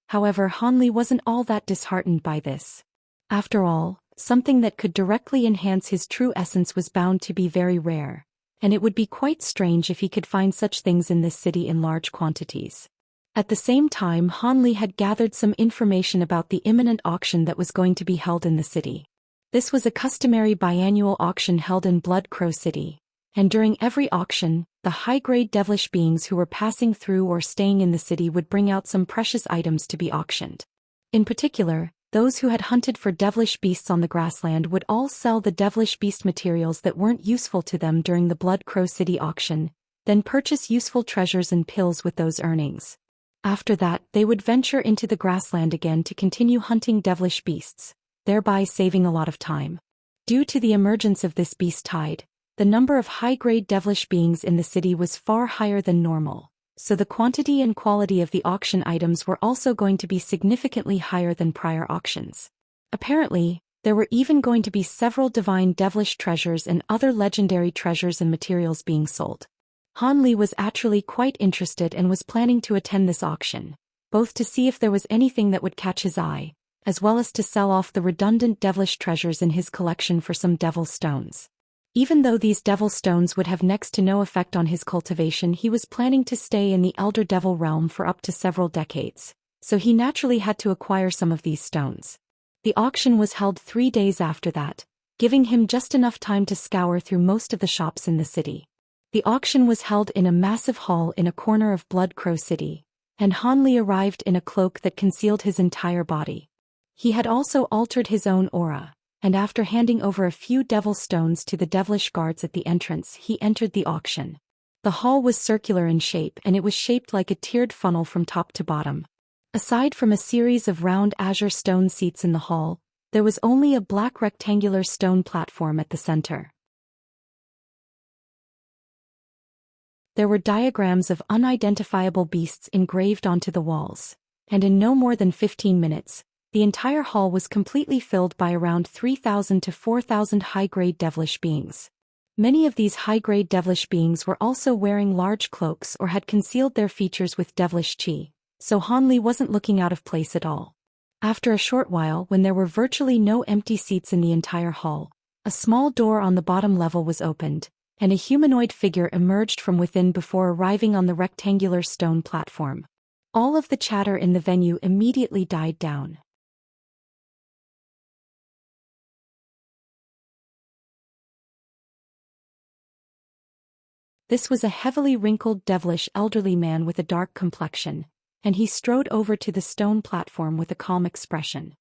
However, Han Li wasn't all that disheartened by this. After all, something that could directly enhance his true essence was bound to be very rare, and it would be quite strange if he could find such things in this city in large quantities. At the same time, Han Li had gathered some information about the imminent auction that was going to be held in the city. This was a customary biannual auction held in Blood Crow City, and during every auction, the high-grade devilish beings who were passing through or staying in the city would bring out some precious items to be auctioned. In particular, those who had hunted for devilish beasts on the grassland would all sell the devilish beast materials that weren't useful to them during the Blood Crow City auction, then purchase useful treasures and pills with those earnings. After that, they would venture into the grassland again to continue hunting devilish beasts, thereby saving a lot of time. Due to the emergence of this beast tide, the number of high-grade devilish beings in the city was far higher than normal, so the quantity and quality of the auction items were also going to be significantly higher than prior auctions. Apparently, there were even going to be several divine devilish treasures and other legendary treasures and materials being sold. Han Li was actually quite interested and was planning to attend this auction, both to see if there was anything that would catch his eye, as well as to sell off the redundant devilish treasures in his collection for some devil stones. Even though these devil stones would have next to no effect on his cultivation, he was planning to stay in the Elder Devil realm for up to several decades, so he naturally had to acquire some of these stones. The auction was held 3 days after that, giving him just enough time to scour through most of the shops in the city. The auction was held in a massive hall in a corner of Blood Crow City, and Han Li arrived in a cloak that concealed his entire body. He had also altered his own aura, and after handing over a few devil stones to the devilish guards at the entrance, he entered the auction. The hall was circular in shape, and it was shaped like a tiered funnel from top to bottom. Aside from a series of round azure stone seats in the hall, there was only a black rectangular stone platform at the center. There were diagrams of unidentifiable beasts engraved onto the walls, and in no more than 15 minutes, the entire hall was completely filled by around 3,000 to 4,000 high-grade devilish beings. Many of these high-grade devilish beings were also wearing large cloaks or had concealed their features with devilish qi, so Han Li wasn't looking out of place at all. After a short while, when there were virtually no empty seats in the entire hall, a small door on the bottom level was opened, and a humanoid figure emerged from within before arriving on the rectangular stone platform. All of the chatter in the venue immediately died down. This was a heavily wrinkled devilish elderly man with a dark complexion, and he strode over to the stone platform with a calm expression.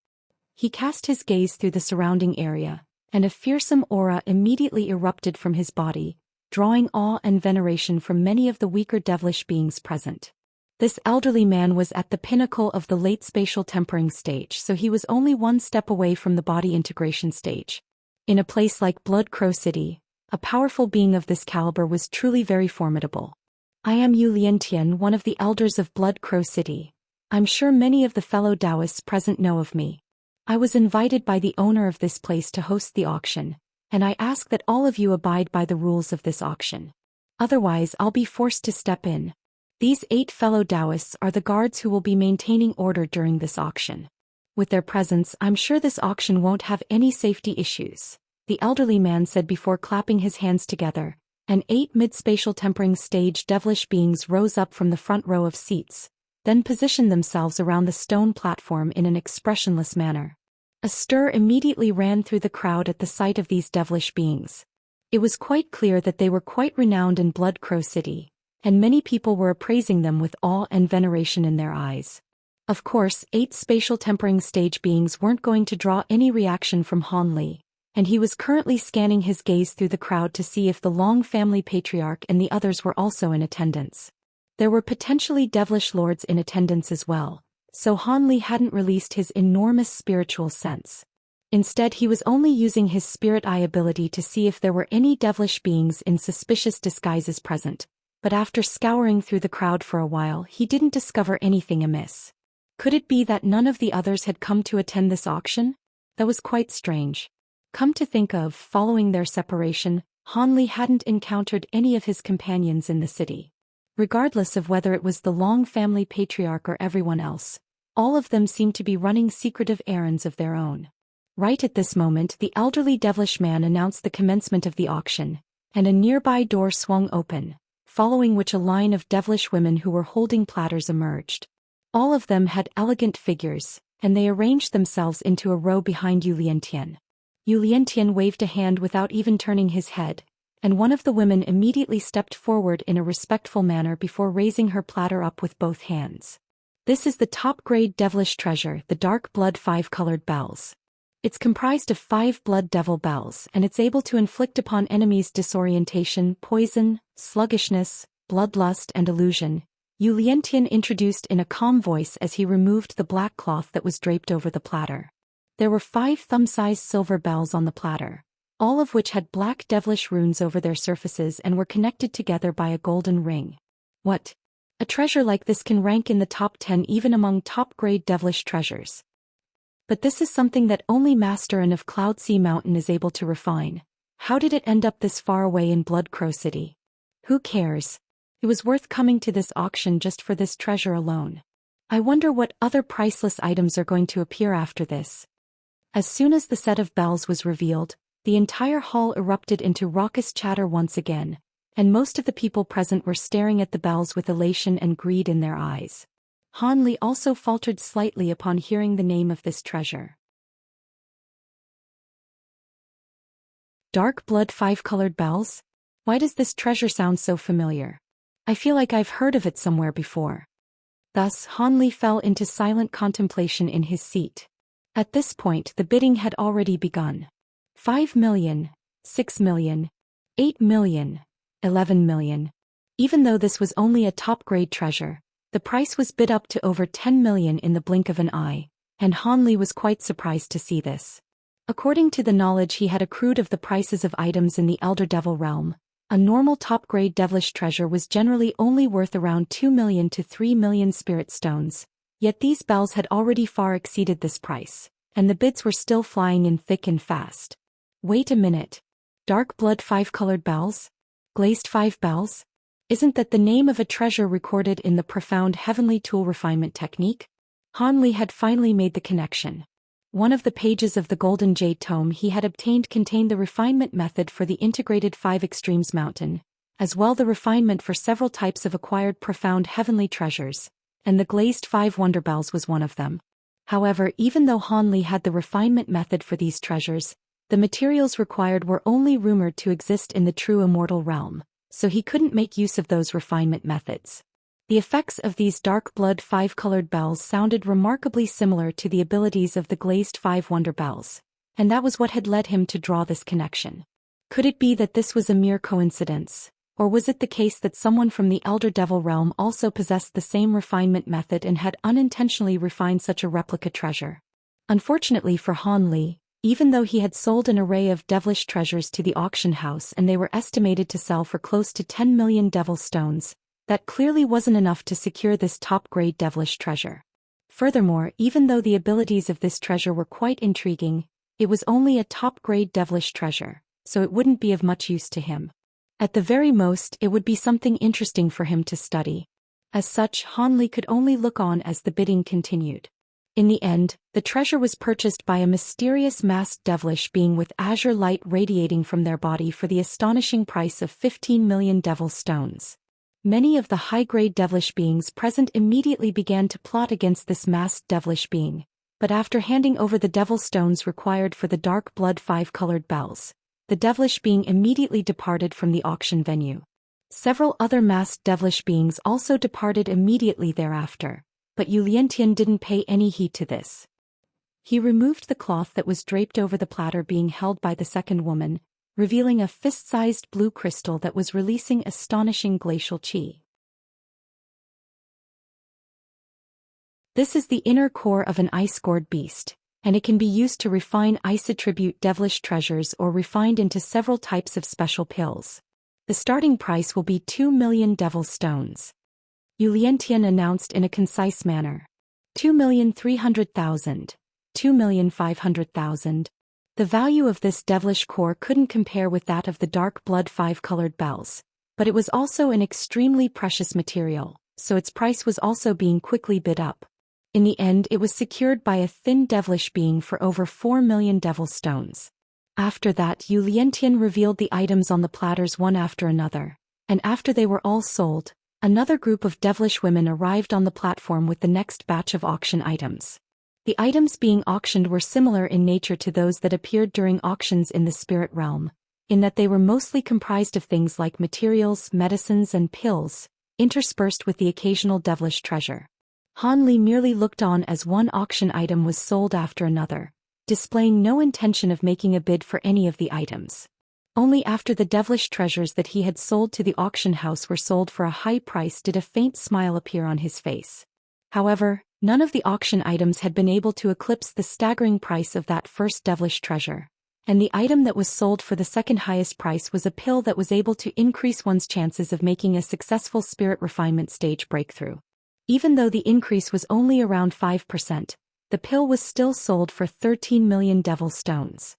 He cast his gaze through the surrounding area, and a fearsome aura immediately erupted from his body, drawing awe and veneration from many of the weaker devilish beings present. This elderly man was at the pinnacle of the late spatial tempering stage, so he was only one step away from the body integration stage. In a place like Blood Crow City, a powerful being of this caliber was truly very formidable. I am Yu Liantian, one of the elders of Blood Crow City. I'm sure many of the fellow Taoists present know of me. I was invited by the owner of this place to host the auction, and I ask that all of you abide by the rules of this auction. Otherwise, I'll be forced to step in. These 8 fellow Taoists are the guards who will be maintaining order during this auction. With their presence, I'm sure this auction won't have any safety issues, the elderly man said before clapping his hands together, and 8 mid-spatial tempering stage devilish beings rose up from the front row of seats, then positioned themselves around the stone platform in an expressionless manner. A stir immediately ran through the crowd at the sight of these devilish beings. It was quite clear that they were quite renowned in Blood Crow City, and many people were appraising them with awe and veneration in their eyes. Of course, 8 spatial tempering stage beings weren't going to draw any reaction from Han Li, and he was currently scanning his gaze through the crowd to see if the Long family patriarch and the others were also in attendance. There were potentially devilish lords in attendance as well, so Han Li hadn't released his enormous spiritual sense. Instead, he was only using his spirit eye ability to see if there were any devilish beings in suspicious disguises present, but after scouring through the crowd for a while, he didn't discover anything amiss. Could it be that none of the others had come to attend this auction? That was quite strange. Come to think of, following their separation, Han Li hadn't encountered any of his companions in the city. Regardless of whether it was the Long family patriarch or everyone else, all of them seemed to be running secretive errands of their own. Right at this moment, the elderly devilish man announced the commencement of the auction, and a nearby door swung open, following which a line of devilish women who were holding platters emerged. All of them had elegant figures, and they arranged themselves into a row behind Yu Liantian. Yu Liantian waved a hand without even turning his head, and one of the women immediately stepped forward in a respectful manner before raising her platter up with both hands. This is the top-grade devilish treasure, the Dark Blood 5-colored bells. It's comprised of 5 blood devil bells, and it's able to inflict upon enemies disorientation, poison, sluggishness, bloodlust, and illusion, Yu Liantian introduced in a calm voice as he removed the black cloth that was draped over the platter. There were 5 thumb-sized silver bells on the platter, all of which had black devilish runes over their surfaces and were connected together by a golden ring. What? A treasure like this can rank in the top 10 even among top-grade devilish treasures. But this is something that only Master An of Cloud Sea Mountain is able to refine. How did it end up this far away in Blood Crow City? Who cares? It was worth coming to this auction just for this treasure alone. I wonder what other priceless items are going to appear after this. As soon as the set of bells was revealed, the entire hall erupted into raucous chatter once again, and most of the people present were staring at the bells with elation and greed in their eyes. Han Li also faltered slightly upon hearing the name of this treasure. Dark blood 5-colored bells? Why does this treasure sound so familiar? I feel like I've heard of it somewhere before. Thus, Han Li fell into silent contemplation in his seat. At this point, the bidding had already begun. 5 million, 6 million, 8 million, 11 million. Even though this was only a top-grade treasure, the price was bid up to over 10 million in the blink of an eye, and Han Li was quite surprised to see this. According to the knowledge he had accrued of the prices of items in the Elder Devil realm, a normal top-grade devilish treasure was generally only worth around 2 million to 3 million spirit stones, yet these bells had already far exceeded this price, and the bids were still flying in thick and fast. Wait a minute. Dark blood 5-colored bells? Glazed 5 bells? Isn't that the name of a treasure recorded in the profound heavenly tool refinement technique? Han Li had finally made the connection. One of the pages of the Golden Jade Tome he had obtained contained the refinement method for the integrated 5 extremes mountain, as well the refinement for several types of acquired profound heavenly treasures, and the glazed 5 wonder bells was one of them. However, even though Han Li had the refinement method for these treasures, the materials required were only rumored to exist in the true immortal realm, so he couldn't make use of those refinement methods. The effects of these dark blood 5-colored bells sounded remarkably similar to the abilities of the glazed 5 wonder bells, and that was what had led him to draw this connection. Could it be that this was a mere coincidence, or was it the case that someone from the Elder Devil realm also possessed the same refinement method and had unintentionally refined such a replica treasure? Unfortunately for Han Li, even though he had sold an array of devilish treasures to the auction house and they were estimated to sell for close to 10 million devil stones, that clearly wasn't enough to secure this top-grade devilish treasure. Furthermore, even though the abilities of this treasure were quite intriguing, it was only a top-grade devilish treasure, so it wouldn't be of much use to him. At the very most, it would be something interesting for him to study. As such, Han Li could only look on as the bidding continued. In the end, the treasure was purchased by a mysterious masked devilish being with azure light radiating from their body for the astonishing price of 15 million devil stones. Many of the high-grade devilish beings present immediately began to plot against this masked devilish being, but after handing over the devil stones required for the dark blood 5-colored bells, the devilish being immediately departed from the auction venue. Several other masked devilish beings also departed immediately thereafter, but Zhou Xian didn't pay any heed to this. He removed the cloth that was draped over the platter being held by the second woman, revealing a fist-sized blue crystal that was releasing astonishing glacial qi. This is the inner core of an ice-gored beast, and it can be used to refine ice-attribute devilish treasures or refined into several types of special pills. The starting price will be 2 million devil stones. Zhou Xian announced in a concise manner. 2,300,000, 2,500,000. The value of this devilish core couldn't compare with that of the dark blood 5-colored bells, but it was also an extremely precious material, so its price was also being quickly bid up. In the end, it was secured by a thin devilish being for over 4 million devil stones. After that, Zhou Xian revealed the items on the platters one after another, and after they were all sold, another group of devilish women arrived on the platform with the next batch of auction items. The items being auctioned were similar in nature to those that appeared during auctions in the spirit realm, in that they were mostly comprised of things like materials, medicines and pills, interspersed with the occasional devilish treasure. Han Li merely looked on as one auction item was sold after another, displaying no intention of making a bid for any of the items. Only after the devilish treasures that he had sold to the auction house were sold for a high price did a faint smile appear on his face. However, none of the auction items had been able to eclipse the staggering price of that first devilish treasure, and the item that was sold for the second highest price was a pill that was able to increase one's chances of making a successful spirit refinement stage breakthrough. Even though the increase was only around 5%, the pill was still sold for 13 million devil stones.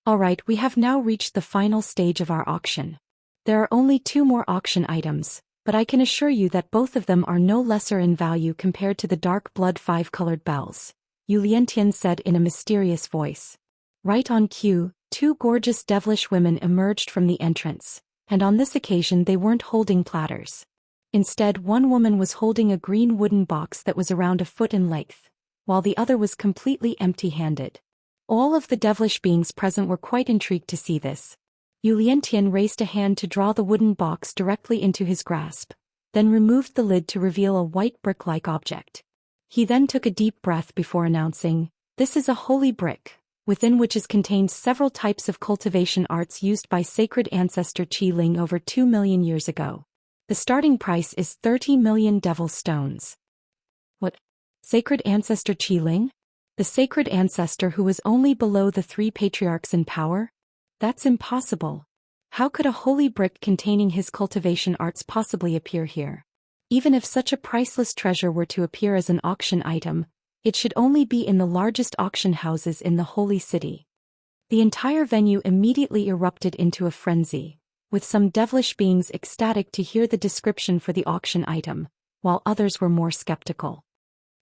Alright, we have now reached the final stage of our auction. There are only 2 more auction items, but I can assure you that both of them are no lesser in value compared to the dark blood five-colored bells, Zhou Xian said in a mysterious voice. Right on cue, two gorgeous devilish women emerged from the entrance, and on this occasion they weren't holding platters. Instead, one woman was holding a green wooden box that was around a foot in length, while the other was completely empty-handed. All of the devilish beings present were quite intrigued to see this. Zhou Xian raised a hand to draw the wooden box directly into his grasp, then removed the lid to reveal a white brick-like object. He then took a deep breath before announcing, "This is a holy brick, within which is contained several types of cultivation arts used by sacred ancestor Qi Ling over 2 million years ago. The starting price is 30 million devil stones." What? Sacred ancestor Qi Ling? The sacred ancestor who was only below the three patriarchs in power? That's impossible. How could a holy brick containing his cultivation arts possibly appear here? Even if such a priceless treasure were to appear as an auction item, it should only be in the largest auction houses in the holy city. The entire venue immediately erupted into a frenzy, with some devilish beings ecstatic to hear the description for the auction item, while others were more skeptical.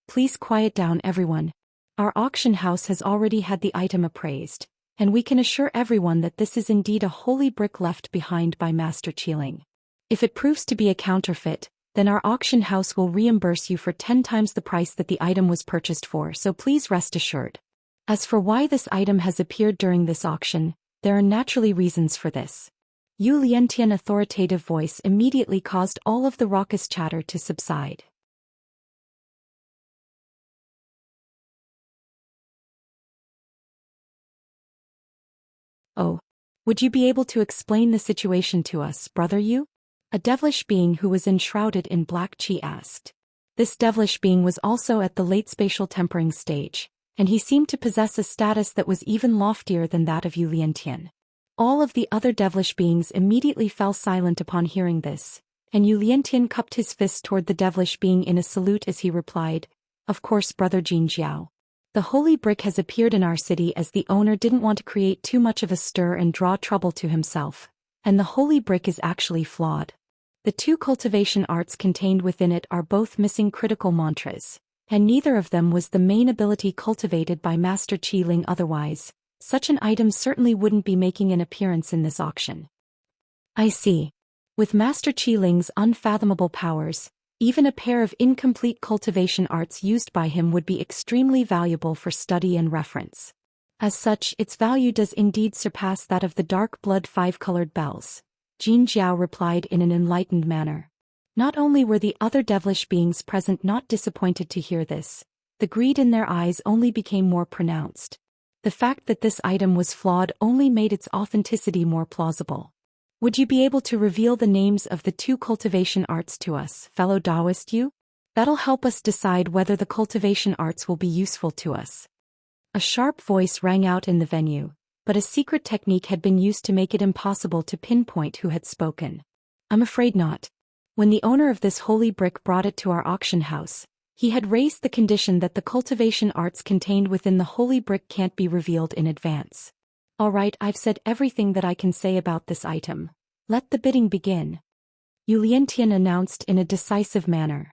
Please quiet down, everyone. Our auction house has already had the item appraised, and we can assure everyone that this is indeed a holy brick left behind by Master Qi Ling. If it proves to be a counterfeit, then our auction house will reimburse you for 10 times the price that the item was purchased for, so please rest assured. As for why this item has appeared during this auction, there are naturally reasons for this. Zhou Xian's authoritative voice immediately caused all of the raucous chatter to subside. "Oh, would you be able to explain the situation to us, brother Yu?" A devilish being who was enshrouded in black qi asked. This devilish being was also at the late spatial tempering stage, and he seemed to possess a status that was even loftier than that of Zhou Xian. All of the other devilish beings immediately fell silent upon hearing this, and Zhou Xian cupped his fist toward the devilish being in a salute as he replied, "Of course, brother Jiao. The holy brick has appeared in our city as the owner didn't want to create too much of a stir and draw trouble to himself, and the holy brick is actually flawed. The two cultivation arts contained within it are both missing critical mantras, and neither of them was the main ability cultivated by Master Qi Ling. Otherwise, such an item certainly wouldn't be making an appearance in this auction." "I see. With Master Qi Ling's unfathomable powers, even a pair of incomplete cultivation arts used by him would be extremely valuable for study and reference. As such, its value does indeed surpass that of the dark blood five-colored bells," Jiao replied in an enlightened manner. Not only were the other devilish beings present not disappointed to hear this, the greed in their eyes only became more pronounced. The fact that this item was flawed only made its authenticity more plausible. "Would you be able to reveal the names of the two cultivation arts to us, fellow Taoist Yu? That'll help us decide whether the cultivation arts will be useful to us." A sharp voice rang out in the venue, but a secret technique had been used to make it impossible to pinpoint who had spoken. "I'm afraid not. When the owner of this holy brick brought it to our auction house, he had raised the condition that the cultivation arts contained within the holy brick can't be revealed in advance." "All right, I've said everything that I can say about this item. Let the bidding begin," Zhou Xian announced in a decisive manner.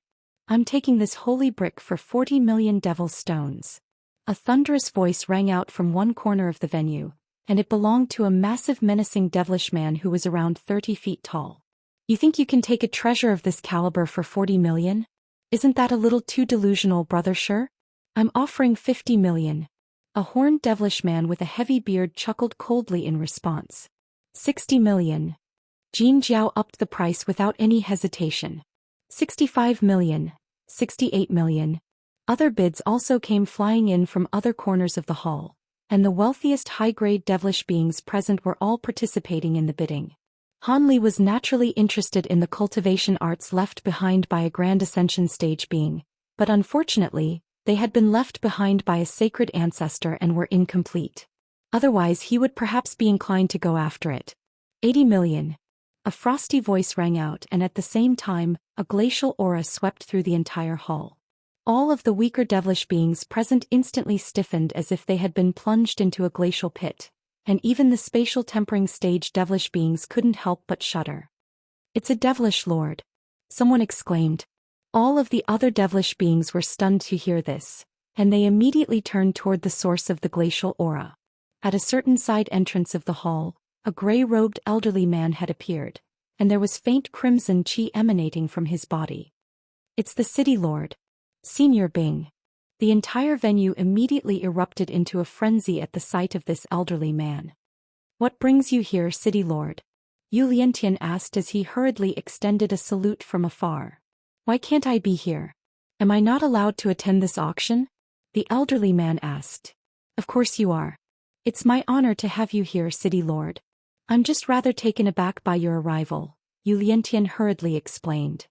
"I'm taking this holy brick for 40 million devil stones." A thunderous voice rang out from one corner of the venue, and it belonged to a massive menacing devilish man who was around 30 feet tall. "You think you can take a treasure of this caliber for 40 million? Isn't that a little too delusional, brother Shi? I'm offering 50 million. A horned devilish man with a heavy beard chuckled coldly in response. 60 million. Jiao upped the price without any hesitation. 65 million. 68 million. Other bids also came flying in from other corners of the hall, and the wealthiest high-grade devilish beings present were all participating in the bidding. Han Li was naturally interested in the cultivation arts left behind by a Grand Ascension stage being, but unfortunately, they had been left behind by a sacred ancestor and were incomplete. Otherwise he would perhaps be inclined to go after it. 80 million. A frosty voice rang out, and at the same time, a glacial aura swept through the entire hall. All of the weaker devilish beings present instantly stiffened as if they had been plunged into a glacial pit, and even the spatial tempering stage devilish beings couldn't help but shudder. "It's a devilish lord. someone exclaimed. All of the other devilish beings were stunned to hear this, and they immediately turned toward the source of the glacial aura. At a certain side entrance of the hall, a gray-robed elderly man had appeared, and there was faint crimson qi emanating from his body. It's the city lord, Senior Bing. The entire venue immediately erupted into a frenzy at the sight of this elderly man. What brings you here, city lord? Yu Liantian asked as he hurriedly extended a salute from afar. Why can't I be here? Am I not allowed to attend this auction? The elderly man asked. Of course you are. It's my honor to have you here, city lord. I'm just rather taken aback by your arrival, Yu Liantian hurriedly explained.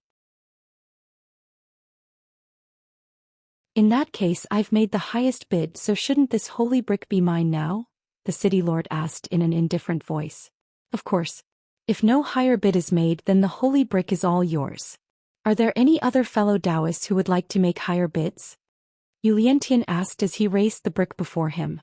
In that case, I've made the highest bid, so shouldn't this holy brick be mine now? The city lord asked in an indifferent voice. Of course. If no higher bid is made, then the holy brick is all yours. Are there any other fellow Taoists who would like to make higher bids? Yu Liantian asked as he raised the brick before him.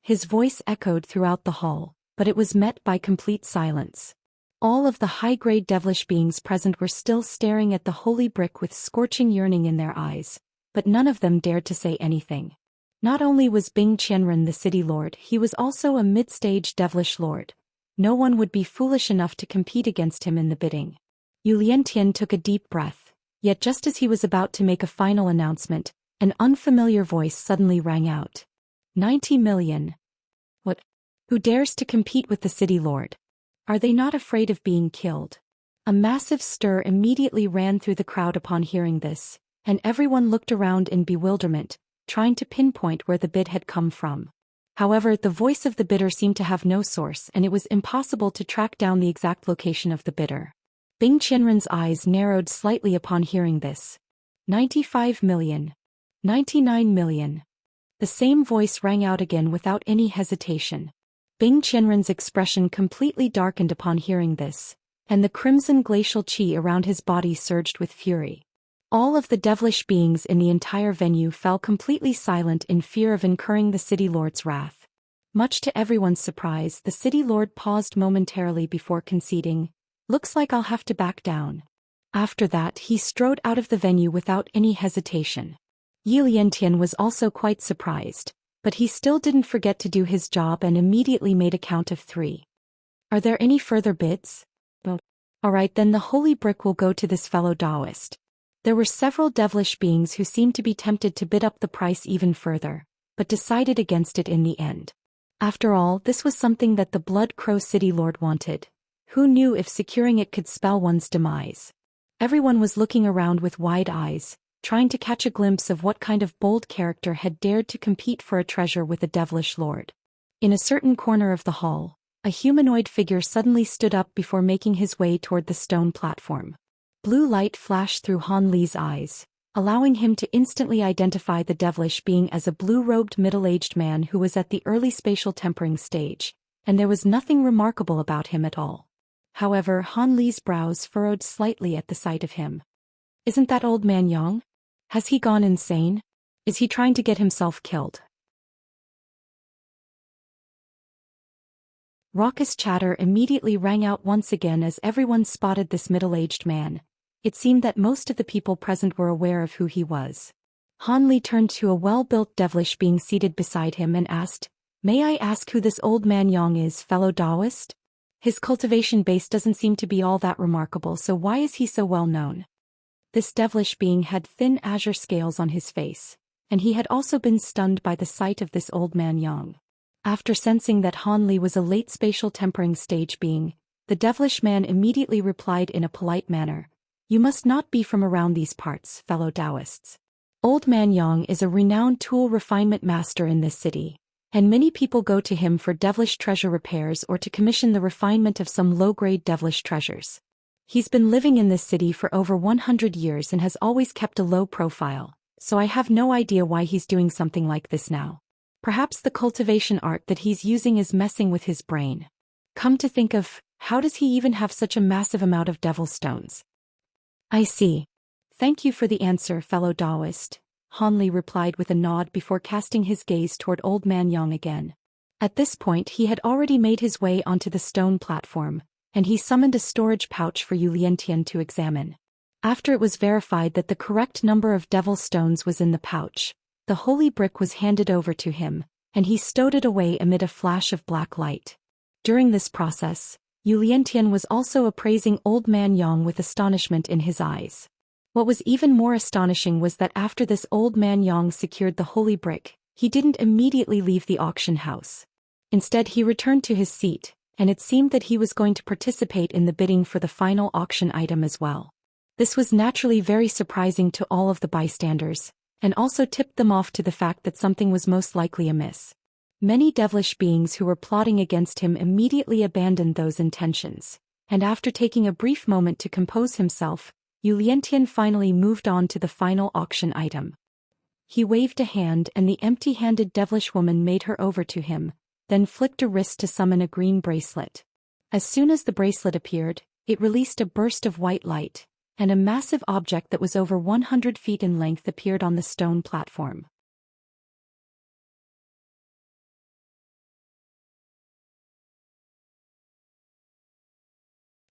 His voice echoed throughout the hall, but it was met by complete silence. All of the high-grade devilish beings present were still staring at the holy brick with scorching yearning in their eyes, but none of them dared to say anything. Not only was Bing Qianren the city lord, he was also a mid-stage devilish lord. No one would be foolish enough to compete against him in the bidding. Yu Liantian took a deep breath, yet just as he was about to make a final announcement, an unfamiliar voice suddenly rang out. 90 million. What? Who dares to compete with the city lord? Are they not afraid of being killed? A massive stir immediately ran through the crowd upon hearing this, and everyone looked around in bewilderment, trying to pinpoint where the bid had come from. However, the voice of the bidder seemed to have no source, and it was impossible to track down the exact location of the bidder. Bing Qianren's eyes narrowed slightly upon hearing this. 95 million. 99 million. The same voice rang out again without any hesitation. Bing Qianren's expression completely darkened upon hearing this, and the crimson glacial qi around his body surged with fury. All of the devilish beings in the entire venue fell completely silent in fear of incurring the city lord's wrath. Much to everyone's surprise, the city lord paused momentarily before conceding, "Looks like I'll have to back down." After that, he strode out of the venue without any hesitation. Yi Liantian was also quite surprised, but he still didn't forget to do his job and immediately made a count of 3. Are there any further bids? Well, alright, then the holy brick will go to this fellow Taoist. There were several devilish beings who seemed to be tempted to bid up the price even further, but decided against it in the end. After all, this was something that the Blood Crow City Lord wanted. Who knew if securing it could spell one's demise? Everyone was looking around with wide eyes, trying to catch a glimpse of what kind of bold character had dared to compete for a treasure with a devilish lord. In a certain corner of the hall, a humanoid figure suddenly stood up before making his way toward the stone platform. Blue light flashed through Han Li's eyes, allowing him to instantly identify the devilish being as a blue-robed middle-aged man who was at the early spatial tempering stage, and there was nothing remarkable about him at all. However, Han Li's brows furrowed slightly at the sight of him. Isn't that old man Yang? Has he gone insane? Is he trying to get himself killed? Raucous chatter immediately rang out once again as everyone spotted this middle-aged man. It seemed that most of the people present were aware of who he was. Han Li turned to a well-built devilish being seated beside him and asked, "May I ask who this old man Yang is, fellow Taoist? His cultivation base doesn't seem to be all that remarkable, so why is he so well known?" This devilish being had thin azure scales on his face, and he had also been stunned by the sight of this old man Yang. After sensing that Han Li was a late spatial tempering stage being, the devilish man immediately replied in a polite manner, "You must not be from around these parts, fellow Taoists. Old man Yang is a renowned tool refinement master in this city, and many people go to him for devilish treasure repairs or to commission the refinement of some low-grade devilish treasures. He's been living in this city for over 100 years and has always kept a low profile, so I have no idea why he's doing something like this now. Perhaps the cultivation art that he's using is messing with his brain. Come to think of, how does he even have such a massive amount of devil stones?" "I see. Thank you for the answer, fellow Taoist," Han Li replied with a nod before casting his gaze toward old man Yang again. At this point he had already made his way onto the stone platform, and he summoned a storage pouch for Yu Liantian to examine. After it was verified that the correct number of devil stones was in the pouch, the holy brick was handed over to him, and he stowed it away amid a flash of black light. During this process, Yu Liantian was also appraising Old Man Yang with astonishment in his eyes. What was even more astonishing was that after this Old Man Yang secured the holy brick, he didn't immediately leave the auction house. Instead, he returned to his seat, and it seemed that he was going to participate in the bidding for the final auction item as well. This was naturally very surprising to all of the bystanders, and also tipped them off to the fact that something was most likely amiss. Many devilish beings who were plotting against him immediately abandoned those intentions, and after taking a brief moment to compose himself, Yu Liantian finally moved on to the final auction item. He waved a hand and the empty-handed devilish woman made her over to him, then flicked a wrist to summon a green bracelet. As soon as the bracelet appeared, it released a burst of white light, and a massive object that was over 100 feet in length appeared on the stone platform.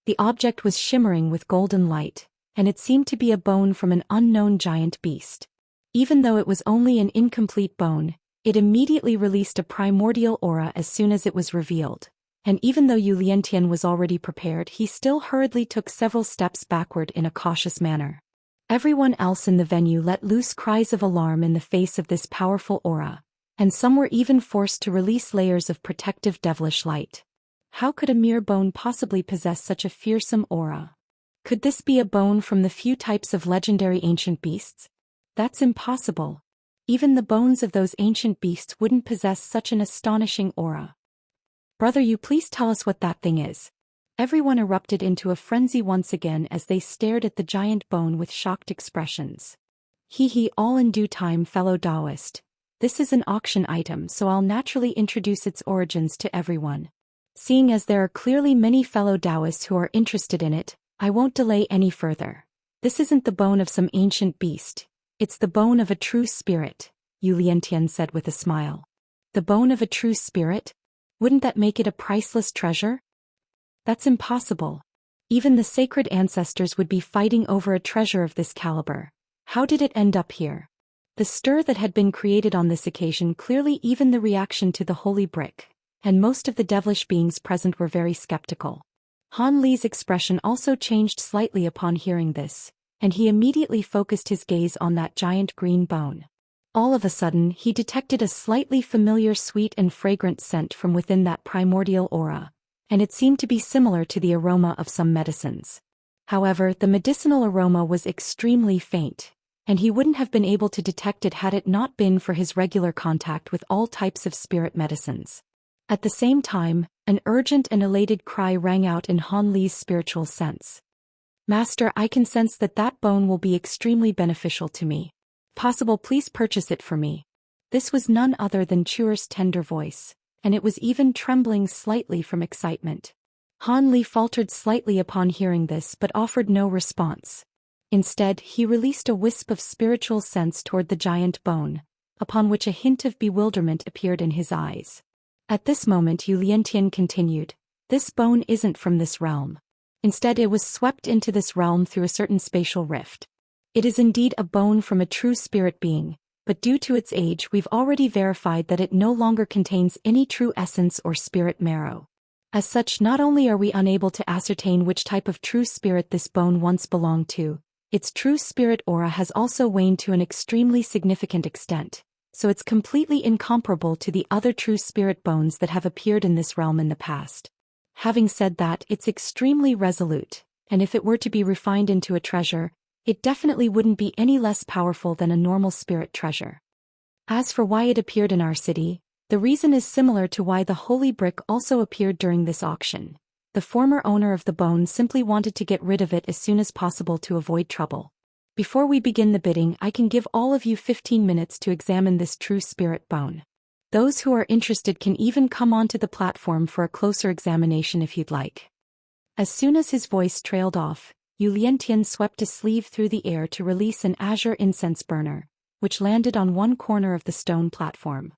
The object was shimmering with golden light, and it seemed to be a bone from an unknown giant beast. Even though it was only an incomplete bone, it immediately released a primordial aura as soon as it was revealed. And even though Yu Liantian was already prepared, he still hurriedly took several steps backward in a cautious manner. Everyone else in the venue let loose cries of alarm in the face of this powerful aura, and some were even forced to release layers of protective devilish light. How could a mere bone possibly possess such a fearsome aura? Could this be a bone from the few types of legendary ancient beasts? That's impossible. Even the bones of those ancient beasts wouldn't possess such an astonishing aura. Brother, you please tell us what that thing is. Everyone erupted into a frenzy once again as they stared at the giant bone with shocked expressions. All in due time, fellow Taoist. This is an auction item, so I'll naturally introduce its origins to everyone. Seeing as there are clearly many fellow Taoists who are interested in it, I won't delay any further. This isn't the bone of some ancient beast. It's the bone of a true spirit, Yu Liantian said with a smile. The bone of a true spirit? Wouldn't that make it a priceless treasure? That's impossible. Even the sacred ancestors would be fighting over a treasure of this caliber. How did it end up here? The stir that had been created on this occasion clearly even the reaction to the holy brick, and most of the devilish beings present were very skeptical. Han Li's expression also changed slightly upon hearing this, and he immediately focused his gaze on that giant green bone. All of a sudden, he detected a slightly familiar sweet and fragrant scent from within that primordial aura, and it seemed to be similar to the aroma of some medicines. However, the medicinal aroma was extremely faint, and he wouldn't have been able to detect it had it not been for his regular contact with all types of spirit medicines. At the same time, an urgent and elated cry rang out in Han Li's spiritual sense. Master, I can sense that that bone will be extremely beneficial to me. Possible, please purchase it for me. This was none other than Chuer's tender voice, and it was even trembling slightly from excitement. Han Li faltered slightly upon hearing this but offered no response. Instead, he released a wisp of spiritual sense toward the giant bone, upon which a hint of bewilderment appeared in his eyes. At this moment Yu Liantian continued, "This bone isn't from this realm. Instead, it was swept into this realm through a certain spatial rift. It is indeed a bone from a true spirit being, but due to its age we've already verified that it no longer contains any true essence or spirit marrow. As such, not only are we unable to ascertain which type of true spirit this bone once belonged to, its true spirit aura has also waned to an extremely significant extent, so it's completely incomparable to the other true spirit bones that have appeared in this realm in the past. Having said that, it's extremely resolute, and if it were to be refined into a treasure, it definitely wouldn't be any less powerful than a normal spirit treasure. As for why it appeared in our city, the reason is similar to why the holy brick also appeared during this auction. The former owner of the bone simply wanted to get rid of it as soon as possible to avoid trouble. Before we begin the bidding, I can give all of you 15 minutes to examine this true spirit bone. Those who are interested can even come onto the platform for a closer examination if you'd like." As soon as his voice trailed off, Yu Liantian swept a sleeve through the air to release an azure incense burner, which landed on one corner of the stone platform.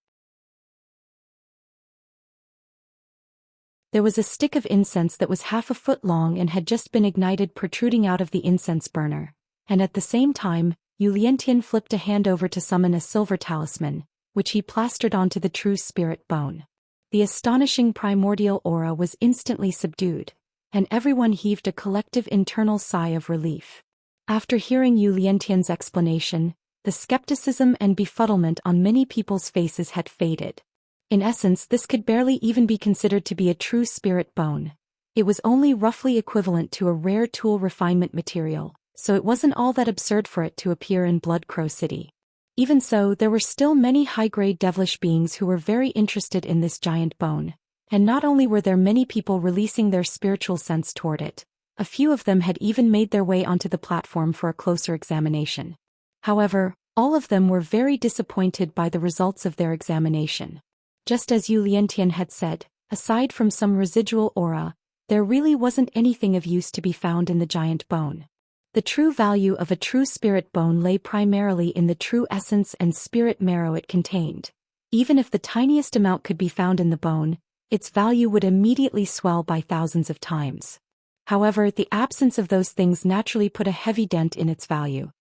There was a stick of incense that was half a foot long and had just been ignited protruding out of the incense burner, and at the same time, Yu Liantian flipped a hand over to summon a silver talisman, which he plastered onto the true spirit bone. The astonishing primordial aura was instantly subdued, and everyone heaved a collective internal sigh of relief. After hearing Yu Liantian's explanation, the skepticism and befuddlement on many people's faces had faded. In essence, this could barely even be considered to be a true spirit bone. It was only roughly equivalent to a rare tool refinement material, so it wasn't all that absurd for it to appear in Blood Crow City. Even so, there were still many high-grade devilish beings who were very interested in this giant bone, and not only were there many people releasing their spiritual sense toward it, a few of them had even made their way onto the platform for a closer examination. However, all of them were very disappointed by the results of their examination. Just as Yu Liantian had said, aside from some residual aura, there really wasn't anything of use to be found in the giant bone. The true value of a true spirit bone lay primarily in the true essence and spirit marrow it contained. Even if the tiniest amount could be found in the bone, its value would immediately swell by thousands of times. However, the absence of those things naturally put a heavy dent in its value.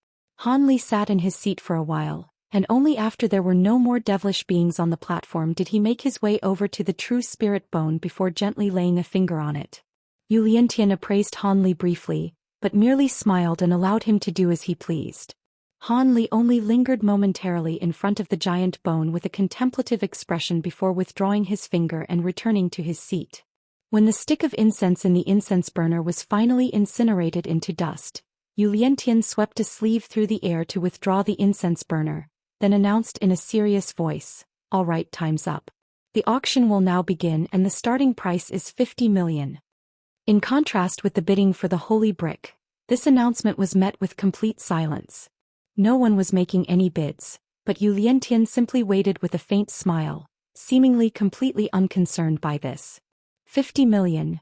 Han Li sat in his seat for a while, and only after there were no more devilish beings on the platform did he make his way over to the true spirit bone before gently laying a finger on it. Yu Liantian appraised Han Li briefly, but merely smiled and allowed him to do as he pleased. Han Li only lingered momentarily in front of the giant bone with a contemplative expression before withdrawing his finger and returning to his seat. When the stick of incense in the incense burner was finally incinerated into dust, Yu Liantian swept a sleeve through the air to withdraw the incense burner, then announced in a serious voice, "All right, time's up. The auction will now begin and the starting price is 50 million. In contrast with the bidding for the holy brick, this announcement was met with complete silence. No one was making any bids, but Yu Liantian simply waited with a faint smile, seemingly completely unconcerned by this. 50 million.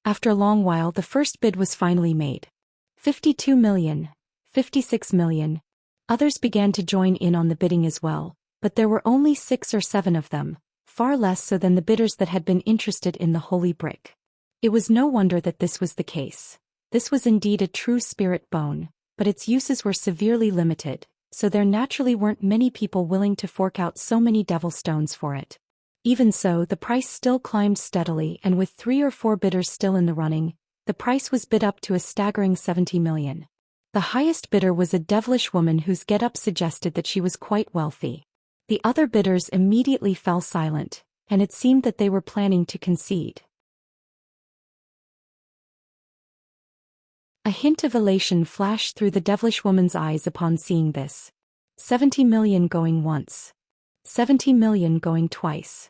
After a long while the first bid was finally made. 52 million. 56 million. Others began to join in on the bidding as well, but there were only 6 or 7 of them, far less so than the bidders that had been interested in the holy brick. It was no wonder that this was the case. This was indeed a true spirit bone, but its uses were severely limited, so there naturally weren't many people willing to fork out so many devil stones for it. Even so, the price still climbed steadily, and with 3 or 4 bidders still in the running, the price was bid up to a staggering 70 million. The highest bidder was a devilish woman whose get-up suggested that she was quite wealthy. The other bidders immediately fell silent, and it seemed that they were planning to concede. A hint of elation flashed through the devilish woman's eyes upon seeing this. 70 million going once. 70 million going twice.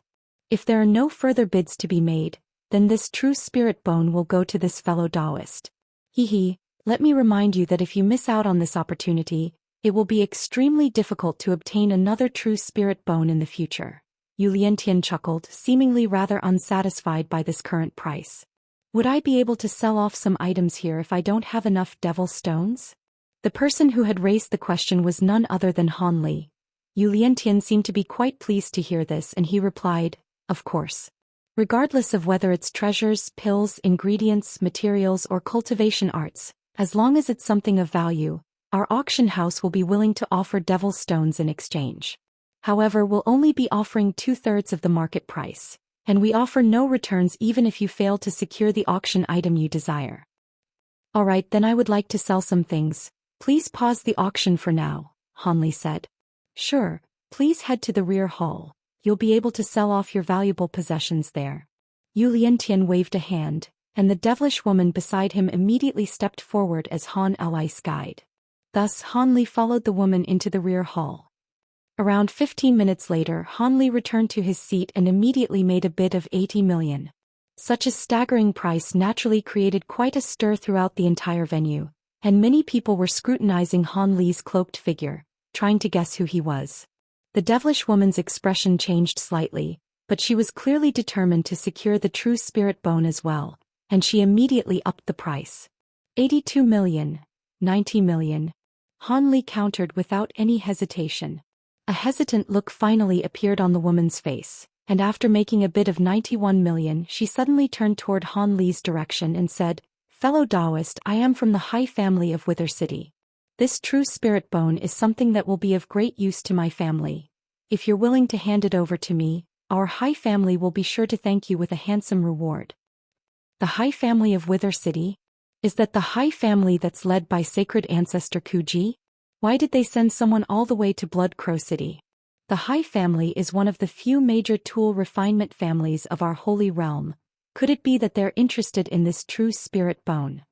If there are no further bids to be made, then this true spirit bone will go to this fellow Taoist. Hee, let me remind you that if you miss out on this opportunity, it will be extremely difficult to obtain another true spirit bone in the future. Yu Liantian chuckled, seemingly rather unsatisfied by this current price. Would I be able to sell off some items here if I don't have enough devil stones? The person who had raised the question was none other than Han Li. Yu Liantian seemed to be quite pleased to hear this, and he replied, "Of course. Regardless of whether it's treasures, pills, ingredients, materials, or cultivation arts, as long as it's something of value, our auction house will be willing to offer devil stones in exchange. However, we'll only be offering 2/3 of the market price, and we offer no returns even if you fail to secure the auction item you desire." "Alright, then I would like to sell some things. Please pause the auction for now," Han Li said. "Sure, please head to the rear hall. You'll be able to sell off your valuable possessions there." Yu Liantian waved a hand, and the devilish woman beside him immediately stepped forward as Han Li's guide. Thus Han Li followed the woman into the rear hall. Around 15 minutes later, Han Li returned to his seat and immediately made a bid of 80 million. Such a staggering price naturally created quite a stir throughout the entire venue, and many people were scrutinizing Han Li's cloaked figure, trying to guess who he was. The devilish woman's expression changed slightly, but she was clearly determined to secure the true spirit bone as well, and she immediately upped the price. 82 million. 90 million. Han Li countered without any hesitation. A hesitant look finally appeared on the woman's face, and after making a bid of 91 million she suddenly turned toward Han Li's direction and said, "Fellow Taoist, I am from the high family of Wither City. This true spirit bone is something that will be of great use to my family. If you're willing to hand it over to me, our high family will be sure to thank you with a handsome reward. The high family of Wither City? Is that the high family that's led by sacred ancestor Kuji? Why did they send someone all the way to Blood Crow City? The high family is one of the few major tool refinement families of our holy realm. Could it be that they're interested in this true spirit bone?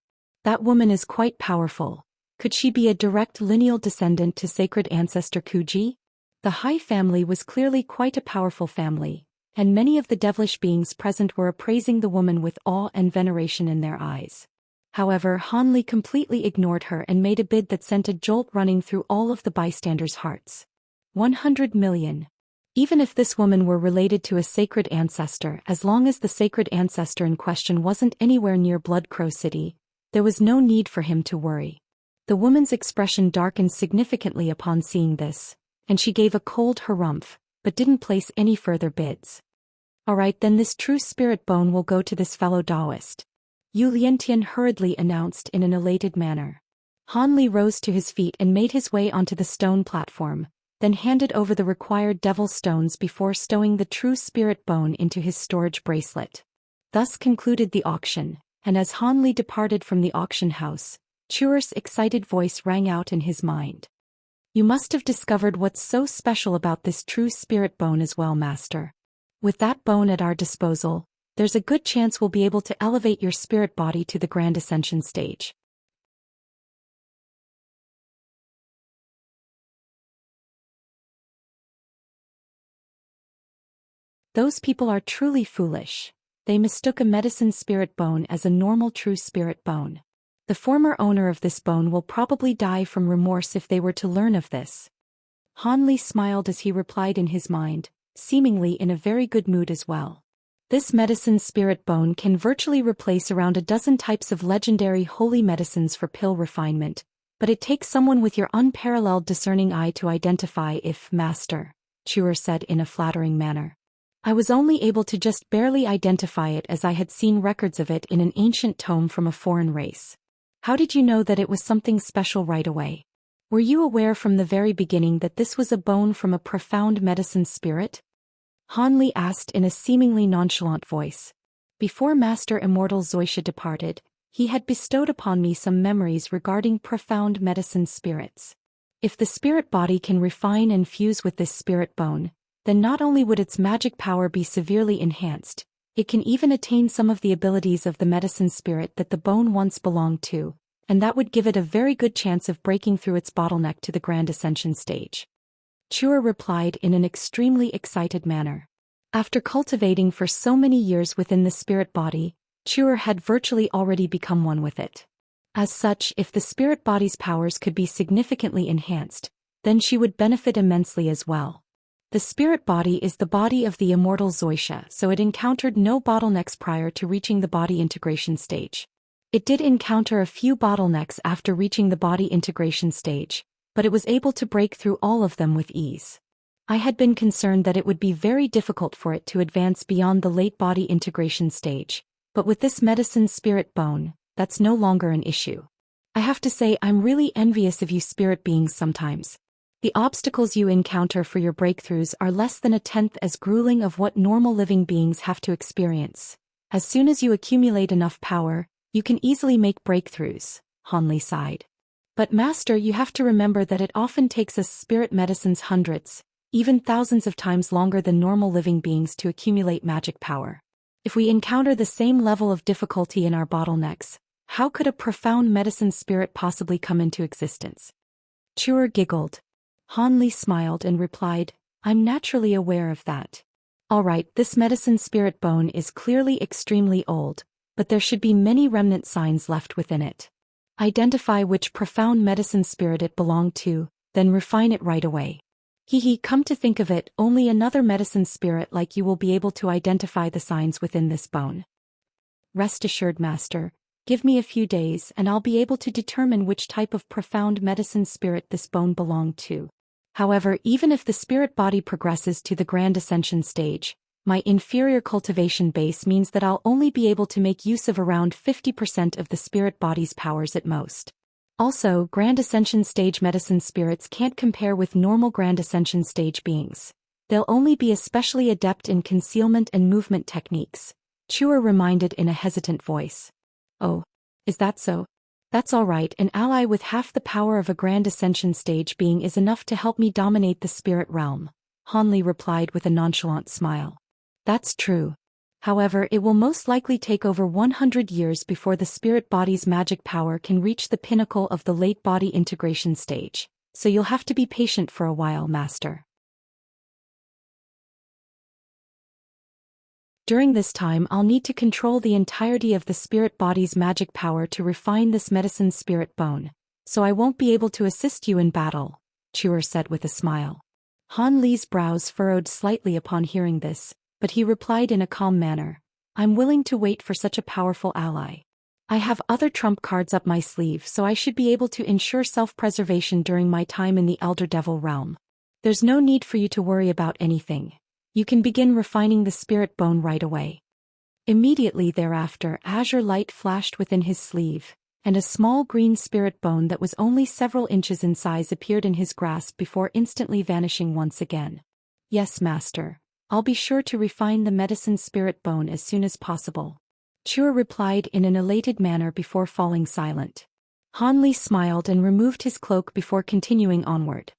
That woman is quite powerful. Could she be a direct lineal descendant to sacred ancestor Kuji? The high family was clearly quite a powerful family, and many of the devilish beings present were appraising the woman with awe and veneration in their eyes. However, Han Li completely ignored her and made a bid that sent a jolt running through all of the bystanders' hearts. 100 million. Even if this woman were related to a sacred ancestor, as long as the sacred ancestor in question wasn't anywhere near Blood Crow City, there was no need for him to worry. The woman's expression darkened significantly upon seeing this, and she gave a cold harumph, but didn't place any further bids. Alright, then this true spirit bone will go to this fellow Taoist. Yu Liantian hurriedly announced in an elated manner. Han Li rose to his feet and made his way onto the stone platform, then handed over the required devil stones before stowing the true spirit bone into his storage bracelet. Thus concluded the auction, and as Han Li departed from the auction house, Chuer's excited voice rang out in his mind. You must have discovered what's so special about this true spirit bone as well, Master. With that bone at our disposal, there's a good chance we'll be able to elevate your spirit body to the Grand Ascension stage. Those people are truly foolish. They mistook a medicine spirit bone as a normal true spirit bone. The former owner of this bone will probably die from remorse if they were to learn of this. Han Li smiled as he replied in his mind, seemingly in a very good mood as well. This medicine spirit bone can virtually replace around a dozen types of legendary holy medicines for pill refinement, but it takes someone with your unparalleled discerning eye to identify if, Master, Chuer said in a flattering manner. I was only able to just barely identify it as I had seen records of it in an ancient tome from a foreign race. How did you know that it was something special right away? Were you aware from the very beginning that this was a bone from a profound medicine spirit? Han Li asked in a seemingly nonchalant voice. Before Master Immortal Zhou Xian departed, he had bestowed upon me some memories regarding profound medicine spirits. If the spirit body can refine and fuse with this spirit bone, then not only would its magic power be severely enhanced, it can even attain some of the abilities of the medicine spirit that the bone once belonged to, and that would give it a very good chance of breaking through its bottleneck to the Grand Ascension stage. Chuer replied in an extremely excited manner. After cultivating for so many years within the spirit body, Chuer had virtually already become one with it. As such, if the spirit body's powers could be significantly enhanced, then she would benefit immensely as well. The spirit body is the body of the immortal Zhou Xian, so it encountered no bottlenecks prior to reaching the body integration stage. It did encounter a few bottlenecks after reaching the body integration stage, but it was able to break through all of them with ease. I had been concerned that it would be very difficult for it to advance beyond the late body integration stage, but with this medicine spirit bone, that's no longer an issue. I have to say I'm really envious of you spirit beings sometimes. The obstacles you encounter for your breakthroughs are less than a tenth as grueling of what normal living beings have to experience. As soon as you accumulate enough power, you can easily make breakthroughs, Han Li sighed. But Master, you have to remember that it often takes us spirit medicines hundreds, even thousands of times longer than normal living beings to accumulate magic power. If we encounter the same level of difficulty in our bottlenecks, how could a profound medicine spirit possibly come into existence? Chuer giggled. Han Li smiled and replied, I'm naturally aware of that. Alright, this medicine spirit bone is clearly extremely old, but there should be many remnant signs left within it. Identify which profound medicine spirit it belonged to, then refine it right away. Come to think of it, only another medicine spirit like you will be able to identify the signs within this bone. Rest assured, Master, give me a few days and I'll be able to determine which type of profound medicine spirit this bone belonged to. However, even if the spirit body progresses to the Grand Ascension stage, my inferior cultivation base means that I'll only be able to make use of around 50% of the spirit body's powers at most. Also, Grand Ascension stage medicine spirits can't compare with normal Grand Ascension stage beings. They'll only be especially adept in concealment and movement techniques, Chuer reminded in a hesitant voice. Oh, is that so? That's all right. An ally with half the power of a Grand Ascension stage being is enough to help me dominate the spirit realm, Hanli replied with a nonchalant smile. That's true. However, it will most likely take over 100 years before the spirit body's magic power can reach the pinnacle of the late body integration stage, so you'll have to be patient for a while, Master. During this time, I'll need to control the entirety of the spirit body's magic power to refine this medicine spirit bone, so I won't be able to assist you in battle, Chuer said with a smile. Han Li's brows furrowed slightly upon hearing this, but he replied in a calm manner, I'm willing to wait for such a powerful ally. I have other trump cards up my sleeve, so I should be able to ensure self-preservation during my time in the Elder Devil realm. There's no need for you to worry about anything. You can begin refining the spirit bone right away. Immediately thereafter, azure light flashed within his sleeve, and a small green spirit bone that was only several inches in size appeared in his grasp before instantly vanishing once again. Yes, Master. I'll be sure to refine the medicine spirit bone as soon as possible, Chuer replied in an elated manner before falling silent. Han Li smiled and removed his cloak before continuing onward.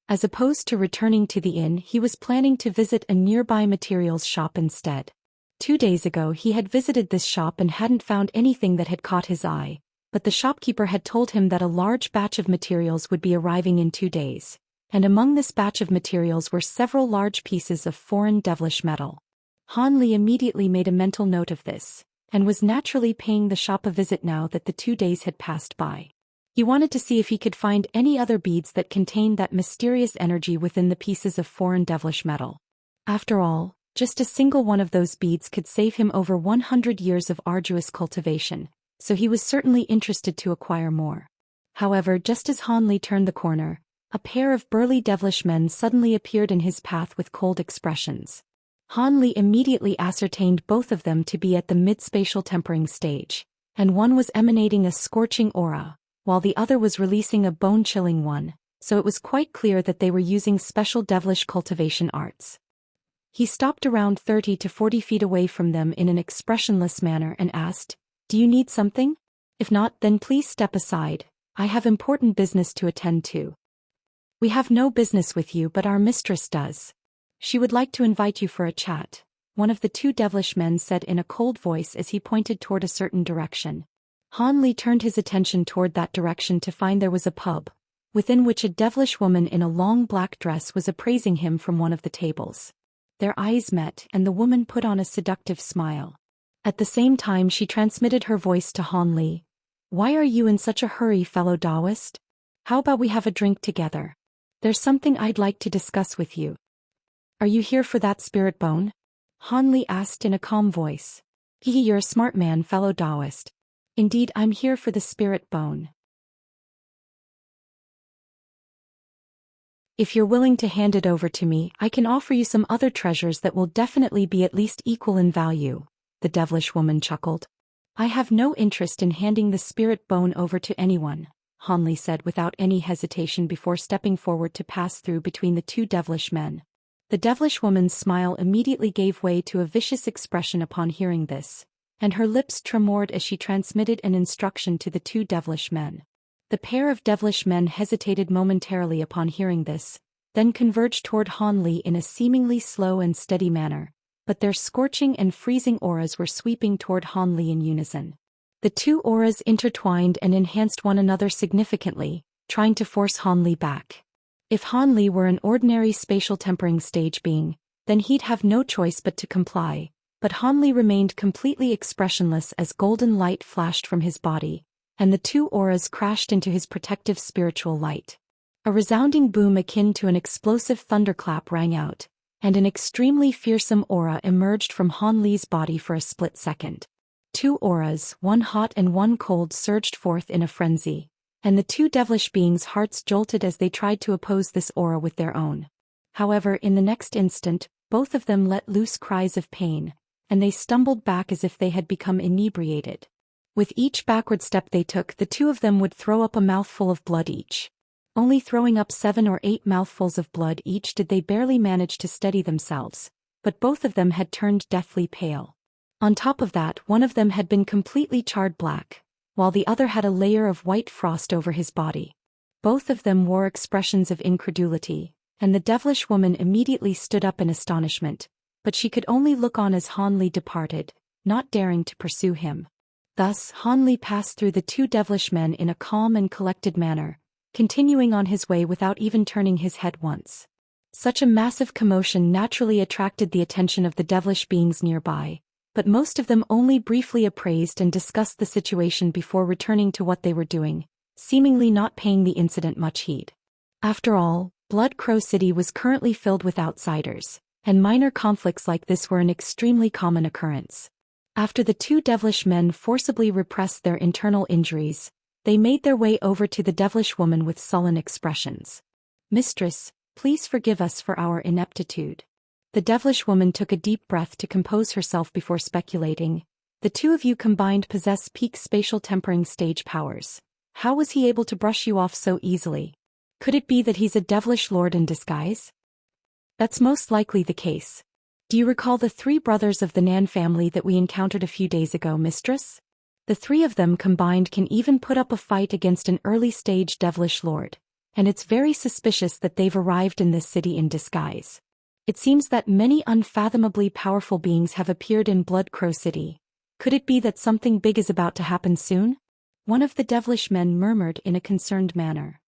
As opposed to returning to the inn, he was planning to visit a nearby materials shop instead. 2 days ago he had visited this shop and hadn't found anything that had caught his eye, but the shopkeeper had told him that a large batch of materials would be arriving in 2 days, and among this batch of materials were several large pieces of foreign devilish metal. Han Li immediately made a mental note of this, and was naturally paying the shop a visit now that the 2 days had passed by. He wanted to see if he could find any other beads that contained that mysterious energy within the pieces of foreign devilish metal. After all, just a single one of those beads could save him over 100 years of arduous cultivation, so he was certainly interested to acquire more. However, just as Han Li turned the corner, a pair of burly devilish men suddenly appeared in his path with cold expressions. Han Li immediately ascertained both of them to be at the mid-spatial tempering stage, and one was emanating a scorching aura, while the other was releasing a bone-chilling one, so it was quite clear that they were using special devilish cultivation arts. He stopped around 30 to 40 feet away from them in an expressionless manner and asked, Do you need something? If not, then please step aside, I have important business to attend to. We have no business with you, but our mistress does. She would like to invite you for a chat, one of the 2 devilish men said in a cold voice as he pointed toward a certain direction. Han Li turned his attention toward that direction to find there was a pub, within which a devilish woman in a long black dress was appraising him from one of the tables. Their eyes met and the woman put on a seductive smile. At the same time she transmitted her voice to Han Li. Why are you in such a hurry, fellow Taoist? How about we have a drink together? There's something I'd like to discuss with you. Are you here for that spirit bone? Han Li asked in a calm voice. You're a smart man, fellow Taoist. Indeed, I'm here for the spirit bone. If you're willing to hand it over to me, I can offer you some other treasures that will definitely be at least equal in value, the devilish woman chuckled. I have no interest in handing the spirit bone over to anyone, Han Li said without any hesitation before stepping forward to pass through between the 2 devilish men. The devilish woman's smile immediately gave way to a vicious expression upon hearing this, and her lips tremored as she transmitted an instruction to the 2 devilish men. The pair of devilish men hesitated momentarily upon hearing this, then converged toward Han Li in a seemingly slow and steady manner, but their scorching and freezing auras were sweeping toward Han Li in unison. The 2 auras intertwined and enhanced one another significantly, trying to force Han Li back. If Han Li were an ordinary spatial tempering stage being, then he'd have no choice but to comply. But Han Li remained completely expressionless as golden light flashed from his body, and the 2 auras crashed into his protective spiritual light. A resounding boom akin to an explosive thunderclap rang out, and an extremely fearsome aura emerged from Han Li's body for a split second. 2 auras, one hot and one cold, surged forth in a frenzy, and the 2 devilish beings' hearts jolted as they tried to oppose this aura with their own. However, in the next instant, both of them let loose cries of pain, and they stumbled back as if they had become inebriated. With each backward step they took, the two of them would throw up a mouthful of blood each. Only throwing up 7 or 8 mouthfuls of blood each did they barely manage to steady themselves, but both of them had turned deathly pale. On top of that, one of them had been completely charred black, while the other had a layer of white frost over his body. Both of them wore expressions of incredulity, and the devilish woman immediately stood up in astonishment, but she could only look on as Han Li departed, not daring to pursue him. Thus, Han Li passed through the two devilish men in a calm and collected manner, continuing on his way without even turning his head once. Such a massive commotion naturally attracted the attention of the devilish beings nearby, but most of them only briefly appraised and discussed the situation before returning to what they were doing, seemingly not paying the incident much heed. After all, Blood Crow City was currently filled with outsiders, and minor conflicts like this were an extremely common occurrence. After the two devilish men forcibly repressed their internal injuries, they made their way over to the devilish woman with sullen expressions. "Mistress, please forgive us for our ineptitude." The devilish woman took a deep breath to compose herself before speculating. "The two of you combined possess peak spatial tempering stage powers. How was he able to brush you off so easily? Could it be that he's a devilish lord in disguise?" "That's most likely the case. Do you recall the 3 brothers of the Nan family that we encountered a few days ago, mistress? The 3 of them combined can even put up a fight against an early-stage devilish lord, and it's very suspicious that they've arrived in this city in disguise. It seems that many unfathomably powerful beings have appeared in Blood Crow City. Could it be that something big is about to happen soon?" one of the devilish men murmured in a concerned manner.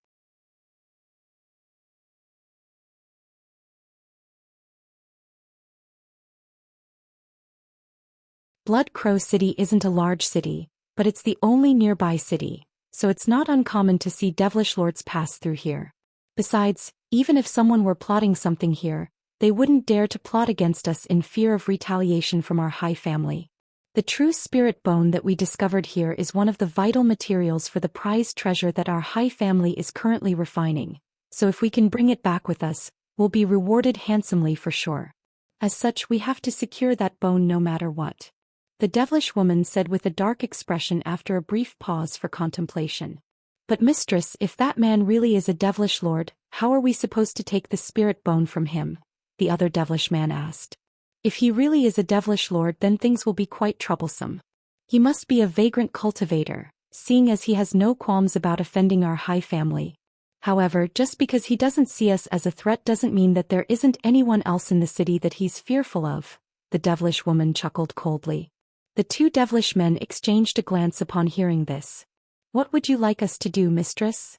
Blood Crow City isn't a large city, but it's the only nearby city, so it's not uncommon to see devilish lords pass through here. Besides, even if someone were plotting something here, they wouldn't dare to plot against us in fear of retaliation from our high family. The true spirit bone that we discovered here is one of the vital materials for the prized treasure that our high family is currently refining, so if we can bring it back with us, we'll be rewarded handsomely for sure. As such, we have to secure that bone no matter what," the devilish woman said with a dark expression after a brief pause for contemplation. "But mistress, if that man really is a devilish lord, how are we supposed to take the spirit bone from him?" the other devilish man asked. "If he really is a devilish lord, then things will be quite troublesome. He must be a vagrant cultivator, seeing as he has no qualms about offending our high family. However, just because he doesn't see us as a threat doesn't mean that there isn't anyone else in the city that he's fearful of," the devilish woman chuckled coldly. The two devilish men exchanged a glance upon hearing this. "What would you like us to do, mistress?"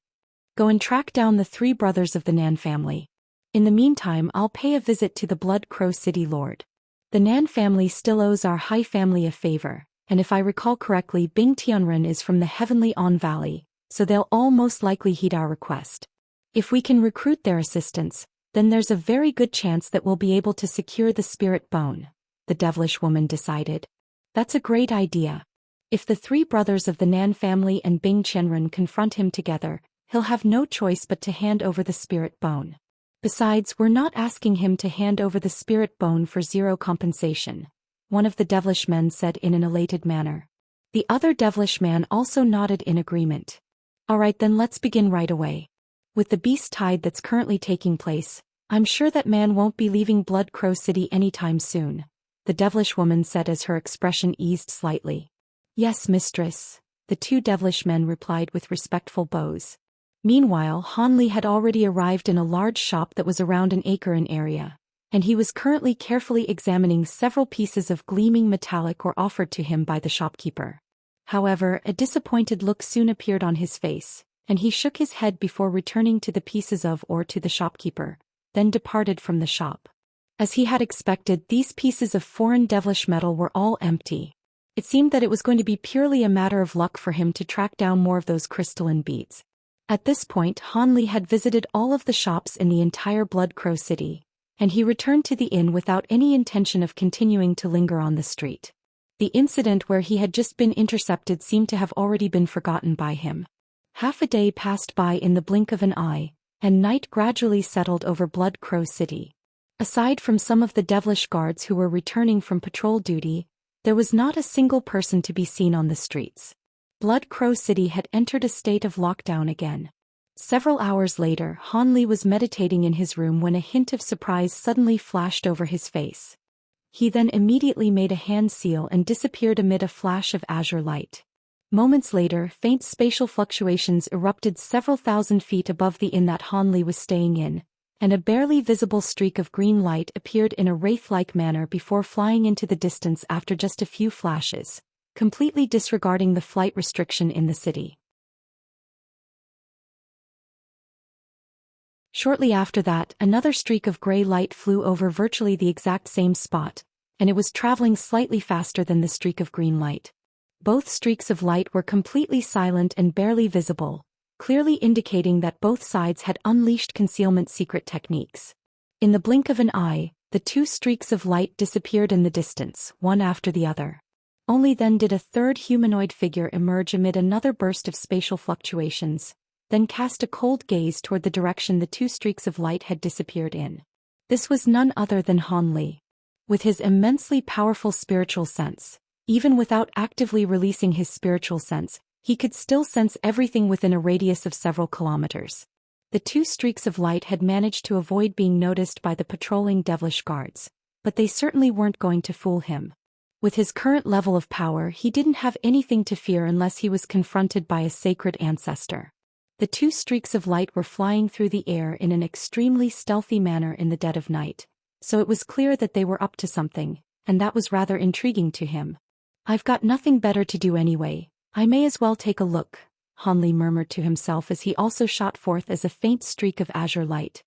"Go and track down the 3 brothers of the Nan family. In the meantime, I'll pay a visit to the Blood Crow City Lord. The Nan family still owes our high family a favor, and if I recall correctly, Bing Tianren is from the Heavenly On Valley, so they'll all most likely heed our request. If we can recruit their assistance, then there's a very good chance that we'll be able to secure the spirit bone," the devilish woman decided. "That's a great idea. If the 3 brothers of the Nan family and Bing Tianren confront him together, he'll have no choice but to hand over the spirit bone. Besides, we're not asking him to hand over the spirit bone for 0 compensation," one of the devilish men said in an elated manner. The other devilish man also nodded in agreement. "All right, then let's begin right away. With the beast tide that's currently taking place, I'm sure that man won't be leaving Blood Crow City anytime soon," the devilish woman said as her expression eased slightly. "Yes, mistress," the 2 devilish men replied with respectful bows. Meanwhile, Han Li had already arrived in a large shop that was around an acre in area, and he was currently carefully examining several pieces of gleaming metallic or offered to him by the shopkeeper. However, a disappointed look soon appeared on his face, and he shook his head before returning to the pieces of or to the shopkeeper, then departed from the shop. As he had expected, these pieces of foreign devilish metal were all empty. It seemed that it was going to be purely a matter of luck for him to track down more of those crystalline beads. At this point, Han Li had visited all of the shops in the entire Blood Crow City, and he returned to the inn without any intention of continuing to linger on the street. The incident where he had just been intercepted seemed to have already been forgotten by him. Half a day passed by in the blink of an eye, and night gradually settled over Blood Crow City. Aside from some of the devilish guards who were returning from patrol duty, There was not a single person to be seen on the streets. Blood Crow City had entered a state of lockdown again. Several hours later, Han Li was meditating in his room when a hint of surprise suddenly flashed over his face. He then immediately made a hand seal and disappeared amid a flash of azure light. Moments later, faint spatial fluctuations erupted several thousand feet above the inn that Han Li was staying in, and a barely visible streak of green light appeared in a wraith-like manner before flying into the distance after just a few flashes, completely disregarding the flight restriction in the city. Shortly after that, another streak of gray light flew over virtually the exact same spot, and it was traveling slightly faster than the streak of green light. Both streaks of light were completely silent and barely visible, clearly indicating that both sides had unleashed concealment secret techniques. In the blink of an eye, the two streaks of light disappeared in the distance, one after the other. Only then did a third humanoid figure emerge amid another burst of spatial fluctuations, then cast a cold gaze toward the direction the two streaks of light had disappeared in. This was none other than Han Li. With his immensely powerful spiritual sense, even without actively releasing his spiritual sense, he could still sense everything within a radius of several kilometers. The two streaks of light had managed to avoid being noticed by the patrolling devilish guards, but they certainly weren't going to fool him. With his current level of power, he didn't have anything to fear unless he was confronted by a sacred ancestor. The two streaks of light were flying through the air in an extremely stealthy manner in the dead of night, so it was clear that they were up to something, and that was rather intriguing to him. "I've got nothing better to do anyway. I may as well take a look," Han Li murmured to himself as he also shot forth as a faint streak of azure light.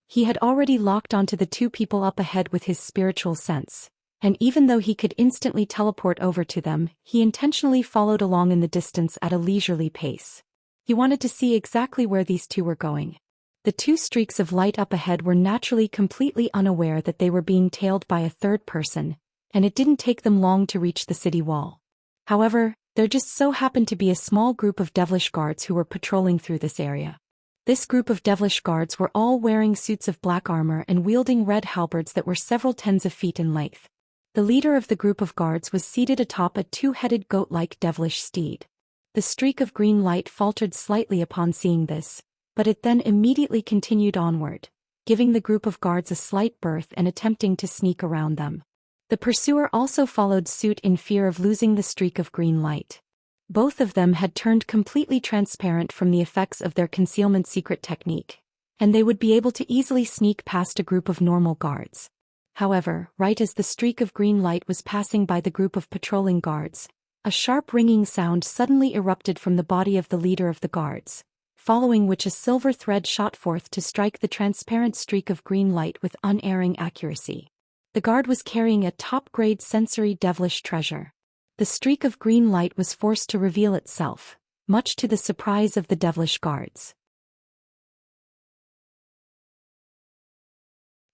He had already locked onto the two people up ahead with his spiritual sense, and even though he could instantly teleport over to them, he intentionally followed along in the distance at a leisurely pace. He wanted to see exactly where these two were going. The two streaks of light up ahead were naturally completely unaware that they were being tailed by a third person, and it didn't take them long to reach the city wall. However, there just so happened to be a small group of devilish guards who were patrolling through this area. This group of devilish guards were all wearing suits of black armor and wielding red halberds that were several tens of feet in length. The leader of the group of guards was seated atop a two-headed goat-like devilish steed. The streak of green light faltered slightly upon seeing this, but it then immediately continued onward, giving the group of guards a slight berth and attempting to sneak around them. The pursuer also followed suit in fear of losing the streak of green light. Both of them had turned completely transparent from the effects of their concealment secret technique, and they would be able to easily sneak past a group of normal guards. However, right as the streak of green light was passing by the group of patrolling guards, a sharp ringing sound suddenly erupted from the body of the leader of the guards, following which a silver thread shot forth to strike the transparent streak of green light with unerring accuracy. The guard was carrying a top-grade sensory devilish treasure. The streak of green light was forced to reveal itself, much to the surprise of the devilish guards.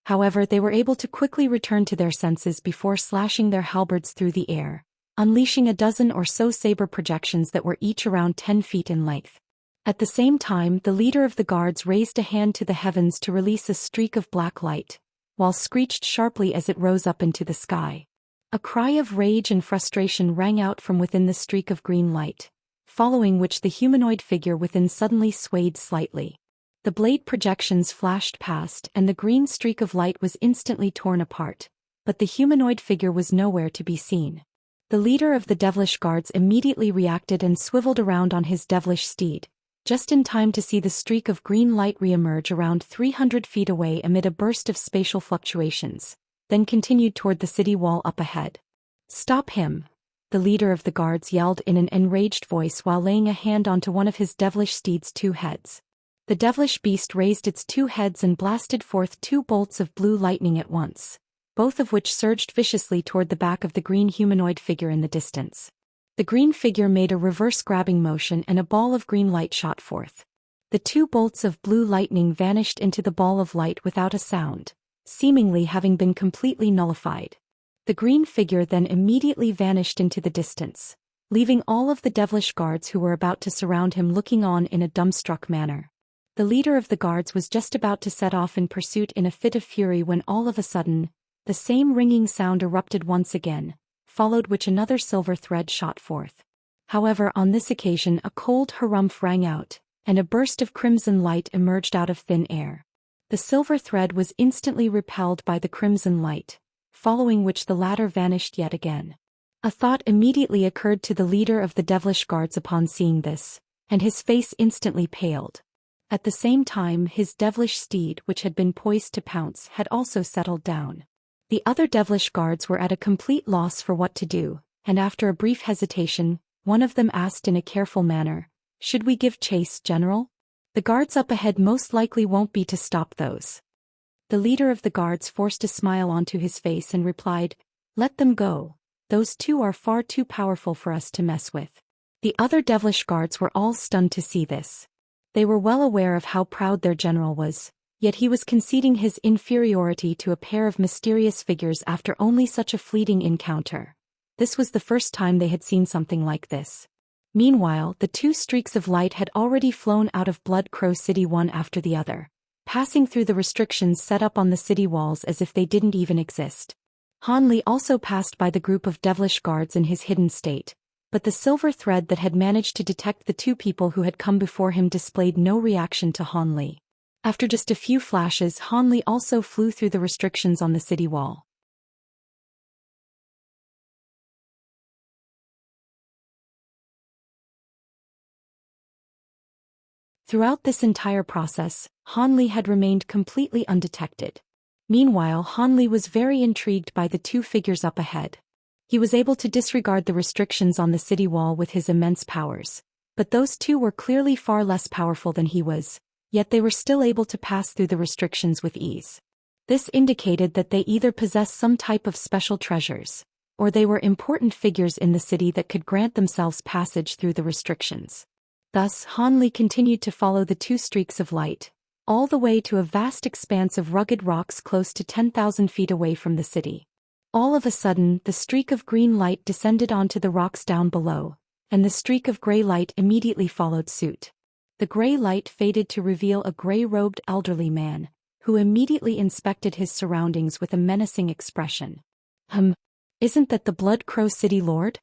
However, they were able to quickly return to their senses before slashing their halberds through the air, unleashing a dozen or so saber projections that were each around 10 feet in length. At the same time, the leader of the guards raised a hand to the heavens to release a streak of black light, while screeched sharply as it rose up into the sky. A cry of rage and frustration rang out from within the streak of green light, following which the humanoid figure within suddenly swayed slightly. The blade projections flashed past and the green streak of light was instantly torn apart, but the humanoid figure was nowhere to be seen. The leader of the devilish guards immediately reacted and swiveled around on his devilish steed, just in time to see the streak of green light re-emerge around 300 feet away amid a burst of spatial fluctuations, then continued toward the city wall up ahead. "Stop him!" the leader of the guards yelled in an enraged voice while laying a hand onto one of his devilish steed's two heads. The devilish beast raised its two heads and blasted forth two bolts of blue lightning at once, both of which surged viciously toward the back of the green humanoid figure in the distance. The green figure made a reverse grabbing motion and a ball of green light shot forth. The two bolts of blue lightning vanished into the ball of light without a sound, seemingly having been completely nullified. The green figure then immediately vanished into the distance, leaving all of the devilish guards who were about to surround him looking on in a dumbstruck manner. The leader of the guards was just about to set off in pursuit in a fit of fury when all of a sudden, the same ringing sound erupted once again, followed which another silver thread shot forth. However, on this occasion a cold harumph rang out, and a burst of crimson light emerged out of thin air. The silver thread was instantly repelled by the crimson light, following which the latter vanished yet again. A thought immediately occurred to the leader of the devilish guards upon seeing this, and his face instantly paled. At the same time his devilish steed, which had been poised to pounce, had also settled down. The other devilish guards were at a complete loss for what to do, and after a brief hesitation, one of them asked in a careful manner, "Should we give chase, General? The guards up ahead most likely won't be to stop those." The leader of the guards forced a smile onto his face and replied, "Let them go. Those two are far too powerful for us to mess with." The other devilish guards were all stunned to see this. They were well aware of how proud their general was, yet he was conceding his inferiority to a pair of mysterious figures after only such a fleeting encounter. This was the first time they had seen something like this. Meanwhile, the two streaks of light had already flown out of Blood Crow City one after the other, passing through the restrictions set up on the city walls as if they didn't even exist. Han Li also passed by the group of devilish guards in his hidden state, but the silver thread that had managed to detect the two people who had come before him displayed no reaction to Han Li. After just a few flashes, Han Li also flew through the restrictions on the city wall. Throughout this entire process, Han Li had remained completely undetected. Meanwhile, Han Li was very intrigued by the two figures up ahead. He was able to disregard the restrictions on the city wall with his immense powers, but those two were clearly far less powerful than he was, yet they were still able to pass through the restrictions with ease. This indicated that they either possessed some type of special treasures, or they were important figures in the city that could grant themselves passage through the restrictions. Thus, Han Li continued to follow the two streaks of light, all the way to a vast expanse of rugged rocks close to 10,000 feet away from the city. All of a sudden, the streak of green light descended onto the rocks down below, and the streak of gray light immediately followed suit. The gray light faded to reveal a gray-robed elderly man, who immediately inspected his surroundings with a menacing expression. Isn't that the Blood Crow City Lord?"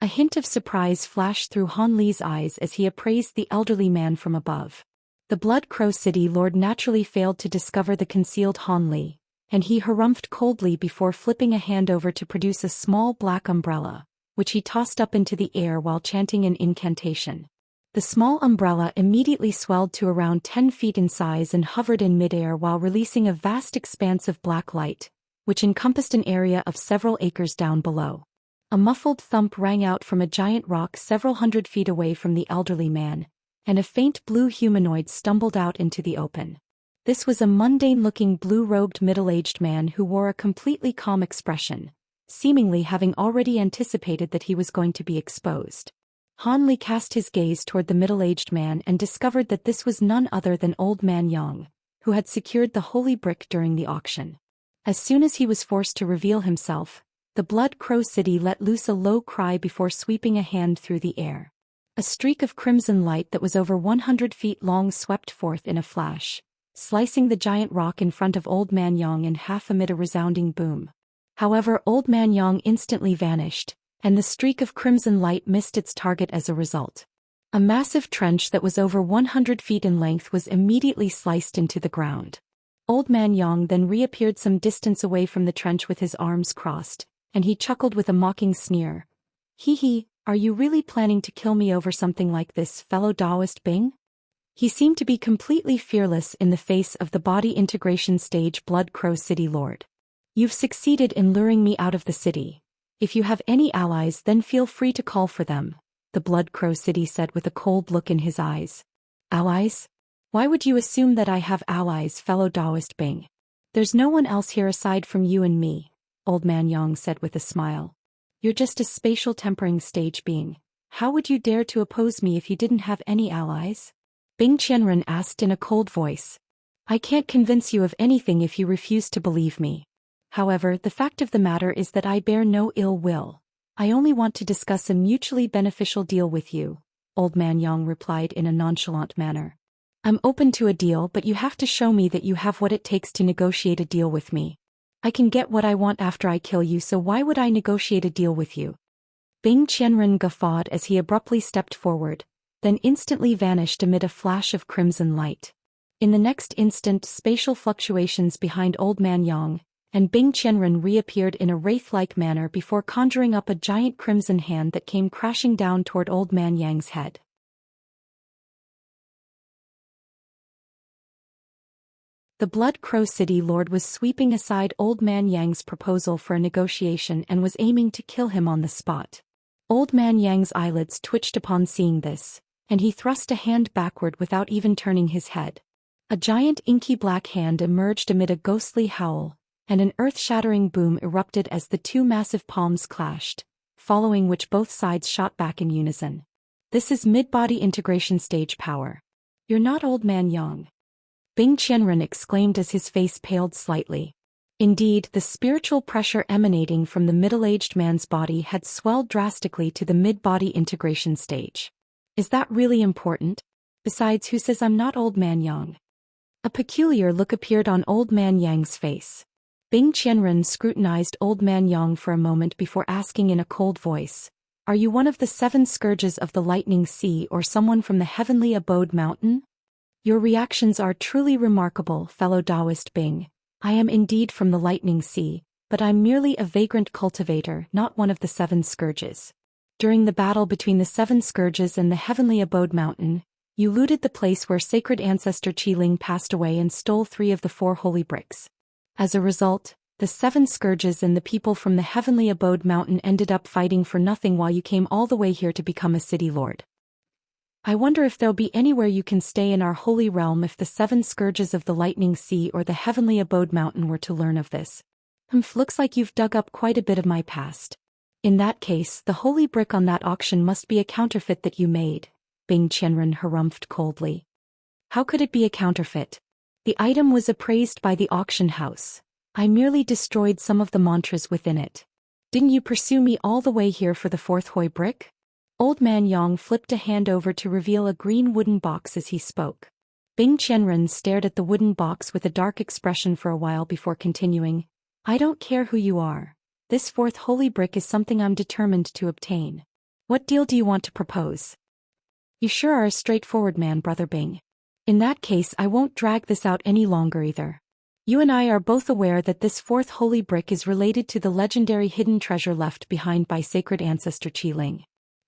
A hint of surprise flashed through Han Li's eyes as he appraised the elderly man from above. The Blood Crow City Lord naturally failed to discover the concealed Han Li, and he harumphed coldly before flipping a hand over to produce a small black umbrella, which he tossed up into the air while chanting an incantation. The small umbrella immediately swelled to around 10 feet in size and hovered in midair while releasing a vast expanse of black light, which encompassed an area of several acres down below. A muffled thump rang out from a giant rock several hundred feet away from the elderly man, and a faint blue humanoid stumbled out into the open. This was a mundane-looking blue-robed middle-aged man who wore a completely calm expression, seemingly having already anticipated that he was going to be exposed. Han Li cast his gaze toward the middle-aged man and discovered that this was none other than Old Man Yang, who had secured the holy brick during the auction. As soon as he was forced to reveal himself, the Blood Crow City let loose a low cry before sweeping a hand through the air. A streak of crimson light that was over 100 feet long swept forth in a flash, slicing the giant rock in front of Old Man Yang in half amid a resounding boom. However, Old Man Yang instantly vanished, and the streak of crimson light missed its target as a result. A massive trench that was over 100 feet in length was immediately sliced into the ground. Old Man Yang then reappeared some distance away from the trench with his arms crossed, and he chuckled with a mocking sneer. "Hee hee, are you really planning to kill me over something like this, fellow Taoist Bing?" He seemed to be completely fearless in the face of the body integration stage Blood Crow City Lord. "You've succeeded in luring me out of the city. If you have any allies, then feel free to call for them," the Blood Crow City said with a cold look in his eyes. "Allies? Why would you assume that I have allies, fellow Taoist Bing? There's no one else here aside from you and me," Old Man Yang said with a smile. "You're just a spatial tempering stage being. How would you dare to oppose me if you didn't have any allies?" Bing Qianren asked in a cold voice. "I can't convince you of anything if you refuse to believe me. However, the fact of the matter is that I bear no ill will. I only want to discuss a mutually beneficial deal with you," Old Man Yang replied in a nonchalant manner. "I'm open to a deal, but you have to show me that you have what it takes to negotiate a deal with me." I can get what I want after I kill you, so why would I negotiate a deal with you? Bing Qianren guffawed as he abruptly stepped forward, then instantly vanished amid a flash of crimson light. In the next instant, spatial fluctuations behind Old Man Yang, and Bing Qianren reappeared in a wraith-like manner before conjuring up a giant crimson hand that came crashing down toward Old Man Yang's head. The Blood Crow City Lord was sweeping aside Old Man Yang's proposal for a negotiation and was aiming to kill him on the spot. Old Man Yang's eyelids twitched upon seeing this, and he thrust a hand backward without even turning his head. A giant inky black hand emerged amid a ghostly howl, and an earth-shattering boom erupted as the two massive palms clashed, following which both sides shot back in unison. This is mid-body integration stage power. You're not Old Man Yang. Bing Qianren exclaimed as his face paled slightly. Indeed, the spiritual pressure emanating from the middle-aged man's body had swelled drastically to the mid-body integration stage. Is that really important? Besides, who says I'm not Old Man Yang? A peculiar look appeared on Old Man Yang's face. Bing Qianren scrutinized Old Man Yang for a moment before asking in a cold voice, "Are you one of the 7 scourges of the Lightning Sea or someone from the Heavenly Abode Mountain?" Your reactions are truly remarkable, fellow Taoist Bing. I am indeed from the Lightning Sea, but I'm merely a vagrant cultivator, not one of the 7 scourges. During the battle between the 7 scourges and the Heavenly Abode Mountain, you looted the place where sacred ancestor Qiling passed away and stole 3 of the 4 holy bricks. As a result, the 7 scourges and the people from the Heavenly Abode Mountain ended up fighting for nothing while you came all the way here to become a city lord. I wonder if there'll be anywhere you can stay in our holy realm if the 7 scourges of the Lightning Sea or the Heavenly Abode Mountain were to learn of this. Looks like you've dug up quite a bit of my past. In that case, the holy brick on that auction must be a counterfeit that you made, Bing Qianren harumphed coldly. How could it be a counterfeit? The item was appraised by the auction house. I merely destroyed some of the mantras within it. Didn't you pursue me all the way here for the 4th Hoi brick? Old Man Yang flipped a hand over to reveal a green wooden box as he spoke. Bing Qianren stared at the wooden box with a dark expression for a while before continuing, I don't care who you are. This 4th holy brick is something I'm determined to obtain. What deal do you want to propose? You sure are a straightforward man, Brother Bing. In that case, I won't drag this out any longer either. You and I are both aware that this 4th holy brick is related to the legendary hidden treasure left behind by sacred ancestor Qiling.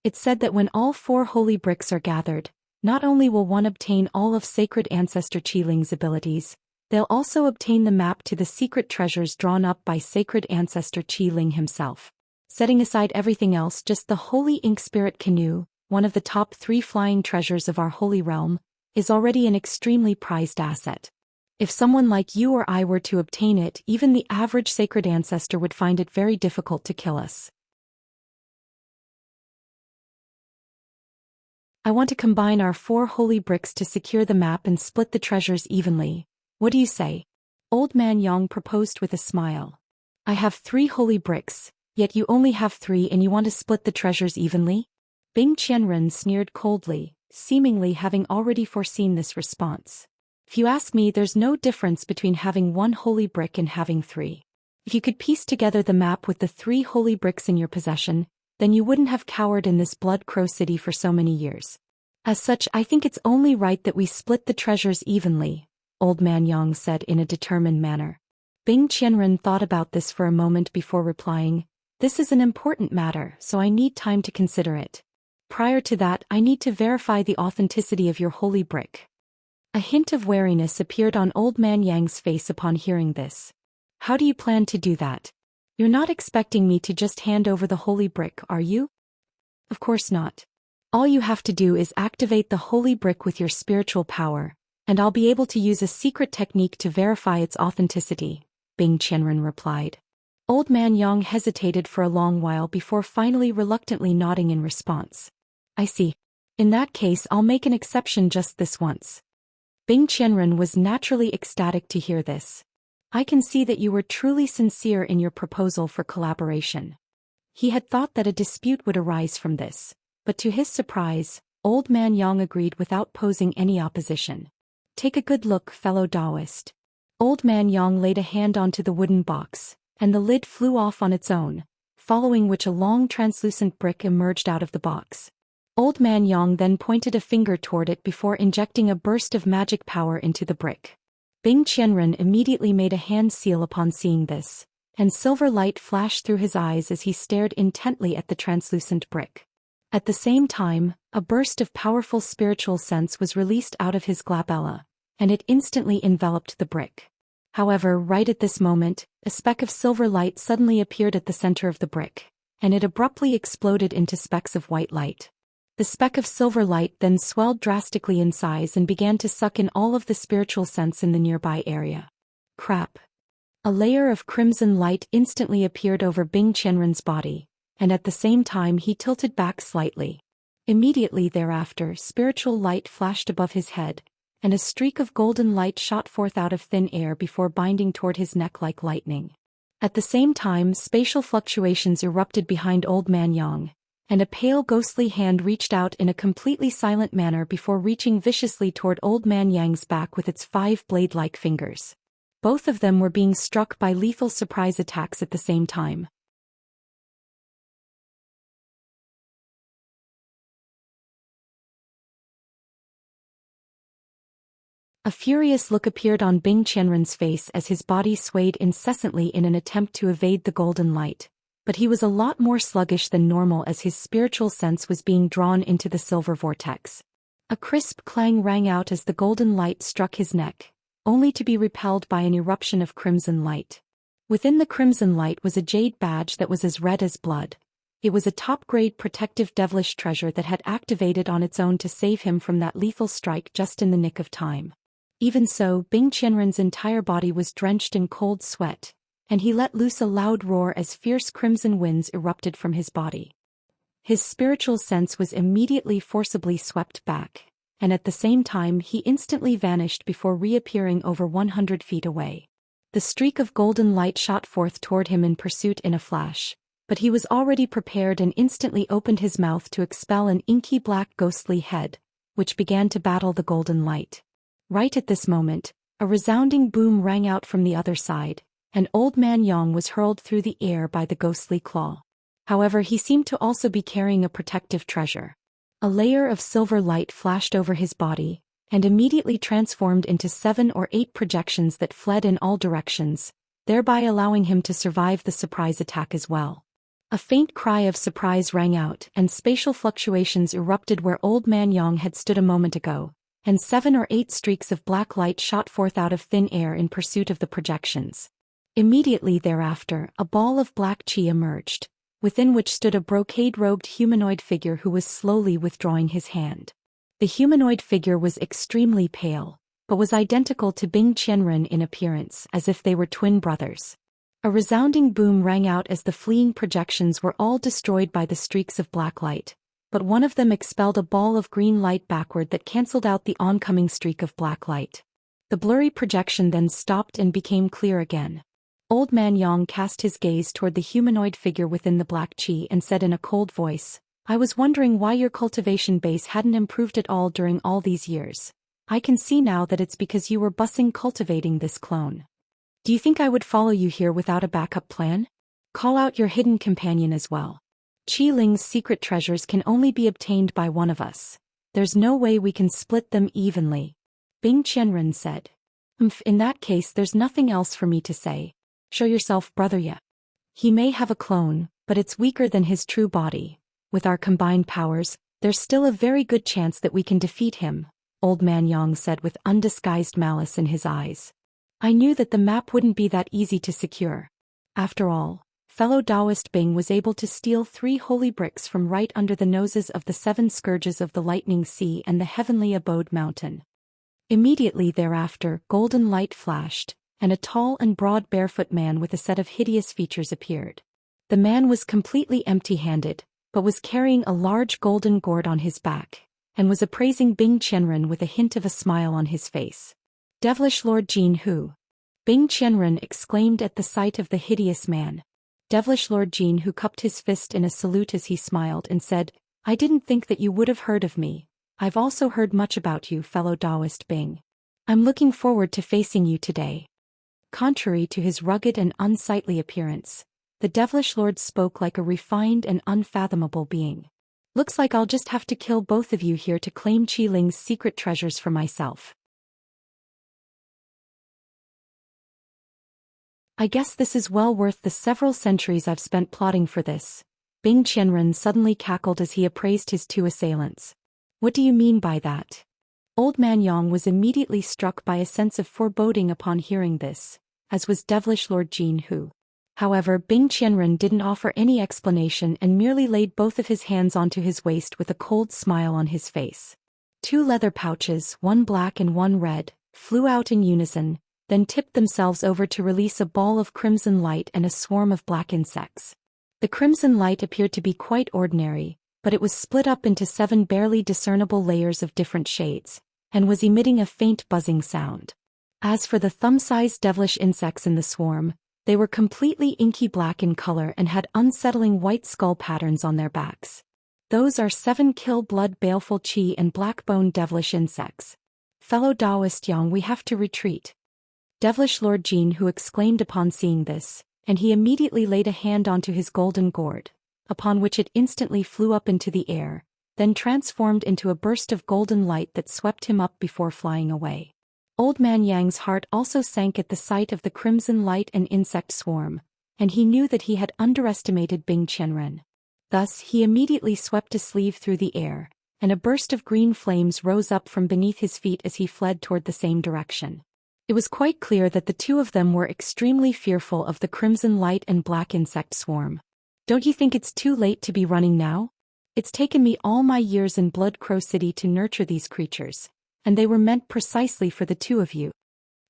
It's said that when all 4 holy bricks are gathered, not only will one obtain all of sacred ancestor Qiling's abilities, they'll also obtain the map to the secret treasures drawn up by sacred ancestor Qiling himself. Setting aside everything else, just the holy ink spirit canoe, one of the top 3 flying treasures of our holy realm, is already an extremely prized asset. If someone like you or I were to obtain it, even the average sacred ancestor would find it very difficult to kill us. I want to combine our 4 holy bricks to secure the map and split the treasures evenly. What do you say? Old Man Yang proposed with a smile. I have 3 holy bricks, yet you only have 3 and you want to split the treasures evenly? Bing Qianren sneered coldly, seemingly having already foreseen this response. If you ask me, there's no difference between having 1 holy brick and having 3. If you could piece together the map with the 3 holy bricks in your possession, then you wouldn't have cowered in this Blood Crow City for so many years. As such, I think it's only right that we split the treasures evenly, Old Man Yang said in a determined manner. Bing Qianren thought about this for a moment before replying, This is an important matter, so I need time to consider it. Prior to that, I need to verify the authenticity of your holy brick. A hint of wariness appeared on Old Man Yang's face upon hearing this. How do you plan to do that? You're not expecting me to just hand over the holy brick, are you? Of course not. All you have to do is activate the holy brick with your spiritual power, and I'll be able to use a secret technique to verify its authenticity, Bing Qianren replied. Old Man Yang hesitated for a long while before finally reluctantly nodding in response. I see. In that case, I'll make an exception just this once. Bing Qianren was naturally ecstatic to hear this. I can see that you were truly sincere in your proposal for collaboration. He had thought that a dispute would arise from this, but to his surprise, Old Man Yang agreed without posing any opposition. Take a good look, fellow Taoist. Old Man Yang laid a hand onto the wooden box, and the lid flew off on its own, following which a long translucent brick emerged out of the box. Old Man Yang then pointed a finger toward it before injecting a burst of magic power into the brick. Bing Qianren immediately made a hand seal upon seeing this, and silver light flashed through his eyes as he stared intently at the translucent brick. At the same time, a burst of powerful spiritual sense was released out of his glabella, and it instantly enveloped the brick. However, right at this moment, a speck of silver light suddenly appeared at the center of the brick, and it abruptly exploded into specks of white light. The speck of silver light then swelled drastically in size and began to suck in all of the spiritual sense in the nearby area. Crap! A layer of crimson light instantly appeared over Bing Qianren's body, and at the same time he tilted back slightly. Immediately thereafter, spiritual light flashed above his head, and a streak of golden light shot forth out of thin air before binding toward his neck like lightning. At the same time, spatial fluctuations erupted behind Old Man Yang, and a pale ghostly hand reached out in a completely silent manner before reaching viciously toward Old Man Yang's back with its 5 blade-like fingers. Both of them were being struck by lethal surprise attacks at the same time. A furious look appeared on Bing Qianren's face as his body swayed incessantly in an attempt to evade the golden light, but he was a lot more sluggish than normal as his spiritual sense was being drawn into the silver vortex. A crisp clang rang out as the golden light struck his neck, only to be repelled by an eruption of crimson light. Within the crimson light was a jade badge that was as red as blood. It was a top-grade protective devilish treasure that had activated on its own to save him from that lethal strike just in the nick of time. Even so, Bing Qianren's entire body was drenched in cold sweat, and he let loose a loud roar as fierce crimson winds erupted from his body. His spiritual sense was immediately forcibly swept back, and at the same time he instantly vanished before reappearing over 100 feet away. The streak of golden light shot forth toward him in pursuit in a flash, but he was already prepared and instantly opened his mouth to expel an inky black ghostly head, which began to battle the golden light. Right at this moment, a resounding boom rang out from the other side, and Old Man Yang was hurled through the air by the ghostly claw. However, he seemed to also be carrying a protective treasure. A layer of silver light flashed over his body, and immediately transformed into 7 or 8 projections that fled in all directions, thereby allowing him to survive the surprise attack as well. A faint cry of surprise rang out, and spatial fluctuations erupted where Old Man Yang had stood a moment ago, and 7 or 8 streaks of black light shot forth out of thin air in pursuit of the projections. Immediately thereafter, a ball of black chi emerged, within which stood a brocade-robed humanoid figure who was slowly withdrawing his hand. The humanoid figure was extremely pale, but was identical to Bing Qianren in appearance, as if they were twin brothers. A resounding boom rang out as the fleeing projections were all destroyed by the streaks of black light, but one of them expelled a ball of green light backward that cancelled out the oncoming streak of black light. The blurry projection then stopped and became clear again. Old Man Yang cast his gaze toward the humanoid figure within the black chi and said in a cold voice, "I was wondering why your cultivation base hadn't improved at all during all these years. I can see now that it's because you were bussing cultivating this clone. Do you think I would follow you here without a backup plan? Call out your hidden companion as well. Qi Ling's secret treasures can only be obtained by one of us. There's no way we can split them evenly." Bing Qianren said. In that case there's nothing else for me to say. Show yourself, brother Ye. He may have a clone, but it's weaker than his true body. With our combined powers, there's still a very good chance that we can defeat him, Old Man Yang said with undisguised malice in his eyes. I knew that the map wouldn't be that easy to secure. After all, fellow Taoist Bing was able to steal 3 holy bricks from right under the noses of the 7 scourges of the Lightning Sea and the Heavenly Abode Mountain. Immediately thereafter, golden light flashed, and a tall and broad barefoot man with a set of hideous features appeared. The man was completely empty-handed, but was carrying a large golden gourd on his back, and was appraising Bing Qianren with a hint of a smile on his face. Devilish Lord Jin Hu. Bing Qianren exclaimed at the sight of the hideous man. Devilish Lord Jin Hu cupped his fist in a salute as he smiled and said, I didn't think that you would have heard of me. I've also heard much about you, fellow Taoist Bing. I'm looking forward to facing you today. Contrary to his rugged and unsightly appearance, the devilish lord spoke like a refined and unfathomable being. Looks like I'll just have to kill both of you here to claim Qi Ling's secret treasures for myself. I guess this is well worth the several centuries I've spent plotting for this. Bing Qianren suddenly cackled as he appraised his two assailants. What do you mean by that? Old Man Yang was immediately struck by a sense of foreboding upon hearing this, as was devilish Lord Jin Hu. However, Bing Qianren didn't offer any explanation and merely laid both of his hands onto his waist with a cold smile on his face. Two leather pouches, one black and one red, flew out in unison, then tipped themselves over to release a ball of crimson light and a swarm of black insects. The crimson light appeared to be quite ordinary, but it was split up into 7 barely discernible layers of different shades, and was emitting a faint buzzing sound. As for the thumb-sized devilish insects in the swarm, they were completely inky black in color and had unsettling white skull patterns on their backs. Those are 7 kill blood baleful qi and black-bone devilish insects. Fellow Taoist Yang, we have to retreat. Devilish Lord Jin Hu exclaimed upon seeing this, and he immediately laid a hand onto his golden gourd, upon which it instantly flew up into the air, then transformed into a burst of golden light that swept him up before flying away. Old Man Yang's heart also sank at the sight of the crimson light and insect swarm, and he knew that he had underestimated Bing Qianren. Thus he immediately swept a sleeve through the air, and a burst of green flames rose up from beneath his feet as he fled toward the same direction. It was quite clear that the two of them were extremely fearful of the crimson light and black insect swarm. Don't you think it's too late to be running now? It's taken me all my years in Blood Crow City to nurture these creatures, and they were meant precisely for the two of you.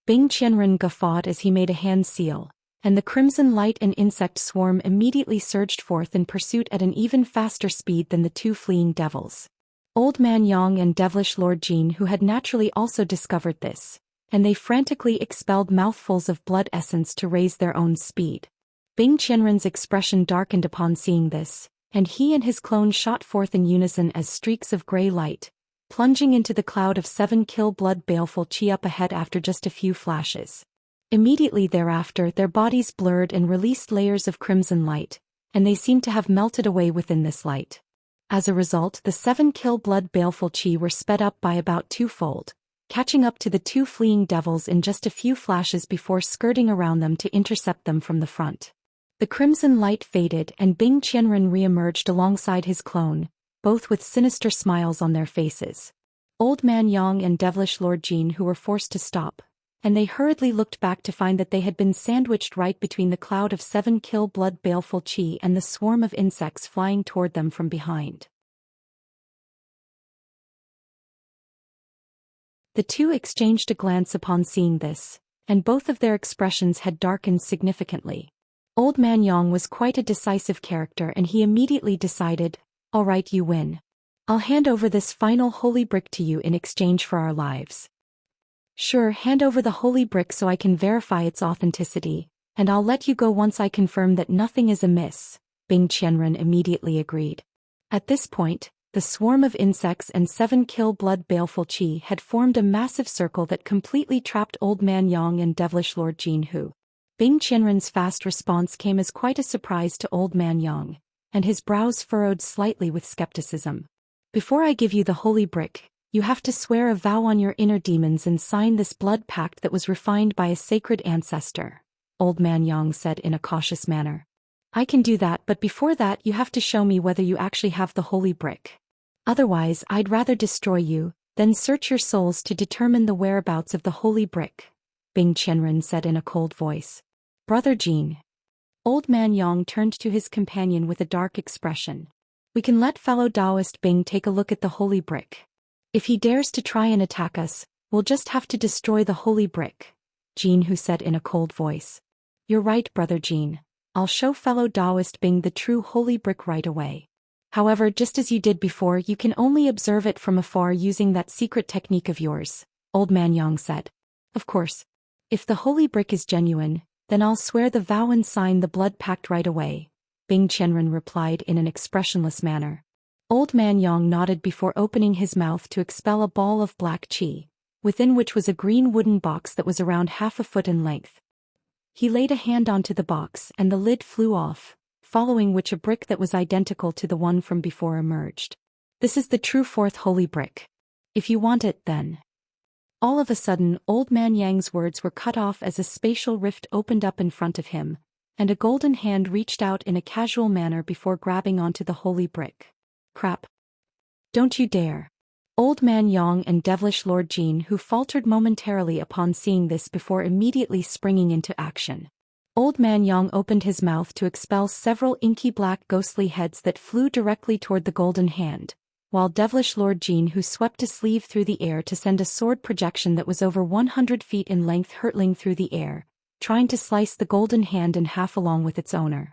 Bing Qianren guffawed as he made a hand seal, and the crimson light and insect swarm immediately surged forth in pursuit at an even faster speed than the two fleeing devils. Old Man Yang and devilish Lord Jin Hu had naturally also discovered this, and they frantically expelled mouthfuls of blood essence to raise their own speed. Bing Qianren's expression darkened upon seeing this, and he and his clone shot forth in unison as streaks of gray light, plunging into the cloud of 7 kill blood baleful qi up ahead after just a few flashes. Immediately thereafter their bodies blurred and released layers of crimson light, and they seemed to have melted away within this light. As a result, the 7 kill blood baleful qi were sped up by about 2-fold, catching up to the two fleeing devils in just a few flashes before skirting around them to intercept them from the front. The crimson light faded and Bing Qianren re-emerged alongside his clone, both with sinister smiles on their faces. Old Man Yang and devilish Lord Jin Hu were forced to stop, and they hurriedly looked back to find that they had been sandwiched right between the cloud of 7 kill blood baleful qi and the swarm of insects flying toward them from behind. The two exchanged a glance upon seeing this, and both of their expressions had darkened significantly. Old Man Yang was quite a decisive character and he immediately decided, "All right, you win. I'll hand over this final holy brick to you in exchange for our lives." "Sure, hand over the holy brick so I can verify its authenticity, and I'll let you go once I confirm that nothing is amiss," Bing Qianren immediately agreed. At this point, the swarm of insects and 7 kill blood baleful qi had formed a massive circle that completely trapped Old Man Yang and devilish Lord Jin Hu. Bing Qianren's fast response came as quite a surprise to Old Man Yang, and his brows furrowed slightly with skepticism. "Before I give you the holy brick, you have to swear a vow on your inner demons and sign this blood pact that was refined by a sacred ancestor," Old Man Yang said in a cautious manner. "I can do that, but before that you have to show me whether you actually have the holy brick. Otherwise, I'd rather destroy you, then search your souls to determine the whereabouts of the holy brick," Bing Qianren said in a cold voice. "Brother Jin." Old Man Yang turned to his companion with a dark expression. "We can let fellow Taoist Bing take a look at the holy brick. If he dares to try and attack us, we'll just have to destroy the holy brick," Jin Hu said in a cold voice. "You're right, Brother Jin. I'll show fellow Taoist Bing the true holy brick right away. However, just as you did before, you can only observe it from afar using that secret technique of yours," Old Man Yang said. "Of course. If the holy brick is genuine, then I'll swear the vow and sign the blood pact right away," Bing Qianren replied in an expressionless manner. Old Man Yang nodded before opening his mouth to expel a ball of black qi, within which was a green wooden box that was around 1/2 foot in length. He laid a hand onto the box and the lid flew off, following which a brick that was identical to the one from before emerged. This is the true fourth holy brick. If you want it, then. All of a sudden, Old Man Yang's words were cut off as a spatial rift opened up in front of him, and a golden hand reached out in a casual manner before grabbing onto the holy brick. Crap. Don't you dare. Old Man Yang and Devilish Lord Jin, who faltered momentarily upon seeing this before immediately springing into action. Old Man Yang opened his mouth to expel several inky black ghostly heads that flew directly toward the golden hand, while Devilish Lord Jin, who swept a sleeve through the air to send a sword projection that was over 100 feet in length hurtling through the air, trying to slice the golden hand in half along with its owner.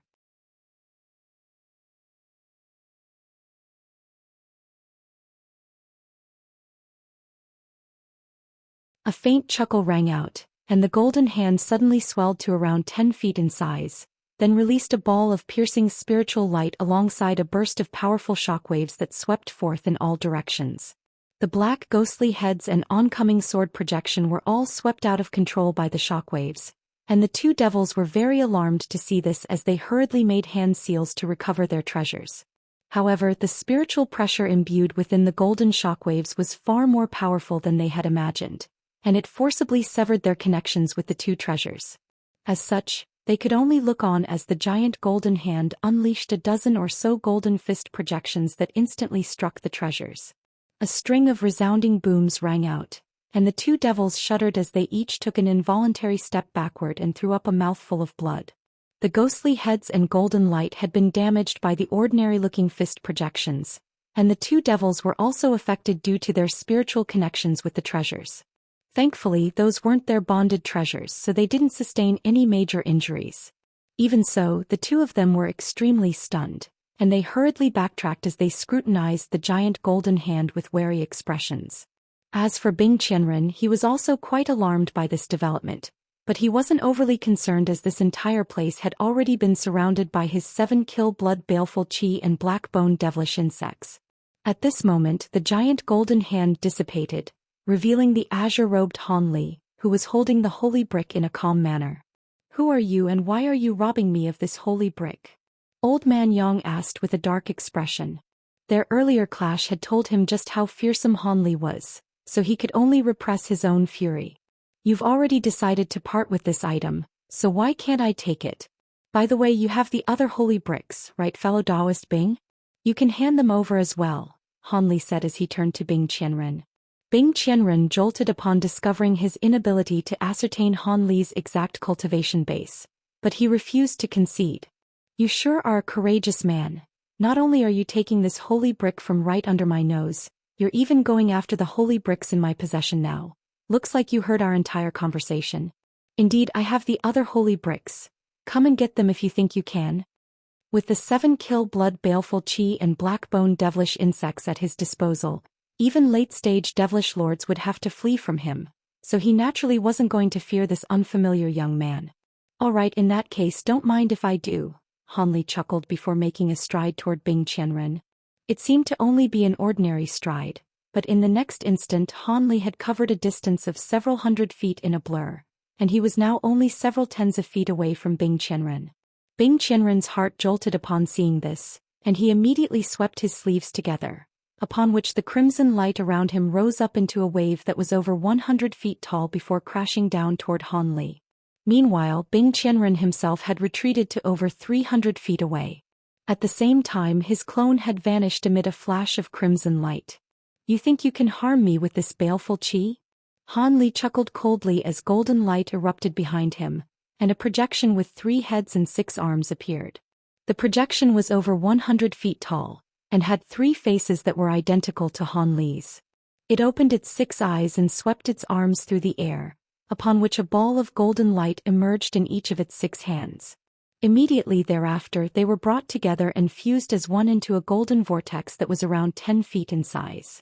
A faint chuckle rang out, and the golden hand suddenly swelled to around 10 feet in size, then released a ball of piercing spiritual light alongside a burst of powerful shockwaves that swept forth in all directions. The black ghostly heads and oncoming sword projection were all swept out of control by the shockwaves, and the two devils were very alarmed to see this as they hurriedly made hand seals to recover their treasures. However, the spiritual pressure imbued within the golden shockwaves was far more powerful than they had imagined, and it forcibly severed their connections with the two treasures. As such, they could only look on as the giant golden hand unleashed a dozen or so golden fist projections that instantly struck the treasures. A string of resounding booms rang out, and the two devils shuddered as they each took an involuntary step backward and threw up a mouthful of blood. The ghostly heads and golden light had been damaged by the ordinary-looking fist projections, and the two devils were also affected due to their spiritual connections with the treasures. Thankfully, those weren't their bonded treasures, so they didn't sustain any major injuries. Even so, the two of them were extremely stunned, and they hurriedly backtracked as they scrutinized the giant golden hand with wary expressions. As for Bing Qianren, he was also quite alarmed by this development, but he wasn't overly concerned as this entire place had already been surrounded by his 7-kill blood baleful qi and black-bone devilish insects. At this moment, the giant golden hand dissipated, revealing the azure-robed Han Li, who was holding the holy brick in a calm manner. "Who are you and why are you robbing me of this holy brick?" Old Man Yang asked with a dark expression. Their earlier clash had told him just how fearsome Han Li was, so he could only repress his own fury. "You've already decided to part with this item, so why can't I take it? By the way, you have the other holy bricks, right, fellow Taoist Bing? You can hand them over as well," Han Li said as he turned to Bing Qianren. Bing Qianren jolted upon discovering his inability to ascertain Han Li's exact cultivation base, but he refused to concede. "You sure are a courageous man. Not only are you taking this holy brick from right under my nose, you're even going after the holy bricks in my possession now. Looks like you heard our entire conversation. Indeed, I have the other holy bricks. Come and get them if you think you can." With the 7-kill blood baleful qi and black-bone devilish insects at his disposal, even late-stage devilish lords would have to flee from him, so he naturally wasn't going to fear this unfamiliar young man. "All right, in that case, don't mind if I do," Han Li chuckled before making a stride toward Bing Qianren. It seemed to only be an ordinary stride, but in the next instant Han Li had covered a distance of several hundred feet in a blur, and he was now only several tens of feet away from Bing Qianren. Bing Qianren's heart jolted upon seeing this, and he immediately swept his sleeves together, upon which the crimson light around him rose up into a wave that was over 100 feet tall before crashing down toward Han Li. Meanwhile, Bing Qianren himself had retreated to over 300 feet away. At the same time, his clone had vanished amid a flash of crimson light. "You think you can harm me with this baleful qi?" Han Li chuckled coldly as golden light erupted behind him, and a projection with 3 heads and 6 arms appeared. The projection was over 100 feet tall, and had 3 faces that were identical to Han Li's. It opened its 6 eyes and swept its arms through the air, upon which a ball of golden light emerged in each of its 6 hands. Immediately thereafter they were brought together and fused as one into a golden vortex that was around 10 feet in size.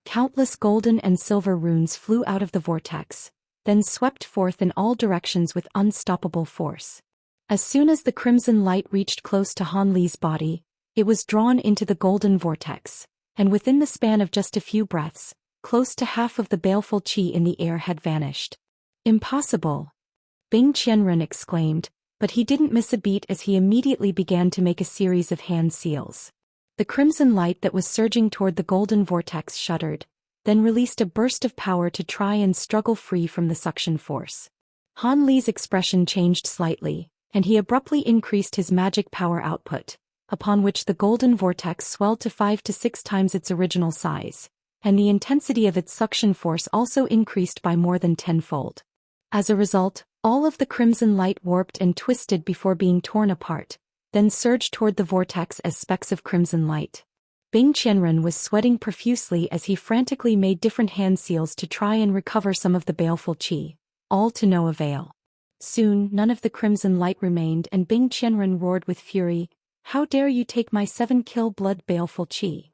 Countless golden and silver runes flew out of the vortex, then swept forth in all directions with unstoppable force. As soon as the crimson light reached close to Han Li's body, it was drawn into the golden vortex, and within the span of just a few breaths, close to half of the baleful qi in the air had vanished. Impossible! Bing Qianren exclaimed, but he didn't miss a beat as he immediately began to make a series of hand seals. The crimson light that was surging toward the golden vortex shuddered, then released a burst of power to try and struggle free from the suction force. Han Li's expression changed slightly, and he abruptly increased his magic power output, upon which the golden vortex swelled to 5 to 6 times its original size, and the intensity of its suction force also increased by more than tenfold. As a result, all of the crimson light warped and twisted before being torn apart, then surged toward the vortex as specks of crimson light. Bing Qianren was sweating profusely as he frantically made different hand seals to try and recover some of the baleful qi, all to no avail. Soon, none of the crimson light remained and Bing Qianren roared with fury, "How dare you take my 7 blood baleful qi?"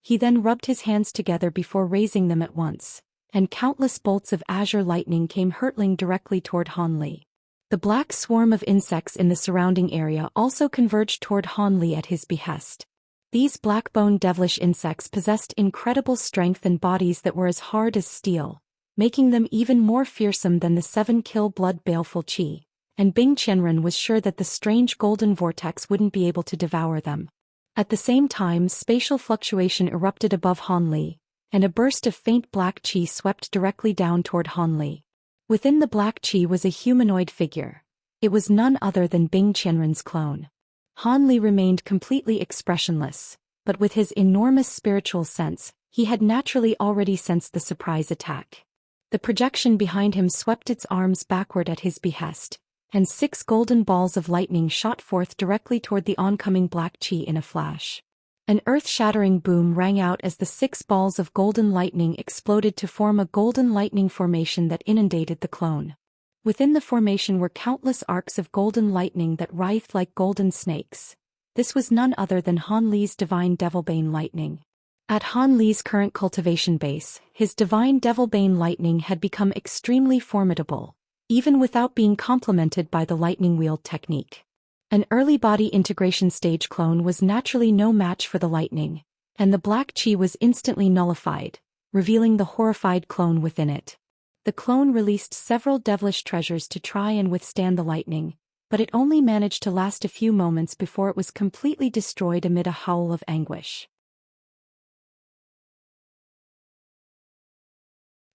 He then rubbed his hands together before raising them at once, and countless bolts of azure lightning came hurtling directly toward Han Li. The black swarm of insects in the surrounding area also converged toward Han Li at his behest. These black-boned devilish insects possessed incredible strength and bodies that were as hard as steel, making them even more fearsome than the 7 blood baleful qi, and Bing Qianren was sure that the strange golden vortex wouldn't be able to devour them. At the same time, spatial fluctuation erupted above Han Li, and a burst of faint black qi swept directly down toward Han Li. Within the black qi was a humanoid figure. It was none other than Bing Qianren's clone. Han Li remained completely expressionless, but with his enormous spiritual sense, he had naturally already sensed the surprise attack. The projection behind him swept its arms backward at his behest, and 6 golden balls of lightning shot forth directly toward the oncoming black qi in a flash. An earth-shattering boom rang out as the 6 balls of golden lightning exploded to form a golden lightning formation that inundated the clone. Within the formation were countless arcs of golden lightning that writhed like golden snakes. This was none other than Han Li's divine Devilbane lightning. At Han Li's current cultivation base, his divine Devilbane lightning had become extremely formidable, even without being complemented by the lightning wield technique. An early body integration stage clone was naturally no match for the lightning, and the black qi was instantly nullified, revealing the horrified clone within it. The clone released several devilish treasures to try and withstand the lightning, but it only managed to last a few moments before it was completely destroyed amid a howl of anguish.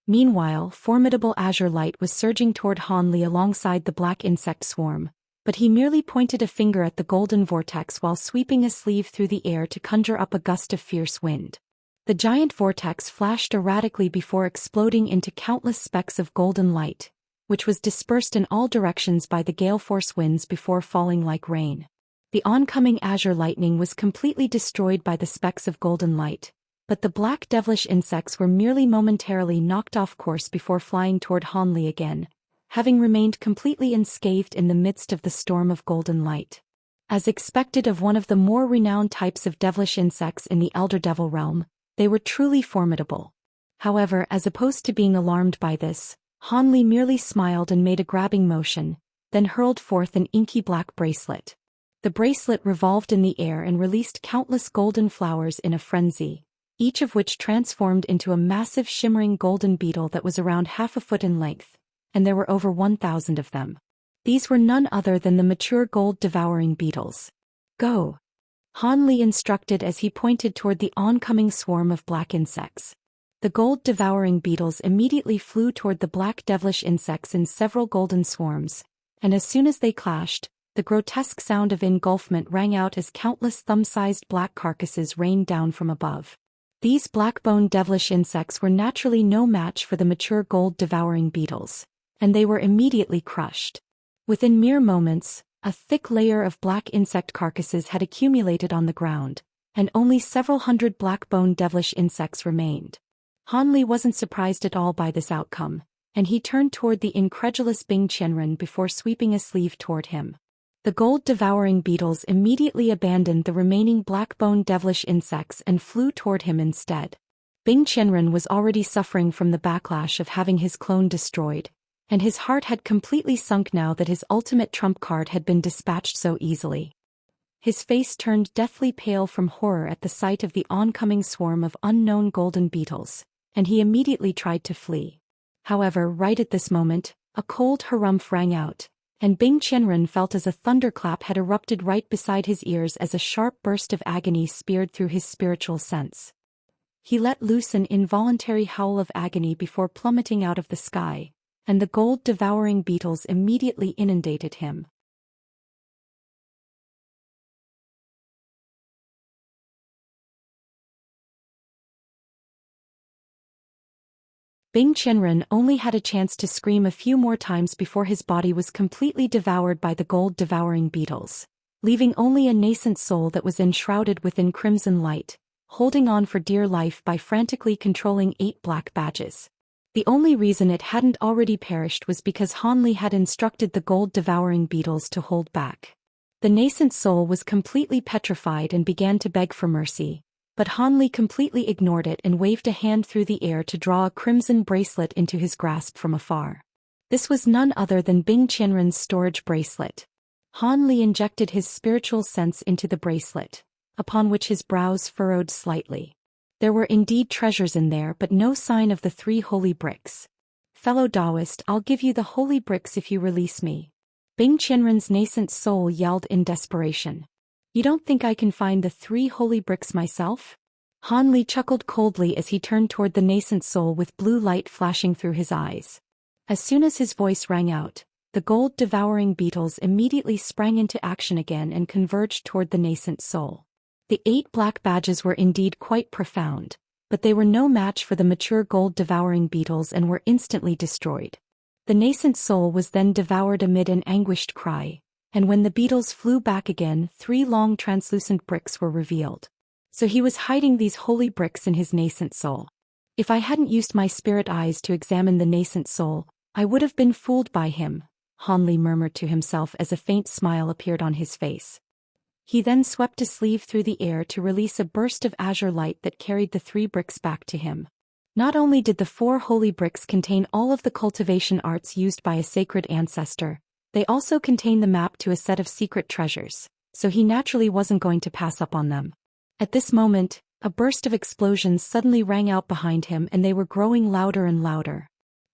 Meanwhile, formidable azure light was surging toward Han Li alongside the black insect swarm, but he merely pointed a finger at the golden vortex while sweeping a sleeve through the air to conjure up a gust of fierce wind. The giant vortex flashed erratically before exploding into countless specks of golden light, which was dispersed in all directions by the gale force winds before falling like rain. The oncoming azure lightning was completely destroyed by the specks of golden light, but the black devilish insects were merely momentarily knocked off course before flying toward Han Li again, having remained completely unscathed in the midst of the storm of golden light. As expected of one of the more renowned types of devilish insects in the Elder Devil realm, they were truly formidable. However, as opposed to being alarmed by this, Han Li merely smiled and made a grabbing motion, then hurled forth an inky black bracelet. The bracelet revolved in the air and released countless golden flowers in a frenzy, each of which transformed into a massive shimmering golden beetle that was around half a foot in length, and there were over 1,000 of them. These were none other than the mature gold-devouring beetles. "Go!" Han Li instructed as he pointed toward the oncoming swarm of black insects. The gold-devouring beetles immediately flew toward the black devilish insects in several golden swarms, and as soon as they clashed, the grotesque sound of engulfment rang out as countless thumb-sized black carcasses rained down from above. These black-boned devilish insects were naturally no match for the mature gold-devouring beetles, and they were immediately crushed. Within mere moments, a thick layer of black insect carcasses had accumulated on the ground, and only several hundred black-boned devilish insects remained. Han Li wasn't surprised at all by this outcome, and he turned toward the incredulous Bing Qianren before sweeping a sleeve toward him. The gold-devouring beetles immediately abandoned the remaining black-boned devilish insects and flew toward him instead. Bing Qianren was already suffering from the backlash of having his clone destroyed, and his heart had completely sunk now that his ultimate trump card had been dispatched so easily. His face turned deathly pale from horror at the sight of the oncoming swarm of unknown golden beetles, and he immediately tried to flee. However, right at this moment, a cold harumph rang out, and Bing Qianren felt as a thunderclap had erupted right beside his ears as a sharp burst of agony speared through his spiritual sense. He let loose an involuntary howl of agony before plummeting out of the sky, and the gold-devouring beetles immediately inundated him. Bing Qianren only had a chance to scream a few more times before his body was completely devoured by the gold-devouring beetles, leaving only a nascent soul that was enshrouded within crimson light, holding on for dear life by frantically controlling 8 black badges. The only reason it hadn't already perished was because Han Li had instructed the gold-devouring beetles to hold back. The nascent soul was completely petrified and began to beg for mercy, but Han Li completely ignored it and waved a hand through the air to draw a crimson bracelet into his grasp from afar. This was none other than Bing Qianren's storage bracelet. Han Li injected his spiritual sense into the bracelet, upon which his brows furrowed slightly. There were indeed treasures in there, but no sign of the 3 holy bricks. "Fellow Taoist, I'll give you the holy bricks if you release me," Bing Qianren's nascent soul yelled in desperation. "You don't think I can find the 3 holy bricks myself?" Han Li chuckled coldly as he turned toward the nascent soul with blue light flashing through his eyes. As soon as his voice rang out, the gold-devouring beetles immediately sprang into action again and converged toward the nascent soul. The 8 black badges were indeed quite profound, but they were no match for the mature gold-devouring beetles and were instantly destroyed. The nascent soul was then devoured amid an anguished cry, and when the beetles flew back again, 3 long translucent bricks were revealed. So he was hiding these holy bricks in his nascent soul. If I hadn't used my spirit eyes to examine the nascent soul, I would have been fooled by him, Han Li murmured to himself as a faint smile appeared on his face. He then swept a sleeve through the air to release a burst of azure light that carried the 3 bricks back to him. Not only did the 4 holy bricks contain all of the cultivation arts used by a sacred ancestor, they also contained the map to a set of secret treasures, so he naturally wasn't going to pass up on them. At this moment, a burst of explosions suddenly rang out behind him and they were growing louder and louder.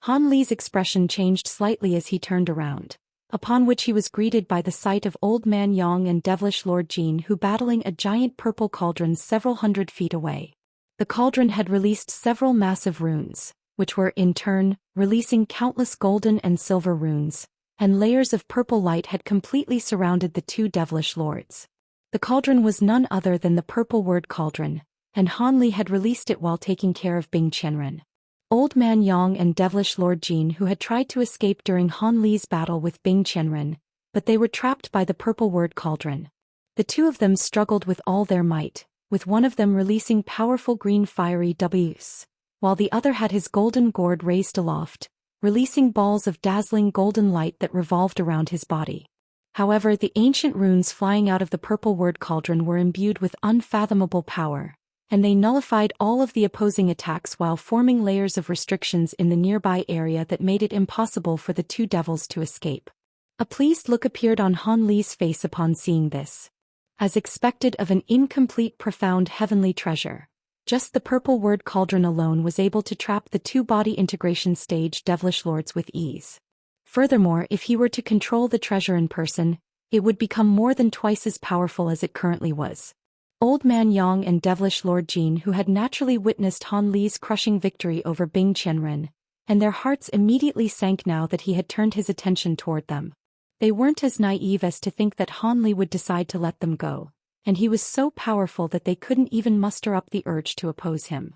Han Li's expression changed slightly as he turned around, upon which he was greeted by the sight of Old Man Yang and Devilish Lord Jin who battling a giant purple cauldron several hundred feet away. The cauldron had released several massive runes, which were, in turn, releasing countless golden and silver runes, and layers of purple light had completely surrounded the 2 devilish lords. The cauldron was none other than the purple word cauldron, and Han Li had released it while taking care of Bing Qianren. Old Man Yang and Devilish Lord Jin who had tried to escape during Han Li's battle with Bing Qianren, but they were trapped by the purple word cauldron. The 2 of them struggled with all their might, with one of them releasing powerful green fiery Ws, while the other had his golden gourd raised aloft, releasing balls of dazzling golden light that revolved around his body. However, the ancient runes flying out of the purple word cauldron were imbued with unfathomable power, and they nullified all of the opposing attacks while forming layers of restrictions in the nearby area that made it impossible for the 2 devils to escape. A pleased look appeared on Han Li's face upon seeing this. As expected of an incomplete profound heavenly treasure, just the purple word cauldron alone was able to trap the 2 body integration stage devilish lords with ease. Furthermore, if he were to control the treasure in person, it would become more than twice as powerful as it currently was. Old Man Yang and Devilish Lord Jin who had naturally witnessed Han Li's crushing victory over Bing Qianren, and their hearts immediately sank now that he had turned his attention toward them. They weren't as naive as to think that Han Li would decide to let them go, and he was so powerful that they couldn't even muster up the urge to oppose him.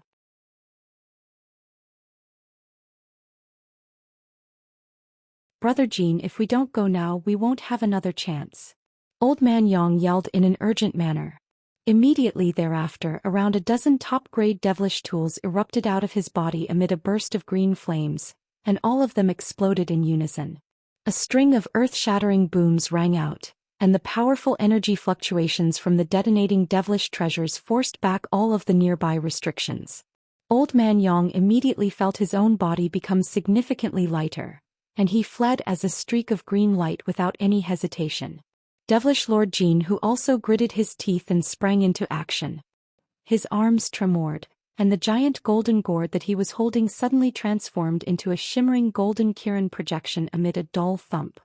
"Brother Jin, if we don't go now, we won't have another chance," Old Man Yang yelled in an urgent manner. Immediately thereafter, around a dozen top-grade devilish tools erupted out of his body amid a burst of green flames, and all of them exploded in unison. A string of earth-shattering booms rang out, and the powerful energy fluctuations from the detonating devilish treasures forced back all of the nearby restrictions. Old Man Yang immediately felt his own body become significantly lighter, and he fled as a streak of green light without any hesitation. Devilish Lord Jin who also gritted his teeth and sprang into action. His arms tremored, and the giant golden gourd that he was holding suddenly transformed into a shimmering golden Kirin projection amid a dull thump.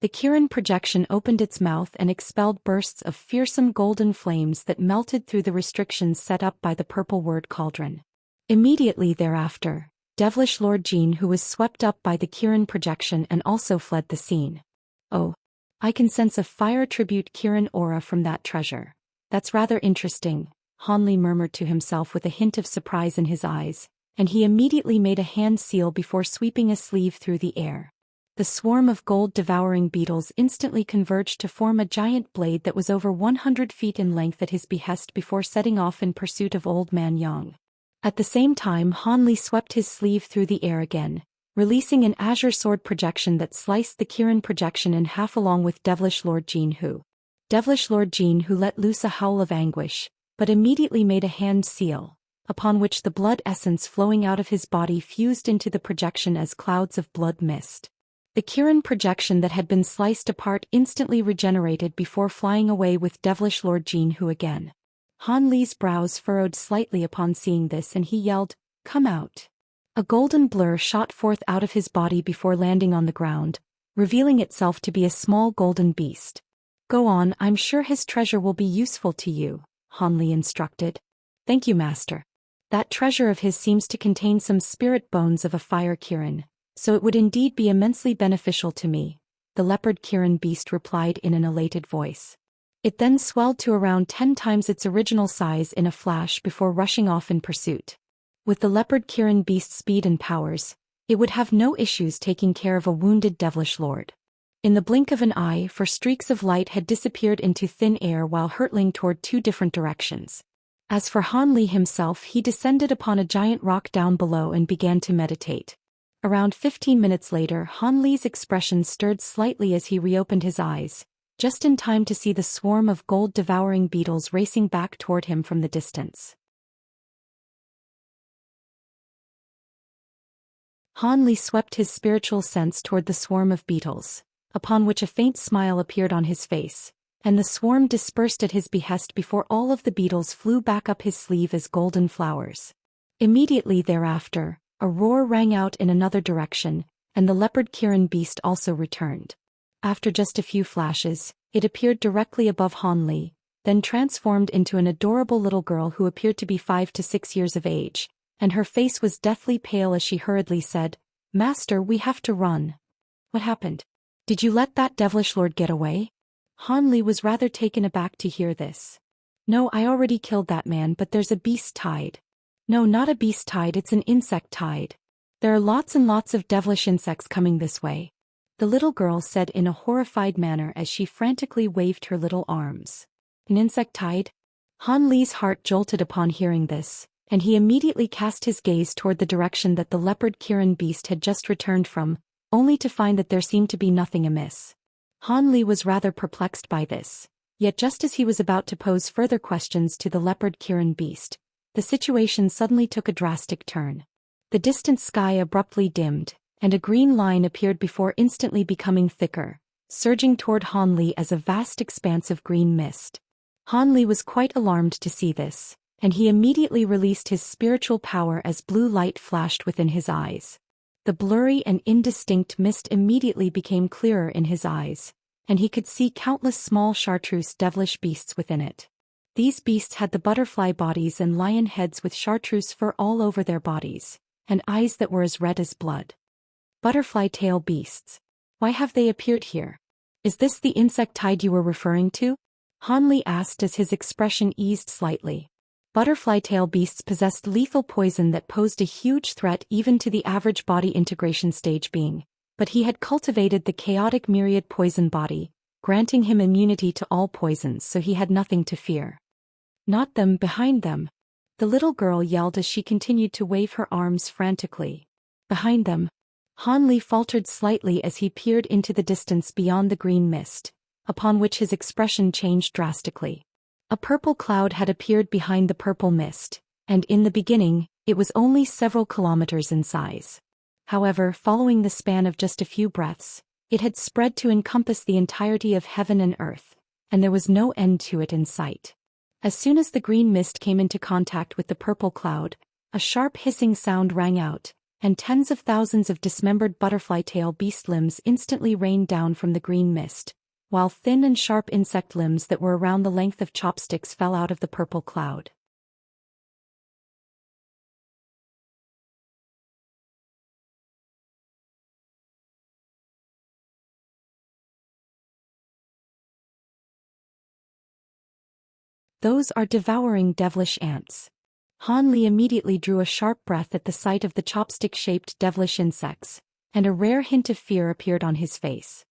The Kirin projection opened its mouth and expelled bursts of fearsome golden flames that melted through the restrictions set up by the purple word cauldron. Immediately thereafter, devilish Lord Jin, who was swept up by the Kirin projection and also fled the scene. Oh, I can sense a fire tribute Kirin aura from that treasure. That's rather interesting, Hanli murmured to himself with a hint of surprise in his eyes, and he immediately made a hand seal before sweeping a sleeve through the air. The swarm of gold-devouring beetles instantly converged to form a giant blade that was over 100 feet in length at his behest before setting off in pursuit of Old Man Yang. At the same time, Hanli swept his sleeve through the air again, releasing an azure sword projection that sliced the Kirin projection in half along with devilish Lord Jin who let loose a howl of anguish, but immediately made a hand seal, upon which the blood essence flowing out of his body fused into the projection as clouds of blood mist. The Kirin projection that had been sliced apart instantly regenerated before flying away with devilish Lord Jin who again. Han Li's brows furrowed slightly upon seeing this and he yelled, "Come out." A golden blur shot forth out of his body before landing on the ground, revealing itself to be a small golden beast. "Go on, I'm sure his treasure will be useful to you," Han Li instructed. "Thank you, Master. That treasure of his seems to contain some spirit bones of a fire Kirin, so it would indeed be immensely beneficial to me," the leopard Kirin beast replied in an elated voice. It then swelled to around 10 times its original size in a flash before rushing off in pursuit. With the leopard Kirin beast's speed and powers, it would have no issues taking care of a wounded devilish lord. In the blink of an eye, for streaks of light had disappeared into thin air while hurtling toward 2 different directions. As for Han Li himself, he descended upon a giant rock down below and began to meditate. Around 15 minutes later, Han Li's expression stirred slightly as he reopened his eyes, just in time to see the swarm of gold-devouring beetles racing back toward him from the distance. Han Li swept his spiritual sense toward the swarm of beetles, upon which a faint smile appeared on his face, and the swarm dispersed at his behest before all of the beetles flew back up his sleeve as golden flowers. Immediately thereafter, a roar rang out in another direction, and the leopard Kirin beast also returned. After just a few flashes, it appeared directly above Han Li, then transformed into an adorable little girl who appeared to be 5 to 6 years of age, and her face was deathly pale as she hurriedly said, "Master, we have to run." "What happened? Did you let that devilish lord get away?" Han Li was rather taken aback to hear this. "No, I already killed that man, but there's a beast tide." "No, not a beast tide, it's an insect tide. There are lots and lots of devilish insects coming this way," the little girl said in a horrified manner as she frantically waved her little arms. "An insect tide?" Han Li's heart jolted upon hearing this, and he immediately cast his gaze toward the direction that the leopard Kirin beast had just returned from, only to find that there seemed to be nothing amiss. Han Li was rather perplexed by this, yet just as he was about to pose further questions to the leopard Kirin beast, the situation suddenly took a drastic turn. The distant sky abruptly dimmed, and a green line appeared before instantly becoming thicker, surging toward Han Li as a vast expanse of green mist. Han Li was quite alarmed to see this, and he immediately released his spiritual power as blue light flashed within his eyes. The blurry and indistinct mist immediately became clearer in his eyes, and he could see countless small chartreuse devilish beasts within it. These beasts had the butterfly bodies and lion heads with chartreuse fur all over their bodies, and eyes that were as red as blood. Butterfly tail beasts. Why have they appeared here? Is this the insect tide you were referring to? Han Li asked as his expression eased slightly. Butterfly tail beasts possessed lethal poison that posed a huge threat even to the average body integration stage being, but he had cultivated the chaotic myriad poison body, granting him immunity to all poisons, so he had nothing to fear. "Not them, behind them," the little girl yelled as she continued to wave her arms frantically. "Behind them." Han Li faltered slightly as he peered into the distance beyond the green mist, upon which his expression changed drastically. A purple cloud had appeared behind the purple mist, and in the beginning, it was only several kilometers in size. However, following the span of just a few breaths, it had spread to encompass the entirety of heaven and earth, and there was no end to it in sight. As soon as the green mist came into contact with the purple cloud, A sharp hissing sound rang out, and tens of thousands of dismembered butterfly tail beast limbs instantly rained down from the green mist, while thin and sharp insect limbs that were around the length of chopsticks fell out of the purple cloud. Those are devouring devilish ants. Han Li immediately drew a sharp breath at the sight of the chopstick-shaped devilish insects, and a rare hint of fear appeared on his face.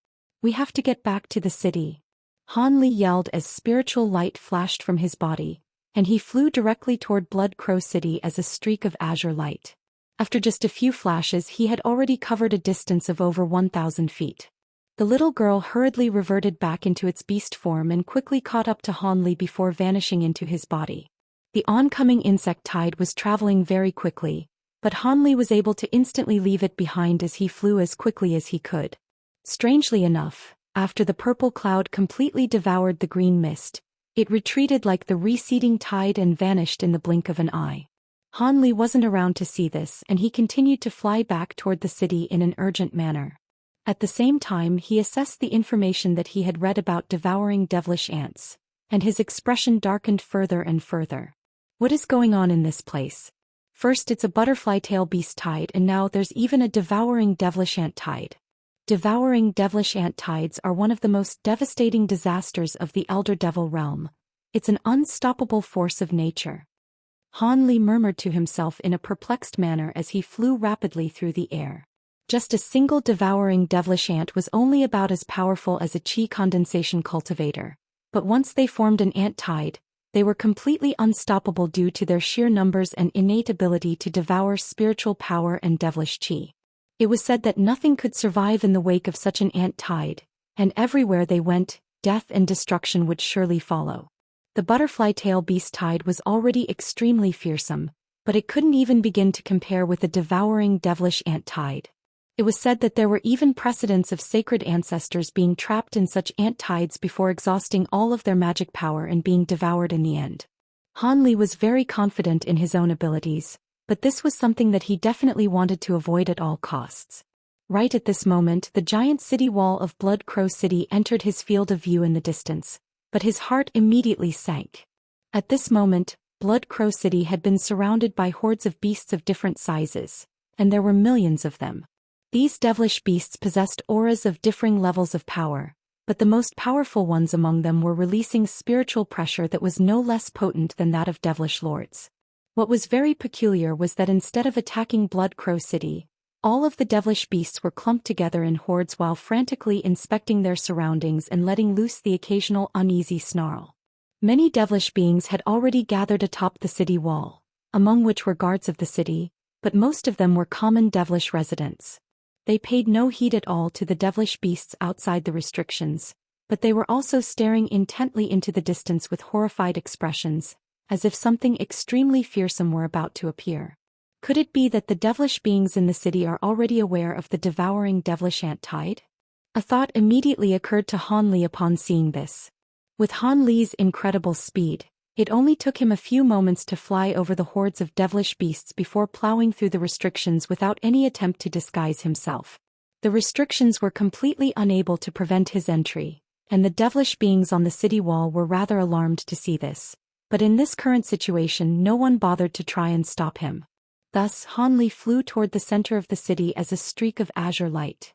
We have to get back to the city. Han Li yelled as spiritual light flashed from his body, and he flew directly toward Blood Crow City as a streak of azure light. After just a few flashes, he had already covered a distance of over 1,000 feet. The little girl hurriedly reverted back into its beast form and quickly caught up to Han Li before vanishing into his body. The oncoming insect tide was traveling very quickly, but Han Li was able to instantly leave it behind as he flew as quickly as he could. Strangely enough, after the purple cloud completely devoured the green mist, it retreated like the receding tide and vanished in the blink of an eye. Han Li wasn't around to see this, and he continued to fly back toward the city in an urgent manner. At the same time, he assessed the information that he had read about devouring devilish ants, and his expression darkened further and further. What is going on in this place? First it's a butterfly tail beast tide, and now there's even a devouring devilish ant tide. Devouring devilish ant tides are one of the most devastating disasters of the Elder Devil realm. It's an unstoppable force of nature. Han Li murmured to himself in a perplexed manner as he flew rapidly through the air. Just a single devouring devilish ant was only about as powerful as a chi condensation cultivator, but once they formed an ant tide, they were completely unstoppable due to their sheer numbers and innate ability to devour spiritual power and devilish chi. It was said that nothing could survive in the wake of such an ant tide, and everywhere they went, death and destruction would surely follow. The butterfly tail beast tide was already extremely fearsome, but it couldn't even begin to compare with the devouring devilish ant tide. It was said that there were even precedents of sacred ancestors being trapped in such ant tides before exhausting all of their magic power and being devoured in the end. Han Li was very confident in his own abilities, but this was something that he definitely wanted to avoid at all costs. Right at this moment, the giant city wall of Blood Crow City entered his field of view in the distance, but his heart immediately sank. At this moment, Blood Crow City had been surrounded by hordes of beasts of different sizes, and there were millions of them. These devilish beasts possessed auras of differing levels of power, but the most powerful ones among them were releasing spiritual pressure that was no less potent than that of devilish lords. What was very peculiar was that instead of attacking Blood Crow City, all of the devilish beasts were clumped together in hordes while frantically inspecting their surroundings and letting loose the occasional uneasy snarl. Many devilish beings had already gathered atop the city wall, among which were guards of the city, but most of them were common devilish residents. They paid no heed at all to the devilish beasts outside the restrictions, but they were also staring intently into the distance with horrified expressions, as if something extremely fearsome were about to appear. Could it be that the devilish beings in the city are already aware of the devouring devilish ant tide? A thought immediately occurred to Han Li upon seeing this. With Han Li's incredible speed, it only took him a few moments to fly over the hordes of devilish beasts before plowing through the restrictions without any attempt to disguise himself. The restrictions were completely unable to prevent his entry, and the devilish beings on the city wall were rather alarmed to see this. But in this current situation, no one bothered to try and stop him. Thus, Han Li flew toward the center of the city as a streak of azure light.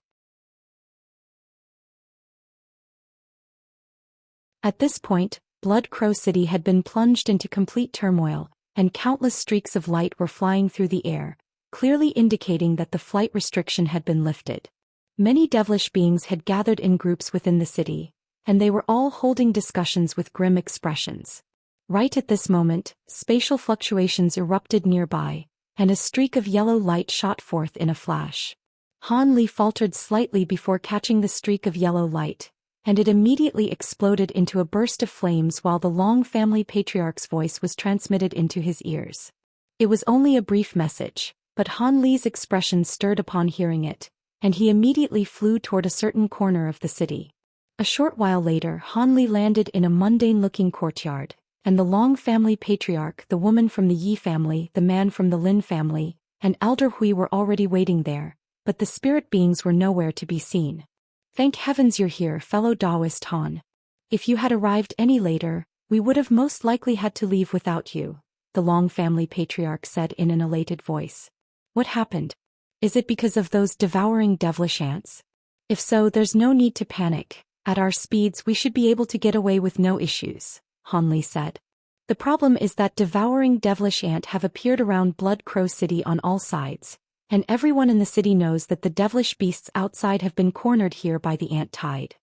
At this point, Blood Crow City had been plunged into complete turmoil, and countless streaks of light were flying through the air, clearly indicating that the flight restriction had been lifted. Many devilish beings had gathered in groups within the city, and they were all holding discussions with grim expressions. Right at this moment, spatial fluctuations erupted nearby, and a streak of yellow light shot forth in a flash. Han Li faltered slightly before catching the streak of yellow light, and it immediately exploded into a burst of flames while the Long family patriarch's voice was transmitted into his ears. It was only a brief message, but Han Li's expression stirred upon hearing it, and he immediately flew toward a certain corner of the city. A short while later, Han Li landed in a mundane-looking courtyard, and the Long family patriarch, the woman from the Yi family, the man from the Lin family, and Elder Hui were already waiting there, but the spirit beings were nowhere to be seen. Thank heavens you're here, fellow Taoist Han. If you had arrived any later, we would have most likely had to leave without you, the Long family patriarch said in an elated voice. What happened? Is it because of those devouring devilish ants? If so, there's no need to panic. At our speeds we should be able to get away with no issues, Han Li said. The problem is that devouring devilish ant have appeared around Blood Crow City on all sides, and everyone in the city knows that the devilish beasts outside have been cornered here by the ant tide.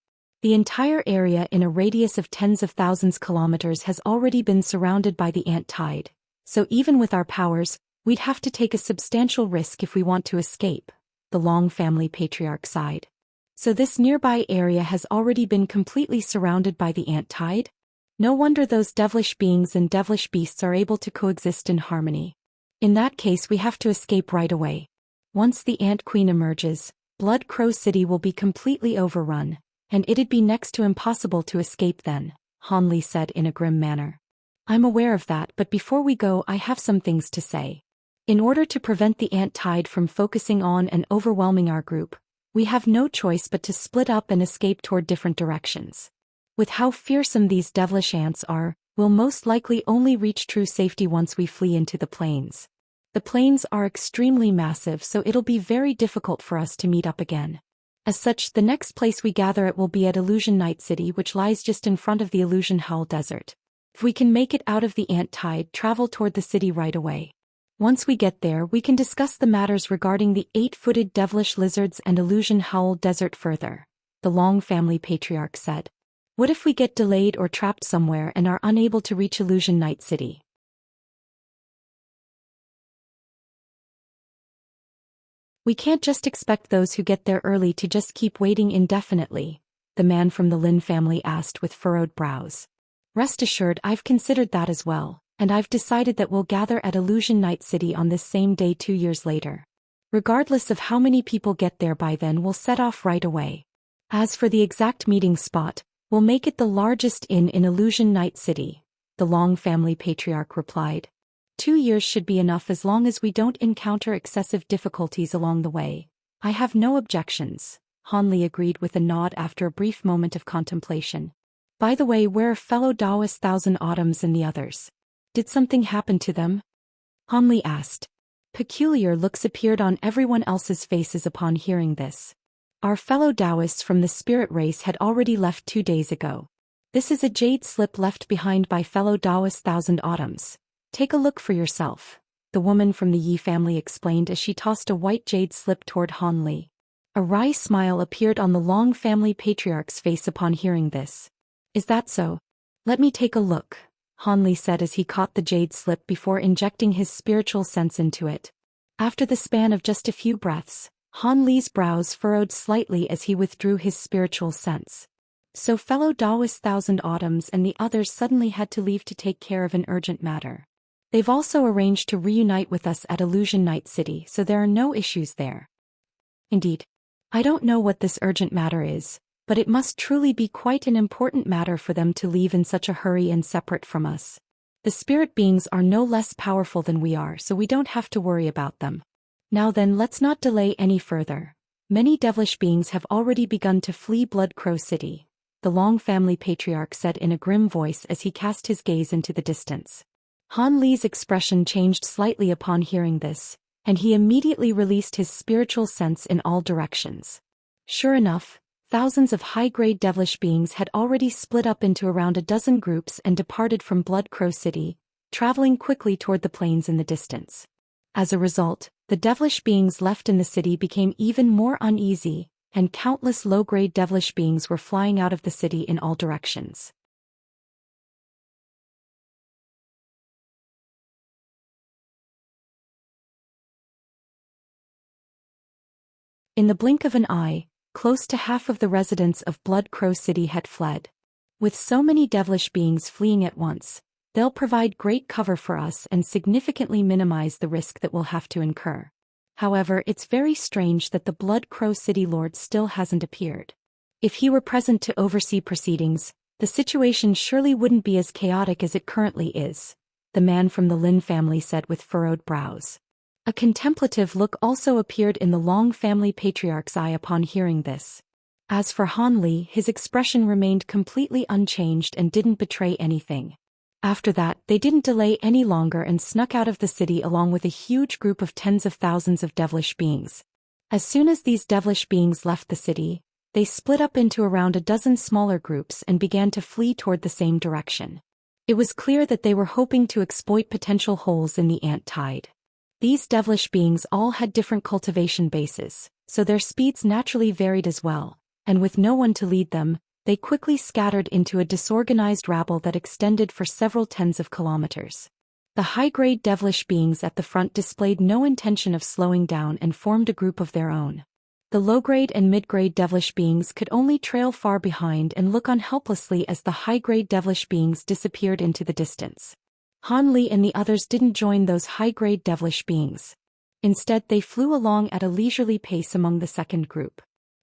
The entire area in a radius of tens of thousands kilometers has already been surrounded by the ant tide, so even with our powers, we'd have to take a substantial risk if we want to escape, the Long family patriarch sighed. So this nearby area has already been completely surrounded by the ant tide? No wonder those devilish beings and devilish beasts are able to coexist in harmony. In that case we have to escape right away. Once the Ant Queen emerges, Blood Crow City will be completely overrun, and it'd be next to impossible to escape then, Han Li said in a grim manner. I'm aware of that, but before we go I have some things to say. In order to prevent the ant tide from focusing on and overwhelming our group, we have no choice but to split up and escape toward different directions. With how fearsome these devilish ants are, we'll most likely only reach true safety once we flee into the plains. The plains are extremely massive, so it'll be very difficult for us to meet up again. As such, the next place we gather at will be at Illusion Night City, which lies just in front of the Illusion Howl Desert. If we can make it out of the ant tide, travel toward the city right away. Once we get there, we can discuss the matters regarding the 8-footed devilish lizards and Illusion Howl Desert further, the Long family patriarch said. What if we get delayed or trapped somewhere and are unable to reach Illusion Night City? We can't just expect those who get there early to just keep waiting indefinitely, the man from the Lin family asked with furrowed brows. Rest assured, I've considered that as well, and I've decided that we'll gather at Illusion Night City on this same day 2 years later. Regardless of how many people get there by then, we'll set off right away. As for the exact meeting spot, we'll make it the largest inn in Illusion Night City, the Long family patriarch replied. 2 years should be enough as long as we don't encounter excessive difficulties along the way. I have no objections, Han Li agreed with a nod after a brief moment of contemplation. By the way, where are fellow Taoist Thousand Autumns and the others? Did something happen to them? Han Li asked. Peculiar looks appeared on everyone else's faces upon hearing this. Our fellow Taoists from the spirit race had already left 2 days ago. This is a jade slip left behind by fellow Taoist Thousand Autumns. Take a look for yourself, the woman from the Yi family explained as she tossed a white jade slip toward Han Li. A wry smile appeared on the Long family patriarch's face upon hearing this. Is that so? Let me take a look, Han Li said as he caught the jade slip before injecting his spiritual sense into it. After the span of just a few breaths, Han Li's brows furrowed slightly as he withdrew his spiritual sense. So fellow Taoist Thousand Autumns and the others suddenly had to leave to take care of an urgent matter. They've also arranged to reunite with us at Illusion Night City, so there are no issues there. Indeed. I don't know what this urgent matter is, but it must truly be quite an important matter for them to leave in such a hurry and separate from us. The spirit beings are no less powerful than we are, so we don't have to worry about them. Now then, let's not delay any further. Many devilish beings have already begun to flee Blood Crow City, the Long family patriarch said in a grim voice as he cast his gaze into the distance. Han Li's expression changed slightly upon hearing this, and he immediately released his spiritual sense in all directions. Sure enough, thousands of high-grade devilish beings had already split up into around a dozen groups and departed from Blood Crow City, traveling quickly toward the plains in the distance. As a result, the devilish beings left in the city became even more uneasy, and countless low-grade devilish beings were flying out of the city in all directions. In the blink of an eye, close to half of the residents of Blood Crow City had fled. With so many devilish beings fleeing at once, they'll provide great cover for us and significantly minimize the risk that we'll have to incur. However, it's very strange that the Blood Crow City Lord still hasn't appeared. If he were present to oversee proceedings, the situation surely wouldn't be as chaotic as it currently is, the man from the Lin family said with furrowed brows. A contemplative look also appeared in the Long family patriarch's eye upon hearing this. As for Han Li, his expression remained completely unchanged and didn't betray anything. After that, they didn't delay any longer and snuck out of the city along with a huge group of tens of thousands of devilish beings. As soon as these devilish beings left the city, they split up into around a dozen smaller groups and began to flee toward the same direction. It was clear that they were hoping to exploit potential holes in the ant tide. These devilish beings all had different cultivation bases, so their speeds naturally varied as well, and with no one to lead them, they quickly scattered into a disorganized rabble that extended for several tens of kilometers. The high-grade devilish beings at the front displayed no intention of slowing down and formed a group of their own. The low-grade and mid-grade devilish beings could only trail far behind and look on helplessly as the high-grade devilish beings disappeared into the distance. Han Li and the others didn't join those high-grade devilish beings. Instead, they flew along at a leisurely pace among the second group.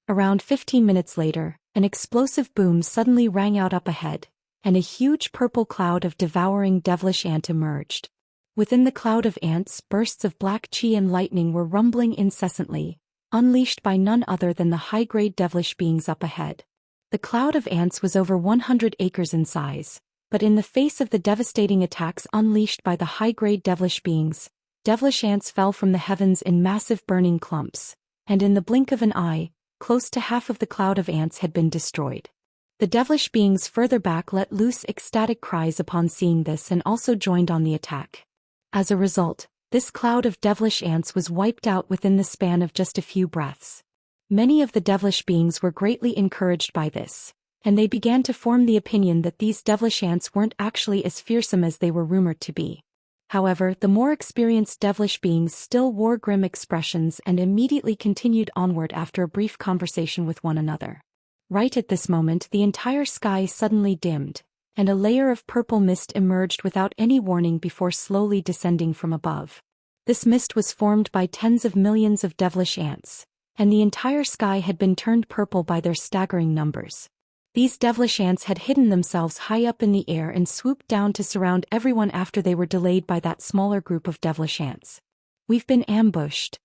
Around 15 minutes later, an explosive boom suddenly rang out up ahead, and a huge purple cloud of devouring devilish ant emerged. Within the cloud of ants, bursts of black chi and lightning were rumbling incessantly, unleashed by none other than the high-grade devilish beings up ahead. The cloud of ants was over 100 acres in size, but in the face of the devastating attacks unleashed by the high-grade devilish beings, devilish ants fell from the heavens in massive burning clumps, and in the blink of an eye, close to half of the cloud of ants had been destroyed. The devilish beings further back let loose ecstatic cries upon seeing this and also joined on the attack. As a result, this cloud of devilish ants was wiped out within the span of just a few breaths. Many of the devilish beings were greatly encouraged by this, and they began to form the opinion that these devilish ants weren't actually as fearsome as they were rumored to be. However, the more experienced devilish beings still wore grim expressions and immediately continued onward after a brief conversation with one another. Right at this moment, the entire sky suddenly dimmed, and a layer of purple mist emerged without any warning before slowly descending from above. This mist was formed by tens of millions of devilish ants, and the entire sky had been turned purple by their staggering numbers. These devilish ants had hidden themselves high up in the air and swooped down to surround everyone after they were delayed by that smaller group of devilish ants. "We've been ambushed.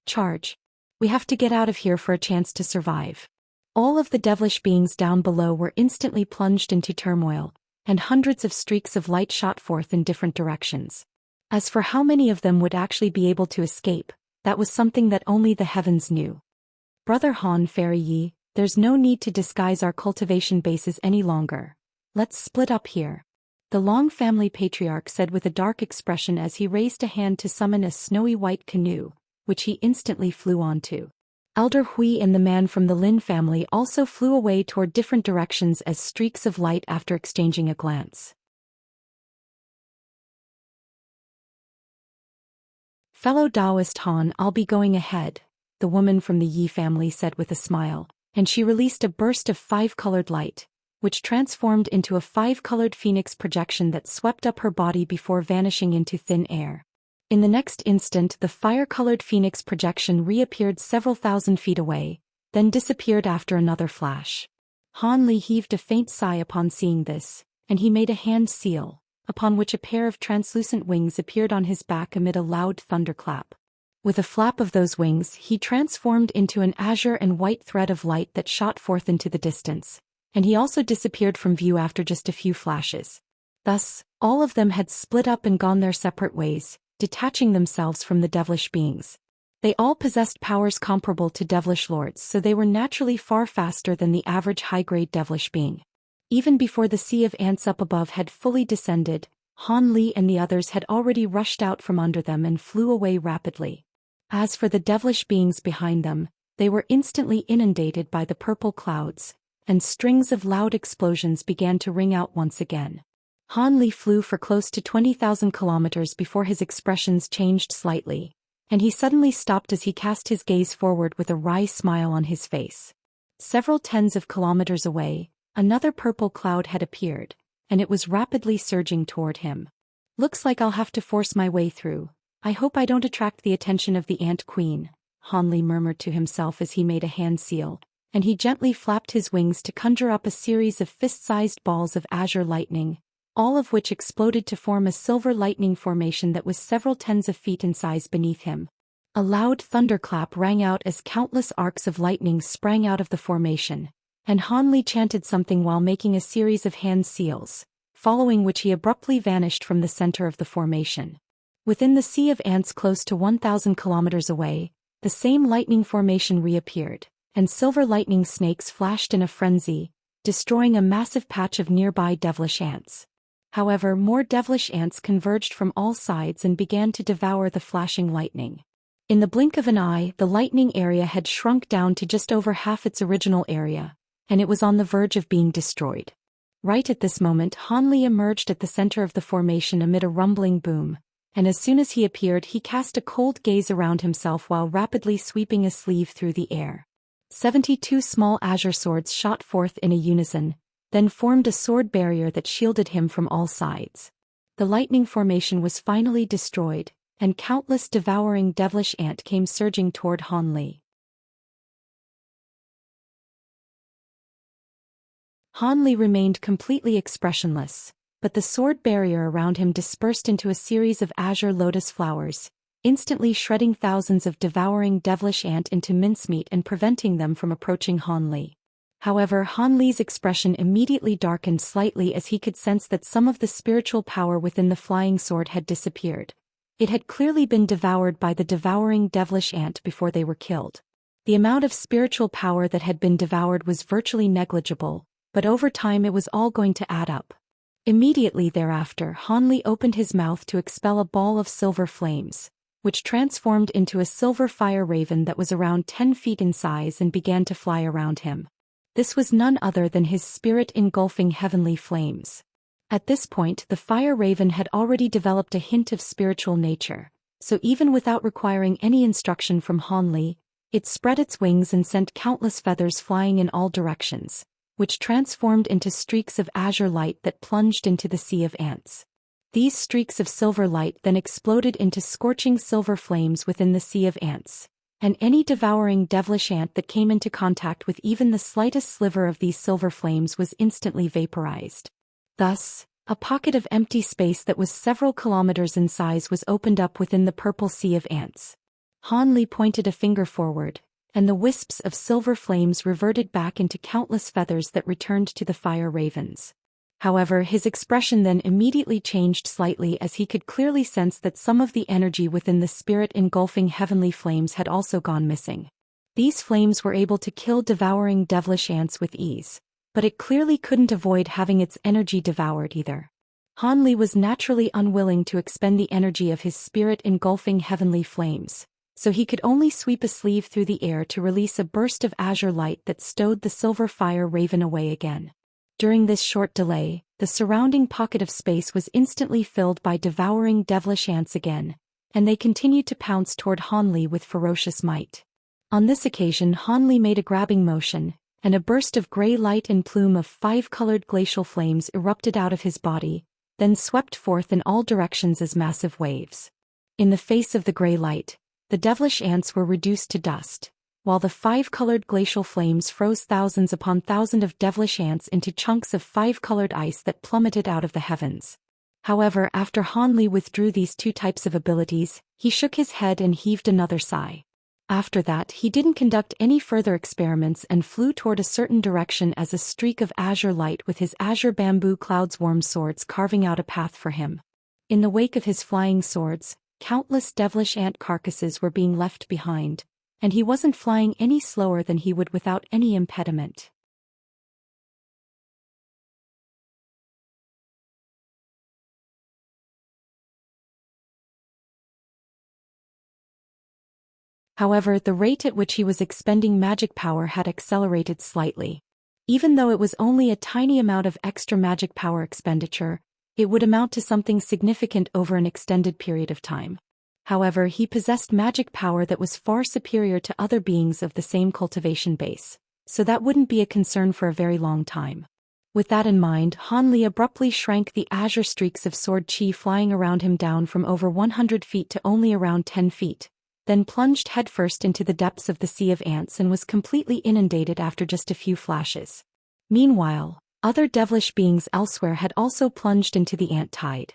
Charge. We have to get out of here for a chance to survive." All of the devilish beings down below were instantly plunged into turmoil, and hundreds of streaks of light shot forth in different directions. As for how many of them would actually be able to escape, that was something that only the heavens knew. "Brother Han Fairy Yi, there's no need to disguise our cultivation bases any longer. Let's split up here," the Long family patriarch said with a dark expression as he raised a hand to summon a snowy white canoe, which he instantly flew onto. Elder Hui and the man from the Lin family also flew away toward different directions as streaks of light after exchanging a glance. "Fellow Taoist Han, I'll be going ahead," the woman from the Yi family said with a smile, and she released a burst of 5-colored light, which transformed into a 5-colored phoenix projection that swept up her body before vanishing into thin air. In the next instant, the fire-colored phoenix projection reappeared several thousand feet away, then disappeared after another flash. Han Li heaved a faint sigh upon seeing this, and he made a hand seal, upon which a pair of translucent wings appeared on his back amid a loud thunderclap. With a flap of those wings, he transformed into an azure and white thread of light that shot forth into the distance, and he also disappeared from view after just a few flashes. Thus, all of them had split up and gone their separate ways, detaching themselves from the devilish beings. They all possessed powers comparable to devilish lords, so they were naturally far faster than the average high-grade devilish being. Even before the sea of ants up above had fully descended, Han Li and the others had already rushed out from under them and flew away rapidly. As for the devilish beings behind them, they were instantly inundated by the purple clouds, and strings of loud explosions began to ring out once again. Han Li flew for close to 20,000 kilometers before his expressions changed slightly, and he suddenly stopped as he cast his gaze forward with a wry smile on his face. Several tens of kilometers away, another purple cloud had appeared, and it was rapidly surging toward him. "Looks like I'll have to force my way through. I hope I don't attract the attention of the Ant Queen," Han Li murmured to himself as he made a hand seal, and he gently flapped his wings to conjure up a series of fist-sized balls of azure lightning, all of which exploded to form a silver lightning formation that was several tens of feet in size beneath him. A loud thunderclap rang out as countless arcs of lightning sprang out of the formation, and Han Li chanted something while making a series of hand seals, following which he abruptly vanished from the center of the formation. Within the sea of ants close to 1,000 kilometers away, the same lightning formation reappeared, and silver lightning snakes flashed in a frenzy, destroying a massive patch of nearby devilish ants. However, more devilish ants converged from all sides and began to devour the flashing lightning. In the blink of an eye, the lightning area had shrunk down to just over half its original area, and it was on the verge of being destroyed. Right at this moment, Han Li emerged at the center of the formation amid a rumbling boom, and as soon as he appeared he cast a cold gaze around himself while rapidly sweeping a sleeve through the air. 72 small azure swords shot forth in a unison, then formed a sword barrier that shielded him from all sides. The lightning formation was finally destroyed, and countless devouring devilish ant came surging toward Han Li. Han Li remained completely expressionless, but the sword barrier around him dispersed into a series of azure lotus flowers, instantly shredding thousands of devouring devilish ant into mincemeat and preventing them from approaching Han Li. However, Han Li's expression immediately darkened slightly as he could sense that some of the spiritual power within the flying sword had disappeared. It had clearly been devoured by the devouring devilish ant before they were killed. The amount of spiritual power that had been devoured was virtually negligible, but over time it was all going to add up. Immediately thereafter, Han Li opened his mouth to expel a ball of silver flames, which transformed into a silver fire raven that was around 10 feet in size and began to fly around him. This was none other than his spirit engulfing heavenly flames. At this point, the fire raven had already developed a hint of spiritual nature, so even without requiring any instruction from Han Li, it spread its wings and sent countless feathers flying in all directions, which transformed into streaks of azure light that plunged into the sea of ants. These streaks of silver light then exploded into scorching silver flames within the sea of ants, and any devouring devilish ant that came into contact with even the slightest sliver of these silver flames was instantly vaporized. Thus, a pocket of empty space that was several kilometers in size was opened up within the purple sea of ants. Han Li pointed a finger forward, and the wisps of silver flames reverted back into countless feathers that returned to the fire ravens. However, his expression then immediately changed slightly as he could clearly sense that some of the energy within the spirit engulfing heavenly flames had also gone missing. These flames were able to kill devouring devilish ants with ease, but it clearly couldn't avoid having its energy devoured either. Han Li was naturally unwilling to expend the energy of his spirit engulfing heavenly flames, so he could only sweep a sleeve through the air to release a burst of azure light that stowed the silver fire raven away again. During this short delay, the surrounding pocket of space was instantly filled by devouring devilish ants again, and they continued to pounce toward Han Li with ferocious might. On this occasion, Han Li made a grabbing motion, and a burst of gray light and plume of 5-colored glacial flames erupted out of his body, then swept forth in all directions as massive waves. In the face of the gray light, the devilish ants were reduced to dust, while the 5-colored glacial flames froze thousands upon thousands of devilish ants into chunks of 5-colored ice that plummeted out of the heavens. However, after Han Li withdrew these two types of abilities, he shook his head and heaved another sigh. After that, he didn't conduct any further experiments and flew toward a certain direction as a streak of azure light with his azure bamboo clouds worm swords carving out a path for him. In the wake of his flying swords, countless devilish ant carcasses were being left behind, and he wasn't flying any slower than he would without any impediment. However, the rate at which he was expending magic power had accelerated slightly. Even though it was only a tiny amount of extra magic power expenditure, it would amount to something significant over an extended period of time. However, he possessed magic power that was far superior to other beings of the same cultivation base, so that wouldn't be a concern for a very long time. With that in mind, Han Li abruptly shrank the azure streaks of sword chi flying around him down from over 100 feet to only around 10 feet, then plunged headfirst into the depths of the sea of ants and was completely inundated after just a few flashes. Meanwhile, other devilish beings elsewhere had also plunged into the ant tide.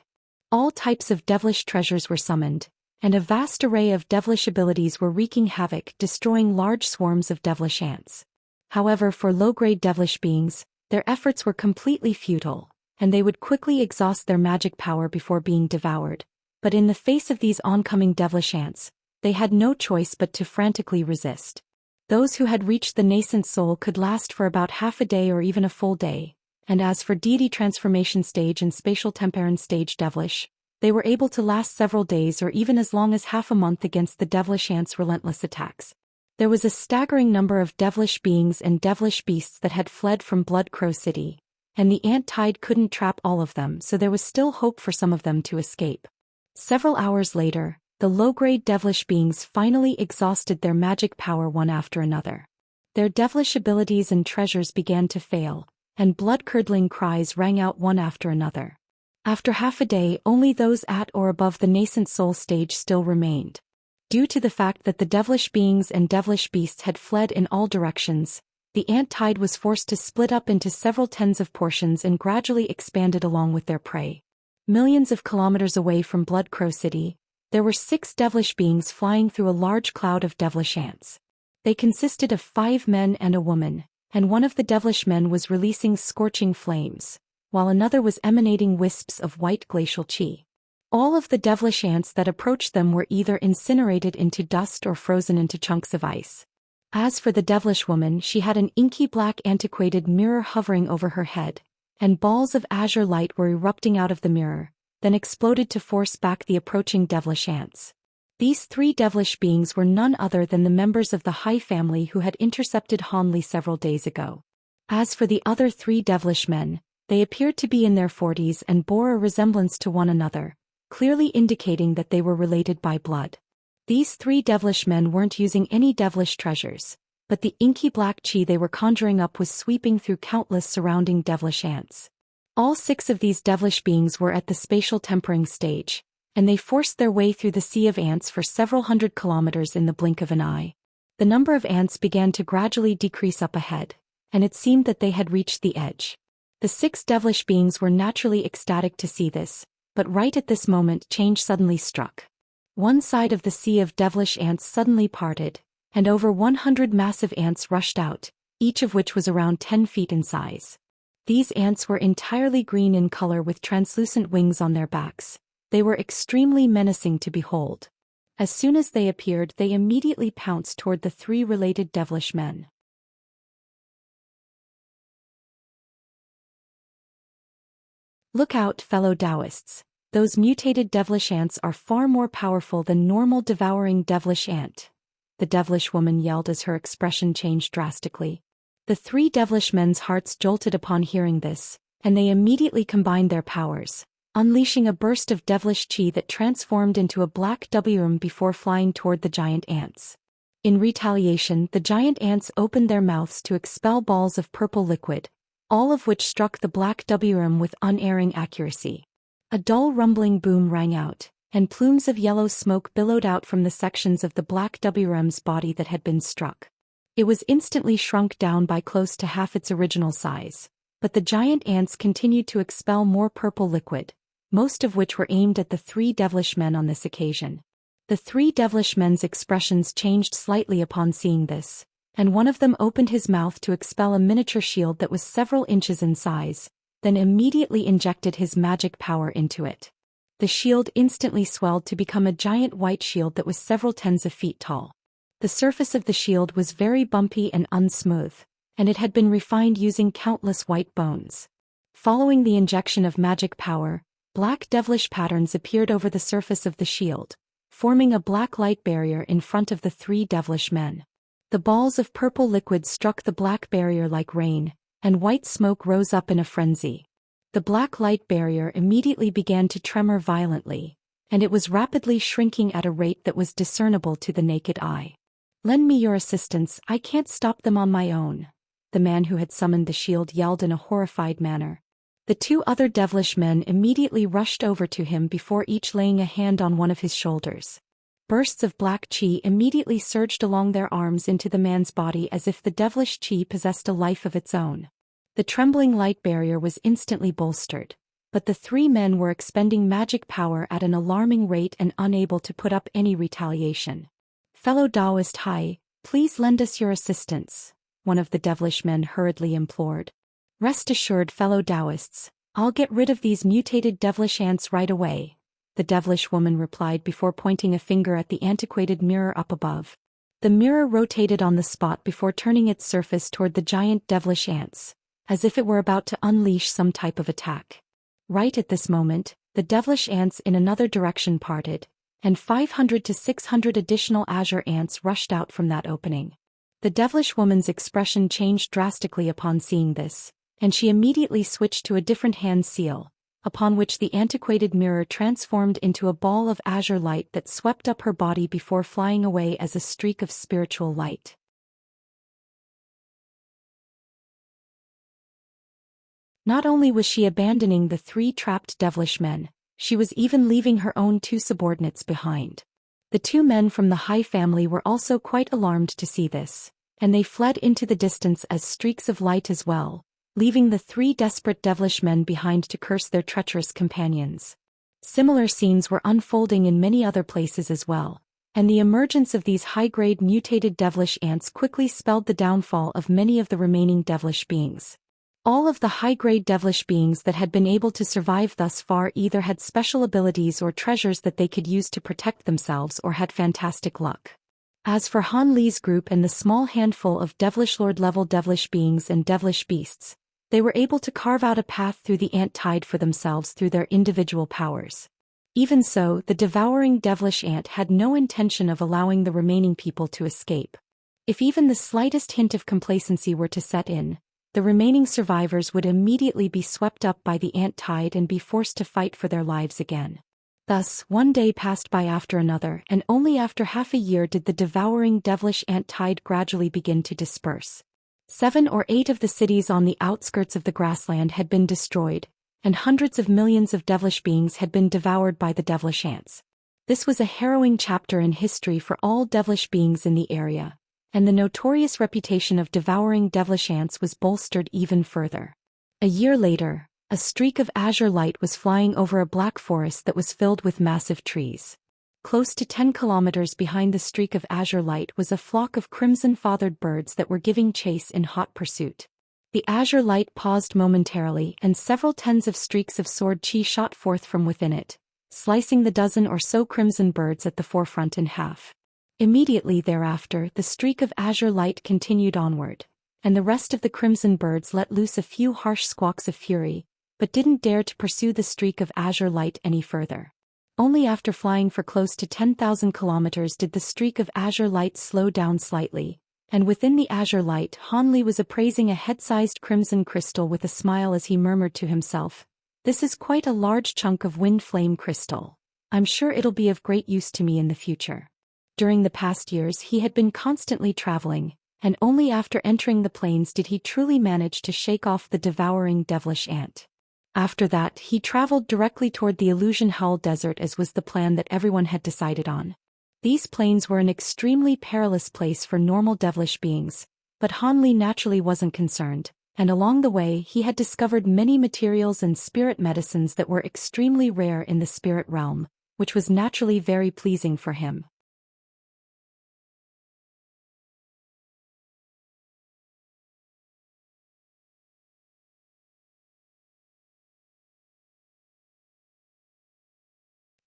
All types of devilish treasures were summoned, and a vast array of devilish abilities were wreaking havoc, destroying large swarms of devilish ants. However, for low-grade devilish beings, their efforts were completely futile, and they would quickly exhaust their magic power before being devoured. But in the face of these oncoming devilish ants, they had no choice but to frantically resist. Those who had reached the nascent soul could last for about half a day or even a full day, and as for deity transformation stage and spatial temperance stage devilish, they were able to last several days or even as long as half a month against the devilish ants' relentless attacks. There was a staggering number of devilish beings and devilish beasts that had fled from Blood Crow City, and the ant tide couldn't trap all of them, so there was still hope for some of them to escape. Several hours later, the low-grade devilish beings finally exhausted their magic power one after another. Their devilish abilities and treasures began to fail, and blood-curdling cries rang out one after another. After half a day, only those at or above the nascent soul stage still remained. Due to the fact that the devilish beings and devilish beasts had fled in all directions, the ant tide was forced to split up into several tens of portions and gradually expanded along with their prey. Millions of kilometers away from Blood Crow City, there were 6 devilish beings flying through a large cloud of devilish ants. They consisted of 5 men and a woman, and one of the devilish men was releasing scorching flames, while another was emanating wisps of white glacial chi. All of the devilish ants that approached them were either incinerated into dust or frozen into chunks of ice. As for the devilish woman, she had an inky black antiquated mirror hovering over her head, and balls of azure light were erupting out of the mirror, then exploded to force back the approaching devilish ants. These 3 devilish beings were none other than the members of the High family who had intercepted Hanli several days ago. As for the other 3 devilish men, they appeared to be in their 40s and bore a resemblance to one another, clearly indicating that they were related by blood. These 3 devilish men weren't using any devilish treasures, but the inky black chi they were conjuring up was sweeping through countless surrounding devilish ants. All 6 of these devilish beings were at the spatial tempering stage, and they forced their way through the sea of ants for several hundred kilometers in the blink of an eye. The number of ants began to gradually decrease up ahead, and it seemed that they had reached the edge. The 6 devilish beings were naturally ecstatic to see this, but right at this moment change suddenly struck. One side of the sea of devilish ants suddenly parted, and over 100 massive ants rushed out, each of which was around 10 feet in size. These ants were entirely green in color with translucent wings on their backs. They were extremely menacing to behold. As soon as they appeared, they immediately pounced toward the 3 related devilish men. Look out, fellow Taoists. Those mutated devilish ants are far more powerful than normal devouring devilish ant. The devilish woman yelled as her expression changed drastically. The 3 devilish men's hearts jolted upon hearing this, and they immediately combined their powers, unleashing a burst of devilish chi that transformed into a black WM before flying toward the giant ants. In retaliation, the giant ants opened their mouths to expel balls of purple liquid, all of which struck the black WM with unerring accuracy. A dull rumbling boom rang out, and plumes of yellow smoke billowed out from the sections of the black WM's body that had been struck. It was instantly shrunk down by close to half its original size, but the giant ants continued to expel more purple liquid, most of which were aimed at the 3 devilish men on this occasion. The 3 devilish men's expressions changed slightly upon seeing this, and one of them opened his mouth to expel a miniature shield that was several inches in size, then immediately injected his magic power into it. The shield instantly swelled to become a giant white shield that was several tens of feet tall. The surface of the shield was very bumpy and unsmooth, and it had been refined using countless white bones. Following the injection of magic power, black devilish patterns appeared over the surface of the shield, forming a black light barrier in front of the 3 devilish men. The balls of purple liquid struck the black barrier like rain, and white smoke rose up in a frenzy. The black light barrier immediately began to tremor violently, and it was rapidly shrinking at a rate that was discernible to the naked eye. "Lend me your assistance, I can't stop them on my own," the man who had summoned the shield yelled in a horrified manner. The 2 other devilish men immediately rushed over to him before each laying a hand on one of his shoulders. Bursts of black qi immediately surged along their arms into the man's body as if the devilish qi possessed a life of its own. The trembling light barrier was instantly bolstered, but the three men were expending magic power at an alarming rate and unable to put up any retaliation. "Fellow Taoist Hai, please lend us your assistance," one of the devilish men hurriedly implored. "Rest assured, fellow Taoists, I'll get rid of these mutated devilish ants right away," the devilish woman replied before pointing a finger at the antiquated mirror up above. The mirror rotated on the spot before turning its surface toward the giant devilish ants, as if it were about to unleash some type of attack. Right at this moment, the devilish ants in another direction parted, and 500 to 600 additional azure ants rushed out from that opening. The devilish woman's expression changed drastically upon seeing this, and she immediately switched to a different hand seal, upon which the antiquated mirror transformed into a ball of azure light that swept up her body before flying away as a streak of spiritual light. Not only was she abandoning the three trapped devilish men, she was even leaving her own two subordinates behind. The two men from the Hai family were also quite alarmed to see this, and they fled into the distance as streaks of light as well, leaving the three desperate devilish men behind to curse their treacherous companions. Similar scenes were unfolding in many other places as well, and the emergence of these high-grade mutated devilish ants quickly spelled the downfall of many of the remaining devilish beings. All of the high-grade devilish beings that had been able to survive thus far either had special abilities or treasures that they could use to protect themselves or had fantastic luck. As for Han Li's group and the small handful of devilish lord-level devilish beings and devilish beasts, they were able to carve out a path through the ant tide for themselves through their individual powers. Even so, the devouring devilish ant had no intention of allowing the remaining people to escape. If even the slightest hint of complacency were to set in, the remaining survivors would immediately be swept up by the ant tide and be forced to fight for their lives again. Thus, one day passed by after another, and only after half a year did the devouring devilish ant tide gradually begin to disperse. 7 or 8 of the cities on the outskirts of the grassland had been destroyed, and hundreds of millions of devilish beings had been devoured by the devilish ants. This was a harrowing chapter in history for all devilish beings in the area, and the notorious reputation of devouring devilish ants was bolstered even further. A year later, a streak of azure light was flying over a black forest that was filled with massive trees. Close to 10 kilometers behind the streak of azure light was a flock of crimson-feathered birds that were giving chase in hot pursuit. The azure light paused momentarily and several tens of streaks of sword chi shot forth from within it, slicing the dozen or so crimson birds at the forefront in half. Immediately thereafter, the streak of azure light continued onward, and the rest of the crimson birds let loose a few harsh squawks of fury, but didn't dare to pursue the streak of azure light any further. Only after flying for close to 10,000 kilometers did the streak of azure light slow down slightly, and within the azure light Han Li was appraising a head-sized crimson crystal with a smile as he murmured to himself, "This is quite a large chunk of wind flame crystal. I'm sure it'll be of great use to me in the future." During the past years he had been constantly traveling, and only after entering the plains did he truly manage to shake off the devouring devilish ant. After that he traveled directly toward the Illusion Howl Desert as was the plan that everyone had decided on. These plains were an extremely perilous place for normal devilish beings, but Han Li naturally wasn't concerned, and along the way he had discovered many materials and spirit medicines that were extremely rare in the spirit realm, which was naturally very pleasing for him.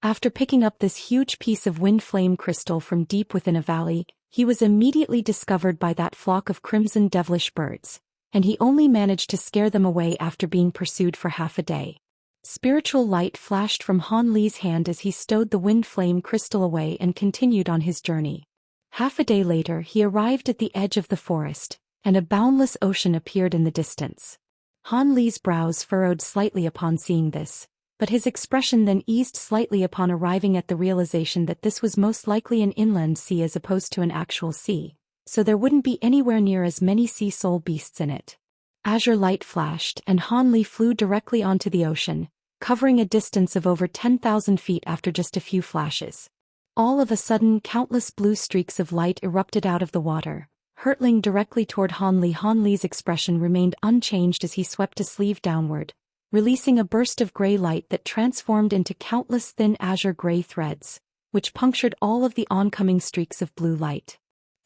After picking up this huge piece of wind flame crystal from deep within a valley, he was immediately discovered by that flock of crimson devilish birds, and he only managed to scare them away after being pursued for half a day. Spiritual light flashed from Han Li's hand as he stowed the wind flame crystal away and continued on his journey. Half a day later he arrived at the edge of the forest, and a boundless ocean appeared in the distance. Han Li's brows furrowed slightly upon seeing this, but his expression then eased slightly upon arriving at the realization that this was most likely an inland sea as opposed to an actual sea, so there wouldn't be anywhere near as many sea soul beasts in it. Azure light flashed and Han Li flew directly onto the ocean, covering a distance of over 10,000 feet after just a few flashes. All of a sudden, countless blue streaks of light erupted out of the water, hurtling directly toward Han Li. Han Li's expression remained unchanged as he swept a sleeve downward, releasing a burst of gray light that transformed into countless thin azure gray threads, which punctured all of the oncoming streaks of blue light.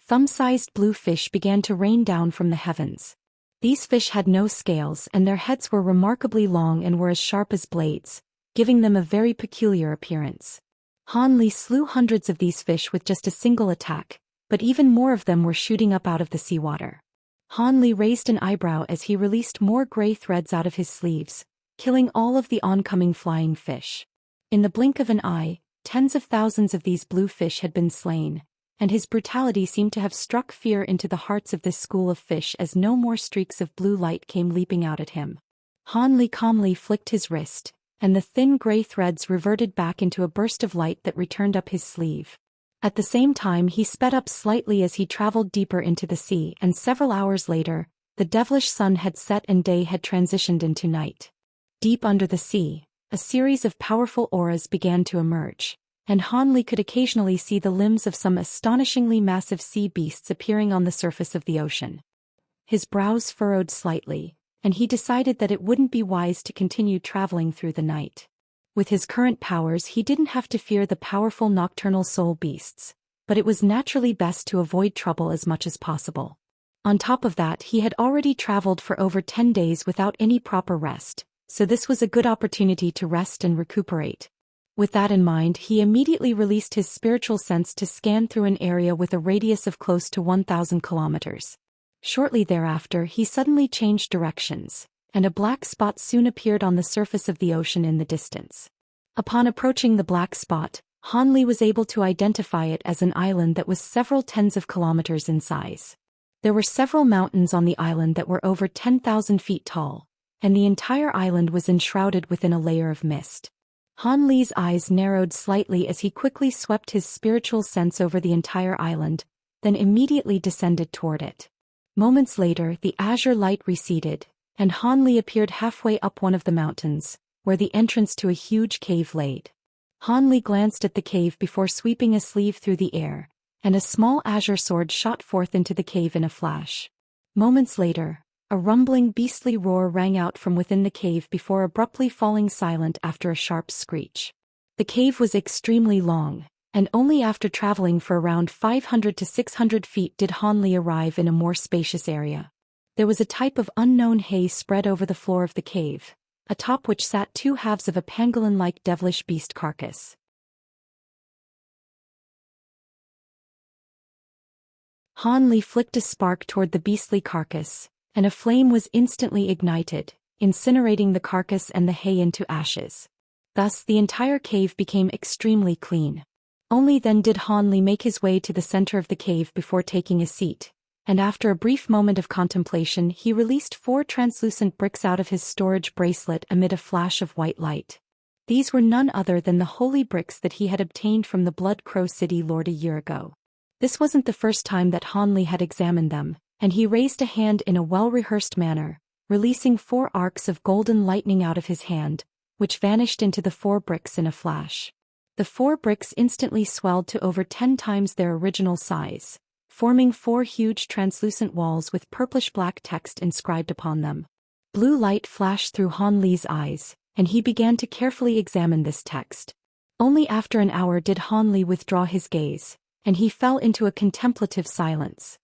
Thumb-sized blue fish began to rain down from the heavens. These fish had no scales and their heads were remarkably long and were as sharp as blades, giving them a very peculiar appearance. Han Li slew hundreds of these fish with just a single attack, but even more of them were shooting up out of the seawater. Han Li raised an eyebrow as he released more gray threads out of his sleeves, killing all of the oncoming flying fish. In the blink of an eye, tens of thousands of these blue fish had been slain, and his brutality seemed to have struck fear into the hearts of this school of fish as no more streaks of blue light came leaping out at him. Han Li calmly flicked his wrist, and the thin gray threads reverted back into a burst of light that returned up his sleeve. At the same time he sped up slightly as he traveled deeper into the sea, and several hours later, the devilish sun had set and day had transitioned into night. Deep under the sea, a series of powerful auras began to emerge, and Han Li could occasionally see the limbs of some astonishingly massive sea beasts appearing on the surface of the ocean. His brows furrowed slightly, and he decided that it wouldn't be wise to continue traveling through the night. With his current powers he didn't have to fear the powerful nocturnal soul beasts, but it was naturally best to avoid trouble as much as possible. On top of that, he had already traveled for over 10 days without any proper rest, so this was a good opportunity to rest and recuperate. With that in mind, he immediately released his spiritual sense to scan through an area with a radius of close to 1,000 kilometers. Shortly thereafter, he suddenly changed directions, and a black spot soon appeared on the surface of the ocean in the distance. Upon approaching the black spot, Han Li was able to identify it as an island that was several tens of kilometers in size. There were several mountains on the island that were over 10,000 feet tall, and the entire island was enshrouded within a layer of mist. Han Li's eyes narrowed slightly as he quickly swept his spiritual sense over the entire island, then immediately descended toward it. Moments later, the azure light receded, and Han Li appeared halfway up one of the mountains, where the entrance to a huge cave laid. Han Li glanced at the cave before sweeping a sleeve through the air, and a small azure sword shot forth into the cave in a flash. Moments later, a rumbling beastly roar rang out from within the cave before abruptly falling silent after a sharp screech. The cave was extremely long, and only after traveling for around 500 to 600 feet did Han Li arrive in a more spacious area. There was a type of unknown hay spread over the floor of the cave, atop which sat two halves of a pangolin-like devilish beast carcass. Han Li flicked a spark toward the beastly carcass, and a flame was instantly ignited, incinerating the carcass and the hay into ashes. Thus the entire cave became extremely clean. Only then did Han Li make his way to the center of the cave before taking a seat, and after a brief moment of contemplation he released 4 translucent bricks out of his storage bracelet amid a flash of white light. These were none other than the holy bricks that he had obtained from the Blood Crow City Lord a year ago. This wasn't the first time that Han Li had examined them, and he raised a hand in a well-rehearsed manner, releasing 4 arcs of golden lightning out of his hand, which vanished into the 4 bricks in a flash. The 4 bricks instantly swelled to over 10 times their original size, forming 4 huge translucent walls with purplish-black text inscribed upon them. Blue light flashed through Han Li's eyes, and he began to carefully examine this text. Only after an hour did Han Li withdraw his gaze, and he fell into a contemplative silence.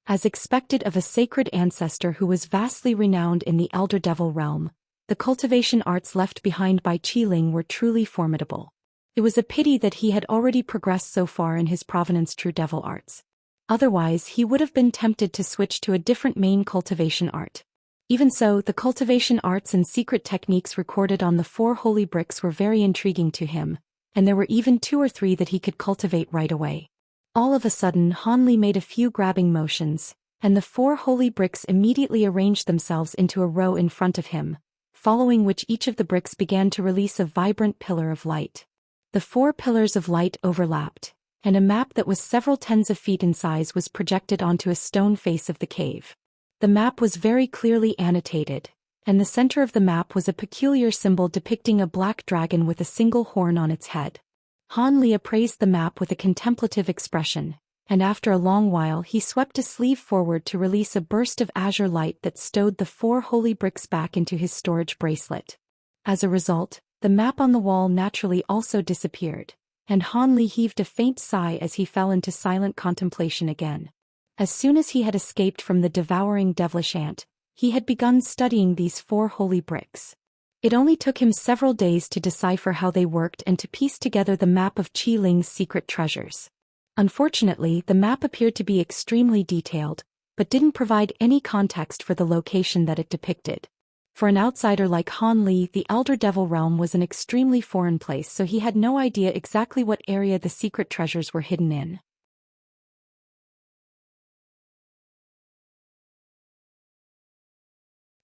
As expected of a sacred ancestor who was vastly renowned in the Elder Devil realm, the cultivation arts left behind by Qiling were truly formidable. It was a pity that he had already progressed so far in his Provenance True Devil arts. Otherwise he would have been tempted to switch to a different main cultivation art. Even so, the cultivation arts and secret techniques recorded on the 4 holy bricks were very intriguing to him, and there were even 2 or 3 that he could cultivate right away. All of a sudden Han Li made a few grabbing motions, and the 4 holy bricks immediately arranged themselves into a row in front of him, following which each of the bricks began to release a vibrant pillar of light. The 4 pillars of light overlapped, and a map that was several tens of feet in size was projected onto a stone face of the cave. The map was very clearly annotated, and the center of the map was a peculiar symbol depicting a black dragon with a single horn on its head. Han Li appraised the map with a contemplative expression, and after a long while he swept a sleeve forward to release a burst of azure light that stowed the 4 holy bricks back into his storage bracelet. As a result, the map on the wall naturally also disappeared, and Han Li heaved a faint sigh as he fell into silent contemplation again. As soon as he had escaped from the devouring devilish ant, he had begun studying these 4 holy bricks. It only took him several days to decipher how they worked and to piece together the map of Qi Ling's secret treasures. Unfortunately, the map appeared to be extremely detailed, but didn't provide any context for the location that it depicted. For an outsider like Han Li, the Elder Devil Realm was an extremely foreign place, so he had no idea exactly what area the secret treasures were hidden in.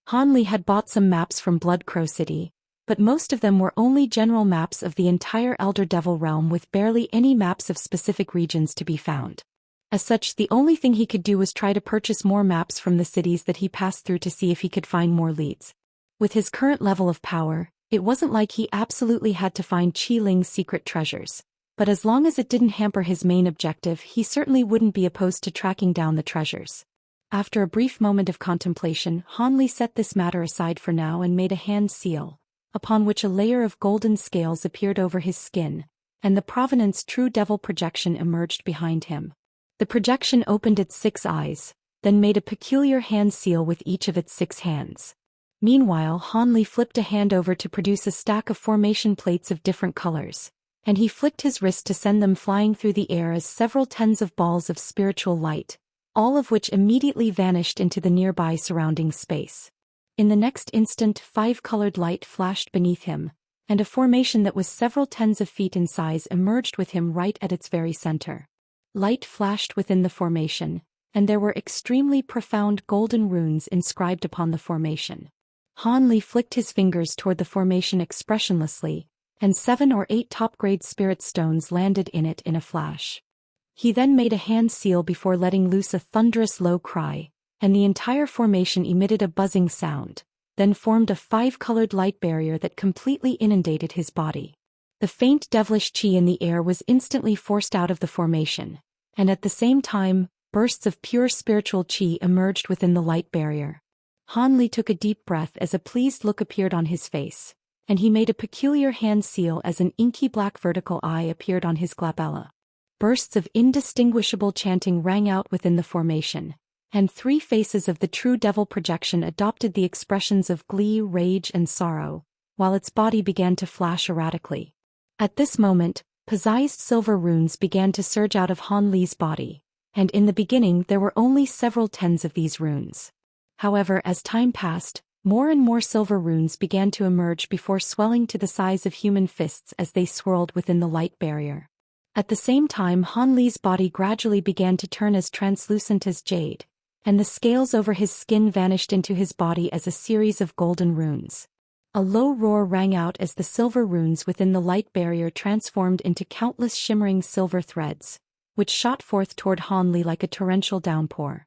Han Li had bought some maps from Blood Crow City, but most of them were only general maps of the entire Elder Devil Realm with barely any maps of specific regions to be found. As such, the only thing he could do was try to purchase more maps from the cities that he passed through to see if he could find more leads. With his current level of power, it wasn't like he absolutely had to find Qi Ling's secret treasures, but as long as it didn't hamper his main objective, he certainly wouldn't be opposed to tracking down the treasures. After a brief moment of contemplation, Han Li set this matter aside for now and made a hand seal, upon which a layer of golden scales appeared over his skin, and the Provenance True Devil projection emerged behind him. The projection opened its 6 eyes, then made a peculiar hand seal with each of its 6 hands. Meanwhile, Han Li flipped a hand over to produce a stack of formation plates of different colors, and he flicked his wrist to send them flying through the air as several tens of balls of spiritual light, all of which immediately vanished into the nearby surrounding space. In the next instant, 5 colored light flashed beneath him, and a formation that was several tens of feet in size emerged with him right at its very center. Light flashed within the formation, and there were extremely profound golden runes inscribed upon the formation. Han Li flicked his fingers toward the formation expressionlessly, and 7 or 8 top-grade spirit stones landed in it in a flash. He then made a hand seal before letting loose a thunderous low cry, and the entire formation emitted a buzzing sound, then formed a 5-colored light barrier that completely inundated his body. The faint devilish qi in the air was instantly forced out of the formation, and at the same time, bursts of pure spiritual qi emerged within the light barrier. Han Li took a deep breath as a pleased look appeared on his face, and he made a peculiar hand seal as an inky black vertical eye appeared on his glabella. Bursts of indistinguishable chanting rang out within the formation, and 3 faces of the true devil projection adopted the expressions of glee, rage, and sorrow, while its body began to flash erratically. At this moment, possessed silver runes began to surge out of Han Li's body, and in the beginning there were only several tens of these runes. However, as time passed, more and more silver runes began to emerge before swelling to the size of human fists as they swirled within the light barrier. At the same time, Han Li's body gradually began to turn as translucent as jade, and the scales over his skin vanished into his body as a series of golden runes. A low roar rang out as the silver runes within the light barrier transformed into countless shimmering silver threads, which shot forth toward Han Li like a torrential downpour.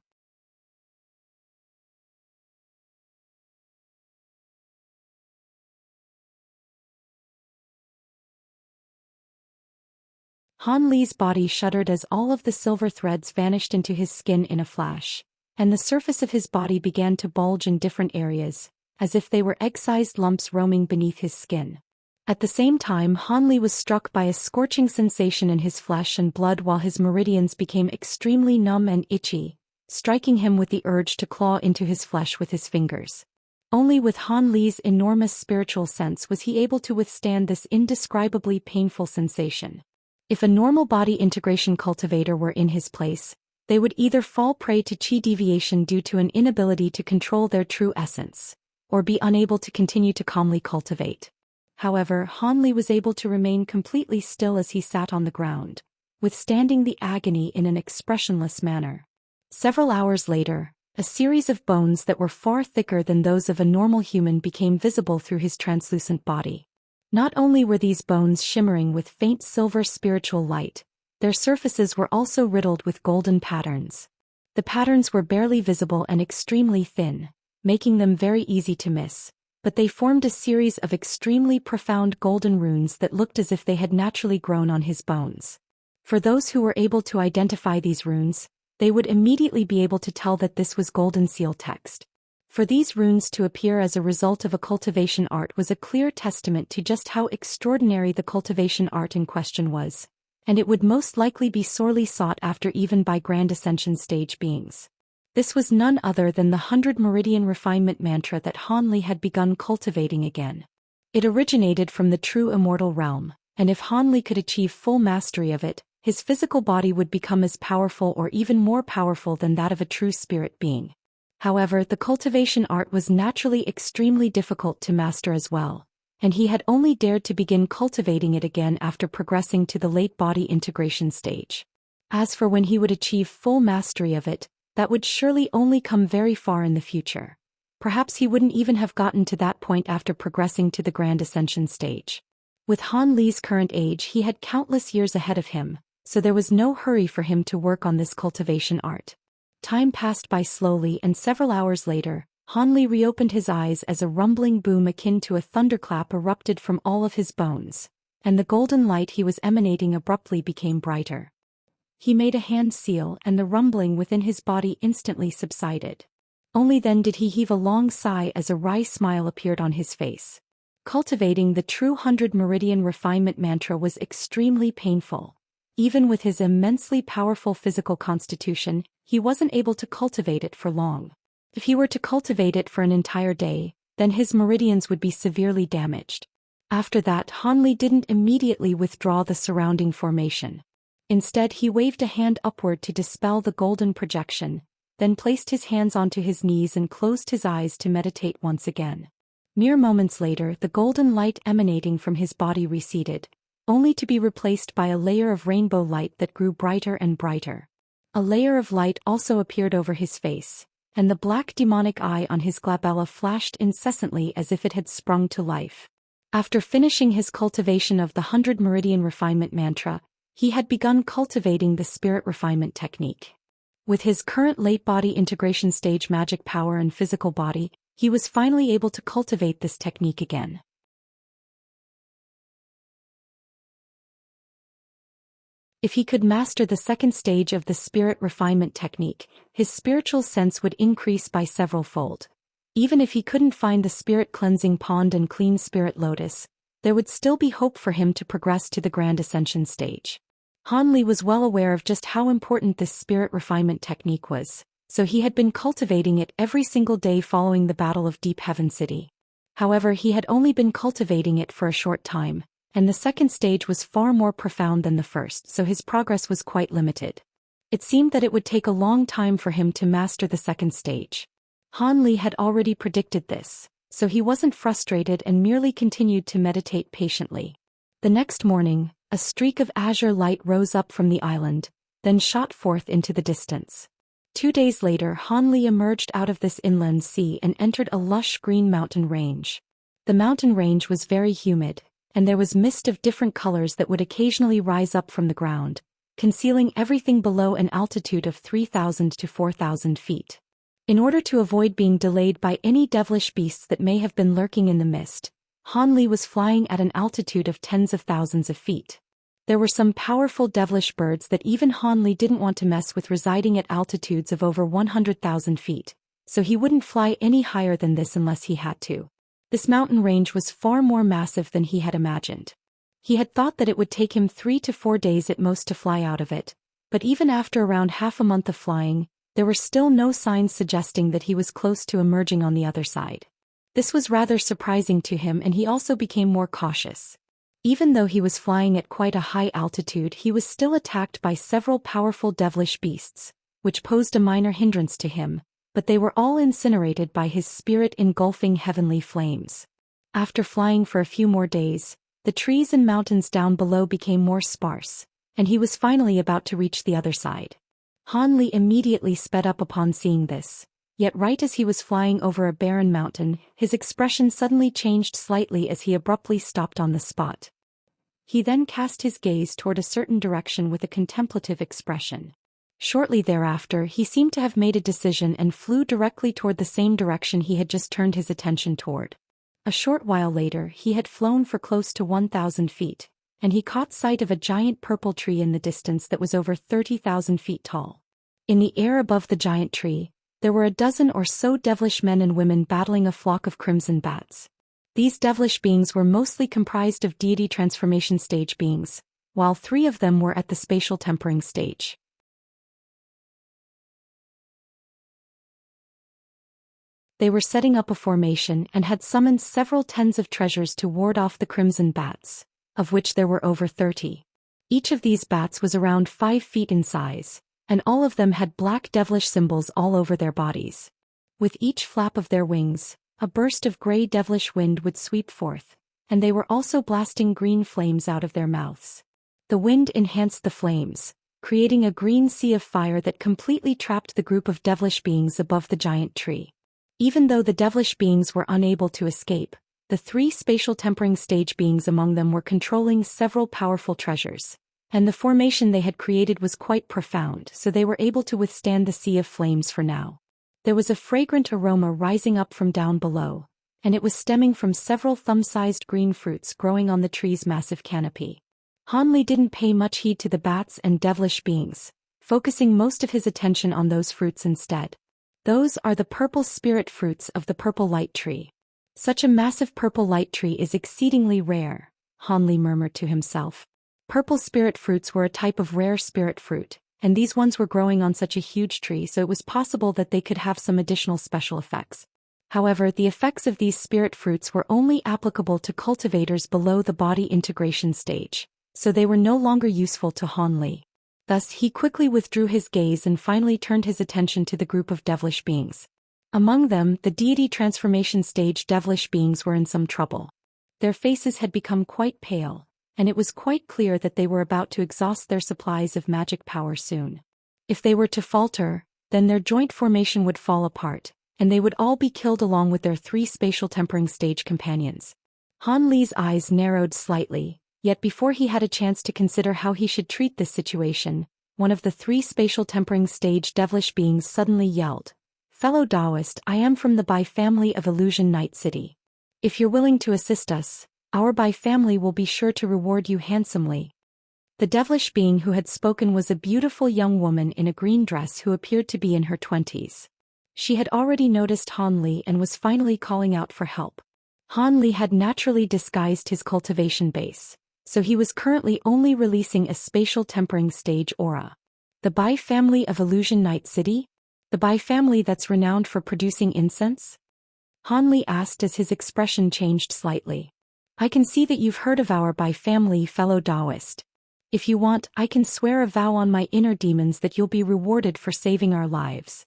Han Li's body shuddered as all of the silver threads vanished into his skin in a flash, and the surface of his body began to bulge in different areas, as if they were egg-sized lumps roaming beneath his skin. At the same time, Han Li was struck by a scorching sensation in his flesh and blood while his meridians became extremely numb and itchy, striking him with the urge to claw into his flesh with his fingers. Only with Han Li's enormous spiritual sense was he able to withstand this indescribably painful sensation. If a normal body integration cultivator were in his place, they would either fall prey to qi deviation due to an inability to control their true essence, or be unable to continue to calmly cultivate. However, Han Li was able to remain completely still as he sat on the ground, withstanding the agony in an expressionless manner. Several hours later, a series of bones that were far thicker than those of a normal human became visible through his translucent body. Not only were these bones shimmering with faint silver spiritual light, their surfaces were also riddled with golden patterns. The patterns were barely visible and extremely thin, making them very easy to miss, but they formed a series of extremely profound golden runes that looked as if they had naturally grown on his bones. For those who were able to identify these runes, they would immediately be able to tell that this was golden seal text. For these runes to appear as a result of a cultivation art was a clear testament to just how extraordinary the cultivation art in question was, and it would most likely be sorely sought after even by Grand Ascension stage beings. This was none other than the 100 Meridian Refinement Mantra that Han Li had begun cultivating again. It originated from the true immortal realm, and if Han Li could achieve full mastery of it, his physical body would become as powerful or even more powerful than that of a true spirit being. However, the cultivation art was naturally extremely difficult to master as well, and he had only dared to begin cultivating it again after progressing to the late body integration stage. As for when he would achieve full mastery of it, that would surely only come very far in the future. Perhaps he wouldn't even have gotten to that point after progressing to the Grand Ascension stage. With Han Li's current age, he had countless years ahead of him, so there was no hurry for him to work on this cultivation art. Time passed by slowly, and several hours later, Han Li reopened his eyes as a rumbling boom akin to a thunderclap erupted from all of his bones, and the golden light he was emanating abruptly became brighter. He made a hand seal, and the rumbling within his body instantly subsided. Only then did he heave a long sigh as a wry smile appeared on his face. Cultivating the true 100 Meridian Refinement Mantra was extremely painful. Even with his immensely powerful physical constitution, he wasn't able to cultivate it for long. If he were to cultivate it for an entire day, then his meridians would be severely damaged. After that, Han Li didn't immediately withdraw the surrounding formation. Instead, he waved a hand upward to dispel the golden projection, then placed his hands onto his knees and closed his eyes to meditate once again. Mere moments later, the golden light emanating from his body receded, only to be replaced by a layer of rainbow light that grew brighter and brighter. A layer of light also appeared over his face, and the black demonic eye on his glabella flashed incessantly as if it had sprung to life. After finishing his cultivation of the 100 Meridian Refinement Mantra, he had begun cultivating the Spirit Refinement Technique. With his current late body integration stage magic power and physical body, he was finally able to cultivate this technique again. If he could master the second stage of the Spirit Refinement Technique, his spiritual sense would increase by several-fold. Even if he couldn't find the Spirit Cleansing Pond and Clean Spirit Lotus, there would still be hope for him to progress to the Grand Ascension stage. Han Li was well aware of just how important this Spirit Refinement Technique was, so he had been cultivating it every single day following the Battle of Deep Heaven City. However, he had only been cultivating it for a short time, and the second stage was far more profound than the first, so his progress was quite limited. It seemed that it would take a long time for him to master the second stage. Han Li had already predicted this, so he wasn't frustrated and merely continued to meditate patiently. The next morning, a streak of azure light rose up from the island, then shot forth into the distance. 2 days later, Han Li emerged out of this inland sea and entered a lush green mountain range. The mountain range was very humid, and there was mist of different colors that would occasionally rise up from the ground, concealing everything below an altitude of 3,000 to 4,000 feet. In order to avoid being delayed by any devilish beasts that may have been lurking in the mist, Han Li was flying at an altitude of tens of thousands of feet. There were some powerful devilish birds that even Han Li didn't want to mess with residing at altitudes of over 100,000 feet, so he wouldn't fly any higher than this unless he had to. This mountain range was far more massive than he had imagined. He had thought that it would take him 3 to 4 days at most to fly out of it, but even after around half a month of flying, there were still no signs suggesting that he was close to emerging on the other side. This was rather surprising to him, and he also became more cautious. Even though he was flying at quite a high altitude, he was still attacked by several powerful devilish beasts, which posed a minor hindrance to him, but they were all incinerated by his spirit engulfing heavenly flames. After flying for a few more days, the trees and mountains down below became more sparse, and he was finally about to reach the other side. Han Li immediately sped up upon seeing this, yet right as he was flying over a barren mountain, his expression suddenly changed slightly as he abruptly stopped on the spot. He then cast his gaze toward a certain direction with a contemplative expression. Shortly thereafter, he seemed to have made a decision and flew directly toward the same direction he had just turned his attention toward. A short while later he had flown for close to 1,000 feet, and he caught sight of a giant purple tree in the distance that was over 30,000 feet tall. In the air above the giant tree, there were a dozen or so devilish men and women battling a flock of crimson bats. These devilish beings were mostly comprised of deity transformation stage beings, while 3 of them were at the spatial tempering stage. They were setting up a formation and had summoned several tens of treasures to ward off the crimson bats, of which there were over 30. Each of these bats was around 5 feet in size, and all of them had black devilish symbols all over their bodies. With each flap of their wings, a burst of gray devilish wind would sweep forth, and they were also blasting green flames out of their mouths. The wind enhanced the flames, creating a green sea of fire that completely trapped the group of devilish beings above the giant tree. Even though the devilish beings were unable to escape, the 3 spatial tempering stage beings among them were controlling several powerful treasures, and the formation they had created was quite profound, so they were able to withstand the sea of flames for now. There was a fragrant aroma rising up from down below, and it was stemming from several thumb-sized green fruits growing on the tree's massive canopy. Han Li didn't pay much heed to the bats and devilish beings, focusing most of his attention on those fruits instead. Those are the purple spirit fruits of the purple light tree. Such a massive purple light tree is exceedingly rare, Han Li murmured to himself. Purple spirit fruits were a type of rare spirit fruit, and these ones were growing on such a huge tree, so it was possible that they could have some additional special effects. However, the effects of these spirit fruits were only applicable to cultivators below the body integration stage, so they were no longer useful to Han Li. Thus he quickly withdrew his gaze and finally turned his attention to the group of devilish beings. Among them, the deity transformation stage devilish beings were in some trouble. Their faces had become quite pale, and it was quite clear that they were about to exhaust their supplies of magic power soon. If they were to falter, then their joint formation would fall apart, and they would all be killed along with their 3 spatial tempering stage companions. Han Li's eyes narrowed slightly. Yet before he had a chance to consider how he should treat this situation, one of the 3 spatial tempering stage devilish beings suddenly yelled, "Fellow Taoist, I am from the Bai family of Illusion Night City. If you're willing to assist us, our Bai family will be sure to reward you handsomely." The devilish being who had spoken was a beautiful young woman in a green dress who appeared to be in her 20s. She had already noticed Han Li and was finally calling out for help. Han Li had naturally disguised his cultivation base, so he was currently only releasing a spatial tempering stage aura. The Bai family of Illusion Night City? The Bai family that's renowned for producing incense? Han Li asked as his expression changed slightly. I can see that you've heard of our Bai family, fellow Taoist. If you want, I can swear a vow on my inner demons that you'll be rewarded for saving our lives.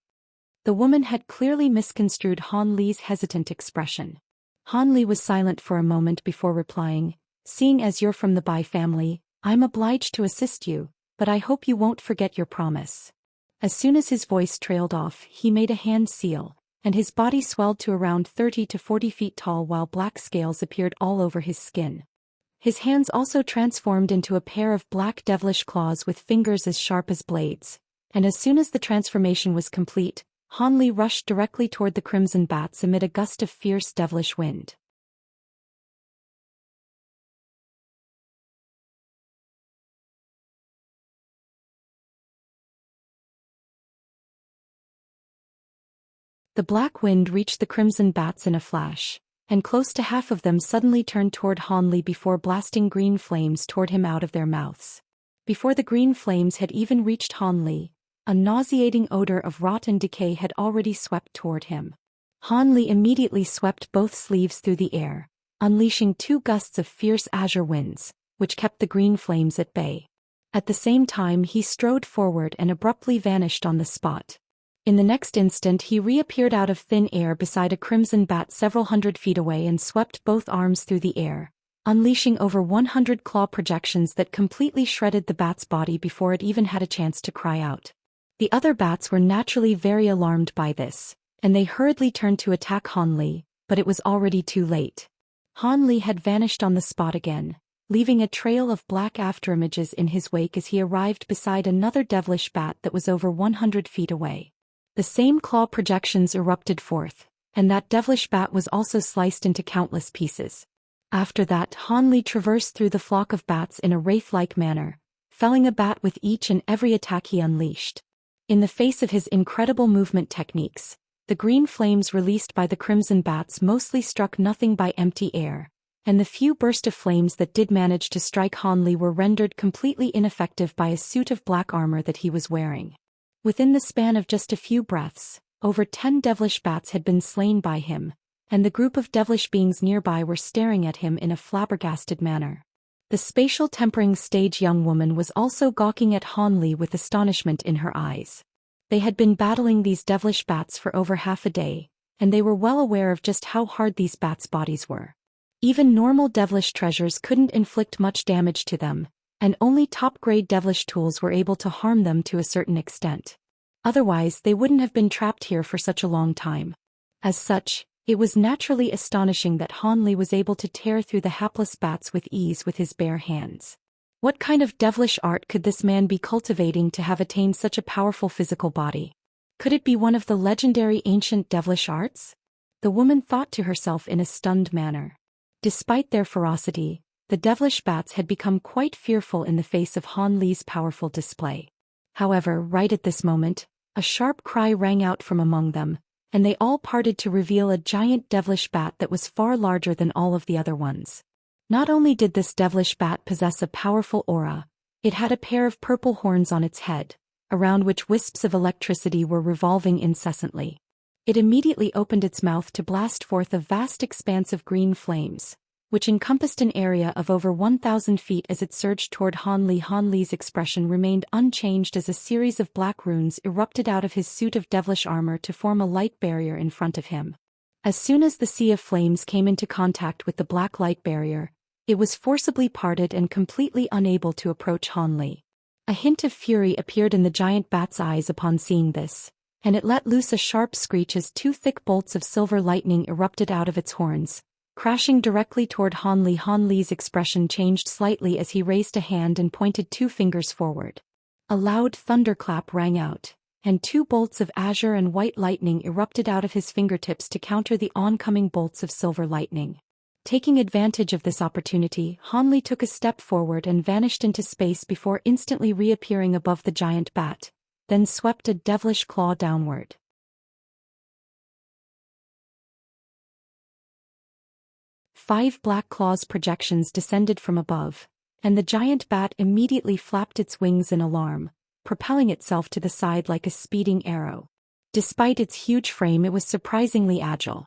The woman had clearly misconstrued Han Li's hesitant expression. Han Li was silent for a moment before replying, "Seeing as you're from the Bai family, I'm obliged to assist you, but I hope you won't forget your promise." As soon as his voice trailed off, he made a hand seal, and his body swelled to around 30 to 40 feet tall while black scales appeared all over his skin. His hands also transformed into a pair of black devilish claws with fingers as sharp as blades, and as soon as the transformation was complete, Han Li rushed directly toward the crimson bats amid a gust of fierce devilish wind. The black wind reached the crimson bats in a flash, and close to half of them suddenly turned toward Han Li before blasting green flames toward him out of their mouths. Before the green flames had even reached Han Li, a nauseating odor of rot and decay had already swept toward him. Han Li immediately swept both sleeves through the air, unleashing 2 gusts of fierce azure winds, which kept the green flames at bay. At the same time he strode forward and abruptly vanished on the spot. In the next instant he reappeared out of thin air beside a crimson bat several hundred feet away and swept both arms through the air, unleashing over 100 claw projections that completely shredded the bat's body before it even had a chance to cry out. The other bats were naturally very alarmed by this, and they hurriedly turned to attack Han Li, but it was already too late. Han Li had vanished on the spot again, leaving a trail of black afterimages in his wake as he arrived beside another devilish bat that was over 100 feet away. The same claw projections erupted forth, and that devilish bat was also sliced into countless pieces. After that, Han Li traversed through the flock of bats in a wraith-like manner, felling a bat with each and every attack he unleashed. In the face of his incredible movement techniques, the green flames released by the crimson bats mostly struck nothing by empty air, and the few bursts of flames that did manage to strike Han Li were rendered completely ineffective by a suit of black armor that he was wearing. Within the span of just a few breaths, over 10 devilish bats had been slain by him, and the group of devilish beings nearby were staring at him in a flabbergasted manner. The spatial tempering stage young woman was also gawking at Han Li with astonishment in her eyes. They had been battling these devilish bats for over half a day, and they were well aware of just how hard these bats' bodies were. Even normal devilish treasures couldn't inflict much damage to them, and only top-grade devilish tools were able to harm them to a certain extent. Otherwise, they wouldn't have been trapped here for such a long time. As such, it was naturally astonishing that Han Li was able to tear through the hapless bats with ease with his bare hands. What kind of devilish art could this man be cultivating to have attained such a powerful physical body? Could it be one of the legendary ancient devilish arts? The woman thought to herself in a stunned manner. Despite their ferocity, the devilish bats had become quite fearful in the face of Han Li's powerful display. However, right at this moment, a sharp cry rang out from among them, and they all parted to reveal a giant devilish bat that was far larger than all of the other ones. Not only did this devilish bat possess a powerful aura, it had a pair of purple horns on its head, around which wisps of electricity were revolving incessantly. It immediately opened its mouth to blast forth a vast expanse of green flames, which encompassed an area of over 1,000 feet as it surged toward Han Li. Han Li's expression remained unchanged as a series of black runes erupted out of his suit of devilish armor to form a light barrier in front of him. As soon as the sea of flames came into contact with the black light barrier, it was forcibly parted and completely unable to approach Han Li. A hint of fury appeared in the giant bat's eyes upon seeing this, and it let loose a sharp screech as 2 thick bolts of silver lightning erupted out of its horns, crashing directly toward Han Li. Han Li's expression changed slightly as he raised a hand and pointed 2 fingers forward. A loud thunderclap rang out, and 2 bolts of azure and white lightning erupted out of his fingertips to counter the oncoming bolts of silver lightning. Taking advantage of this opportunity, Han Li took a step forward and vanished into space before instantly reappearing above the giant bat, then swept a devilish claw downward. Five black claws projections descended from above, and the giant bat immediately flapped its wings in alarm, propelling itself to the side like a speeding arrow. Despite its huge frame, it was surprisingly agile.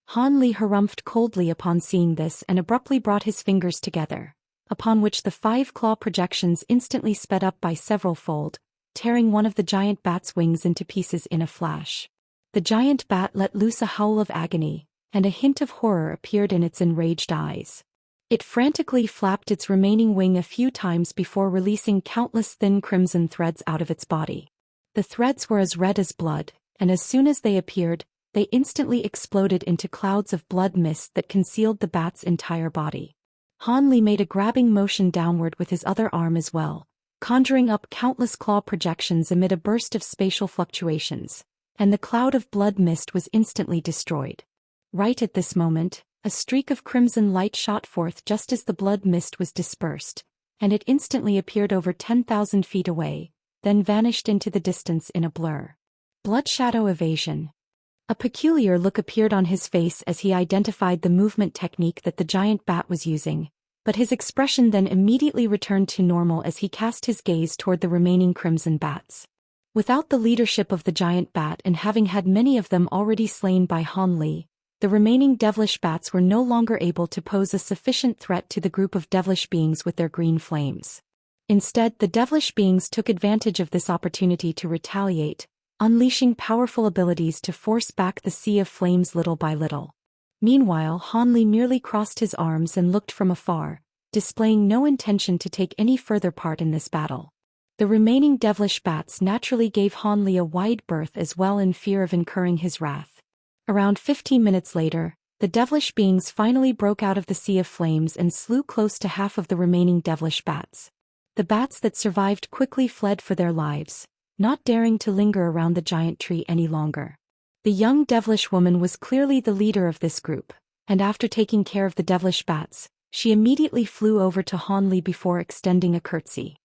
Han Li harumphed coldly upon seeing this and abruptly brought his fingers together, upon which the 5 claw projections instantly sped up by several-fold, tearing one of the giant bat's wings into pieces in a flash. The giant bat let loose a howl of agony, and a hint of horror appeared in its enraged eyes. It frantically flapped its remaining wing a few times before releasing countless thin crimson threads out of its body. The threads were as red as blood, and as soon as they appeared, they instantly exploded into clouds of blood mist that concealed the bat's entire body. Han Li made a grabbing motion downward with his other arm as well, conjuring up countless claw projections amid a burst of spatial fluctuations, and the cloud of blood mist was instantly destroyed. Right at this moment, a streak of crimson light shot forth just as the blood mist was dispersed, and it instantly appeared over 10,000 feet away, then vanished into the distance in a blur. Blood shadow evasion. A peculiar look appeared on his face as he identified the movement technique that the giant bat was using, but his expression then immediately returned to normal as he cast his gaze toward the remaining crimson bats. Without the leadership of the giant bat and having had many of them already slain by Han Li, the remaining devilish bats were no longer able to pose a sufficient threat to the group of devilish beings with their green flames. Instead, the devilish beings took advantage of this opportunity to retaliate, unleashing powerful abilities to force back the sea of flames little by little. Meanwhile, Han Li merely crossed his arms and looked from afar, displaying no intention to take any further part in this battle. The remaining devilish bats naturally gave Han Li a wide berth as well in fear of incurring his wrath. Around 15 minutes later, the devilish beings finally broke out of the sea of flames and slew close to half of the remaining devilish bats. The bats that survived quickly fled for their lives, not daring to linger around the giant tree any longer. The young devilish woman was clearly the leader of this group, and after taking care of the devilish bats, she immediately flew over to Han Li before extending a curtsy.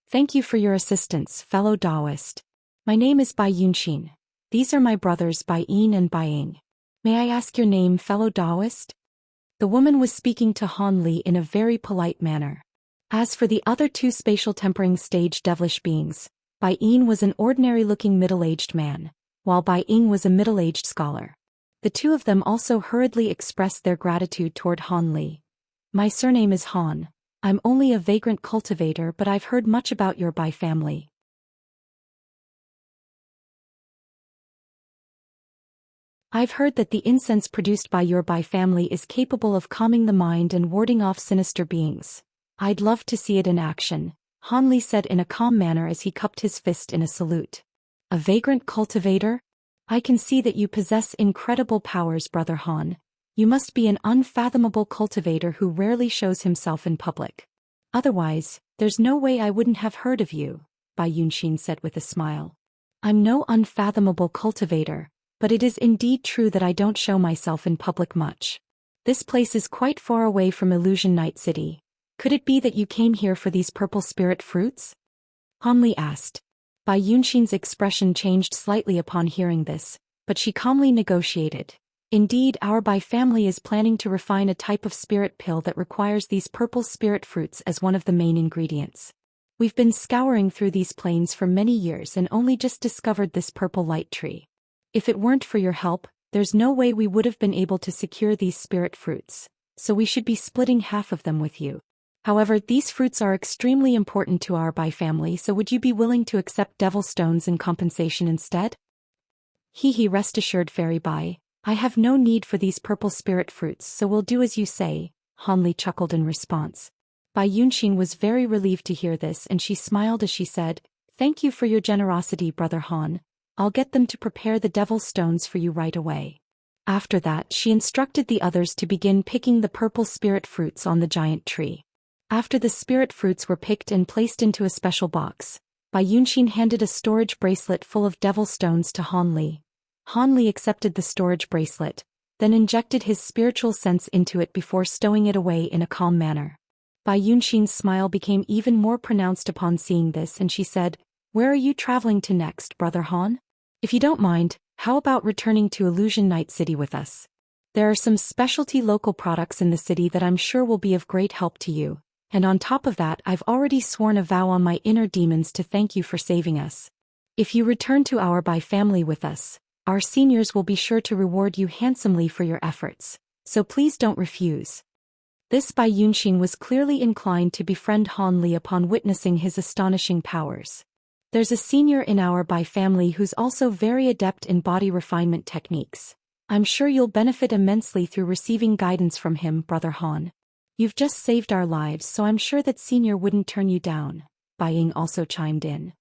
Thank you for your assistance, fellow Taoist. My name is Bai Yunxin. These are my brothers Bai Yin and Bai Ying. May I ask your name, fellow Taoist? The woman was speaking to Han Li in a very polite manner. As for the other two spatial tempering stage devilish beings, Bai Yin was an ordinary-looking middle-aged man, while Bai Ying was a middle-aged scholar. The two of them also hurriedly expressed their gratitude toward Han Li. My surname is Han. I'm only a vagrant cultivator, but I've heard much about your Bai family. I've heard that the incense produced by your Bai family is capable of calming the mind and warding off sinister beings. I'd love to see it in action, Han Li said in a calm manner as he cupped his fist in a salute. A vagrant cultivator? I can see that you possess incredible powers, Brother Han. You must be an unfathomable cultivator who rarely shows himself in public. Otherwise, there's no way I wouldn't have heard of you, Bai Yunxin said with a smile. I'm no unfathomable cultivator, but it is indeed true that I don't show myself in public much. This place is quite far away from Illusion Night City. Could it be that you came here for these purple spirit fruits? Han Li asked. Bai Yunxin's expression changed slightly upon hearing this, but she calmly negotiated. Indeed, our Bai family is planning to refine a type of spirit pill that requires these purple spirit fruits as one of the main ingredients. We've been scouring through these plains for many years and only just discovered this purple light tree. If it weren't for your help, there's no way we would have been able to secure these spirit fruits, so we should be splitting half of them with you. However, these fruits are extremely important to our Bai family, so would you be willing to accept devil stones in compensation instead? Rest assured, Fairy Bai. I have no need for these purple spirit fruits, so we'll do as you say, Han Li chuckled in response. Bai Yunxin was very relieved to hear this and she smiled as she said, Thank you for your generosity, Brother Han. I'll get them to prepare the devil stones for you right away. After that, she instructed the others to begin picking the purple spirit fruits on the giant tree. After the spirit fruits were picked and placed into a special box, Bai Yunxin handed a storage bracelet full of devil stones to Han Li. Han Li accepted the storage bracelet, then injected his spiritual sense into it before stowing it away in a calm manner. Bai Yunxin's smile became even more pronounced upon seeing this and she said, Where are you traveling to next, Brother Han? If you don't mind, how about returning to Illusion Night City with us? There are some specialty local products in the city that I'm sure will be of great help to you, and on top of that I've already sworn a vow on my inner demons to thank you for saving us. If you return to our Bai family with us, our seniors will be sure to reward you handsomely for your efforts, so please don't refuse. This Bai Yunxin was clearly inclined to befriend Han Li upon witnessing his astonishing powers. There's a senior in our Bai family who's also very adept in body refinement techniques. I'm sure you'll benefit immensely through receiving guidance from him, Brother Han. You've just saved our lives, so I'm sure that senior wouldn't turn you down, Bai Ying also chimed in.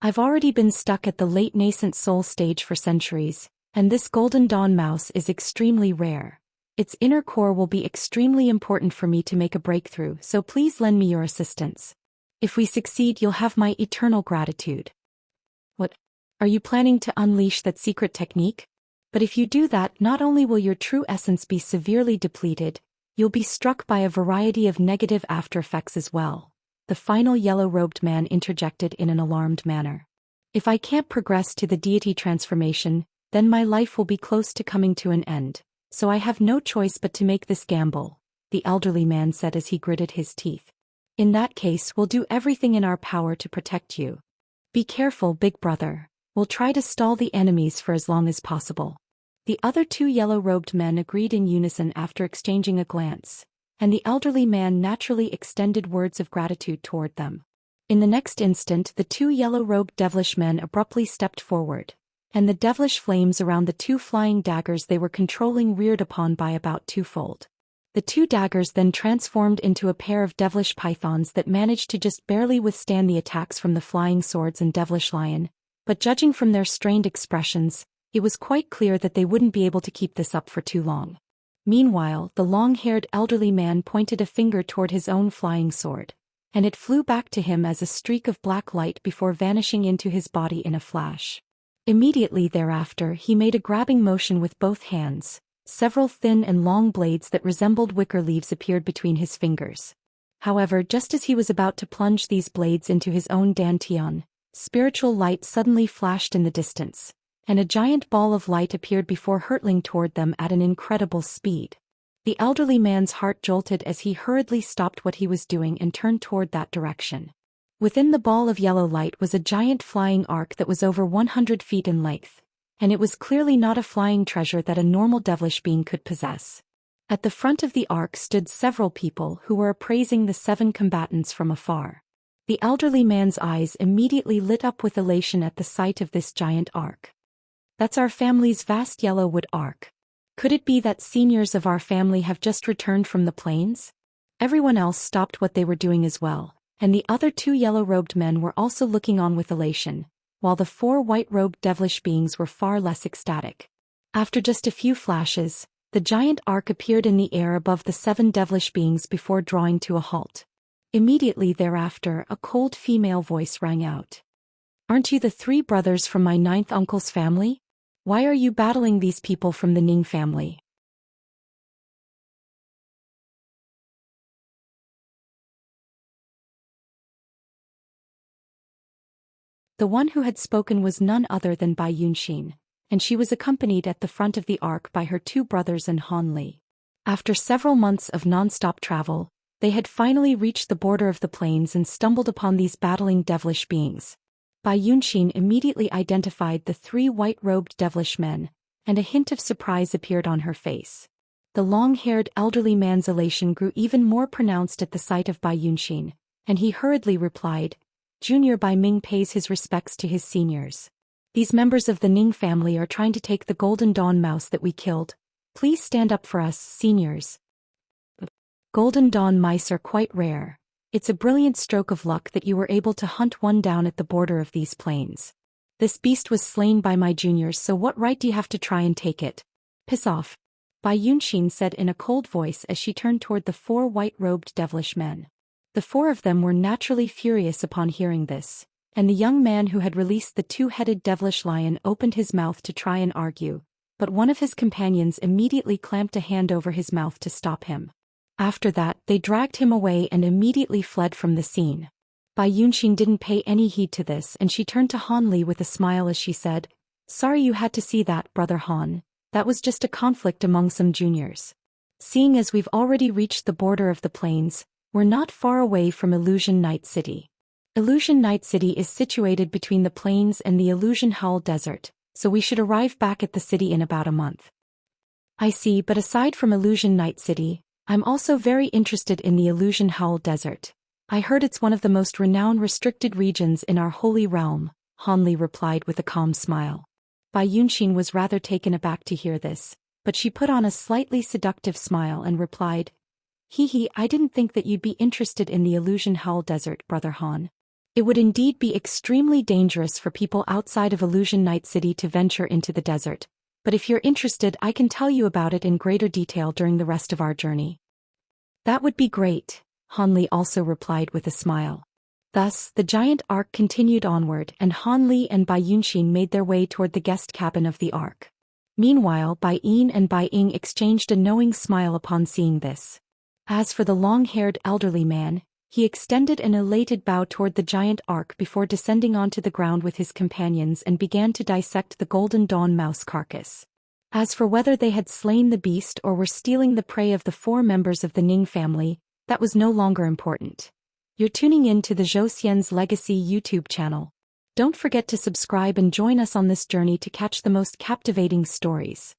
I've already been stuck at the late nascent soul stage for centuries, and this golden dawn mouse is extremely rare. Its inner core will be extremely important for me to make a breakthrough, so please lend me your assistance. If we succeed, you'll have my eternal gratitude. What? Are you planning to unleash that secret technique? But if you do that, not only will your true essence be severely depleted, you'll be struck by a variety of negative after effects as well. The final yellow-robed man interjected in an alarmed manner. If I can't progress to the deity transformation, then my life will be close to coming to an end, so I have no choice but to make this gamble, the elderly man said as he gritted his teeth. In that case, we'll do everything in our power to protect you. Be careful, big brother. We'll try to stall the enemies for as long as possible. The other two yellow-robed men agreed in unison after exchanging a glance, and the elderly man naturally extended words of gratitude toward them. In the next instant, the two yellow-robed devilish men abruptly stepped forward, and the devilish flames around the two flying daggers they were controlling reared upon by about twofold. The two daggers then transformed into a pair of devilish pythons that managed to just barely withstand the attacks from the flying swords and devilish lion, but judging from their strained expressions, It was quite clear that they wouldn't be able to keep this up for too long. Meanwhile, the long-haired elderly man pointed a finger toward his own flying sword, and it flew back to him as a streak of black light before vanishing into his body in a flash. Immediately thereafter he made a grabbing motion with both hands. Several thin and long blades that resembled wicker leaves appeared between his fingers. However, just as he was about to plunge these blades into his own dantian, spiritual light suddenly flashed in the distance, and a giant ball of light appeared before hurtling toward them at an incredible speed. The elderly man's heart jolted as he hurriedly stopped what he was doing and turned toward that direction. Within the ball of yellow light was a giant flying ark that was over 100 feet in length, and it was clearly not a flying treasure that a normal devilish being could possess. At the front of the ark stood several people who were appraising the 7 combatants from afar. The elderly man's eyes immediately lit up with elation at the sight of this giant ark. "That's our family's vast yellow wood ark. Could it be that seniors of our family have just returned from the plains?" Everyone else stopped what they were doing as well, and the other 2 yellow-robed men were also looking on with elation, while the 4 white-robed devilish beings were far less ecstatic. After just a few flashes, the giant ark appeared in the air above the 7 devilish beings before drawing to a halt. Immediately thereafter, a cold female voice rang out. "Aren't you the 3 brothers from my 9th uncle's family? Why are you battling these people from the Ning family?" The one who had spoken was none other than Bai Yunxin, and she was accompanied at the front of the ark by her 2 brothers and Han Li. After several months of non-stop travel, they had finally reached the border of the plains and stumbled upon these battling devilish beings. Bai Yunxin immediately identified the 3 white-robed devilish men, and a hint of surprise appeared on her face. The long-haired elderly man's elation grew even more pronounced at the sight of Bai Yunxin, and he hurriedly replied, "Junior Bai Ming pays his respects to his seniors. These members of the Ning family are trying to take the Golden Dawn mouse that we killed. Please stand up for us, seniors." Golden Dawn mice are quite rare. It's a brilliant stroke of luck that you were able to hunt one down at the border of these plains. This beast was slain by my juniors, so what right do you have to try and take it? Piss off. Bai Yunxin said in a cold voice as she turned toward the 4 white-robed devilish men. The 4 of them were naturally furious upon hearing this, and the young man who had released the 2-headed devilish lion opened his mouth to try and argue, but one of his companions immediately clamped a hand over his mouth to stop him. After that, they dragged him away and immediately fled from the scene. Bai Yunxin didn't pay any heed to this, and she turned to Han Li with a smile as she said, "Sorry you had to see that, Brother Han. That was just a conflict among some juniors. Seeing as we've already reached the border of the plains, we're not far away from Illusion Night City. Illusion Night City is situated between the plains and the Illusion Howl Desert, so we should arrive back at the city in about a month." "I see, but aside from Illusion Night City, I'm also very interested in the Illusion Howl Desert. I heard it's one of the most renowned restricted regions in our holy realm," Han Li replied with a calm smile. Bai Yunxin was rather taken aback to hear this, but she put on a slightly seductive smile and replied, "Hee, I didn't think that you'd be interested in the Illusion Howl Desert, Brother Han. It would indeed be extremely dangerous for people outside of Illusion Night City to venture into the desert, but if you're interested I can tell you about it in greater detail during the rest of our journey." "That would be great," Han Li also replied with a smile. Thus, the giant ark continued onward and Han Li and Bai Yunxin made their way toward the guest cabin of the ark. Meanwhile, Bai Yin and Bai Ying exchanged a knowing smile upon seeing this. As for the long-haired elderly man, he extended an elated bow toward the giant ark before descending onto the ground with his companions and began to dissect the Golden Dawn mouse carcass. As for whether they had slain the beast or were stealing the prey of the 4 members of the Ning family, that was no longer important. You're tuning in to the Zhou Xian's Legacy YouTube channel. Don't forget to subscribe and join us on this journey to catch the most captivating stories.